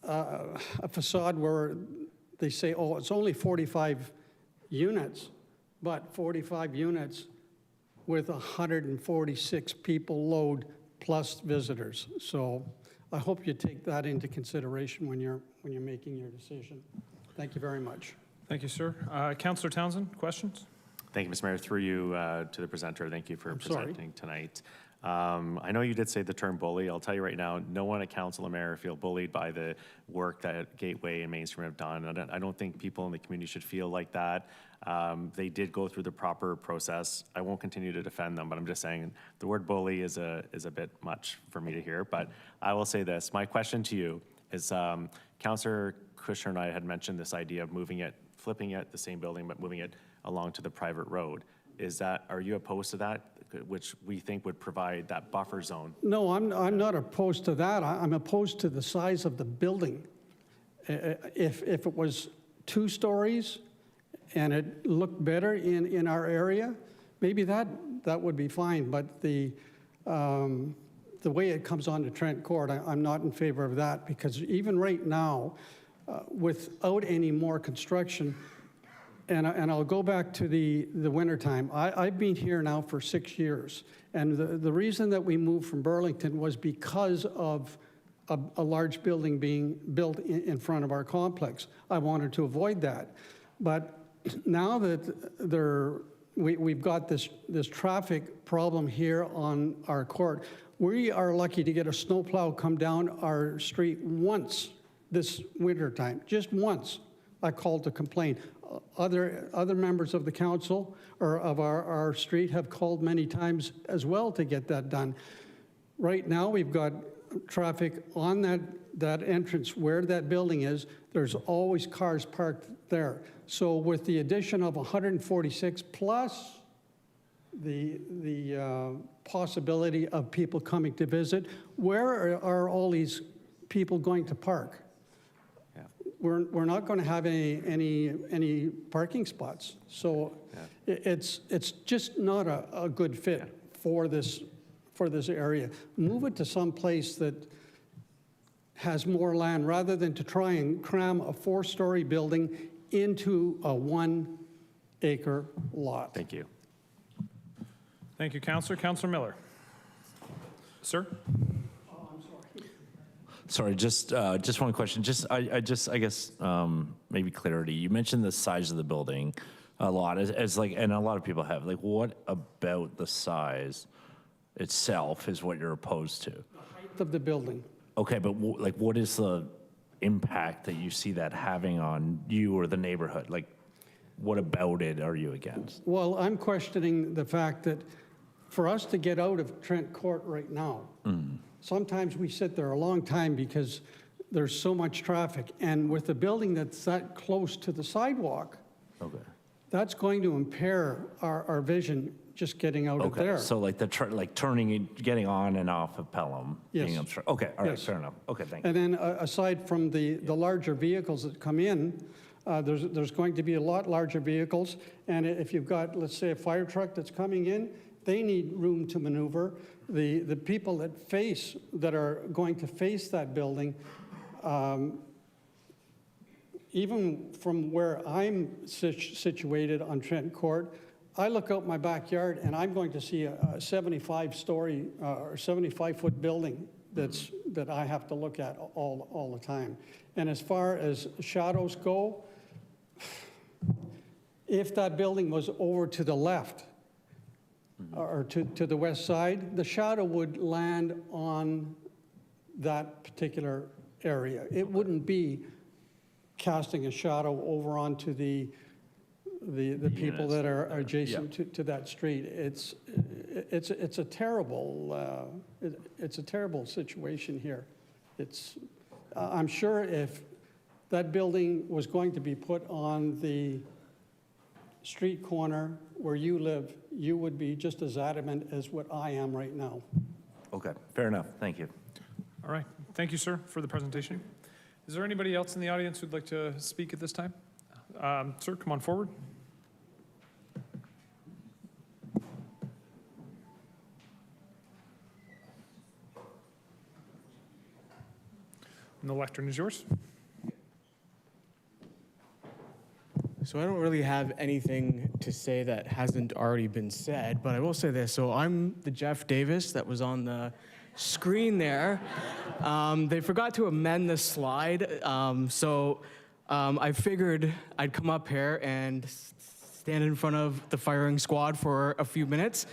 a facade where they say, it's only 45 units, but 45 units with 146 people load plus visitors. So I hope you take that into consideration when you're making your decision. Thank you very much. Thank you, sir. Councillor Townsend, questions? Thank you, Mr. Mayor. Through you to the presenter, thank you for presenting tonight. I know you did say the term bully. I'll tell you right now, no one at council or mayor feel bullied by the work that Gateway and Mainstream have done. I don't think people in the community should feel like that. They did go through the proper process. I won't continue to defend them, but I'm just saying the word bully is a bit much for me to hear. But I will say this. My question to you is, Councillor Kushner and I had mentioned this idea of flipping it, the same building, but moving it along to the private road. Are you opposed to that, which we think would provide that buffer zone? No, I'm not opposed to that. I'm opposed to the size of the building. If it was 2 stories and it looked better in our area, maybe that would be fine. But the the way it comes onto Trent Court, I'm not in favor of that, because even right now, without any more construction, and I'll go back to the wintertime. I've been here now for 6 years, and the reason that we moved from Burlington was because of a large building being built in front of our complex. I wanted to avoid that. But now that we've got this traffic problem here on our court, we are lucky to get a snowplow come down our street once this winter time, just once. I called to complain. Other members of the council or of our street have called many times as well to get that done. Right now, we've got traffic on that entrance where that building is. There's always cars parked there. So with the addition of 146 plus the possibility of people coming to visit, where are all these people going to park? We're not going to have any parking spots. So it's just not a good fit for this area. Move it to some place that has more land rather than to try and cram a 4-story building into a 1-acre lot. Thank you. Thank you, Councillor. Councillor Miller. Sir? Sorry, just one question. I guess maybe clarity. You mentioned the size of the building a lot, as like, and a lot of people have. Like, what about the size itself is what you're opposed to? The height of the building. Okay, but like, what is the impact that you see that having on you or the neighborhood? Like, what about it are you against? Well, I'm questioning the fact that for us to get out of Trent Court right now, sometimes we sit there a long time because there's so much traffic. And with a building that's that close to the sidewalk, that's going to impair our vision just getting out of there. So like turning and getting on and off of Pelham being obstructed. Okay, all right, fair enough. Okay, thank you. And then aside from the larger vehicles that come in, there's going to be a lot larger vehicles. And if you've got, let's say, a fire truck that's coming in, they need room to maneuver. The people that are going to face that building, even from where I'm situated on Trent Court, I look out my backyard and I'm going to see a 75-story or 75-foot building that I have to look at all the time. And as far as shadows go, if that building was over to the left, or to the west side, the shadow would land on that particular area. It wouldn't be casting a shadow over onto the people that are adjacent to that street. It's a terrible situation here. I'm sure if that building was going to be put on the street corner where you live, you would be just as adamant as what I am right now. Okay, fair enough. Thank you. All right. Thank you, sir, for the presentation. Is there anybody else in the audience who'd like to speak at this time? Sir, come on forward. And the lectern is yours. So I don't really have anything to say that hasn't already been said, but I will say this. So I'm the Jeff Davis that was on the screen there. They forgot to amend the slide, so I figured I'd come up here and stand in front of the firing squad for a few minutes.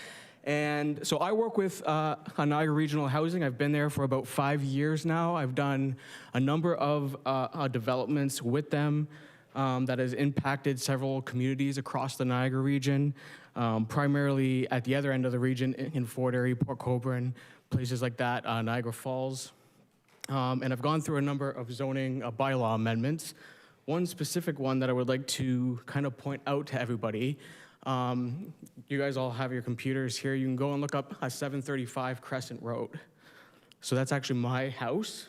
And so I work with Niagara Regional Housing. I've been there for about 5 years now. I've done a number of developments with them that has impacted several communities across the Niagara region, primarily at the other end of the region in Fort Erie, Port Colborne, places like that, Niagara Falls. And I've gone through a number of zoning bylaw amendments. One specific one that I would like to kind of point out to everybody. You guys all have your computers here. You can go and look up 735 Crescent Road. So that's actually my house.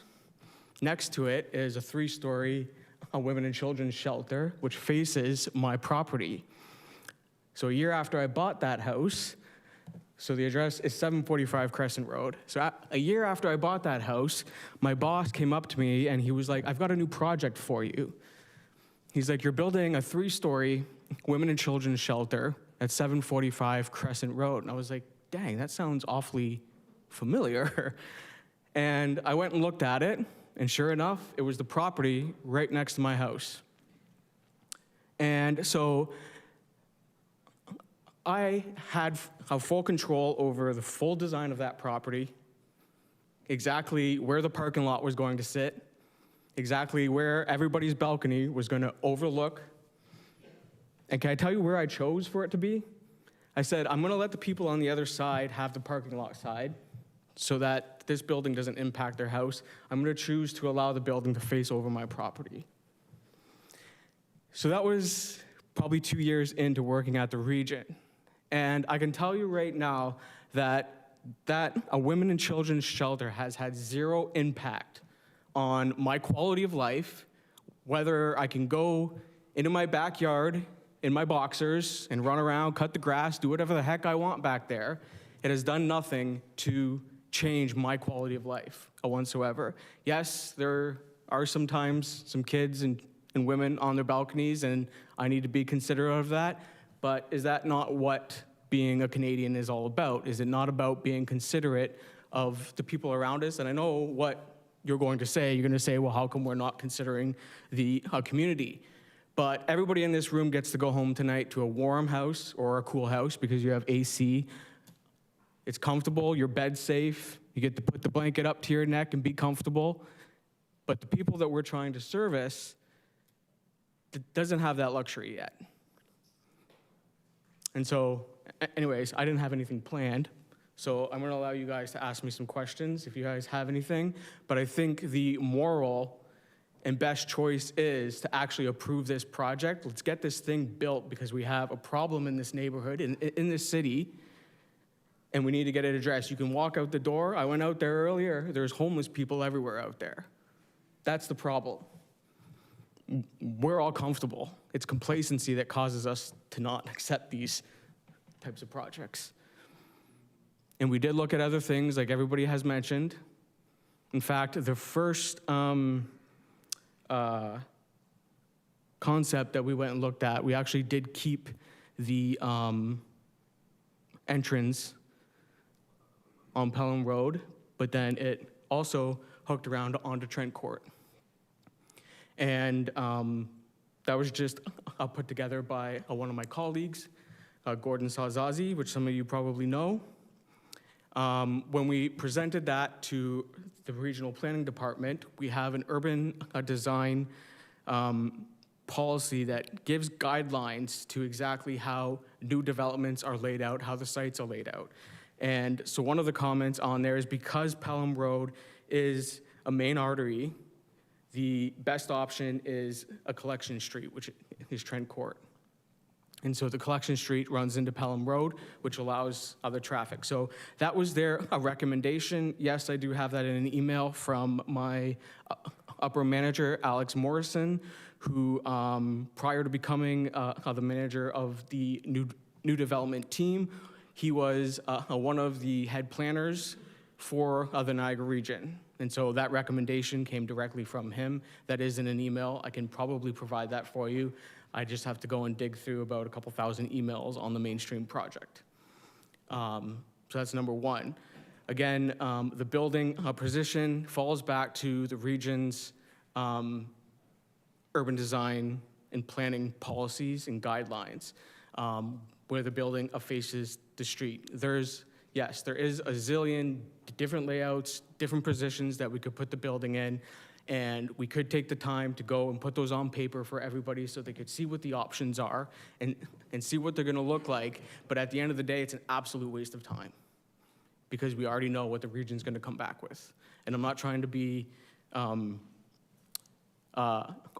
Next to it is a 3-story women and children's shelter, which faces my property. So a year after I bought that house, So the address is 745 Crescent Road. So a year after I bought that house, my boss came up to me and he was like, I've got a new project for you. He's like, you're building a 3-story women and children's shelter at 745 Crescent Road. And I was like, dang, that sounds awfully familiar. And I went and looked at it, and sure enough, it was the property right next to my house. And so I had full control over the full design of that property, exactly where the parking lot was going to sit, exactly where everybody's balcony was going to overlook. And can I tell you where I chose for it to be? I said, I'm going to let the people on the other side have the parking lot side so that this building doesn't impact their house. I'm going to choose to allow the building to face over my property. So that was probably 2 years into working at the region. And I can tell you right now that a women and children's shelter has had zero impact on my quality of life, whether I can go into my backyard in my boxers and run around, cut the grass, do whatever the heck I want back there. It has done nothing to change my quality of life whatsoever. Yes, there are sometimes some kids and women on their balconies, and I need to be considerate of that, but is that not what being a Canadian is all about? Is it not about being considerate of the people around us? And I know what you're going to say. You're going to say, well, how come we're not considering the community? But everybody in this room gets to go home tonight to a warm house or a cool house because you have AC. It's comfortable, your bed's safe, you get to put the blanket up to your neck and be comfortable. But the people that we're trying to service doesn't have that luxury yet. And so, anyways, I didn't have anything planned. So I'm going to allow you guys to ask me some questions if you guys have anything. But I think the moral and best choice is to actually approve this project. Let's get this thing built because we have a problem in this neighborhood, in this city, and we need to get it addressed. You can walk out the door. I went out there earlier. There's homeless people everywhere out there. That's the problem. We're all comfortable. It's complacency that causes us to not accept these types of projects. And we did look at other things, like everybody has mentioned. In fact, the first concept that we went and looked at, we actually did keep the entrance on Pelham Road, but then it also hooked around onto Trent Court. And that was just put together by one of my colleagues, Gordon Sazazi, which some of you probably know. When we presented that to the Regional Planning Department, we have an urban design policy that gives guidelines to exactly how new developments are laid out, how the sites are laid out. And so one of the comments on there is because Pelham Road is a main artery, the best option is a collection street, which is Trent Court. And so the collection street runs into Pelham Road, which allows other traffic. So that was their recommendation. Yes, I do have that in an email from my upper manager, Alex Morrison, who prior to becoming the manager of the new development team, he was one of the head planners for the Niagara region. And so that recommendation came directly from him. That is in an email. I can probably provide that for you. I just have to go and dig through about a couple thousand emails on the mainstream project. So that's number one. Again, the building position falls back to the region's urban design and planning policies and guidelines where the building faces the street. Yes, there is a zillion different layouts, different positions that we could put the building in, and we could take the time to go and put those on paper for everybody so they could see what the options are and see what they're gonna look like. But at the end of the day, it's an absolute waste of time because we already know what the region's gonna come back with. And I'm not trying to be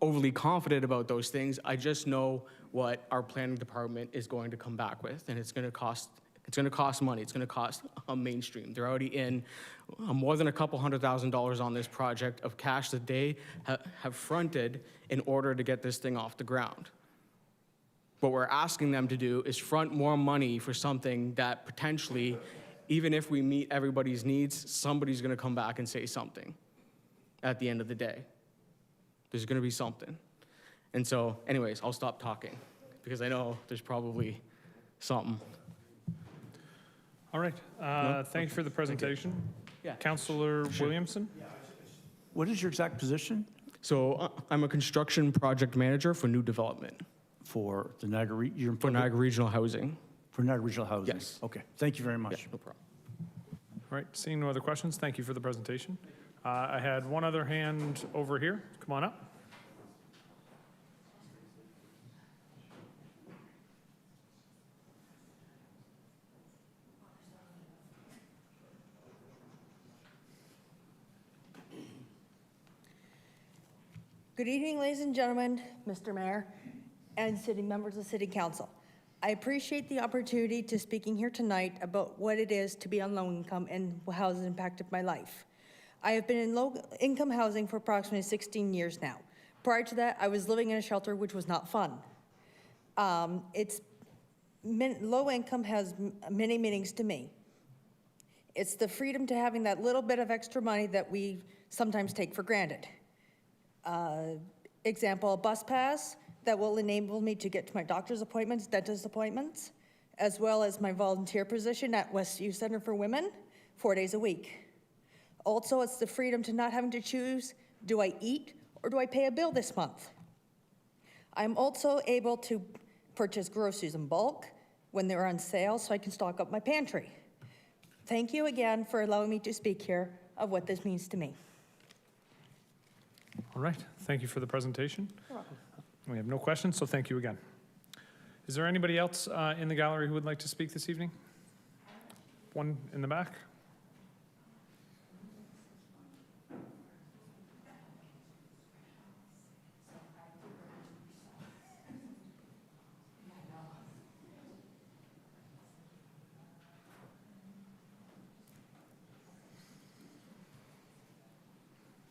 overly confident about those things. I just know what our planning department is going to come back with, and it's gonna cost money. It's going to cost mainstream. They're already in more than a couple $100,000 on this project of cash that they have fronted in order to get this thing off the ground. What we're asking them to do is front more money for something that potentially, even if we meet everybody's needs, somebody's going to come back and say something at the end of the day. There's going to be something. And so, anyways, I'll stop talking because I know there's probably something. All right. Thank you for the presentation. Yeah. Councillor Williamson? What is your exact position? So I'm a construction project manager for new development. For the Niagara region? For Niagara Regional Housing. For Niagara Regional Housing? Yes. Okay, thank you very much. Yeah, no problem. All right, seeing no other questions, thank you for the presentation. I had one other hand over here. Come on up. Good evening, ladies and gentlemen, Mr. Mayor, and city members of City Council. I appreciate the opportunity to speaking here tonight about what it is to be on low income and how it has impacted my life. I have been in low income housing for approximately 16 years now. Prior to that, I was living in a shelter, which was not fun. Low income has many meanings to me. It's the freedom to having that little bit of extra money that we sometimes take for granted. Example, a bus pass that will enable me to get to my doctor's appointments, dentist appointments, as well as my volunteer position at Westview Center for Women, 4 days a week. Also, it's the freedom to not having to choose, do I eat or do I pay a bill this month? I'm also able to purchase groceries in bulk when they're on sale so I can stock up my pantry. Thank you again for allowing me to speak here of what this means to me. All right, thank you for the presentation. You're welcome. We have no questions, so thank you again. Is there anybody else in the gallery who would like to speak this evening? One in the back.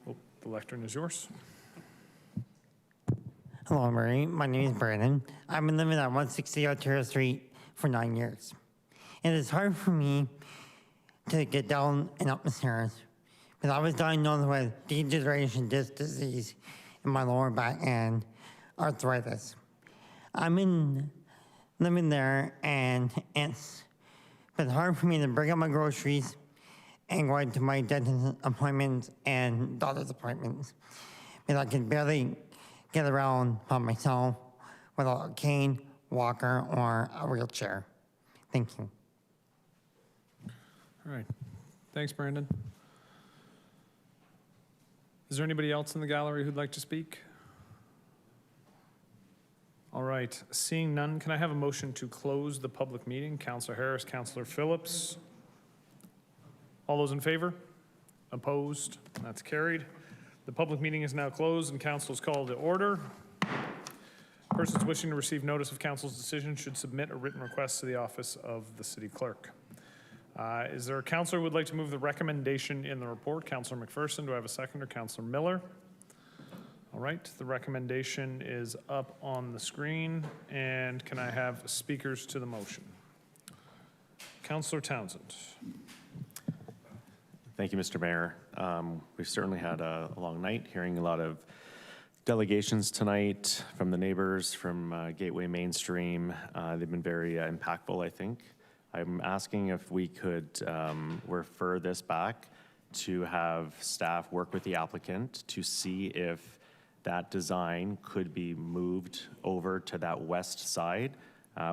Oh, the lectern is yours. Hello, Murray. My name is Brandon. I've been living at 160 Ontario Street for 9 years. It is hard for me to get down and up the stairs because I was diagnosed with degeneration disc disease in my lower back and arthritis. I've been living there and it's been hard for me to bring up my groceries and going to my dentist appointments and doctor's appointments because I can barely get around by myself without a cane, walker, or a wheelchair. Thank you. All right. Thanks, Brandon. Is there anybody else in the gallery who'd like to speak? All right. Seeing none, can I have a motion to close the public meeting? Councillor Harris, Councillor Phillips. All those in favor? Opposed? That's carried. The public meeting is now closed and council is called to order. Persons wishing to receive notice of council's decision should submit a written request to the office of the city clerk. Is there a councillor who would like to move the recommendation in the report? Councillor McPherson, do I have a seconder? Councillor Miller? All right, the recommendation is up on the screen. And can I have speakers to the motion? Councillor Townsend. Thank you, Mr. Mayor. We've certainly had a long night, hearing a lot of delegations tonight from the neighbors, from Gateway Mainstream. They've been very impactful, I think. I'm asking if we could refer this back to have staff work with the applicant to see if that design could be moved over to that west side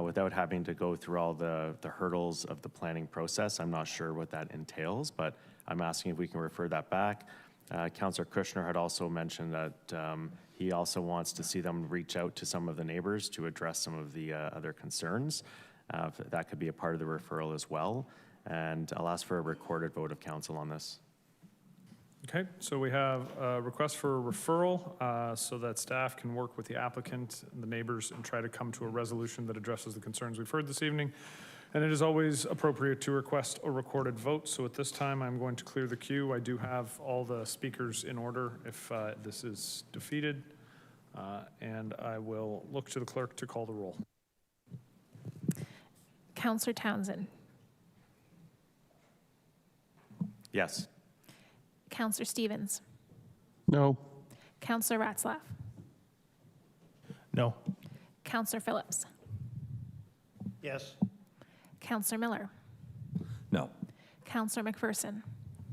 without having to go through all the hurdles of the planning process. I'm not sure what that entails, but I'm asking if we can refer that back. Councillor Kushner had also mentioned that he also wants to see them reach out to some of the neighbors to address some of the other concerns. That could be a part of the referral as well. And I'll ask for a recorded vote of council on this. Okay, so we have a request for a referral so that staff can work with the applicant and the neighbors and try to come to a resolution that addresses the concerns we've heard this evening. And it is always appropriate to request a recorded vote. So at this time, I'm going to clear the queue. I do have all the speakers in order if this is defeated. And I will look to the clerk to call the roll. Counselor Townsend. Yes. Counselor Stevens. No. Counselor Ratzlaff. No. Counselor Phillips. Yes. Counselor Miller. No. Counselor McPherson.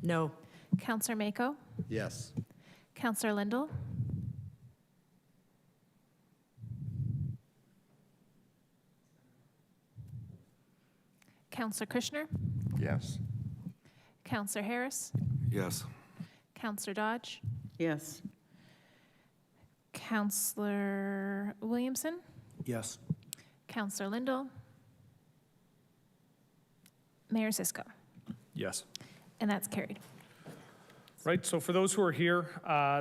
No. Counselor Mako. Yes. Counselor Lindell. Counselor Kushner. Yes. Counselor Harris. Yes. Counselor Dodge. Yes. Counselor Williamson. Yes. Counselor Lindell. Mayor Cisco. Yes. And that's carried. Right, so for those who are here,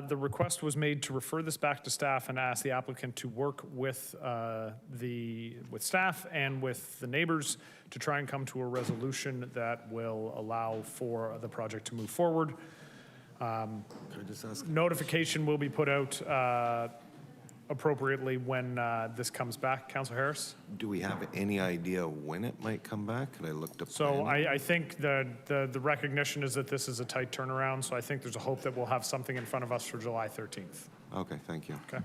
the request was made to refer this back to staff and ask the applicant to work with staff and with the neighbors to try and come to a resolution that will allow for the project to move forward. Could I just ask? Notification will be put out appropriately when this comes back. Councilor Harris? Do we have any idea when it might come back? Could I look up? So I think the recognition is that this is a tight turnaround, so I think there's a hope that we'll have something in front of us for July 13th. Okay, thank you. Okay.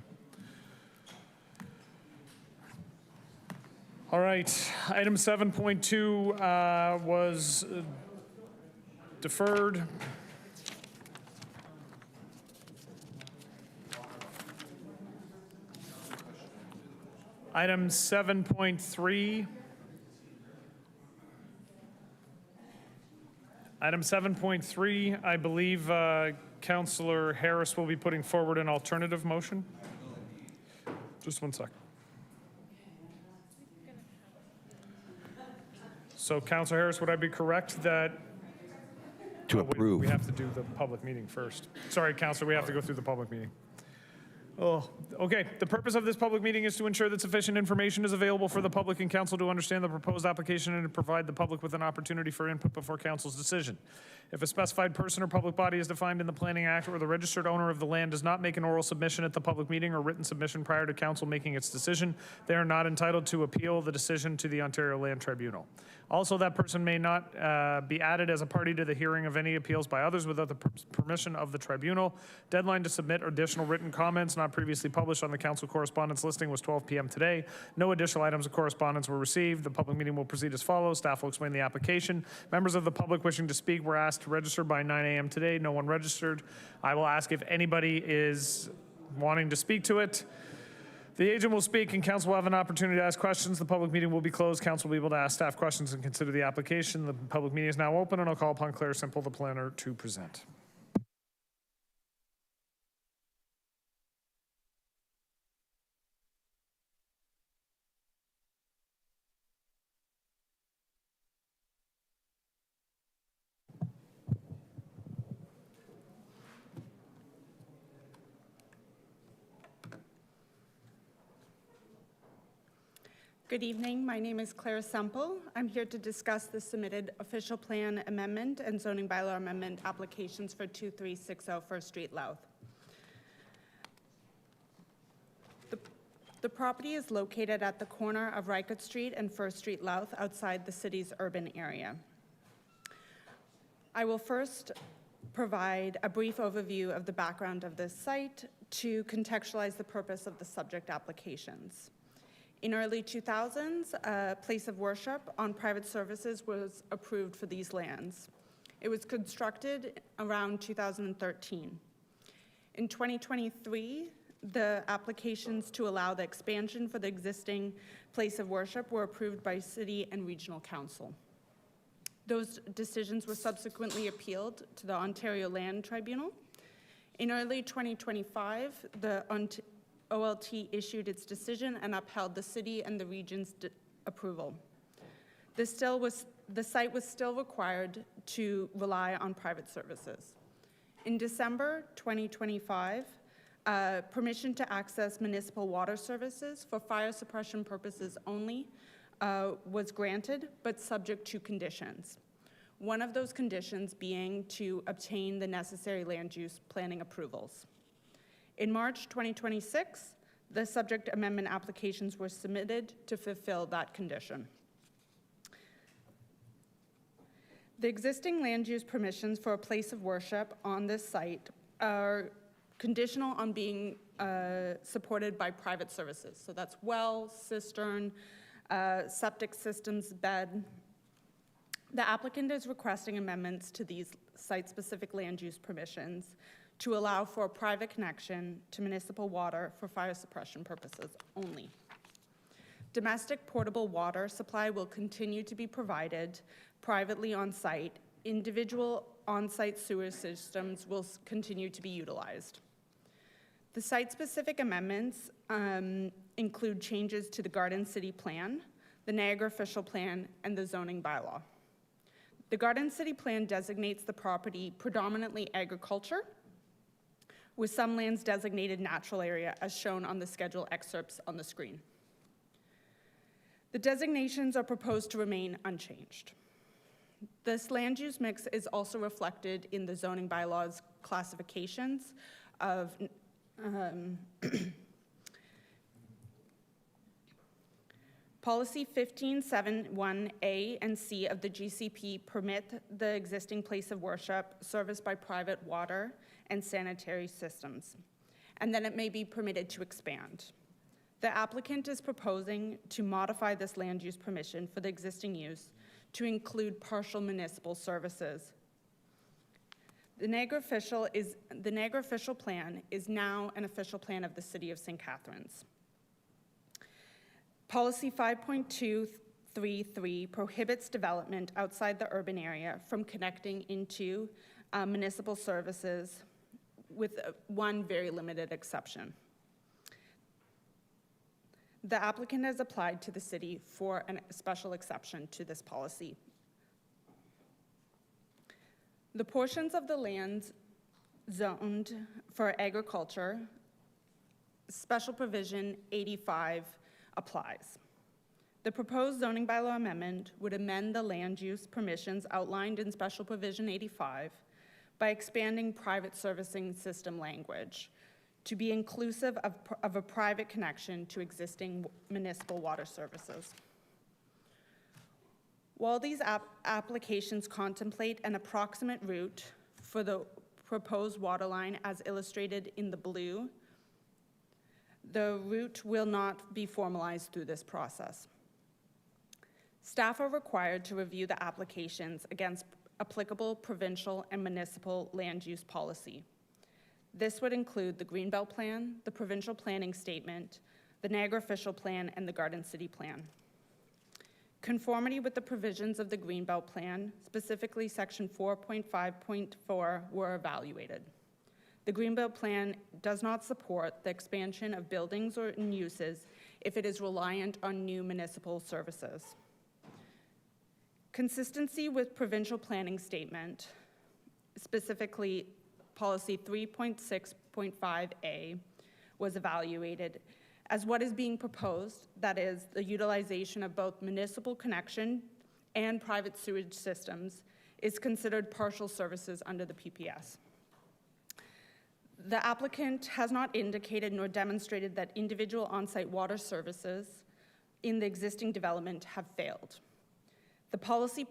All right, item 7.2 was deferred. Item 7.3. Item 7.3, I believe Councillor Harris will be putting forward an alternative motion. Just one sec. So Councillor Harris, would I be correct that To approve. we have to do the public meeting first? Sorry, Councillor, we have to go through the public meeting. Oh, okay. The purpose of this public meeting is to ensure that sufficient information is available for the public and council to understand the proposed application and to provide the public with an opportunity for input before council's decision. If a specified person or public body is defined in the Planning Act or the registered owner of the land does not make an oral submission at the public meeting or written submission prior to council making its decision, they are not entitled to appeal the decision to the Ontario Land Tribunal. Also, that person may not be added as a party to the hearing of any appeals by others without the permission of the tribunal. Deadline to submit additional written comments not previously published on the council correspondence listing was 12 p.m. today. No additional items of correspondence were received. The public meeting will proceed as follows. Staff will explain the application. Members of the public wishing to speak were asked to register by 9 a.m. today. No one registered. I will ask if anybody is wanting to speak to it. The agent will speak and council will have an opportunity to ask questions. The public meeting will be closed. Council will be able to ask staff questions and consider the application. The public meeting is now open and I'll call upon Claire Simple, the planner, to present. Good evening. My name is Claire Semple. I'm here to discuss the submitted official plan amendment and zoning bylaw amendment applications for 2360 First Street Louth. The property is located at the corner of Rycott Street and First Street Louth outside the city's urban area. I will first provide a brief overview of the background of this site to contextualize the purpose of the subject applications. In early 2000s, a place of worship on private services was approved for these lands. It was constructed around 2013. In 2023, the applications to allow the expansion for the existing place of worship were approved by City and Regional Council. Those decisions were subsequently appealed to the Ontario Land Tribunal. In early 2025, the OLT issued its decision and upheld the city and the region's approval. The site was still required to rely on private services. In December 2025, permission to access municipal water services for fire suppression purposes only was granted, but subject to conditions. One of those conditions being to obtain the necessary land use planning approvals. In March 2026, the subject amendment applications were submitted to fulfill that condition. The existing land use permissions for a place of worship on this site are conditional on being supported by private services. So that's well, cistern, septic systems, bed. The applicant is requesting amendments to these site-specific land use permissions to allow for a private connection to municipal water for fire suppression purposes only. Domestic portable water supply will continue to be provided privately on site. Individual on-site sewer systems will continue to be utilized. The site-specific amendments include changes to the Garden City Plan, the Niagara Official Plan, and the zoning bylaw. The Garden City Plan designates the property predominantly agriculture, with some lands designated natural area as shown on the schedule excerpts on the screen. The designations are proposed to remain unchanged. This land use mix is also reflected in the zoning bylaws classifications of Policy 1571A and C of the GCP permit the existing place of worship serviced by private water and sanitary systems, and then it may be permitted to expand. The applicant is proposing to modify this land use permission for the existing use to include partial municipal services. The Niagara Official Plan is now an official plan of the City of St. Catharines. Policy 5.233 prohibits development outside the urban area from connecting into municipal services with one very limited exception. The applicant has applied to the city for a special exception to this policy. The portions of the land zoned for agriculture, Special Provision 85 applies. The proposed zoning bylaw amendment would amend the land use permissions outlined in Special Provision 85 by expanding private servicing system language to be inclusive of a private connection to existing municipal water services. While these applications contemplate an approximate route for the proposed water line as illustrated in the blue, the route will not be formalized through this process. Staff are required to review the applications against applicable provincial and municipal land use policy. This would include the Greenbelt Plan, the Provincial Planning Statement, the Niagara Official Plan, and the Garden City Plan. Conformity with the provisions of the Greenbelt Plan, specifically Section 4.5.4, were evaluated. The Greenbelt Plan does not support the expansion of buildings or uses if it is reliant on new municipal services. Consistency with Provincial Planning Statement, specifically Policy 3.6.5A, was evaluated as what is being proposed, that is, the utilization of both municipal connection and private sewage systems, is considered partial services under the PPS. The applicant has not indicated nor demonstrated that individual on-site water services in the existing development have failed. The policy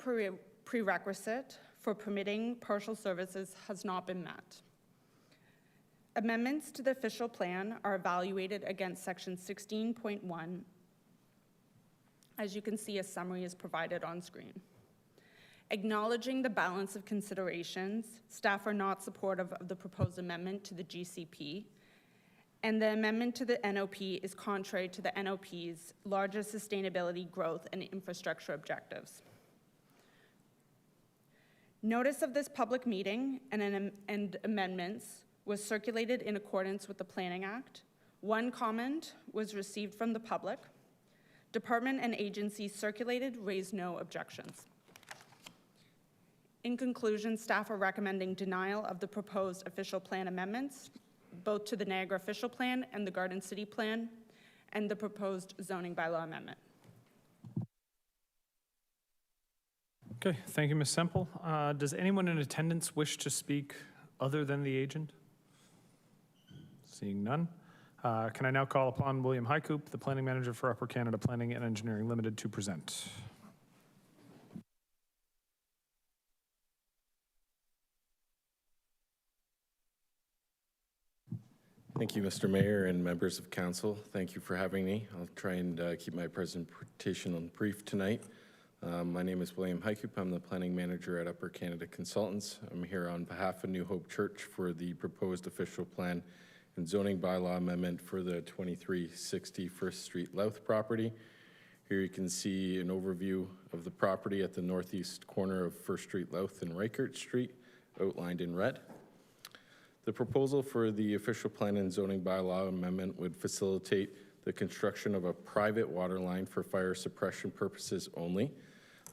prerequisite for permitting partial services has not been met. Amendments to the official plan are evaluated against Section 16.1. As you can see, a summary is provided on screen. Acknowledging the balance of considerations, staff are not supportive of the proposed amendment to the GCP, and the amendment to the NOP is contrary to the NOP's larger sustainability, growth, and infrastructure objectives. Notice of this public meeting and amendments was circulated in accordance with the Planning Act. One comment was received from the public. Department and agencies circulated raised no objections. In conclusion, staff are recommending denial of the proposed official plan amendments, both to the Niagara Official Plan and the Garden City Plan, and the proposed zoning bylaw amendment. Okay, thank you, Ms. Semple. Does anyone in attendance wish to speak other than the agent? Seeing none. Can I now call upon William Highcoop, the Planning Manager for Upper Canada Planning and Engineering Limited, to present? Thank you, Mr. Mayor and members of council. Thank you for having me. I'll try and keep my presentation brief tonight. My name is William Heikup. I'm the planning manager at Upper Canada Consultants. I'm here on behalf of New Hope Church for the proposed official plan and zoning bylaw amendment for the 2360 First Street Louth property. Here you can see an overview of the property at the northeast corner of First Street Louth and Reichert Street, outlined in red. The proposal for the official plan and zoning bylaw amendment would facilitate the construction of a private water line for fire suppression purposes only.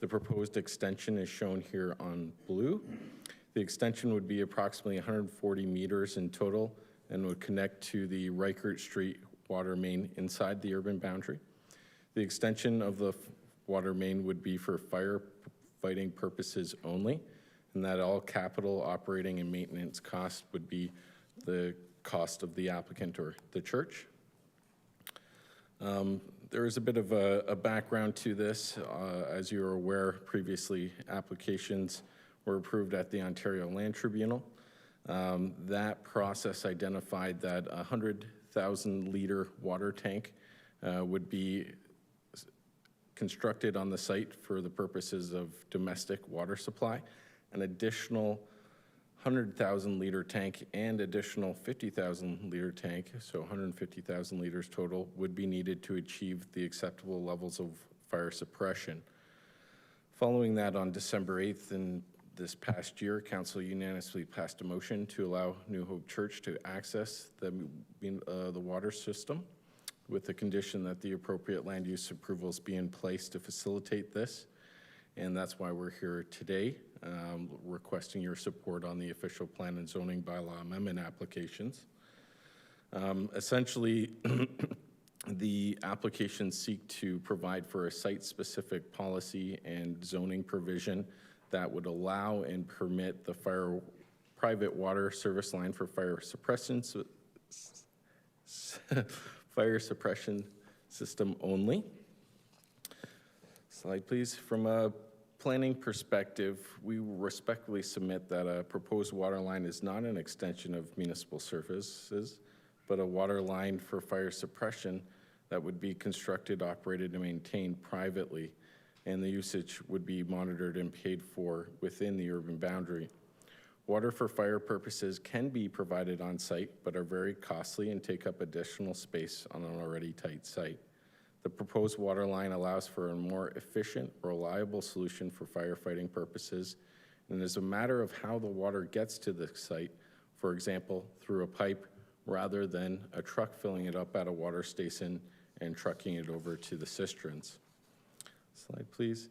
The proposed extension is shown here on blue. The extension would be approximately 140 meters in total and would connect to the Reichert Street water main inside the urban boundary. The extension of the water main would be for firefighting purposes only, and that all capital operating and maintenance costs would be the cost of the applicant or the church. There is a bit of a background to this. As you are aware, previously applications were approved at the Ontario Land Tribunal. That process identified that a 100,000 liter water tank would be constructed on the site for the purposes of domestic water supply. An additional 100,000 liter tank and additional 50,000 liter tank, so 150,000 liters total, would be needed to achieve the acceptable levels of fire suppression. Following that, on December 8th in this past year, Council unanimously passed a motion to allow New Hope Church to access the water system with the condition that the appropriate land use approvals be in place to facilitate this. And that's why we're here today, requesting your support on the official plan and zoning bylaw amendment applications. Essentially, the applications seek to provide for a site-specific policy and zoning provision that would allow and permit the private water service line for fire suppression system only. Slide, please. From a planning perspective, we respectfully submit that a proposed water line is not an extension of municipal services, but a water line for fire suppression that would be constructed, operated, and maintained privately, and the usage would be monitored and paid for within the urban boundary. Water for fire purposes can be provided on site, but are very costly and take up additional space on an already tight site. The proposed water line allows for a more efficient, reliable solution for firefighting purposes, and is a matter of how the water gets to the site, for example, through a pipe, rather than a truck filling it up at a water station and trucking it over to the cisterns. Slide, please.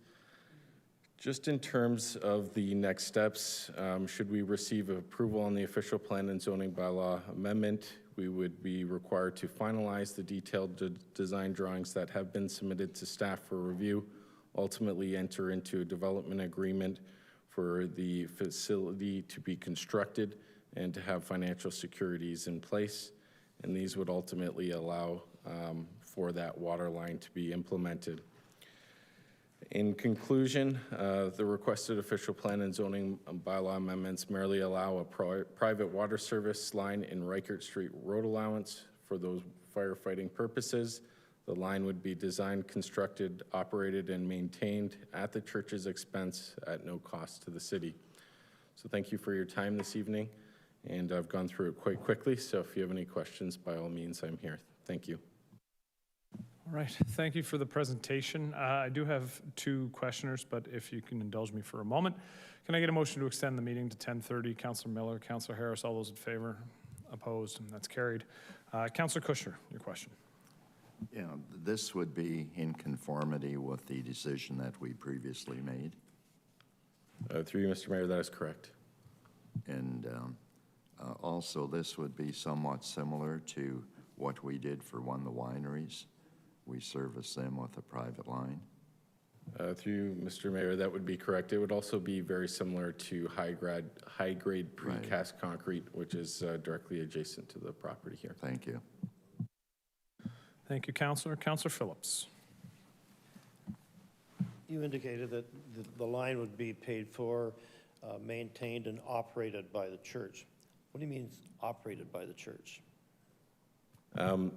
Just in terms of the next steps, should we receive approval on the official plan and zoning bylaw amendment, we would be required to finalize the detailed design drawings that have been submitted to staff for review, ultimately enter into a development agreement for the facility to be constructed and to have financial securities in place. And these would ultimately allow for that water line to be implemented. In conclusion, the requested official plan and zoning bylaw amendments merely allow a private water service line in Reichert Street road allowance for those firefighting purposes. The line would be designed, constructed, operated, and maintained at the church's expense at no cost to the city. So thank you for your time this evening, and I've gone through it quite quickly, so if you have any questions, by all means, I'm here. Thank you. All right, thank you for the presentation. I do have two questioners, but if you can indulge me for a moment. Can I get a motion to extend the meeting to 10:30? Councillor Miller, Councillor Harris, all those in favor? Opposed? And that's carried. Councillor Kushner, your question. Yeah, this would be in conformity with the decision that we previously made. Through you, Mr. Mayor, that is correct. And also, this would be somewhat similar to what we did for one of the wineries. We service them with a private line. Through you, Mr. Mayor, that would be correct. It would also be very similar to high-grade precast concrete, which is directly adjacent to the property here. Thank you. Thank you, Councillor. Councillor Phillips. You indicated that the line would be paid for, maintained, and operated by the church. What do you mean operated by the church?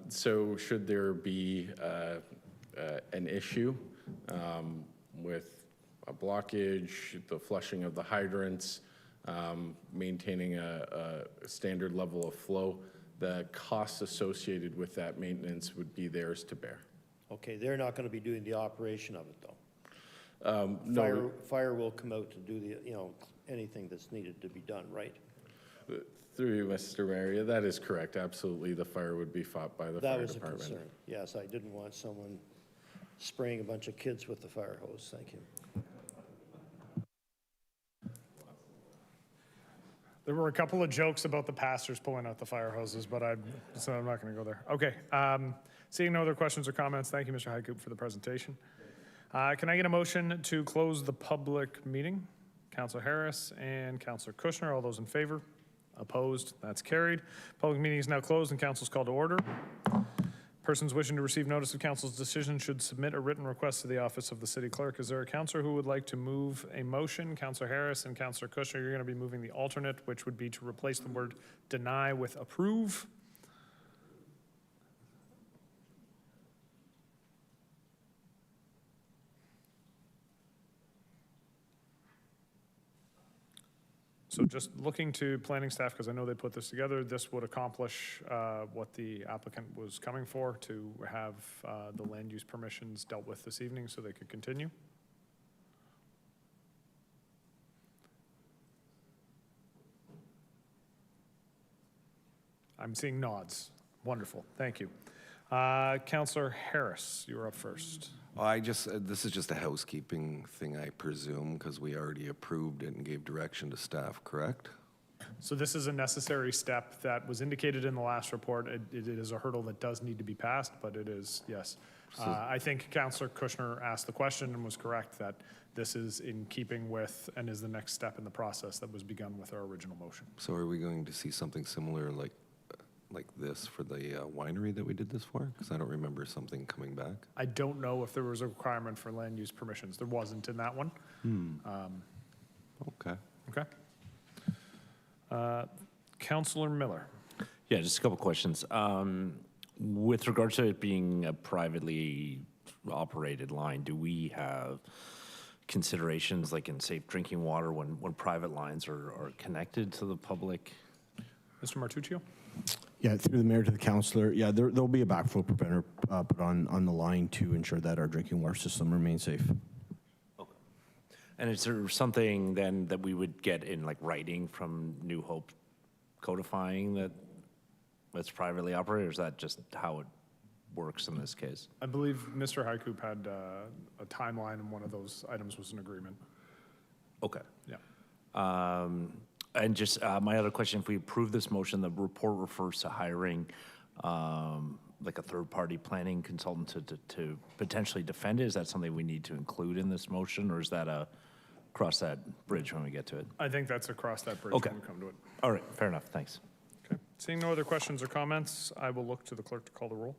So should there be an issue with a blockage, the flushing of the hydrants, maintaining a standard level of flow, the costs associated with that maintenance would be theirs to bear. Okay, they're not going to be doing the operation of it, though. No. Fire will come out to do the, anything that's needed to be done, right? Through you, Mr. Mayor, yeah, that is correct. Absolutely, the fire would be fought by the That fire was a department. concern. Yes, I didn't want someone spraying a bunch of kids with the fire hose. Thank you. There were a couple of jokes about the pastors pulling out the fire hoses, but so I'm not going to go there. Okay. Seeing no other questions or comments, thank you, Mr. Highcoop, for the presentation. Can I get a motion to close the public meeting? Councilor Harris and Councilor Kushner, all those in favor? Opposed? That's carried. Public meeting is now closed and council's called to order. Persons wishing to receive notice of council's decision should submit a written request to the office of the city clerk. Is there a councilor who would like to move a motion? Councilor Harris and Councilor Kushner, you're going to be moving the alternate, which would be to replace the word deny with approve. So just looking to planning staff, because I know they put this together, this would accomplish what the applicant was coming for, to have the land use permissions dealt with this evening so they could continue. I'm seeing nods. Wonderful. Thank you. Councilor Harris, you're up first. This is just a housekeeping thing, I presume, because we already approved it and gave direction to staff, correct? So this is a necessary step that was indicated in the last report. It is a hurdle that does need to be passed, but it is, yes. I think Councilor Kushner asked the question and was correct that this is in keeping with and is the next step in the process that was begun with our original motion. So are we going to see something similar like this for the winery that we did this for? Because I don't remember something coming back. I don't know if there was a requirement for land use permissions. There wasn't in that one. Okay. Okay. Councilor Miller. Yeah, just a couple questions. With regard to it being a privately operated line, do we have considerations like in safe drinking water when private lines are connected to the public? Mr. Martuccio? Yeah, through the mayor to the councilor, yeah, there'll be a backflow preventer put on the line to ensure that our drinking water system remains safe. Okay. And is there something then that we would get in like writing from New Hope codifying that's privately operated, or is that just how it works in this case? I believe Mr. Highcoop had a timeline, and one of those items was an agreement. Okay. Yeah. And just my other question, if we approve this motion, the report refers to hiring like a third-party planning consultant to potentially defend it. Is that something we need to include in this motion, or is that cross that bridge when we get to it? I think that's across that bridge Okay. when we come to it. All right, fair enough, thanks. Okay. Seeing no other questions or comments, I will look to the clerk to call the roll.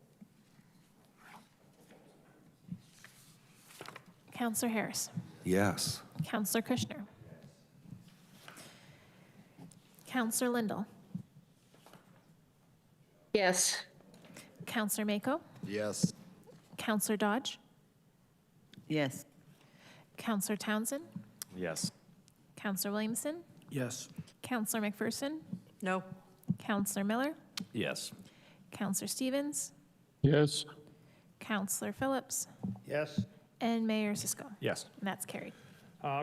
Councilor Harris. Yes. Councilor Kushner. Councilor Lindell. Yes. Councilor Mako. Yes. Councilor Dodge. Yes. Councilor Townsend. Yes. Councilor Williamson. Yes. Councilor McPherson. No. Councilor Miller. Yes. Councilor Stevens. Yes. Councilor Phillips. Yes. And Mayor Cisco. Yes. And that's carried.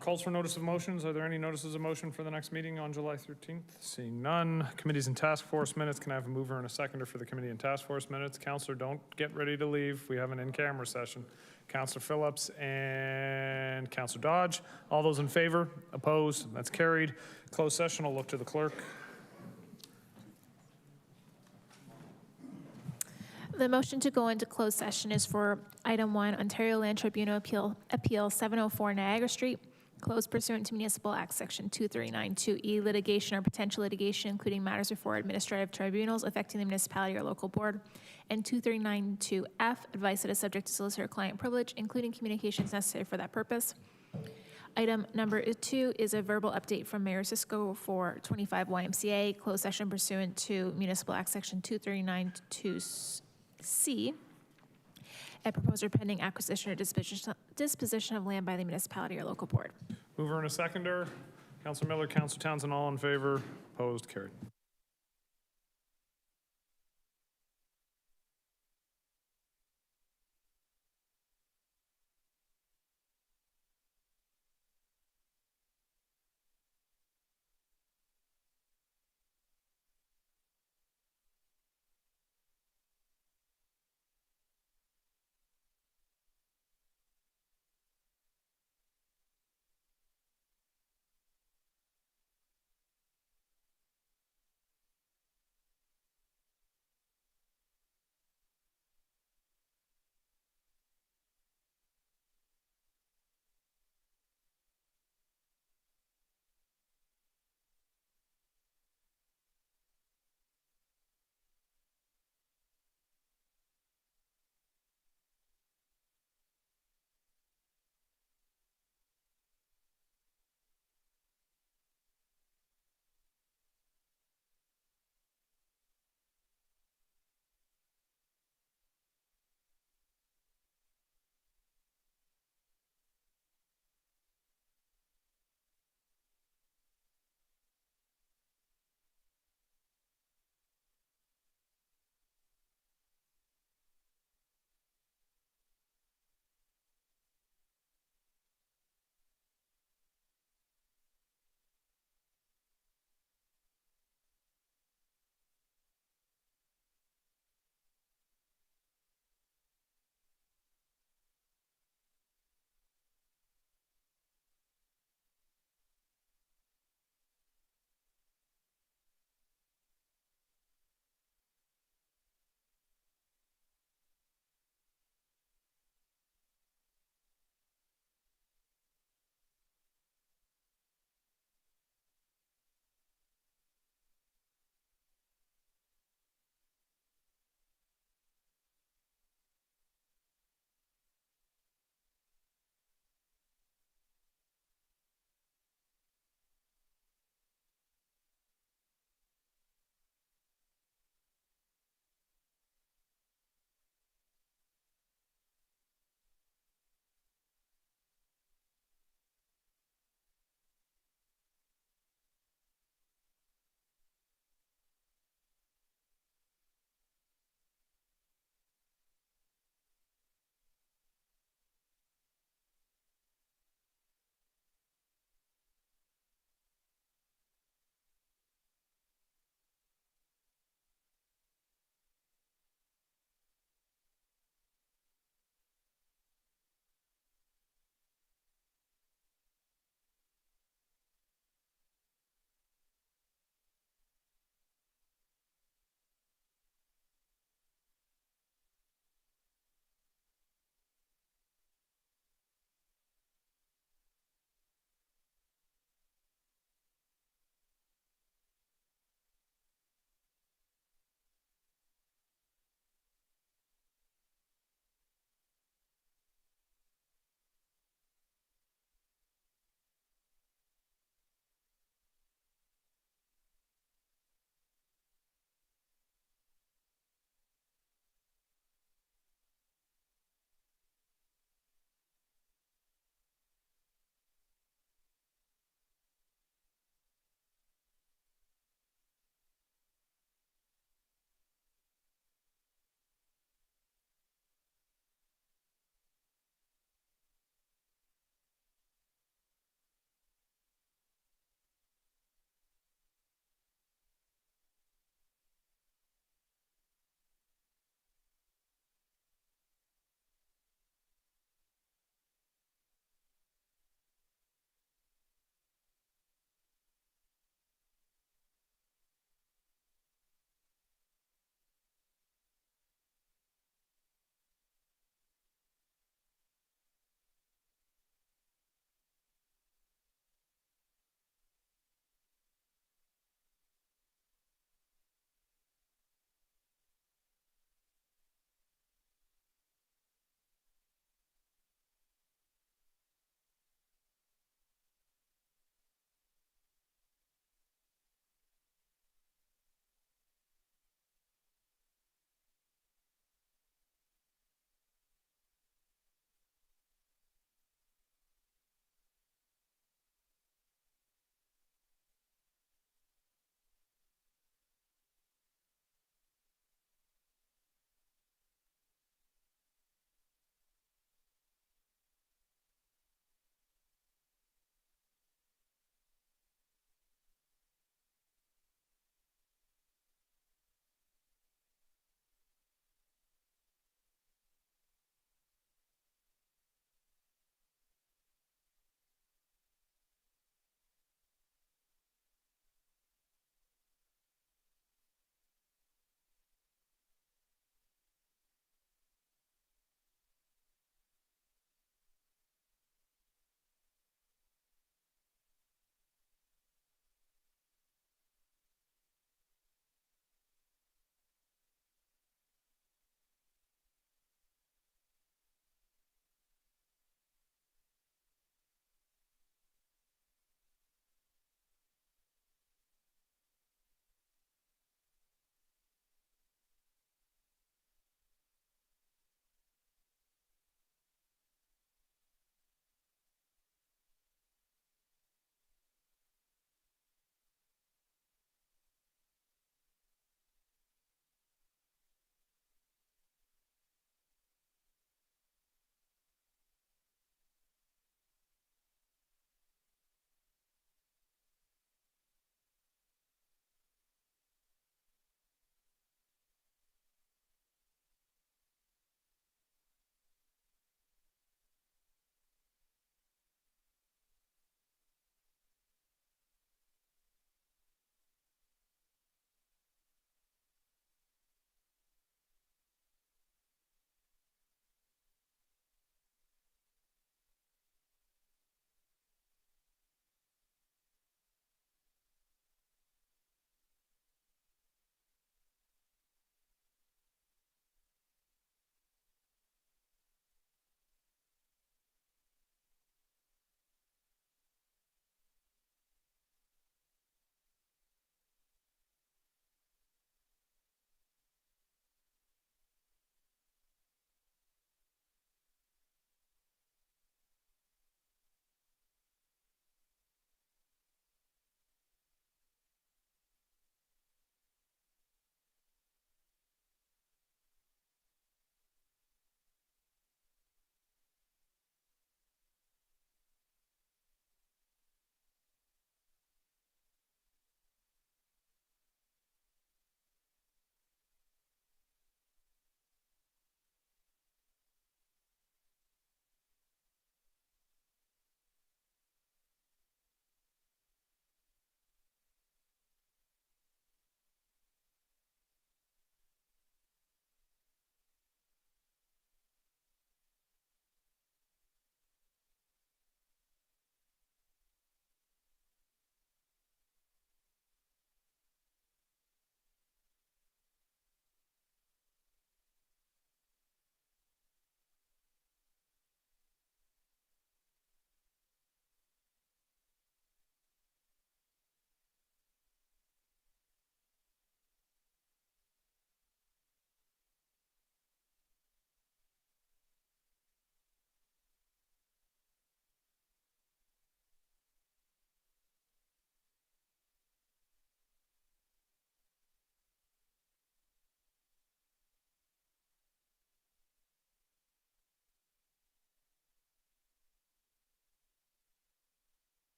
Calls for notice of motions. Are there any notices of motion for the next meeting on July 13th? Seeing none. Committees and task force minutes. Can I have a mover and a seconder for the committee and task force minutes? Councilor, don't get ready to leave. We have an in-camera session. Councilor Phillips and Councilor Dodge. All those in favor? Opposed? That's carried. Closed session. I'll look to the clerk. The motion to go into closed session is for item 1, Ontario Land Tribunal Appeal 704 Niagara Street, closed pursuant to Municipal Act Section 2392E, litigation or potential litigation, including matters before administrative tribunals affecting the municipality or local board, and 2392F, advice that is subject to solicitor-client privilege, including communications necessary for that purpose. Item number 2 is a verbal update from Mayor Cisco for 25 YMCA, closed session pursuant to Municipal Act Section 2392C. A proposal pending acquisition or disposition of land by the municipality or local board. Mover and a seconder. Councilor Miller, Councilor Townsend, all in favor. Opposed, carried.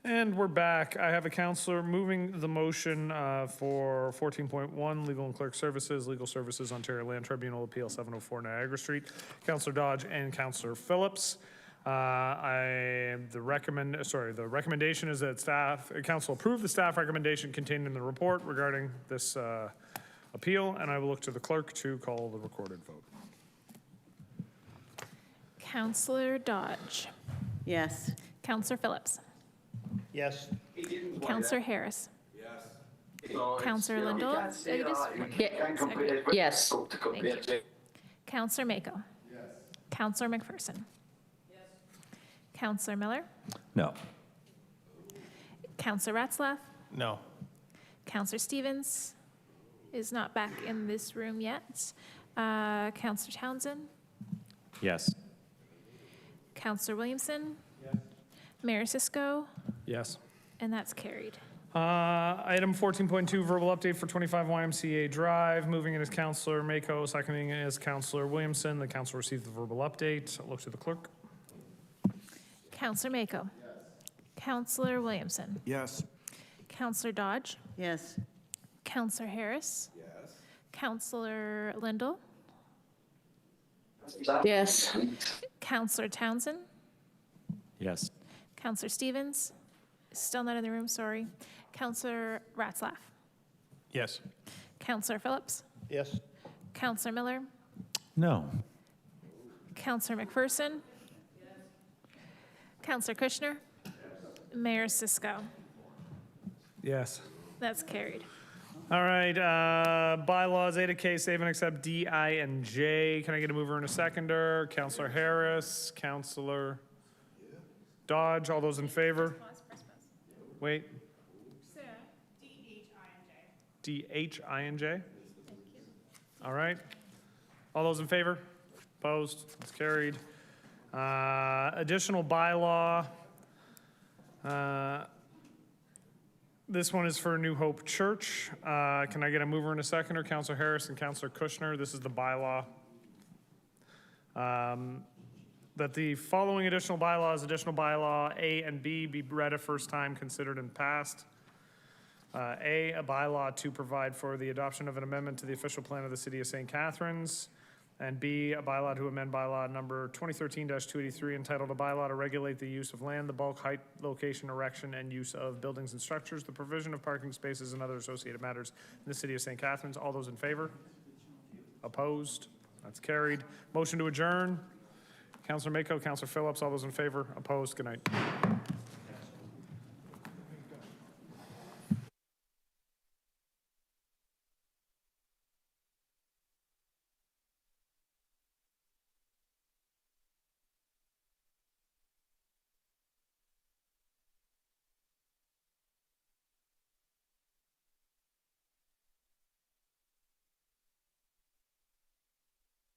And we're back. I have a counselor moving the motion for 14.1, Legal and Clerk Services, Legal Services, Ontario Land Tribunal Appeal 704 Niagara Street. Counselor Dodge and Counselor Phillips. The recommendation is that council approve the staff recommendation contained in the report regarding this appeal, and I will look to the clerk to call the recorded vote. Counselor Dodge. Yes. Counselor Phillips. Yes. Counselor Harris. Yes. Counselor Lindell. Yes. Thank you. Counselor Mako. Yes. Counselor McPherson. Yes. Counselor Miller. No. Counselor Ratzlaff. No. Counselor Stevens is not back in this room yet. Counselor Townsend. Yes. Counselor Williamson. Yes. Mayor Cisco. Yes. And that's carried. Item 14.2, verbal update for 25 YMCA Drive. Moving it is Counselor Mako, seconding it is Counselor Williamson. The council received the verbal update. I'll look to the clerk. Counselor Mako. Yes. Counselor Williamson. Yes. Counselor Dodge. Yes. Counselor Harris. Yes. Counselor Lindell. Yes. Counselor Townsend. Yes. Counselor Stevens. Still not in the room, sorry. Counselor Ratzlaff. Yes. Counselor Phillips. Yes. Counselor Miller. No. Counselor McPherson. Counselor Kushner. Mayor Cisco. Yes. That's carried. All right, bylaws, A to K, save and accept D, I, and J. Can I get a mover and a seconder? Counselor Harris, Counselor Dodge, all those in favor? Wait. D, H, I, and J. All right. All those in favor? Opposed? It's carried. Additional bylaw. This one is for New Hope Church. Can I get a mover and a seconder? Counselor Harris and Counselor Kushner. This is the bylaw. That the following additional bylaws, additional bylaw A and B, be read a first time, considered and passed. A bylaw to provide for the adoption of an amendment to the official plan of the City of St. Catharines. And B, a bylaw to amend bylaw number 2013-283, entitled a bylaw to regulate the use of land, the bulk, height, location, erection, and use of buildings and structures, the provision of parking spaces, and other associated matters in the City of St. Catharines. All those in favor? Opposed? That's carried. Motion to adjourn. Councilor Mako, Councilor Phillips, all those in favor? Opposed? Good night.